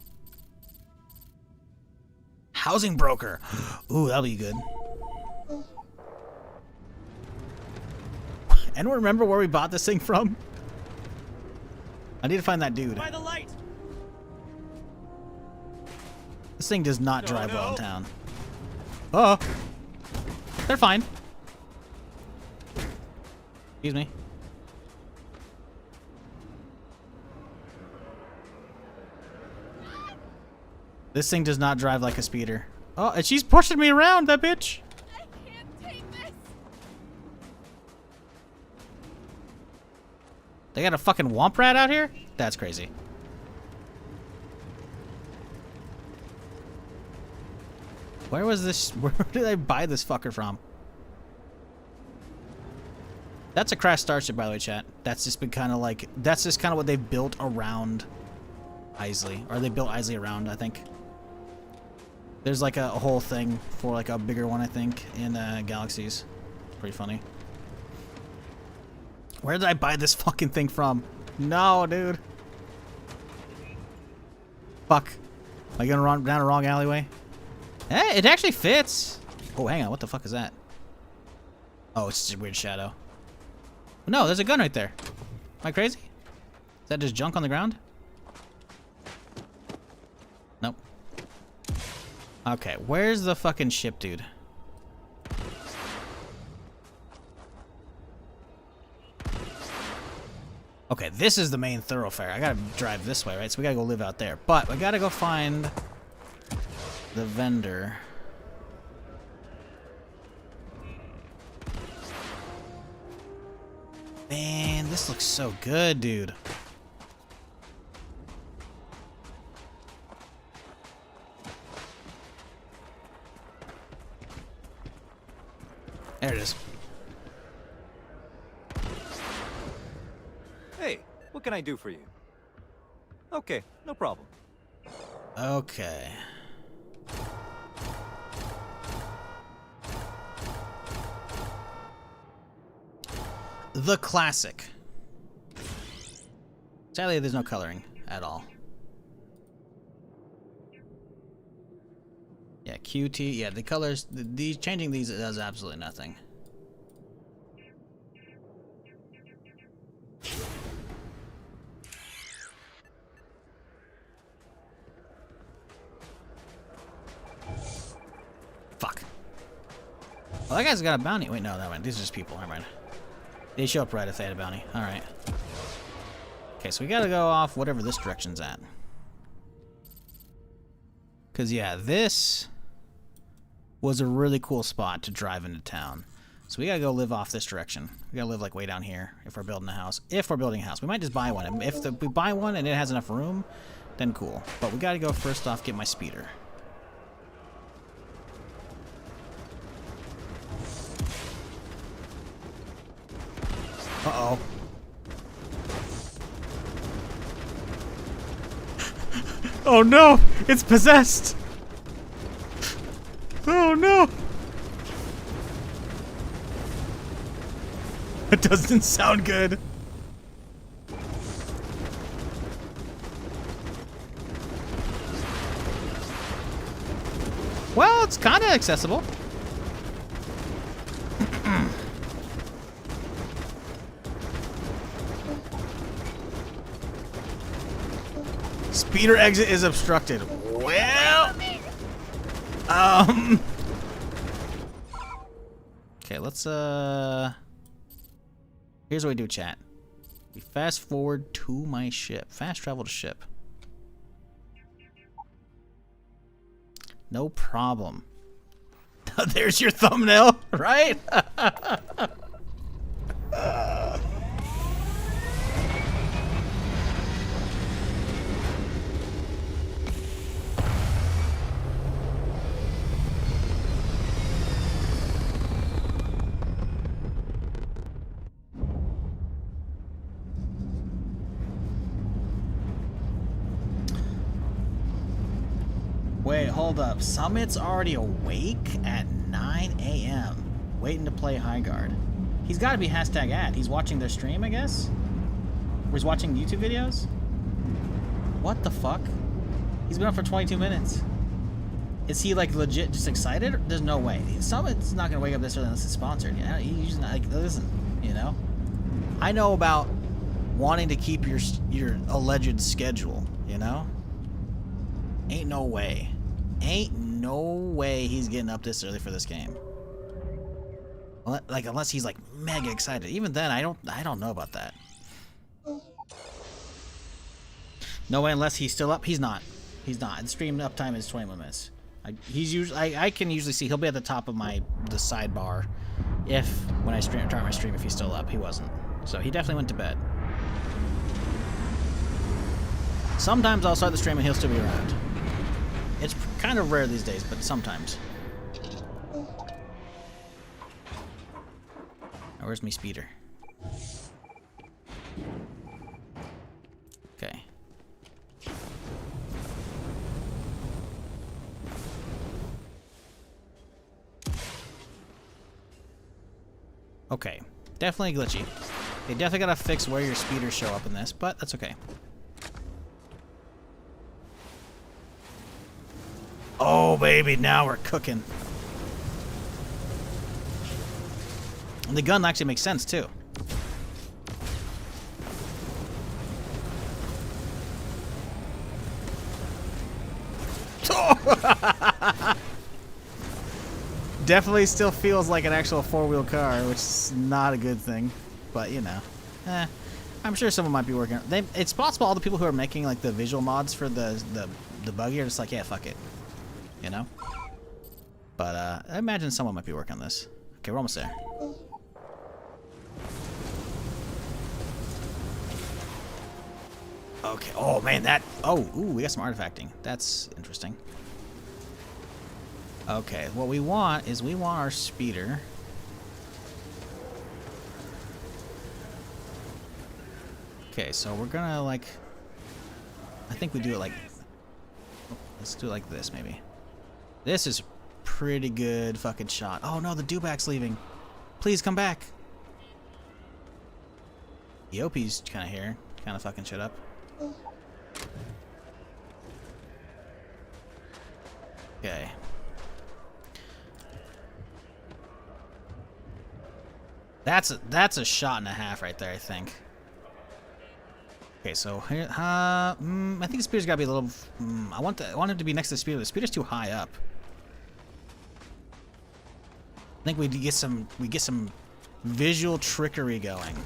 Housing broker. Ooh, that'll be good. Anyone remember where we bought this thing from? I need to find that dude. By the light. This thing does not drive well in town. Oh, they're fine. Excuse me. This thing does not drive like a speeder. Oh, and she's pushing me around, that bitch. I can't take this. They got a fucking womp rat out here? That's crazy. Where was this? Where did I buy this fucker from? That's a crashed starship, by the way, chat. That's just been kind of like, that's just kind of what they built around Isley. Or they built Isley around, I think. There's like a whole thing for like a bigger one, I think, in Galaxies. Pretty funny. Where did I buy this fucking thing from? No, dude. Fuck. Am I gonna run down a wrong alleyway? Eh, it actually fits. Oh, hang on. What the fuck is that? Oh, it's just a weird shadow. No, there's a gun right there. Am I crazy? Is that just junk on the ground? Nope. Okay, where's the fucking ship, dude? Okay, this is the main thoroughfare. I gotta drive this way, right? So we gotta go live out there. But we gotta go find the vendor. Man, this looks so good, dude. There it is. Hey, what can I do for you? Okay, no problem. Okay. The classic. Sadly, there's no coloring at all. Yeah, QT. Yeah, the colors. These changing these does absolutely nothing. Fuck. Well, that guy's got a bounty. Wait, no, that one. These are just people. Never mind. They show up right if they had a bounty. Alright. Okay, so we gotta go off whatever this direction's at. Because, yeah, this was a really cool spot to drive into town. So we gotta go live off this direction. We gotta live, like, way down here if we're building a house. If we're building a house. We might just buy one. If we buy one and it has enough room, then cool. But we gotta go first off get my speeder. Uh-oh. Oh no! It's possessed! Oh no! It doesn't sound good. Well, it's kind of accessible. Speeder exit is obstructed. Well, okay, let's here's what we do, chat. We fast forward to my ship. Fast travel to ship. No problem. There's your thumbnail, right? Wait, hold up. Summit's already awake at 9 a.m. waiting to play High Guard. He's got to be #ad. He's watching their stream, I guess? Or he's watching YouTube videos? What the fuck? He's been up for 22 minutes. Is he, like, legit just excited? There's no way. Summit's not going to wake up this early unless it's sponsored. Yeah, he's not, like, listen, you know? I know about wanting to keep your alleged schedule, you know? Ain't no way. Ain't no way he's getting up this early for this game. Like, unless he's like mega excited. Even then, I don't know about that. No way, unless he's still up. He's not. He's not. The stream uptime is 21 minutes. I can usually see he'll be at the top of the sidebar if when I start my stream if he's still up. He wasn't. So he definitely went to bed. Sometimes I'll start the stream and he'll still be around. It's kind of rare these days, but sometimes. Oh, where's me speeder? Okay. Okay. Definitely glitchy. They definitely gotta fix where your speeders show up in this, but that's okay. Oh, baby, now we're cooking. And the gun actually makes sense, too. Definitely still feels like an actual four-wheel car, which is not a good thing. But, you know. I'm sure someone might be working. It's possible all the people who are making, like, the visual mods for the buggy are just like, yeah, fuck it. You know? But, I imagine someone might be working on this. Okay, we're almost there. Okay. Oh, man, that... Oh, ooh, we got some artifacting. That's interesting. Okay, what we want is we want our speeder. Okay, so we're gonna, like... I think we do it like... Let's do it like this, maybe. This is pretty good fucking shot. Oh, no, the dewback's leaving. Please come back. Yopi's kind of here. Kind of fucking shit up. Okay. That's a shot and a half right there, I think. Okay, so here, I think the speeder's gotta be a little. I want it to be next to the speeder. The speeder's too high up. I think we get some visual trickery going.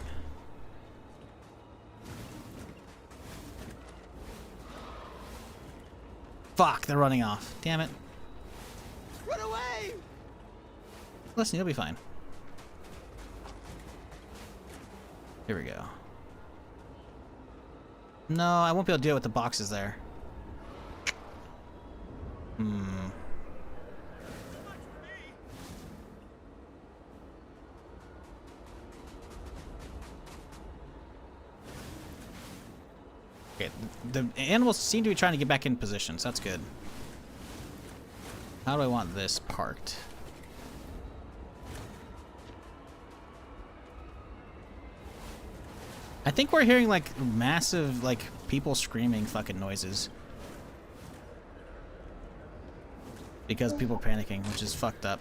Fuck, they're running off. Damn it. Run away! Listen, you'll be fine. Here we go. No, I won't be able to deal with the boxes there. Okay, the animals seem to be trying to get back in position, so that's good. How do I want this parked? I think we're hearing, like, massive, like, people screaming fucking noises. Because people are panicking, which is fucked up.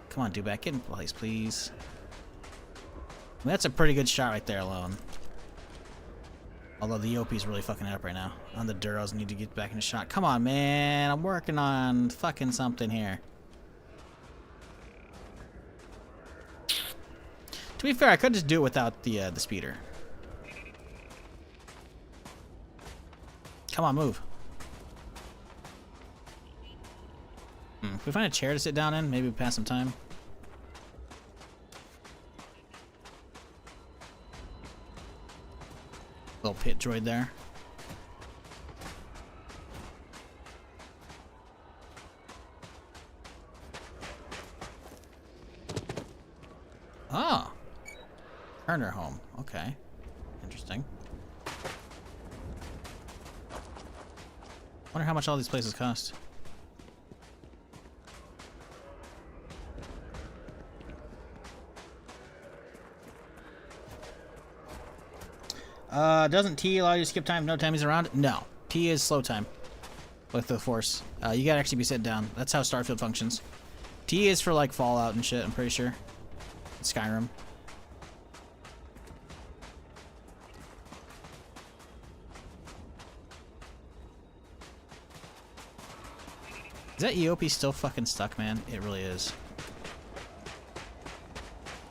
Come on, Dewback, get in place, please. I mean, that's a pretty good shot right there alone. Although the Yopi's really fucking it up right now. On the Duros, need to get back in the shot. Come on, man, I'm working on fucking something here. To be fair, I could just do it without the speeder. Come on, move. If we find a chair to sit down in, maybe pass some time. Little pit droid there. Oh. Turner home. Okay. Interesting. Wonder how much all these places cost. Doesn't T allow you to skip time? No time he's around? No. T is slow time with the Force. You gotta actually be sitting down. That's how Starfield functions. T is for like Fallout and shit, I'm pretty sure. Skyrim. Is that EOP still fucking stuck, man? It really is.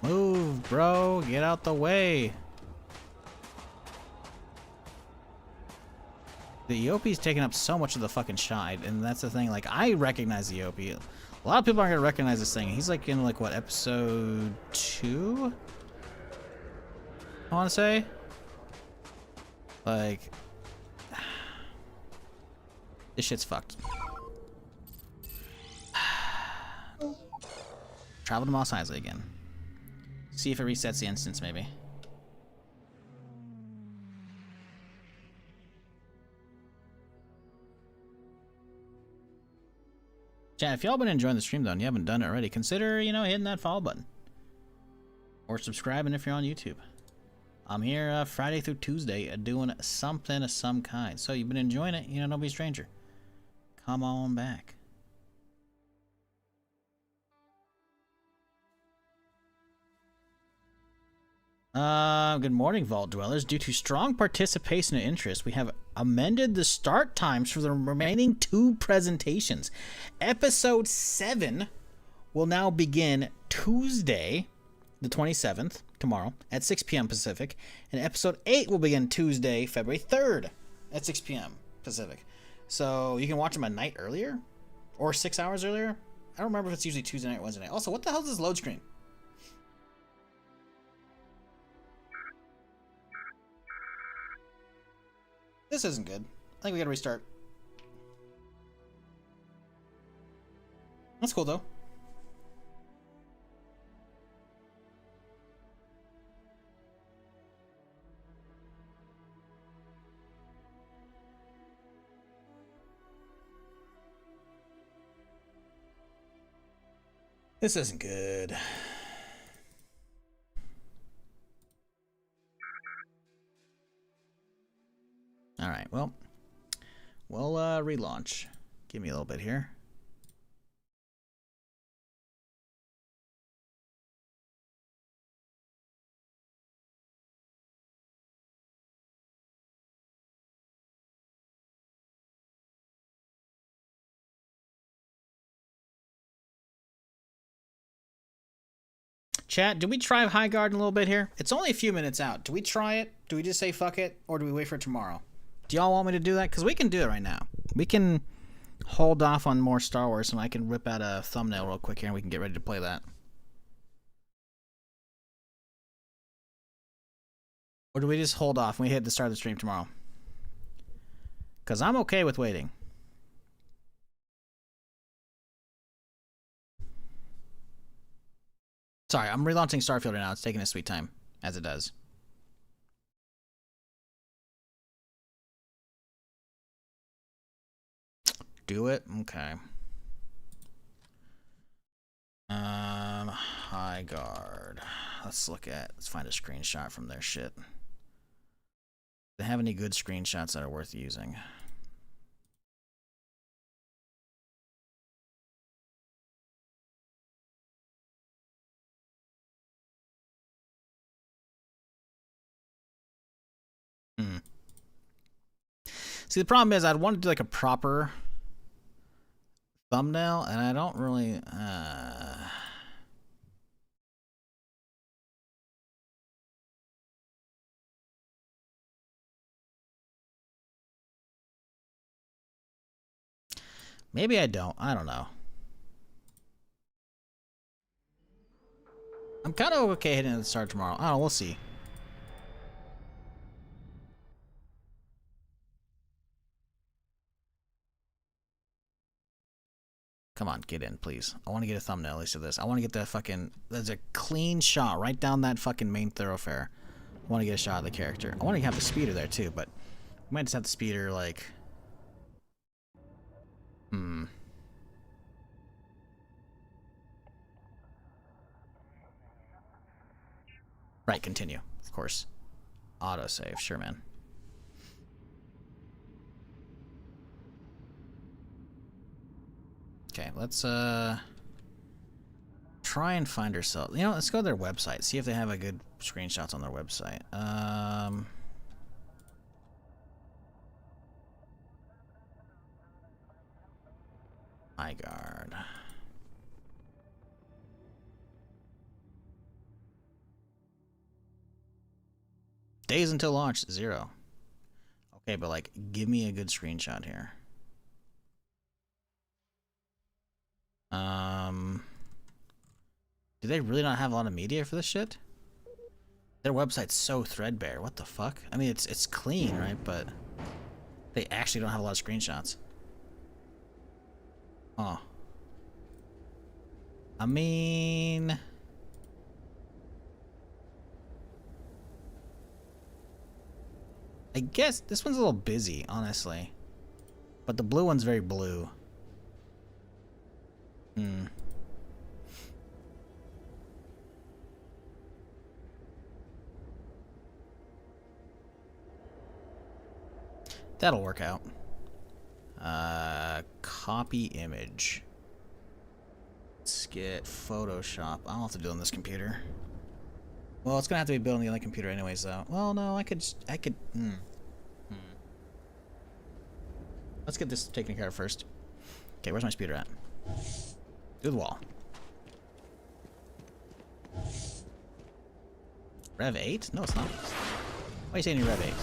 Move, bro. Get out the way. The EOP's taking up so much of the fucking shot, and that's the thing. Like, I recognize the EOP. A lot of people aren't gonna recognize this thing. He's like in like what, episode 2? I want to say. Like, this shit's fucked. Travel to Mos Eisley again. See if it resets the instance, maybe. Chat, if y'all been enjoying the stream though and you haven't done it already, consider, you know, hitting that follow button. Or subscribing if you're on YouTube. I'm here Friday through Tuesday doing something of some kind. So you've been enjoying it, you know, don't be a stranger. Come on back. Good morning, Vault Dwellers. Due to strong participation and interest, we have amended the start times for the remaining 2 presentations. Episode 7 will now begin Tuesday, the 27th, tomorrow, at 6 p.m. Pacific, and Episode 8 will begin Tuesday, February 3rd, at 6 p.m. Pacific. So you can watch them a night earlier, or 6 hours earlier. I don't remember if it's usually Tuesday night or Wednesday night. Also, what the hell is this load screen? This isn't good. I think we gotta restart. That's cool though. This isn't good. Alright, well, we'll relaunch. Give me a little bit here. Chat, do we try High Guard in a little bit here? It's only a few minutes out. Do we try it? Do we just say fuck it? Or do we wait for tomorrow? Do y'all want me to do that? Because we can do it right now. We can hold off on more Star Wars and I can rip out a thumbnail real quick here and we can get ready to play that. Or do we just hold off and we hit the start of the stream tomorrow? Because I'm okay with waiting. Sorry, I'm relaunching Starfield right now. It's taking a sweet time, as it does. Do it? Okay. High Guard. Let's find a screenshot from their shit. Do they have any good screenshots that are worth using? See, the problem is I'd want to do like a proper thumbnail, and I don't really... Maybe I don't. I don't know. I'm kind of okay hitting the start tomorrow. I don't know, we'll see. Come on, get in, please. I want to get a thumbnail at least of this. I want to get that fucking... There's a clean shot right down that fucking main thoroughfare. I want to get a shot of the character. I want to have the speeder there too, but... We might just have the speeder, like... Right, continue. Of course. Autosave, sure, man. Okay, let's try and find ourselves. You know, let's go to their website. See if they have a good screenshots on their website. Guard. Days until launch, 0. Okay, but like, give me a good screenshot here. Do they really not have a lot of media for this shit? Their website's so threadbare. What the fuck? I mean, it's clean, right? But they actually don't have a lot of screenshots. Oh. I mean... I guess this one's a little busy, honestly. But the blue one's very blue. That'll work out. Copy image. Let's get Photoshop. I don't have to do it on this computer. Well, it's gonna have to be built on the other computer anyways, though. Well, no, I could. Let's get this taken care of first. Okay, where's my speeder at? Do the wall. Rev 8? No, it's not. Why are you saying you're Rev 8?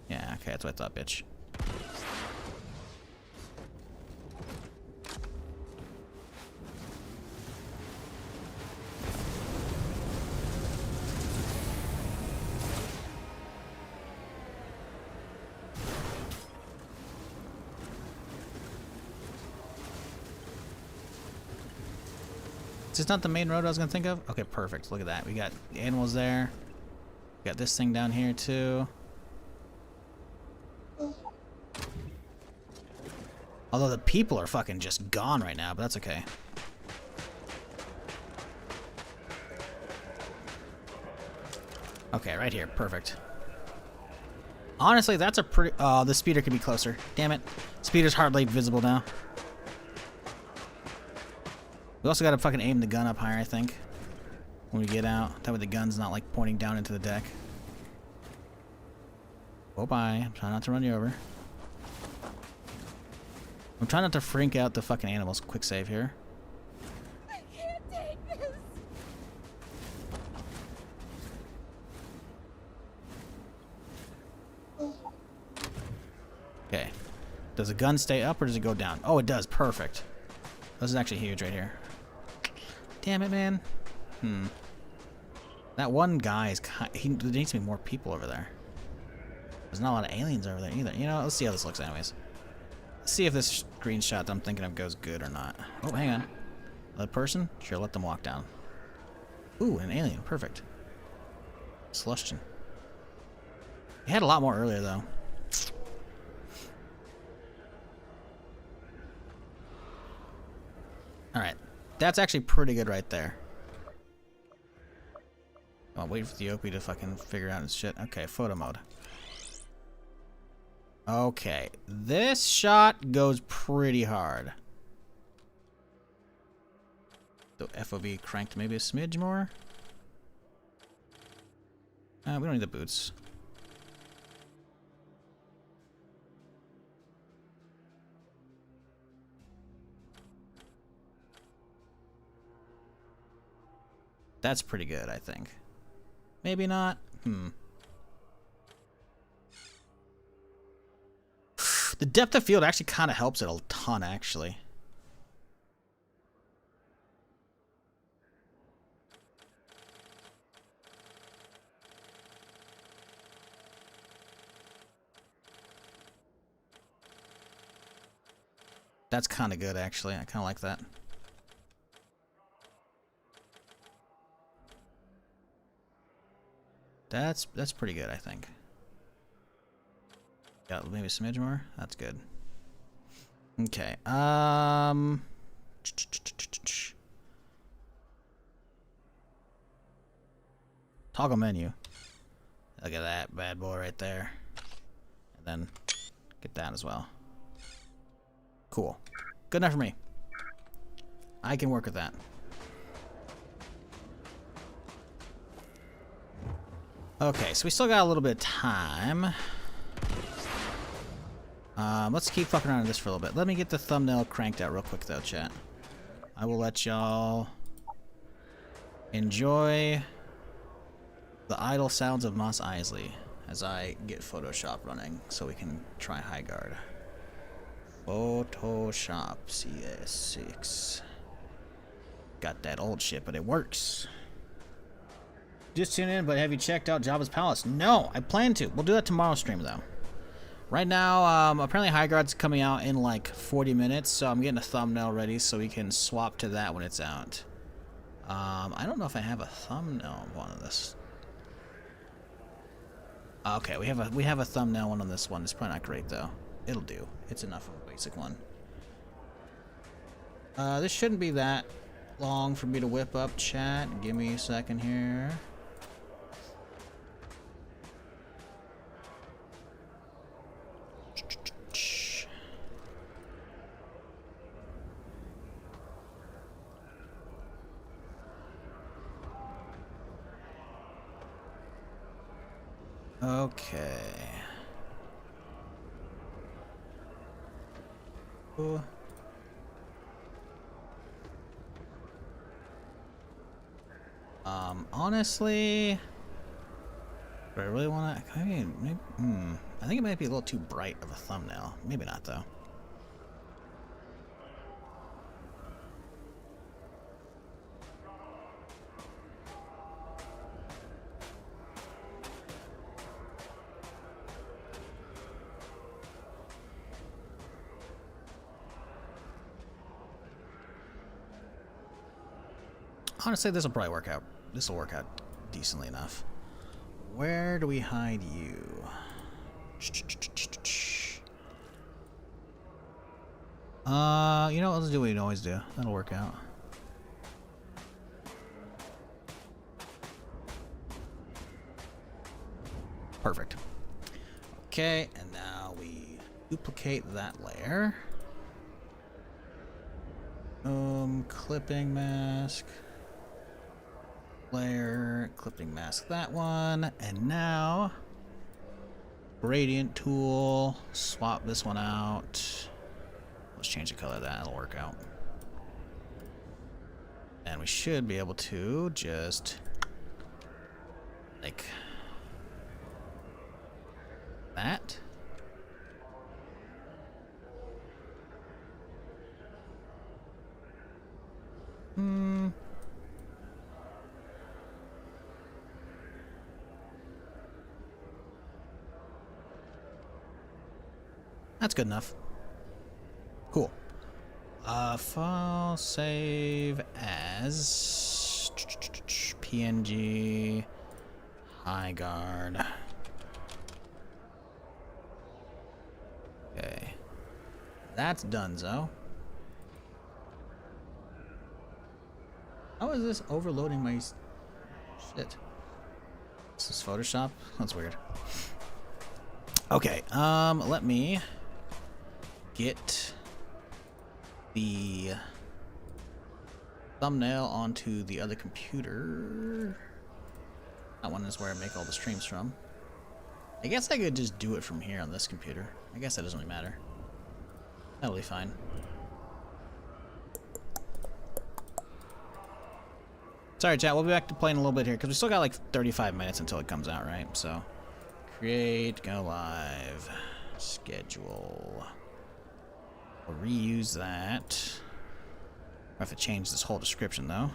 Yeah, okay, that's what I thought, bitch. Is this not the main road I was gonna think of? Okay, perfect. Look at that. We got the animals there. We got this thing down here too. Although the people are fucking just gone right now, but that's okay. Okay, right here. Perfect. Honestly, that's a pretty... Oh, the speeder could be closer. Damn it. Speeder's hardly visible now. We also gotta fucking aim the gun up higher, I think. When we get out. That way the gun's not, like, pointing down into the deck. Oh, bye. I'm trying not to run you over. I'm trying not to freak out the fucking animals. Quick save here. I can't take this. Okay. Does the gun stay up or does it go down? Oh, it does. Perfect. This is actually huge right here. Damn it, man. That one guy is there needs to be more people over there. There's not a lot of aliens over there either. You know, let's see how this looks anyways. Let's see if this screenshot that I'm thinking of goes good or not. Oh, hang on. Another person? Sure, let them walk down. Ooh, an alien. Perfect. Celestian. He had a lot more earlier, though. Alright. That's actually pretty good right there. I'll wait for the Opie to fucking figure out his shit. Okay, photo mode. Okay. This shot goes pretty hard. The FOV cranked maybe a smidge more. We don't need the boots. That's pretty good, I think. Maybe not. The depth of field actually kind of helps it a ton, actually. That's kind of good, actually. I kind of like that. That's pretty good, I think. Got maybe a smidge more. That's good. Okay. Toggle menu. Look at that bad boy right there. And then get that as well. Cool. Good enough for me. I can work with that. Okay, so we still got a little bit of time. Let's keep fucking around with this for a little bit. Let me get the thumbnail cranked out real quick though, chat. I will let y'all enjoy the idle sounds of Mos Eisley as I get Photoshop running so we can try high guard. Photoshop CS6. Got that old shit, but it works. Just tune in, but have you checked out Jabba's Palace? No, I plan to. We'll do that tomorrow's stream, though. Right now, apparently High Guard's coming out in like 40 minutes, so I'm getting a thumbnail ready so we can swap to that when it's out. I don't know if I have a thumbnail of one of this. Okay, we have a thumbnail one on this one. It's probably not great though. It'll do. It's enough of a basic one. This shouldn't be that long for me to whip up, chat. Give me a second here. Okay. Ooh. Honestly, do I really want to? I mean, maybe, I think it might be a little too bright of a thumbnail. Maybe not, though. Honestly, this will probably work out. This will work out decently enough. Where do we hide you? You know what? Let's do what we always do. That'll work out. Perfect. Okay, and now we duplicate that layer. Clipping mask. Layer, clipping mask that one, and now gradient tool, swap this one out. Let's change the color of that, it'll work out. And we should be able to just like that. That's good enough. Cool. File save as PNG high guard. Okay. That's donezo. How is this overloading my shit? This is Photoshop? That's weird. Okay, let me get the thumbnail onto the other computer. That one is where I make all the streams from. I guess I could just do it from here on this computer. I guess that doesn't really matter. That'll be fine. Sorry, chat. We'll be back to playing a little bit here because we still got like 35 minutes until it comes out, right? So, create, go live. Schedule. We'll reuse that. I have to change this whole description though.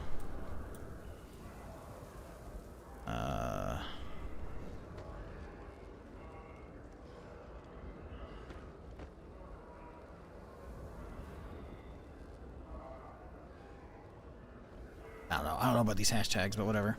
I don't know about these hashtags, but whatever.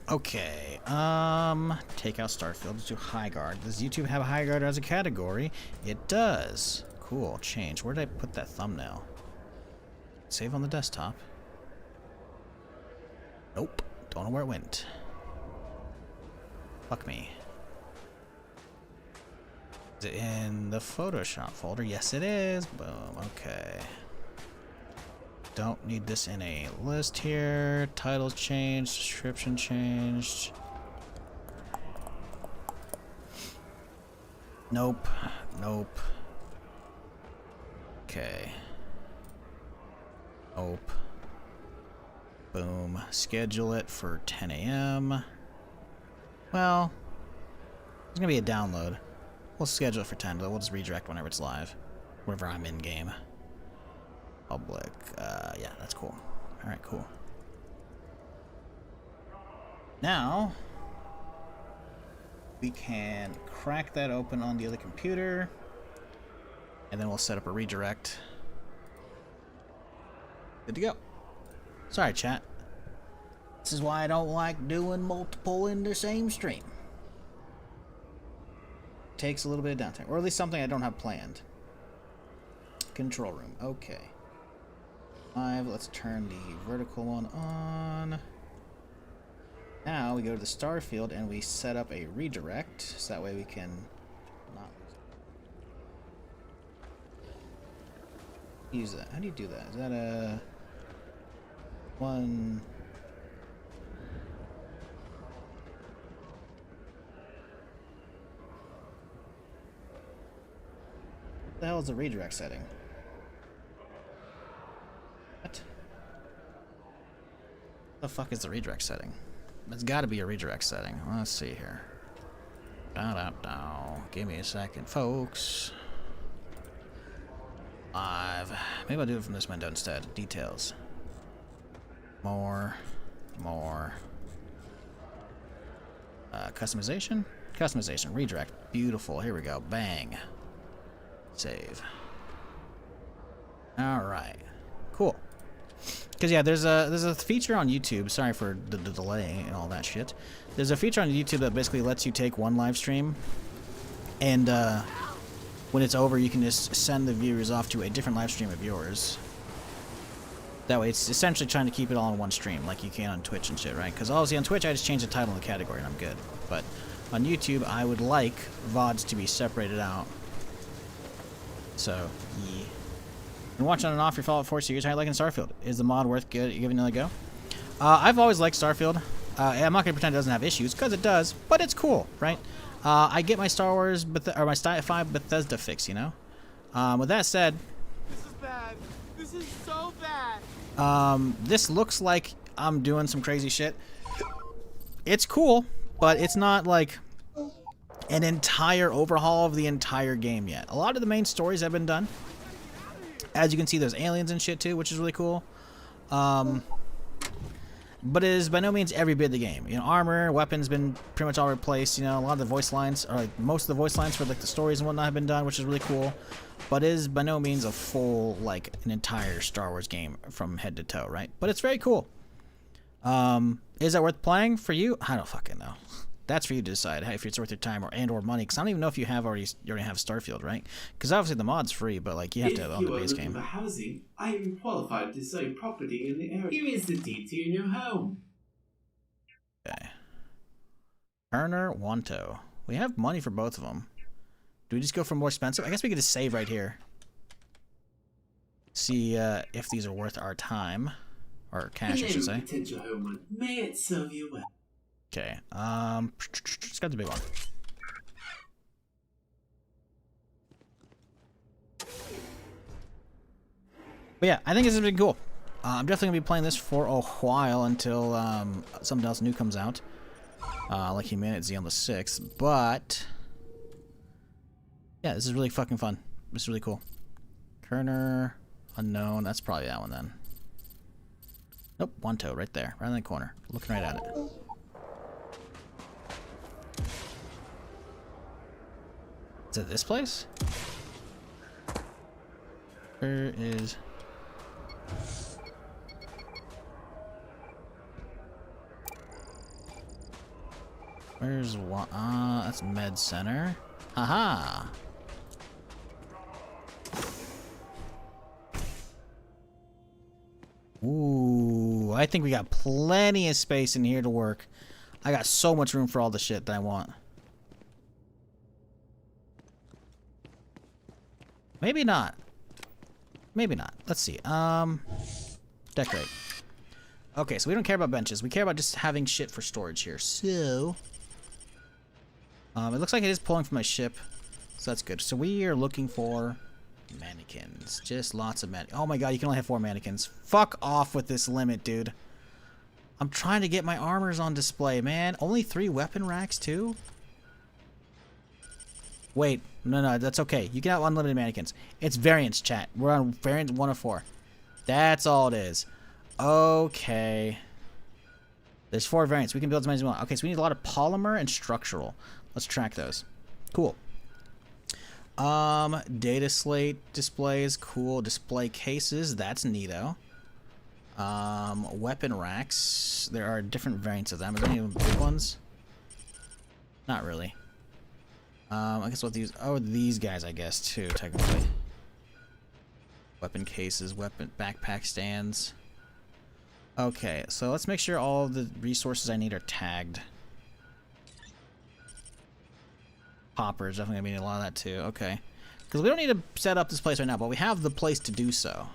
Okay, take out Starfield. Let's do High Guard. Does YouTube have a High Guard as a category? It does. Cool, change. Where did I put that thumbnail? Save on the desktop. Nope, don't know where it went. Fuck me. Is it in the Photoshop folder? Yes, it is. Boom, okay. Don't need this in a list here. Titles changed, description changed. Nope, nope. Okay. Nope. Boom. Schedule it for 10 a.m. Well, it's gonna be a download. We'll schedule it for 10, but we'll just redirect whenever it's live. Whenever I'm in game. Public, yeah, that's cool. Alright, cool. Now, we can crack that open on the other computer, and then we'll set up a redirect. Good to go. Sorry, chat. This is why I don't like doing multiple in the same stream. Takes a little bit of downtime, or at least something I don't have planned. Control room, okay. Let's turn the vertical one on. Now we go to the Starfield and we set up a redirect, so that way we can not use that. How do you do that? Is that a one? What the hell is the redirect setting? What the fuck is the redirect setting? There's got to be a redirect setting. Let's see here. Give me a second, folks. Live. Maybe I'll do it from this window instead. Details. More. Customization? Customization. Redirect. Beautiful. Here we go. Bang. Save. Alright. Cool. Because yeah, there's a feature on YouTube. Sorry for the delay and all that shit. There's a feature on YouTube that basically lets you take one live stream, and when it's over, you can just send the viewers off to a different live stream of yours. That way, it's essentially trying to keep it all in one stream, like you can on Twitch and shit, right? Because obviously on Twitch, I just change the title and the category, and I'm good. But on YouTube, I would like VODs to be separated out. So, yeah. Been watching on and off your Fallout 4 series. How you liking Starfield? Is the mod worth giving another go? I've always liked Starfield. I'm not gonna pretend it doesn't have issues, because it does, but it's cool, right? I get my Star Wars or my Sci 5 Bethesda fix, you know. With that said, this is bad. This is so bad. This looks like I'm doing some crazy shit. It's cool, but it's not like an entire overhaul of the entire game yet. A lot of the main stories have been done. As you can see, there's aliens and shit too, which is really cool. But it is by no means every bit of the game. You know, armor, weapons been pretty much all replaced. You know, a lot of the voice lines, or like most of the voice lines for like the stories and whatnot have been done, which is really cool. But it is by no means a full, like, an entire Star Wars game from head to toe, right? But it's very cool. Is that worth playing for you? I don't fucking know. That's for you to decide if it's worth your time or money. Because I don't even know if you already have Starfield, right? Because obviously the mod's free, but like you have to own the base game. If you are looking for housing, I am qualified to sell property in the area. Here is the deed to your new home. Okay. Turner, Wanto. We have money for both of them. Do we just go for more expensive? I guess we could just save right here. See if these are worth our time. Or cash, I should say. Potential homeowner. May it serve you well. Okay, let's go to the big one. But yeah, I think this has been cool. I'm definitely going to be playing this for a while until something else new comes out. Like Humanity on the 6th, but yeah, this is really fucking fun. This is really cool. Kerner, unknown, that's probably that one then. Nope, Wanto, right there, right in the corner, looking right at it. Is it this place? Where is... Where's one? That's Med Center. Haha. Ooh, I think we got plenty of space in here to work. I got so much room for all the shit that I want. Maybe not. Maybe not. Let's see. Decorate. Okay, so we don't care about benches. We care about just having shit for storage here. So, it looks like it is pulling from my ship, so that's good. So we are looking for mannequins. Just lots of mannequins. Oh my god, you can only have 4 mannequins. Fuck off with this limit, dude. I'm trying to get my armors on display, man. Only 3 weapon racks, too? Wait, no, that's okay. You can have unlimited mannequins. It's variants, chat. We're on variant 1 of 4. That's all it is. Okay. There's 4 variants. We can build as many as we want. Okay, so we need a lot of polymer and structural. Let's track those. Cool. Data slate displays. Cool. Display cases. That's neato. Weapon racks. There are different variants of them. Are there any big ones? Not really. I guess what these... Oh, these guys, I guess, too, technically. Weapon cases, weapon backpack stands. Okay, so let's make sure all the resources I need are tagged. Poppers, definitely gonna need a lot of that, too. Okay. Because we don't need to set up this place right now, but we have the place to do so.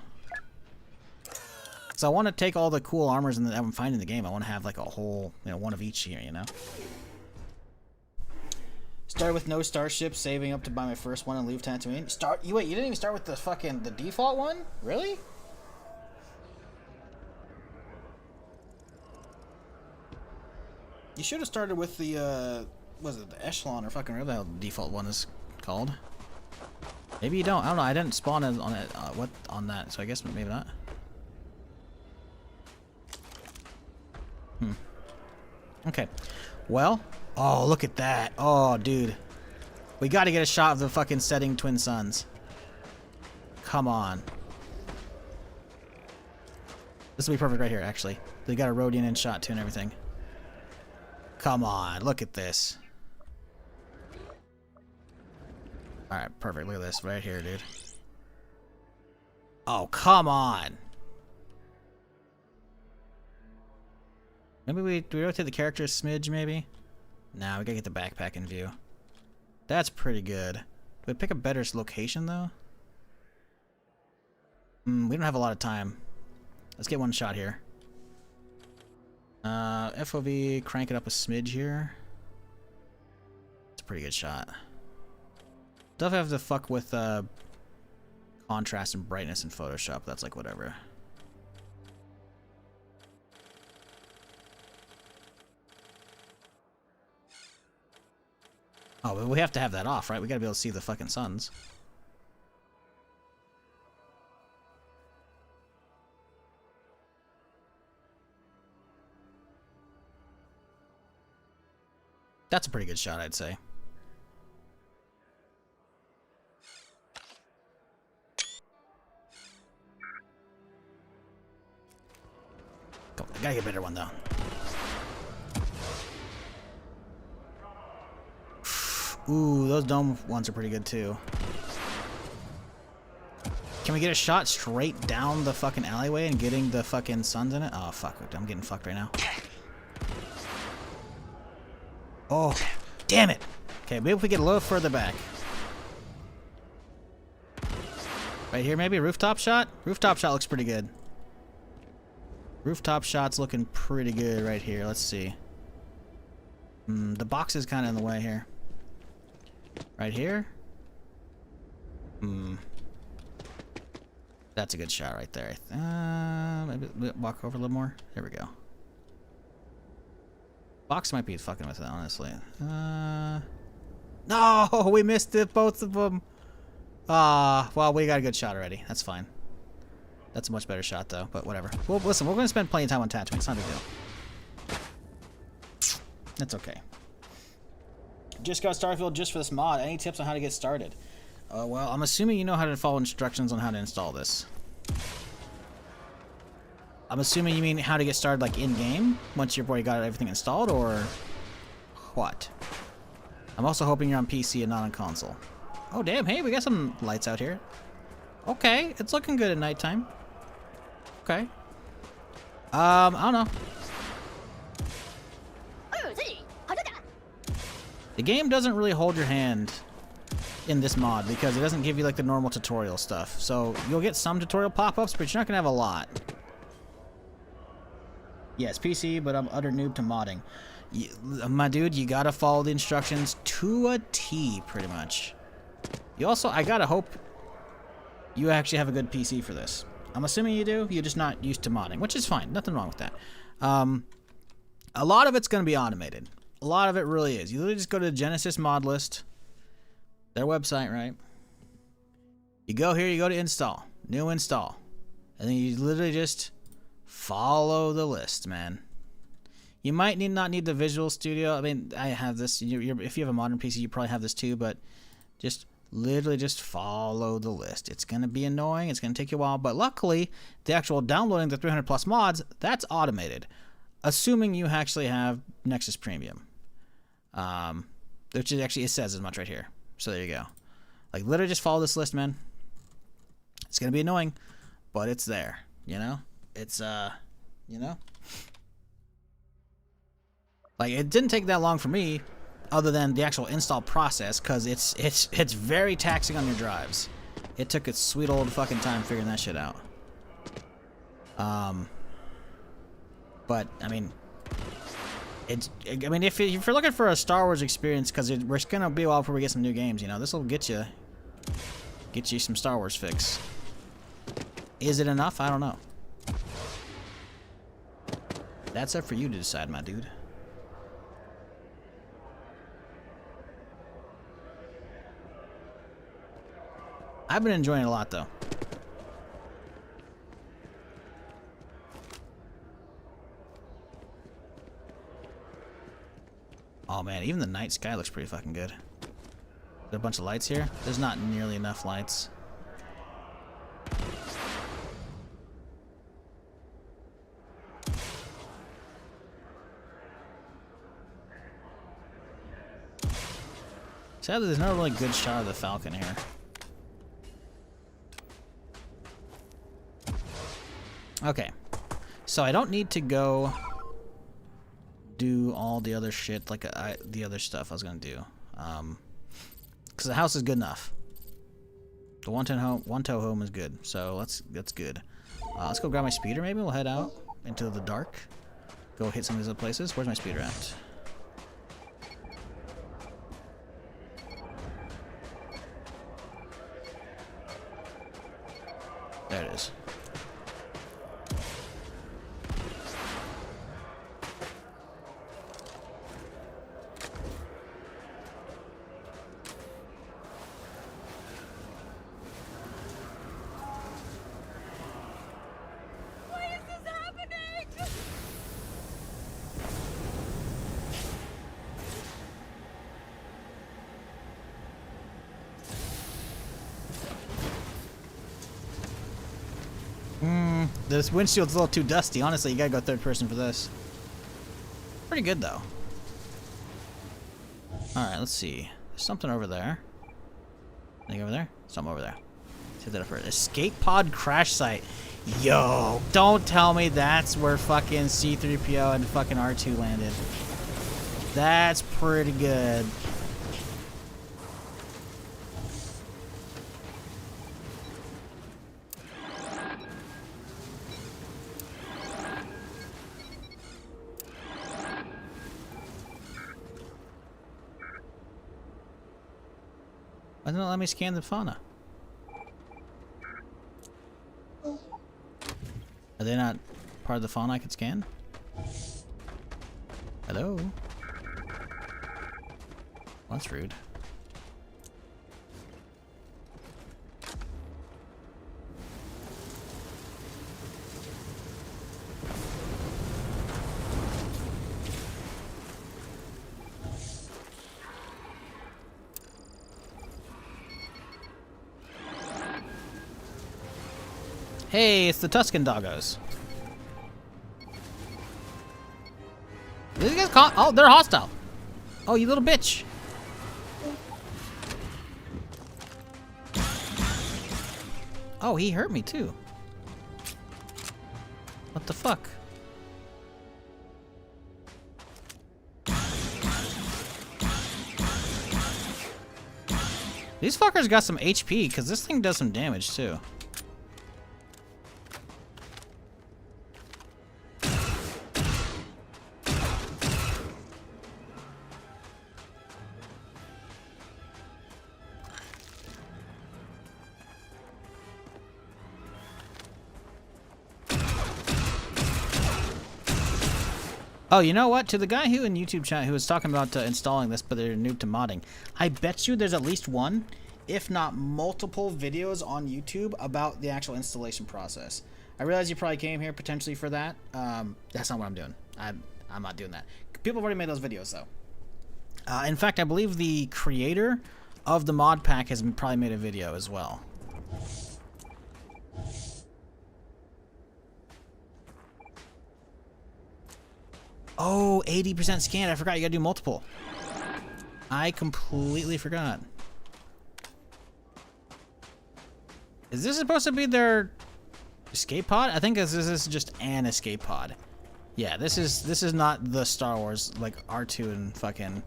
So I want to take all the cool armors that I'm finding in the game. I want to have, like, a whole, one of each here, Start with no starship, saving up to buy my first one and leave Tatooine. Wait, you didn't even start with the default one? Really? You should have started with the, was it the Echelon or fucking whatever the hell the default one is called. Maybe you don't. I don't know. I didn't spawn on it. On that? So I guess maybe not. Okay. Well. Oh, look at that. Oh, dude. We got to get a shot of the fucking setting twin suns. Come on. This will be perfect right here, actually. They got a Rodian in shot too and everything. Come on. Look at this. Alright, perfect. Look at this right here, dude. Oh, come on. Maybe do we rotate the character a smidge, maybe? Nah, we gotta get the backpack in view. That's pretty good. Do we pick a better location, though? We don't have a lot of time. Let's get one shot here. FOV, crank it up a smidge here. It's a pretty good shot. Definitely have to fuck with contrast and brightness in Photoshop. That's like whatever. Oh, but we have to have that off, right? We gotta be able to see the fucking suns. That's a pretty good shot, I'd say. Cool. I gotta get a better one, though. Ooh, those dome ones are pretty good too. Can we get a shot straight down the fucking alleyway and getting the fucking suns in it? Oh, fuck. I'm getting fucked right now. Oh, damn it. Okay, maybe if we get a little further back. Right here, maybe a rooftop shot? Rooftop shot looks pretty good. Rooftop shot's looking pretty good right here. Let's see. The box is kind of in the way here. Right here? That's a good shot right there. Maybe walk over a little more. There we go. Box might be fucking with it, honestly. No, we missed it, both of them. Well, we got a good shot already. That's fine. That's a much better shot, though. But whatever. Well, listen, we're gonna spend plenty of time on Tatooine. It's not a big deal. That's okay. Just got Starfield just for this mod. Any tips on how to get started? Well, I'm assuming you know how to follow instructions on how to install this. I'm assuming you mean how to get started, like, in-game? Once your boy got everything installed, or what? I'm also hoping you're on PC and not on console. Oh, damn. Hey, we got some lights out here. Okay. It's looking good at nighttime. Okay. I don't know. The game doesn't really hold your hand in this mod because it doesn't give you like the normal tutorial stuff. So you'll get some tutorial pop-ups, but you're not gonna have a lot. Yes, PC, but I'm utter noob to modding. My dude, you gotta follow the instructions to a T, pretty much. You also, I gotta hope you actually have a good PC for this. I'm assuming you do. You're just not used to modding, which is fine. Nothing wrong with that. A lot of it's gonna be automated. A lot of it really is. You literally just go to the Genesis mod list, their website, right? You go here, you go to install, new install, and then you literally just follow the list, man. You might not need the Visual Studio. I mean, I have this. If you have a modern PC, you probably have this too, but just literally just follow the list. It's going to be annoying. It's going to take you a while, but luckily, the actual downloading the 300 plus mods, that's automated, assuming you actually have Nexus Premium. Which actually, it says as much right here. So there you go. Like, literally just follow this list, man. It's going to be annoying, but it's there, you know? It's, you know? Like, it didn't take that long for me, other than the actual install process, because it's very taxing on your drives. It took its sweet old fucking time figuring that shit out. But, I mean... I mean, if you're looking for a Star Wars experience, because we're gonna be a while before we get some new games, you know, this will get you some Star Wars fix. Is it enough? I don't know. That's up for you to decide, my dude. I've been enjoying it a lot, though. Oh man, even the night sky looks pretty fucking good. There a bunch of lights here? There's not nearly enough lights. Sadly, there's no really good shot of the Falcon here. Okay, so I don't need to go do all the other shit, like the other stuff I was gonna do, because the house is good enough. The one-toe home is good, so that's good. Let's go grab my speeder. Maybe we'll head out into the dark, go hit some of these other places. Where's my speeder at? There it is. This windshield's a little too dusty. Honestly, you gotta go third person for this. Pretty good, though. Alright, let's see. Something over there. Anything over there? Something over there. Set that up for it. Escape pod crash site. Yo, don't tell me that's where fucking C-3PO and fucking R2 landed. That's pretty good. Why didn't it let me scan the fauna? Are they not part of the fauna I could scan? Hello? Well, that's rude. Hey, it's the Tuscan doggos. These guys caught. Oh, they're hostile. Oh, you little bitch. Oh, he hurt me too. What the fuck? These fuckers got some HP because this thing does some damage too. Oh, you know what? To the guy who in YouTube chat who was talking about installing this, but they're new to modding, I bet you there's at least one, if not multiple videos on YouTube about the actual installation process. I realize you probably came here potentially for that. That's not what I'm doing. I'm not doing that. People have already made those videos, though. In fact, I believe the creator of the mod pack has probably made a video as well. Oh, 80% scan. I forgot you gotta do multiple. I completely forgot. Is this supposed to be their escape pod? I think this is just an escape pod. Yeah, this is not the Star Wars like R2 and fucking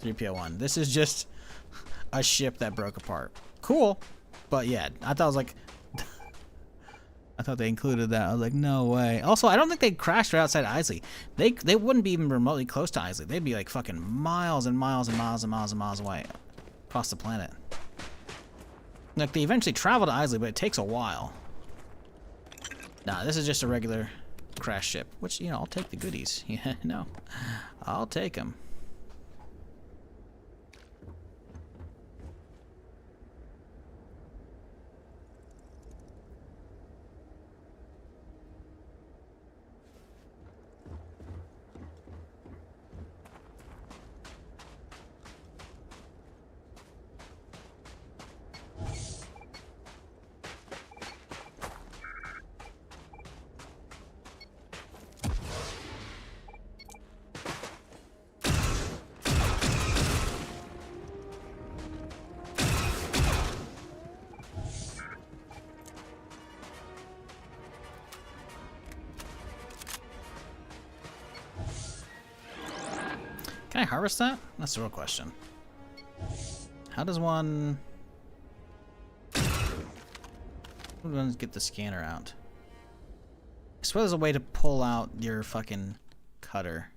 3PO1. This is just a ship that broke apart. Cool, but yeah, I thought it was like I thought they included that. I was like, no way. Also, I don't think they crashed right outside Isley. They wouldn't be even remotely close to Isley. They'd be like fucking miles and miles and miles and miles and miles away across the planet. Like, they eventually travel to Isley, but it takes a while. Nah, this is just a regular crash ship, which, you know, I'll take the goodies. Yeah, no. I'll take them. Can I harvest that? That's the real question. How does one... How does one get the scanner out? I swear there's a way to pull out your fucking cutter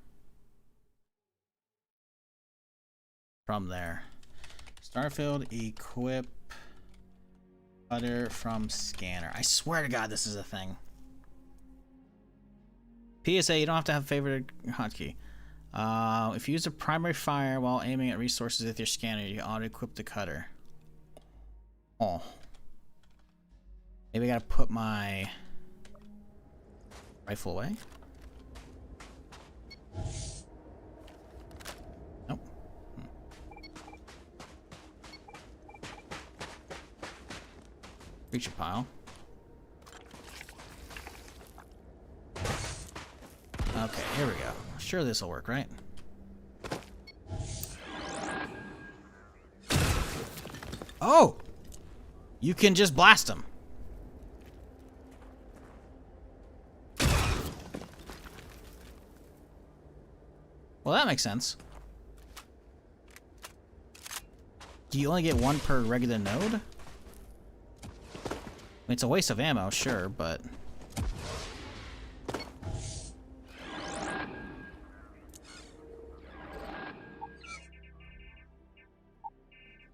from there. Starfield, equip cutter from scanner. I swear to God this is a thing. PSA, you don't have to have favorite hotkey. If you use a primary fire while aiming at resources with your scanner, you auto-equip the cutter. Oh. Maybe I gotta put my rifle away? Nope. Reach a pile. Okay, here we go. Sure this will work, right? Oh! You can just blast them. Well, that makes sense. Do you only get one per regular node? I mean, it's a waste of ammo, sure, but...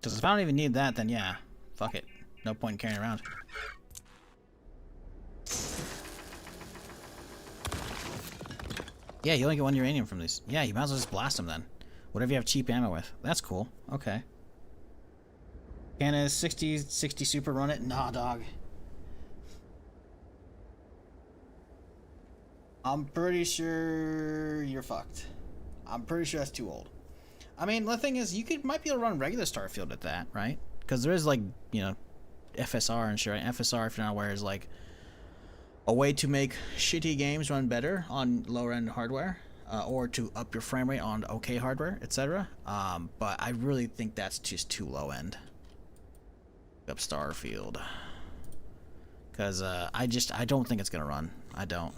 Because if I don't even need that, then yeah. Fuck it. No point in carrying around. Yeah, you only get one uranium from these. Yeah, you might as well just blast them then. Whatever you have cheap ammo with. That's cool. Okay. Can a 60 super run it? Nah, dog. I'm pretty sure you're fucked. I'm pretty sure that's too old. I mean, the thing is, might be able to run regular Starfield at that, right? Because there is, like, you know, FSR and shit, right? FSR, if you're not aware, is like a way to make shitty games run better on lower-end hardware, or to up your frame rate on okay hardware, etc. But I really think that's just too low-end. Up Starfield. Because I don't think it's going to run. I don't.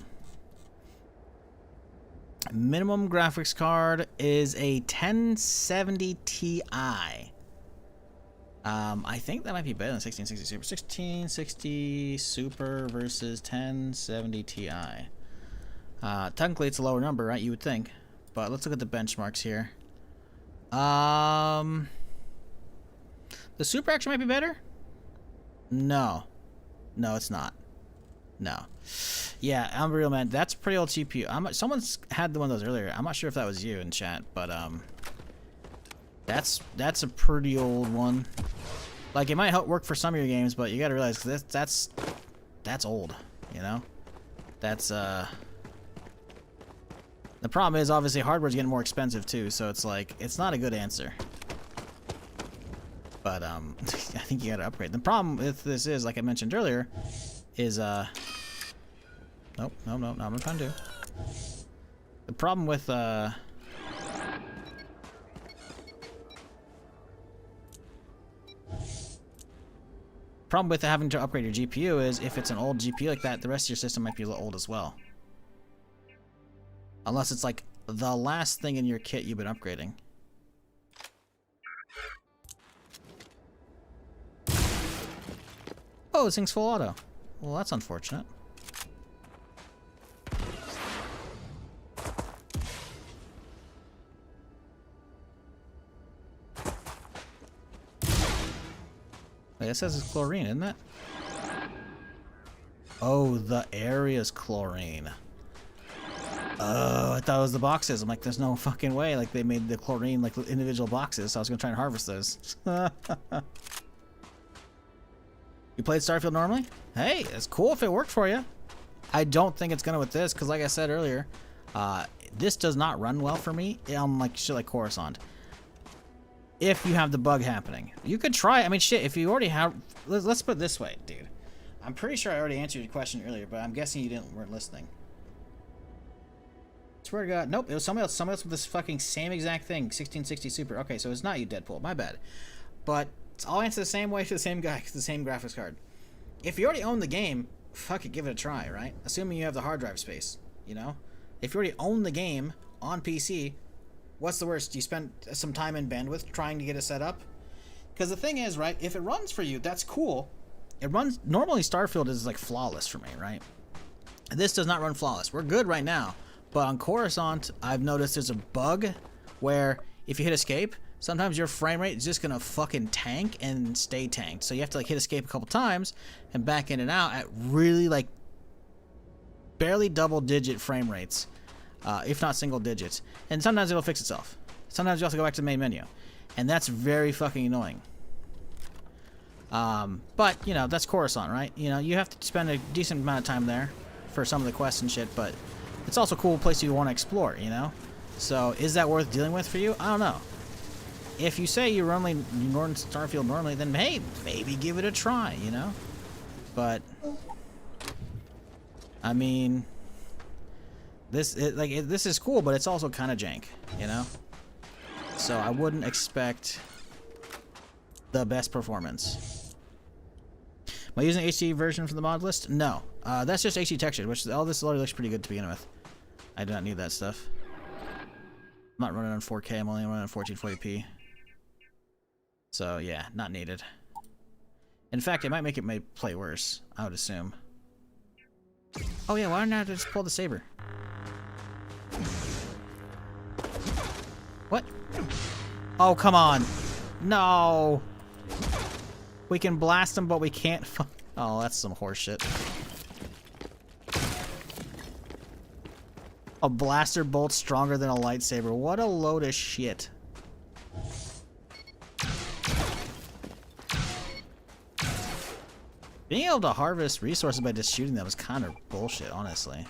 Minimum graphics card is a 1070 Ti. I think that might be better than 1660 Super. 1660 Super versus 1070 Ti. Technically, it's a lower number, right? You would think. But let's look at the benchmarks here. The Super actually might be better? No. No, it's not. No. Yeah, Unreal, man. That's a pretty old CPU. Someone's had one of those earlier. I'm not sure if that was you in chat, but that's a pretty old one. Like, it might help work for some of your games, but you gotta realize that's old, you know? That's the problem is, obviously, hardware's getting more expensive too, so it's like, it's not a good answer. But I think you gotta upgrade. The problem with this is, like I mentioned earlier, is nope, not what I'm trying to do. The problem with having to upgrade your GPU is if it's an old GPU like that, the rest of your system might be a little old as well. Unless it's like the last thing in your kit you've been upgrading. Oh, this thing's full auto. Well, that's unfortunate. Wait, it says it's chlorine, isn't it? Oh, the area's chlorine. Oh, I thought it was the boxes. I'm like, there's no fucking way. Like, they made the chlorine like individual boxes, so I was gonna try and harvest those. You played Starfield normally? Hey, it's cool if it worked for you. I don't think it's gonna with this, because like I said earlier, this does not run well for me on like shit like Coruscant. If you have the bug happening, you could try. I mean, shit. If you already have, let's put it this way, dude. I'm pretty sure I already answered your question earlier, but I'm guessing you weren't listening. Swear to God, nope. It was somebody else. Somebody else with this fucking same exact thing. 1660 Super. Okay, so it's not you, Deadpool. My bad. But I'll answer the same way to the same guy, the same graphics card. If you already own the game, fuck it, give it a try, right? Assuming you have the hard drive space, you know? If you already own the game on PC, what's the worst? You spend some time in bandwidth trying to get it set up? Because the thing is, right, if it runs for you, that's cool. It runs, normally Starfield is like flawless for me, right? This does not run flawless. We're good right now. But on Coruscant, I've noticed there's a bug where if you hit escape, sometimes your frame rate is just gonna fucking tank and stay tanked. So you have to like hit escape a couple times and back in and out at really like barely double-digit frame rates, if not single digits. And sometimes it'll fix itself. Sometimes you have to go back to the main menu, and that's very fucking annoying. But you know, that's Coruscant, right? You know, you have to spend a decent amount of time there for some of the quests and shit, but it's also a cool place you want to explore, you know? So is that worth dealing with for you? I don't know. If you say you run Starfield normally, then hey, maybe give it a try, you know? But I mean, this is cool, but it's also kind of jank, you know? So I wouldn't expect the best performance. Am I using HD version for the mod list? No. That's just HD textured, which all this already looks pretty good to begin with. I do not need that stuff. I'm not running on 4K, I'm only running on 1440p. So yeah, not needed. In fact, it might make it play worse, I would assume. Oh yeah, why not just pull the saber? What? Oh, come on. No. We can blast them, but we can't. Oh, that's some horseshit. A blaster bolt stronger than a lightsaber. What a load of shit. Being able to harvest resources by just shooting them is kind of bullshit, honestly.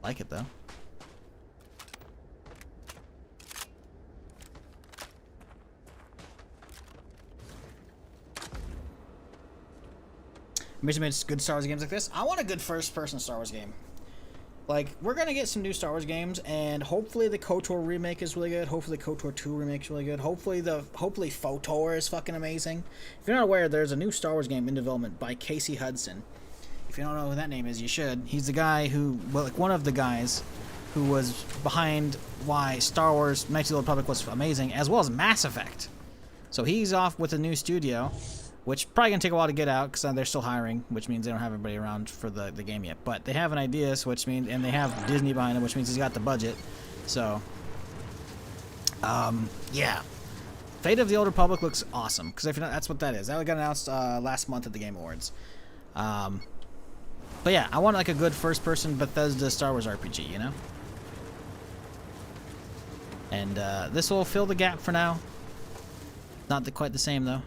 Like it though. Mission made good Star Wars games like this. I want a good first-person Star Wars game. Like, we're gonna get some new Star Wars games, and hopefully the Cotor remake is really good. Hopefully the Cotor 2 remake is really good. Hopefully Fotor is fucking amazing. If you're not aware, there's a new Star Wars game in development by Casey Hudson. If you don't know who that name is, you should. He's the guy who, well, like one of the guys who was behind why Star Wars Knights of the Old Republic was amazing, as well as Mass Effect. So he's off with a new studio, which probably gonna take a while to get out because they're still hiring, which means they don't have everybody around for the game yet. But they have an idea, which means, and they have Disney behind them, which means he's got the budget. So, yeah, Fate of the Old Republic looks awesome because if you're not, that's what that is. That got announced last month at the Game Awards. But yeah, I want like a good first-person Bethesda Star Wars RPG, you know. And this will fill the gap for now. Not quite the same though.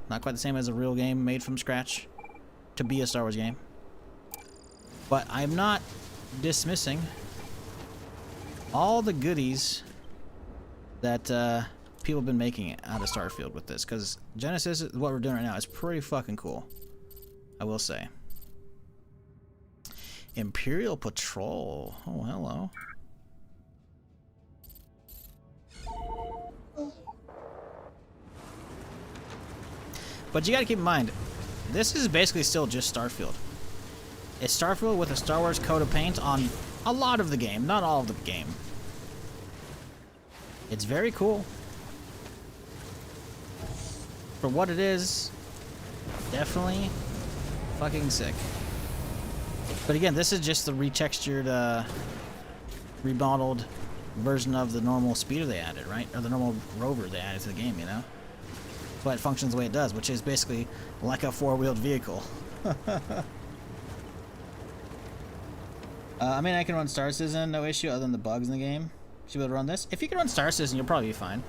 Not quite the same as a real game made from scratch to be a Star Wars game. But I'm not dismissing all the goodies that people have been making out of Starfield with this. Because Genesis, what we're doing right now, is pretty fucking cool. I will say. Imperial Patrol. Oh, hello. But you gotta keep in mind, this is basically still just Starfield. It's Starfield with a Star Wars coat of paint on a lot of the game, not all of the game. It's very cool. For what it is, definitely fucking sick. But again, this is just the retextured, remodeled version of the normal speeder they added, right? Or the normal rover they added to the game, you know? But it functions the way it does, which is basically like a four-wheeled vehicle. I mean, I can run Star Citizen, no issue, other than the bugs in the game. Should be able to run this. If you can run Star Citizen, you'll probably be fine.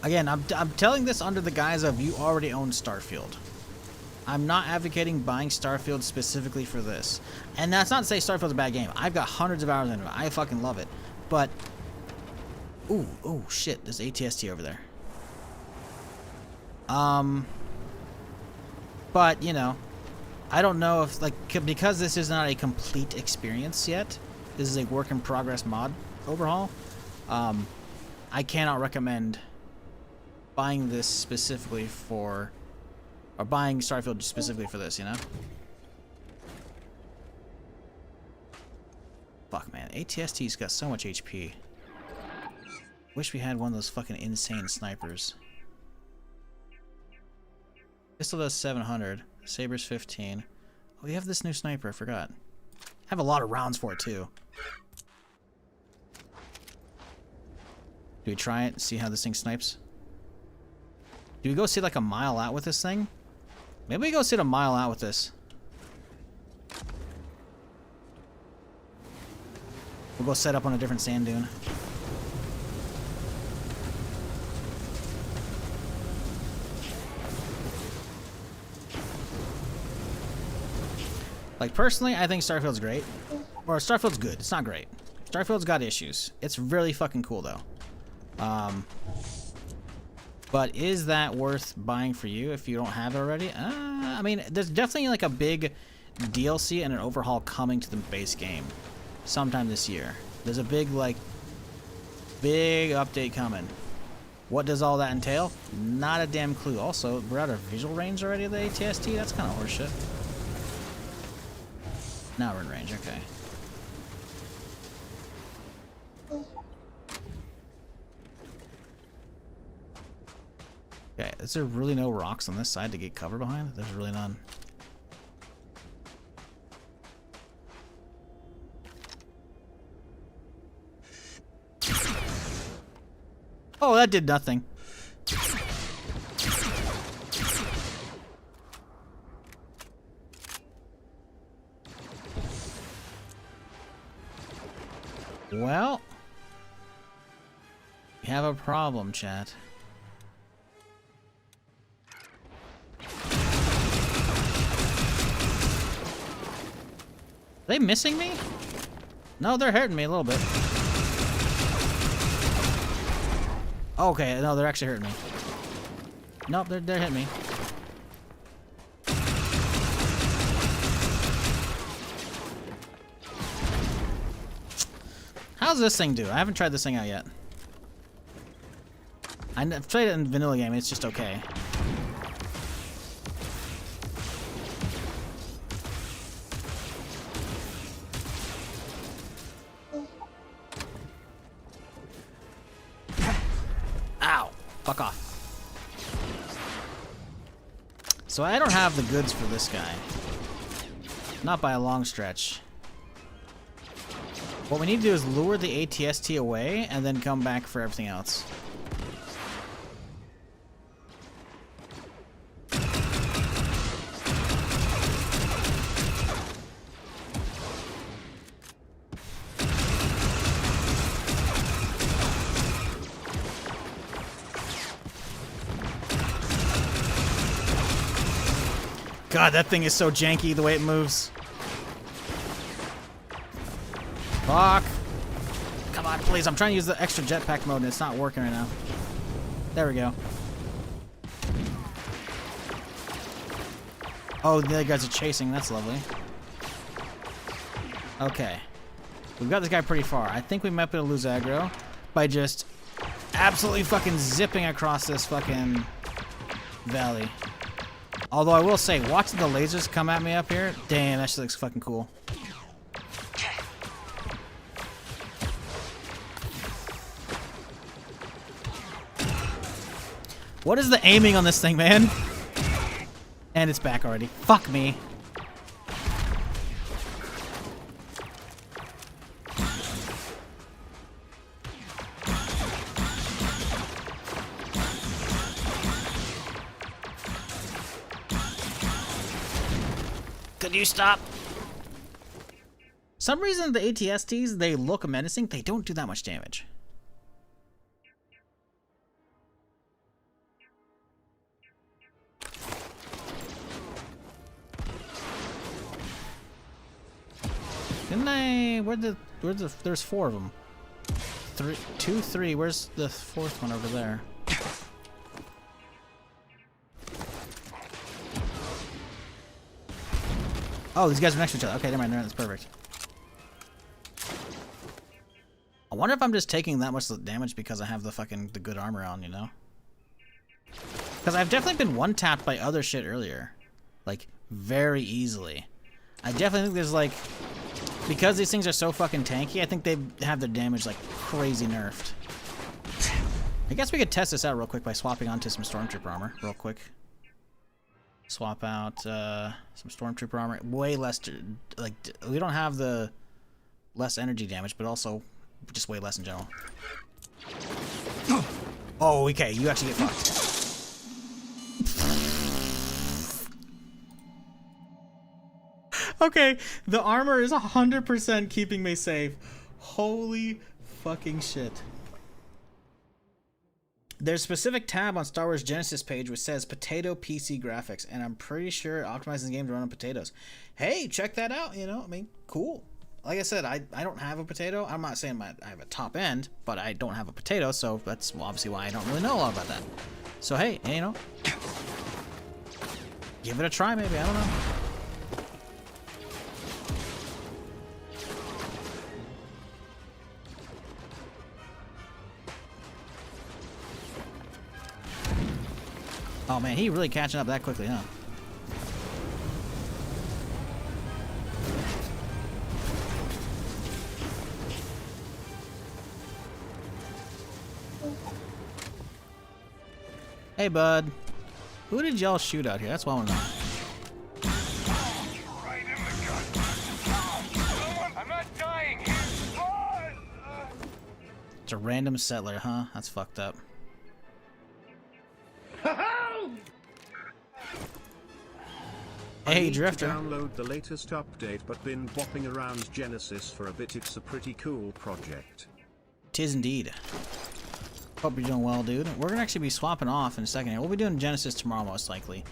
Again, I'm telling this under the guise of you already own Starfield. I'm not advocating buying Starfield specifically for this. And that's not to say Starfield's a bad game. I've got hundreds of hours into it. I fucking love it. But, ooh, shit, there's ATST over there. But, you know, I don't know if, like, because this is not a complete experience yet, this is a work in progress mod overhaul, I cannot recommend buying this specifically for, or buying Starfield specifically for this, you know? Fuck, man. ATST's got so much HP. Wish we had one of those fucking insane snipers. Pistol does 700. Saber's 15. Oh, we have this new sniper. I forgot. I have a lot of rounds for it, too. Do we try it and see how this thing snipes? Do we go sit like a mile out with this thing? Maybe we go sit a mile out with this. We'll go set up on a different sand dune. Like, personally, I think Starfield's great. Or, Starfield's good. It's not great. Starfield's got issues. It's really fucking cool, though. But is that worth buying for you if you don't have it already? I mean, there's definitely like a big DLC and an overhaul coming to the base game sometime this year. There's a big update coming. What does all that entail? Not a damn clue. Also, we're out of visual range already of the ATST? That's kind of horseshit. Now we're in range, okay. Okay, is there really no rocks on this side to get cover behind? There's really none. Oh, that did nothing. Well, we have a problem, chat. Are they missing me? No, they're hurting me a little bit. Okay, no, they're actually hurting me. Nope, they're hitting me. How's this thing do? I haven't tried this thing out yet. I've played it in vanilla game, it's just okay. Ow! Fuck off. So I don't have the goods for this guy. Not by a long stretch. What we need to do is lure the ATST away and then come back for everything else. God, that thing is so janky the way it moves. Fuck. Come on, please. I'm trying to use the extra jetpack mode and it's not working right now. There we go. Oh, the other guys are chasing. That's lovely. Okay. We've got this guy pretty far. I think we might be able to lose aggro by just absolutely fucking zipping across this fucking valley. Although I will say, watching the lasers come at me up here, damn, that shit looks fucking cool. What is the aiming on this thing, man? And it's back already. Fuck me. Could you stop? Some reason the ATSTs, they look menacing, they don't do that much damage. Didn't I? There's four of them. Two, three. Where's the fourth one over there? Oh, these guys are next to each other. Okay, never mind. That's perfect. I wonder if I'm just taking that much damage because I have the good armor on, you know? Because I've definitely been one-tapped by other shit earlier. Like, very easily. I definitely think there's, like... Because these things are so fucking tanky, I think they have their damage, like, crazy nerfed. I guess we could test this out real quick by swapping onto some Stormtrooper armor real quick. Swap out some Stormtrooper armor. Way less, like, we don't have the less energy damage, but also just way less in general. Oh, okay, you actually get fucked. Okay, the armor is 100% keeping me safe. Holy fucking shit. There's a specific tab on Star Wars Genesis page which says Potato PC Graphics, and I'm pretty sure it optimizes the game to run on potatoes. Hey, check that out, you know, I mean, cool. Like I said, I don't have a potato. I'm not saying I have a top end, but I don't have a potato, so that's obviously why I don't really know a lot about that. So hey, you know, give it a try maybe, I don't know. Oh man, he really catching up that quickly, huh? Hey, bud. Who did y'all shoot out here? That's what I want to know. I'm not dying. It's a random settler, huh? That's fucked up. Hey, Drifter. Download the latest update, but been bopping around Genesis for a bit. It's a pretty cool project. Tis indeed. Hope you're doing well, dude. We're gonna actually be swapping off in a second here. We'll be doing Genesis tomorrow, most likely.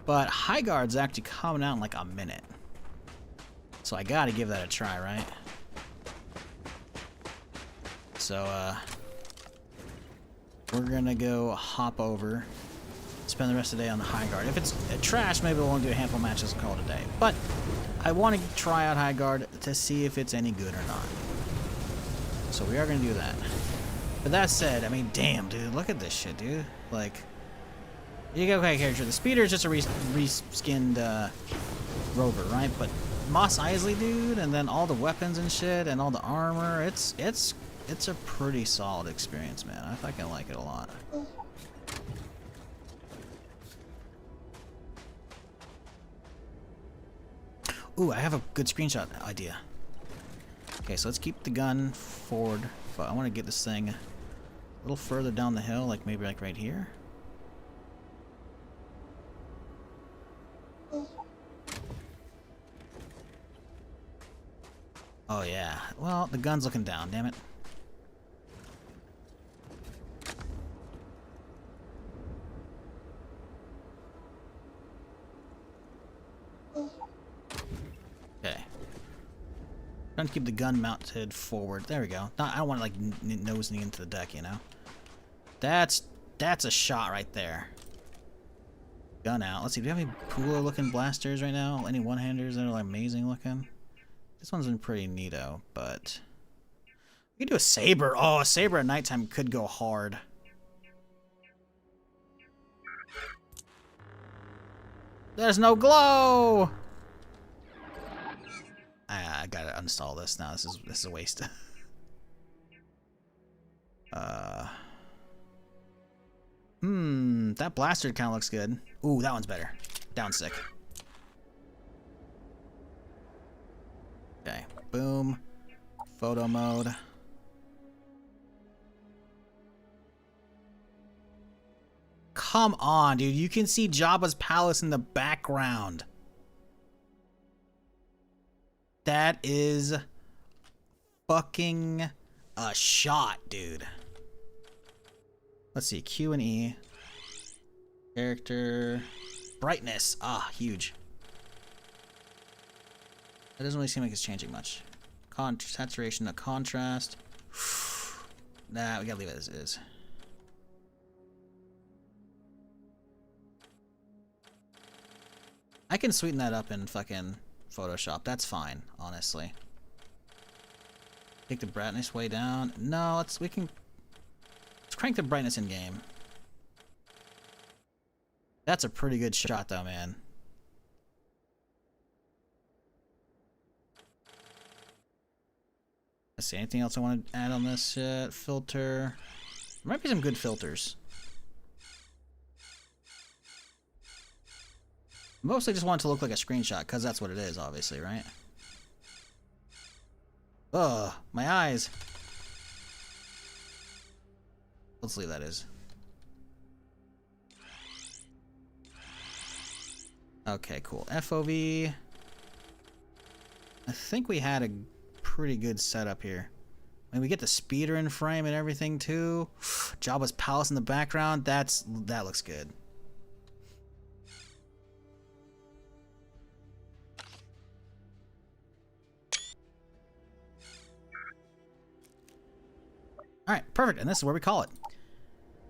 But High Guard's actually coming out in like a minute. So I gotta give that a try, right? So, we're gonna go hop over, spend the rest of the day on the High Guard. If it's trash, maybe we'll only do a handful of matches and call it a day. But I want to try out High Guard to see if it's any good or not. So we are gonna do that. But that said, I mean, damn, dude, look at this shit, dude. Like, you got a character. The speeder is just a reskinned rover, right? But Mos Eisley, dude, and then all the weapons and shit, and all the armor. It's a pretty solid experience, man. I fucking like it a lot. Ooh, I have a good screenshot idea. Okay, so let's keep the gun forward. I want to get this thing a little further down the hill, like maybe like right here. Oh yeah. Well, the gun's looking down, damn it. Okay. Trying to keep the gun mounted forward. There we go. I don't want to like nosing into the deck, you know. That's a shot right there. Gun out. Let's see. Do we have any cooler looking blasters right now? Any one-handers that are like amazing looking? This one's been pretty neato, but we could do a saber. Oh, a saber at nighttime could go hard. There's no glow. I gotta uninstall this now. This is a waste. That blaster kind of looks good. Ooh, that one's better. Down sick. Okay, boom. Photo mode. Come on, dude. You can see Jabba's palace in the background. That is fucking a shot, dude. Let's see, Q and E. Character. Brightness. Ah, huge. That doesn't really seem like it's changing much. Saturation, the contrast. Nah, we gotta leave it as is. I can sweeten that up in fucking Photoshop. That's fine, honestly. Take the brightness way down. No, let's crank the brightness in game. That's a pretty good shot though, man. Let's see, anything else I want to add on this shit? Filter. There might be some good filters. Mostly just want it to look like a screenshot, because that's what it is, obviously, right? Ugh, my eyes. Let's leave that as. Okay, cool. FOV. I think we had a pretty good setup here. When we get the speeder in frame and everything too. Jabba's palace in the background. That looks good. All right, perfect. And this is where we call it.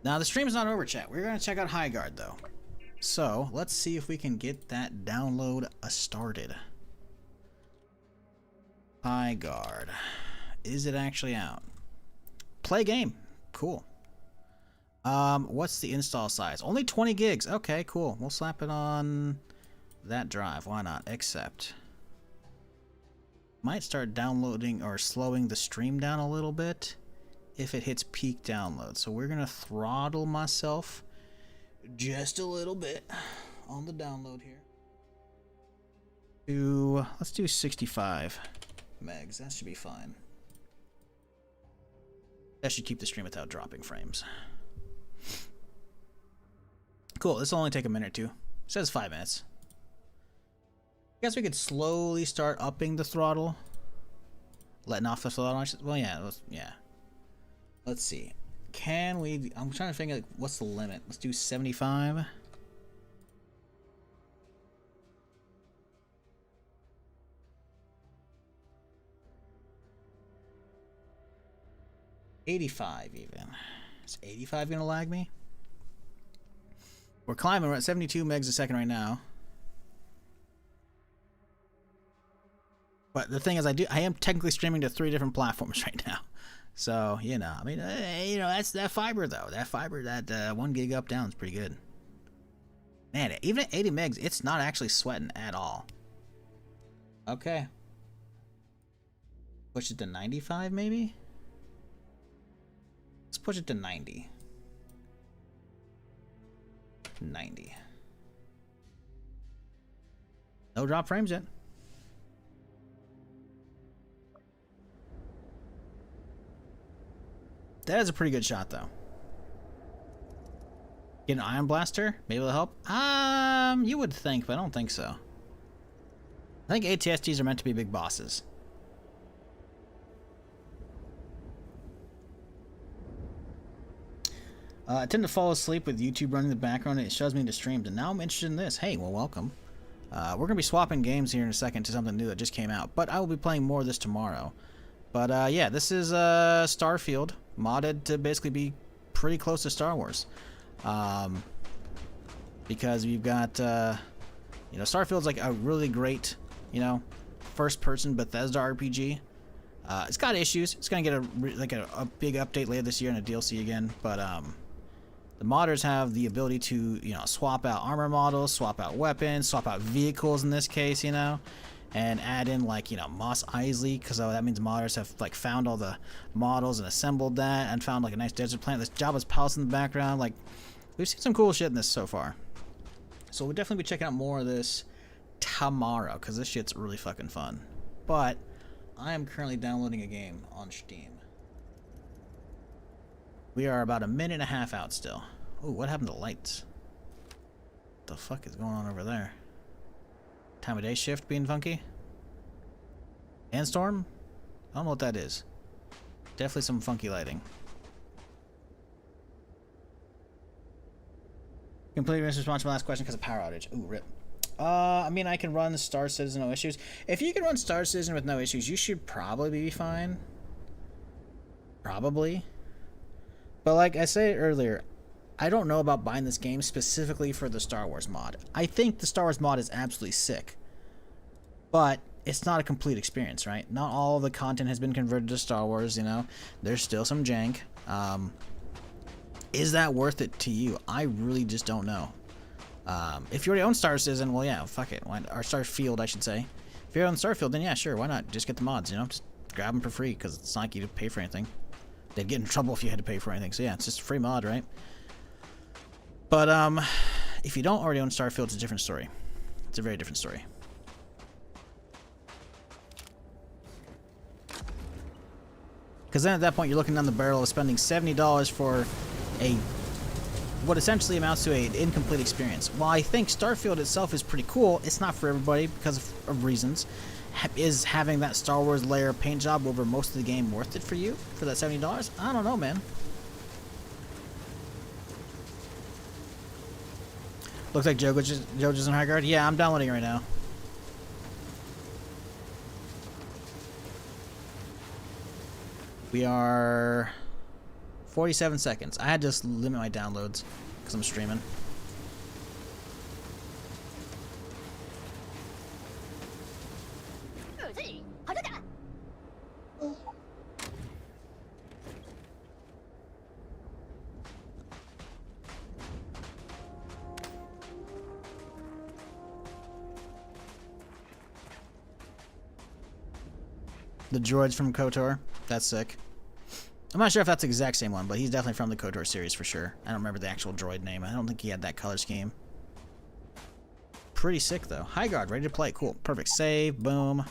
Now, the stream's not over, chat. We're going to check out High Guard, though. So, let's see if we can get that download started. High Guard. Is it actually out? Play game. Cool. What's the install size? Only 20 gigs. Okay, cool. We'll slap it on that drive. Why not? Accept. Might start downloading or slowing the stream down a little bit if it hits peak download. So we're gonna throttle myself just a little bit on the download here. Let's do 65 megs. That should be fine. That should keep the stream without dropping frames. Cool. This will only take a minute or two. It says 5 minutes. I guess we could slowly start upping the throttle. Letting off the throttle. Well, yeah. Yeah. Let's see. Can we... I'm trying to figure out what's the limit. Let's do 75. $85 even. Is 85 gonna lag me? We're climbing. We're at 72 megs a second right now. But the thing is, I am technically streaming to 3 different platforms right now. So, you know, I mean, you know, that's that fiber though. That fiber, that 1 gig up down is pretty good. Man, even at 80 megs, it's not actually sweating at all. Okay. Push it to 95 maybe? Let's push it to 90. 90. No drop frames yet. That is a pretty good shot, though. Get an ion blaster? Maybe it'll help? You would think, but I don't think so. I think ATSTs are meant to be big bosses. I tend to fall asleep with YouTube running in the background and it shows me into streams, and now I'm interested in this. Hey, well, welcome. We're going to be swapping games here in a second to something new that just came out, but I will be playing more of this tomorrow. But yeah, this is Starfield, modded to basically be pretty close to Star Wars. Because we've got, you know, Starfield's like a really great, you know, first-person Bethesda RPG. It's got issues. It's going to get a big update later this year and a DLC again, but the modders have the ability to, you know, swap out armor models, swap out weapons, swap out vehicles in this case, you know, and add in, like, you know, Mos Eisley, because that means modders have, like, found all the models and assembled that and found, like, a nice desert planet. This Jabba's palace in the background. Like, we've seen some cool shit in this so far. So we'll definitely be checking out more of this tomorrow, because this shit's really fucking fun. But I am currently downloading a game on Steam. We are about a minute and a half out still. Oh, what happened to the lights? What the fuck is going on over there? Time of day shift being funky? Sandstorm? I don't know what that is. Definitely some funky lighting. Completely missed response to my last question because of power outage. Ooh, rip. I mean, I can run Star Citizen, no issues. If you can run Star Citizen with no issues, you should probably be fine. Probably. But like I said earlier, I don't know about buying this game specifically for the Star Wars mod. I think the Star Wars mod is absolutely sick. But it's not a complete experience, right? Not all of the content has been converted to Star Wars, you know. There's still some jank. Is that worth it to you? I really just don't know. If you already own Star Citizen, well, yeah, fuck it. Or Starfield, I should say. If you own Starfield, then yeah, sure, why not? Just get the mods, you know? Just grab them for free, because it's not like you to pay for anything. They'd get in trouble if you had to pay for anything. So yeah, it's just a free mod, right? But if you don't already own Starfield, it's a different story. It's a very different story. Because then at that point, you're looking down the barrel of spending $70 for what essentially amounts to an incomplete experience. While I think Starfield itself is pretty cool, it's not for everybody because of reasons. Is having that Star Wars layer paint job over most of the game worth it for you? For that $70? I don't know, man. Looks like JoJo's in High Guard. Yeah, I'm downloading it right now. We are 47 seconds. I had to just limit my downloads because I'm streaming. The droid's from Cotor. That's sick. I'm not sure if that's the exact same one, but he's definitely from the Cotor series for sure. I don't remember the actual droid name. I don't think he had that color scheme. Pretty sick, though. High guard, ready to play. Cool. Perfect save. Boom.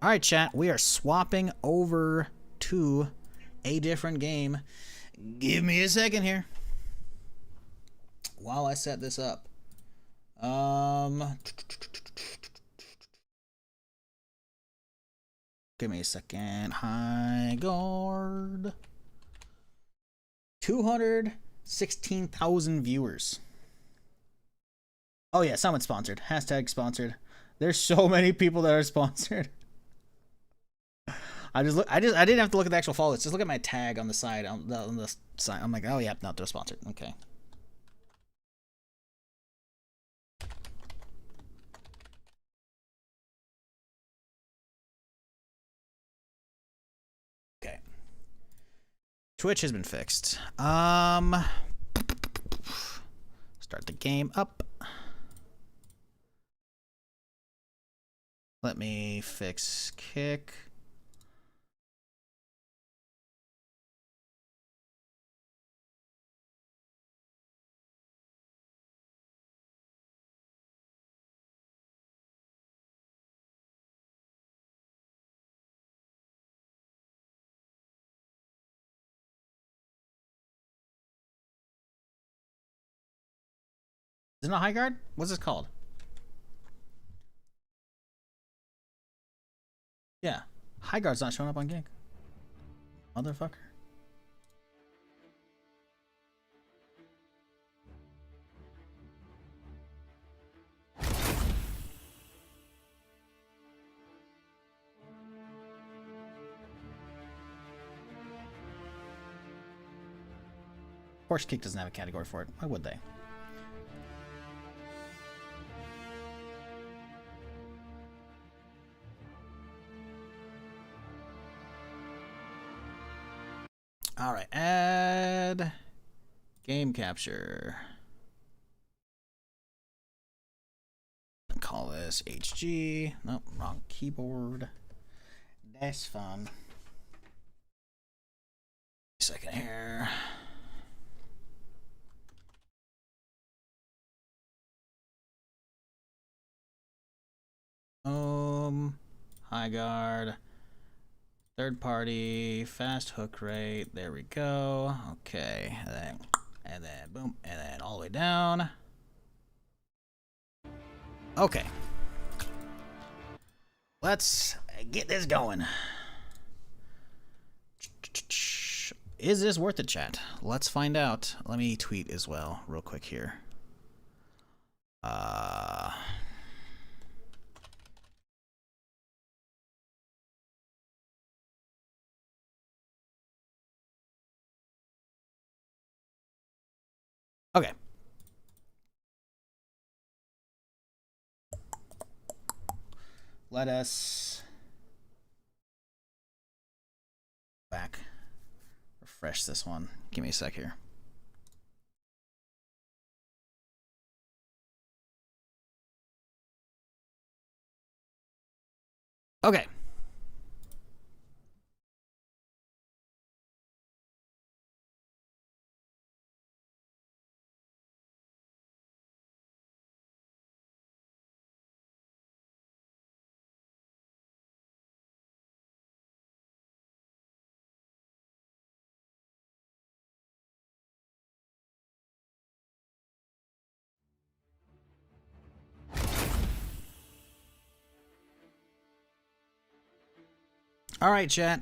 All right, chat. We are swapping over to a different game. Give me a second here while I set this up. Give me a second. High guard. 216,000 viewers. Oh yeah, someone's sponsored. Hashtag sponsored. There's so many people that are sponsored. I didn't have to look at the actual follow list. Just look at my tag on the side on the side. I'm like, oh yeah, no, they're sponsored. Okay. Okay. Twitch has been fixed. Start the game up. Let me fix kick. Is it not high guard? What's this called? Yeah. High guard's not showing up on gig. Motherfucker. Horse kick doesn't have a category for it. Why would they? All right, add game capture. Call this HG. Nope, wrong keyboard. That's fun. Second here. High guard. Third party, fast hook rate. There we go. Okay, and then boom, and then all the way down. Okay, let's get this going. Is this worth it, chat? Let's find out. Let me tweet as well, real quick here. Okay. Let us back. Refresh this one. Give me a sec here. Okay. All right, chat.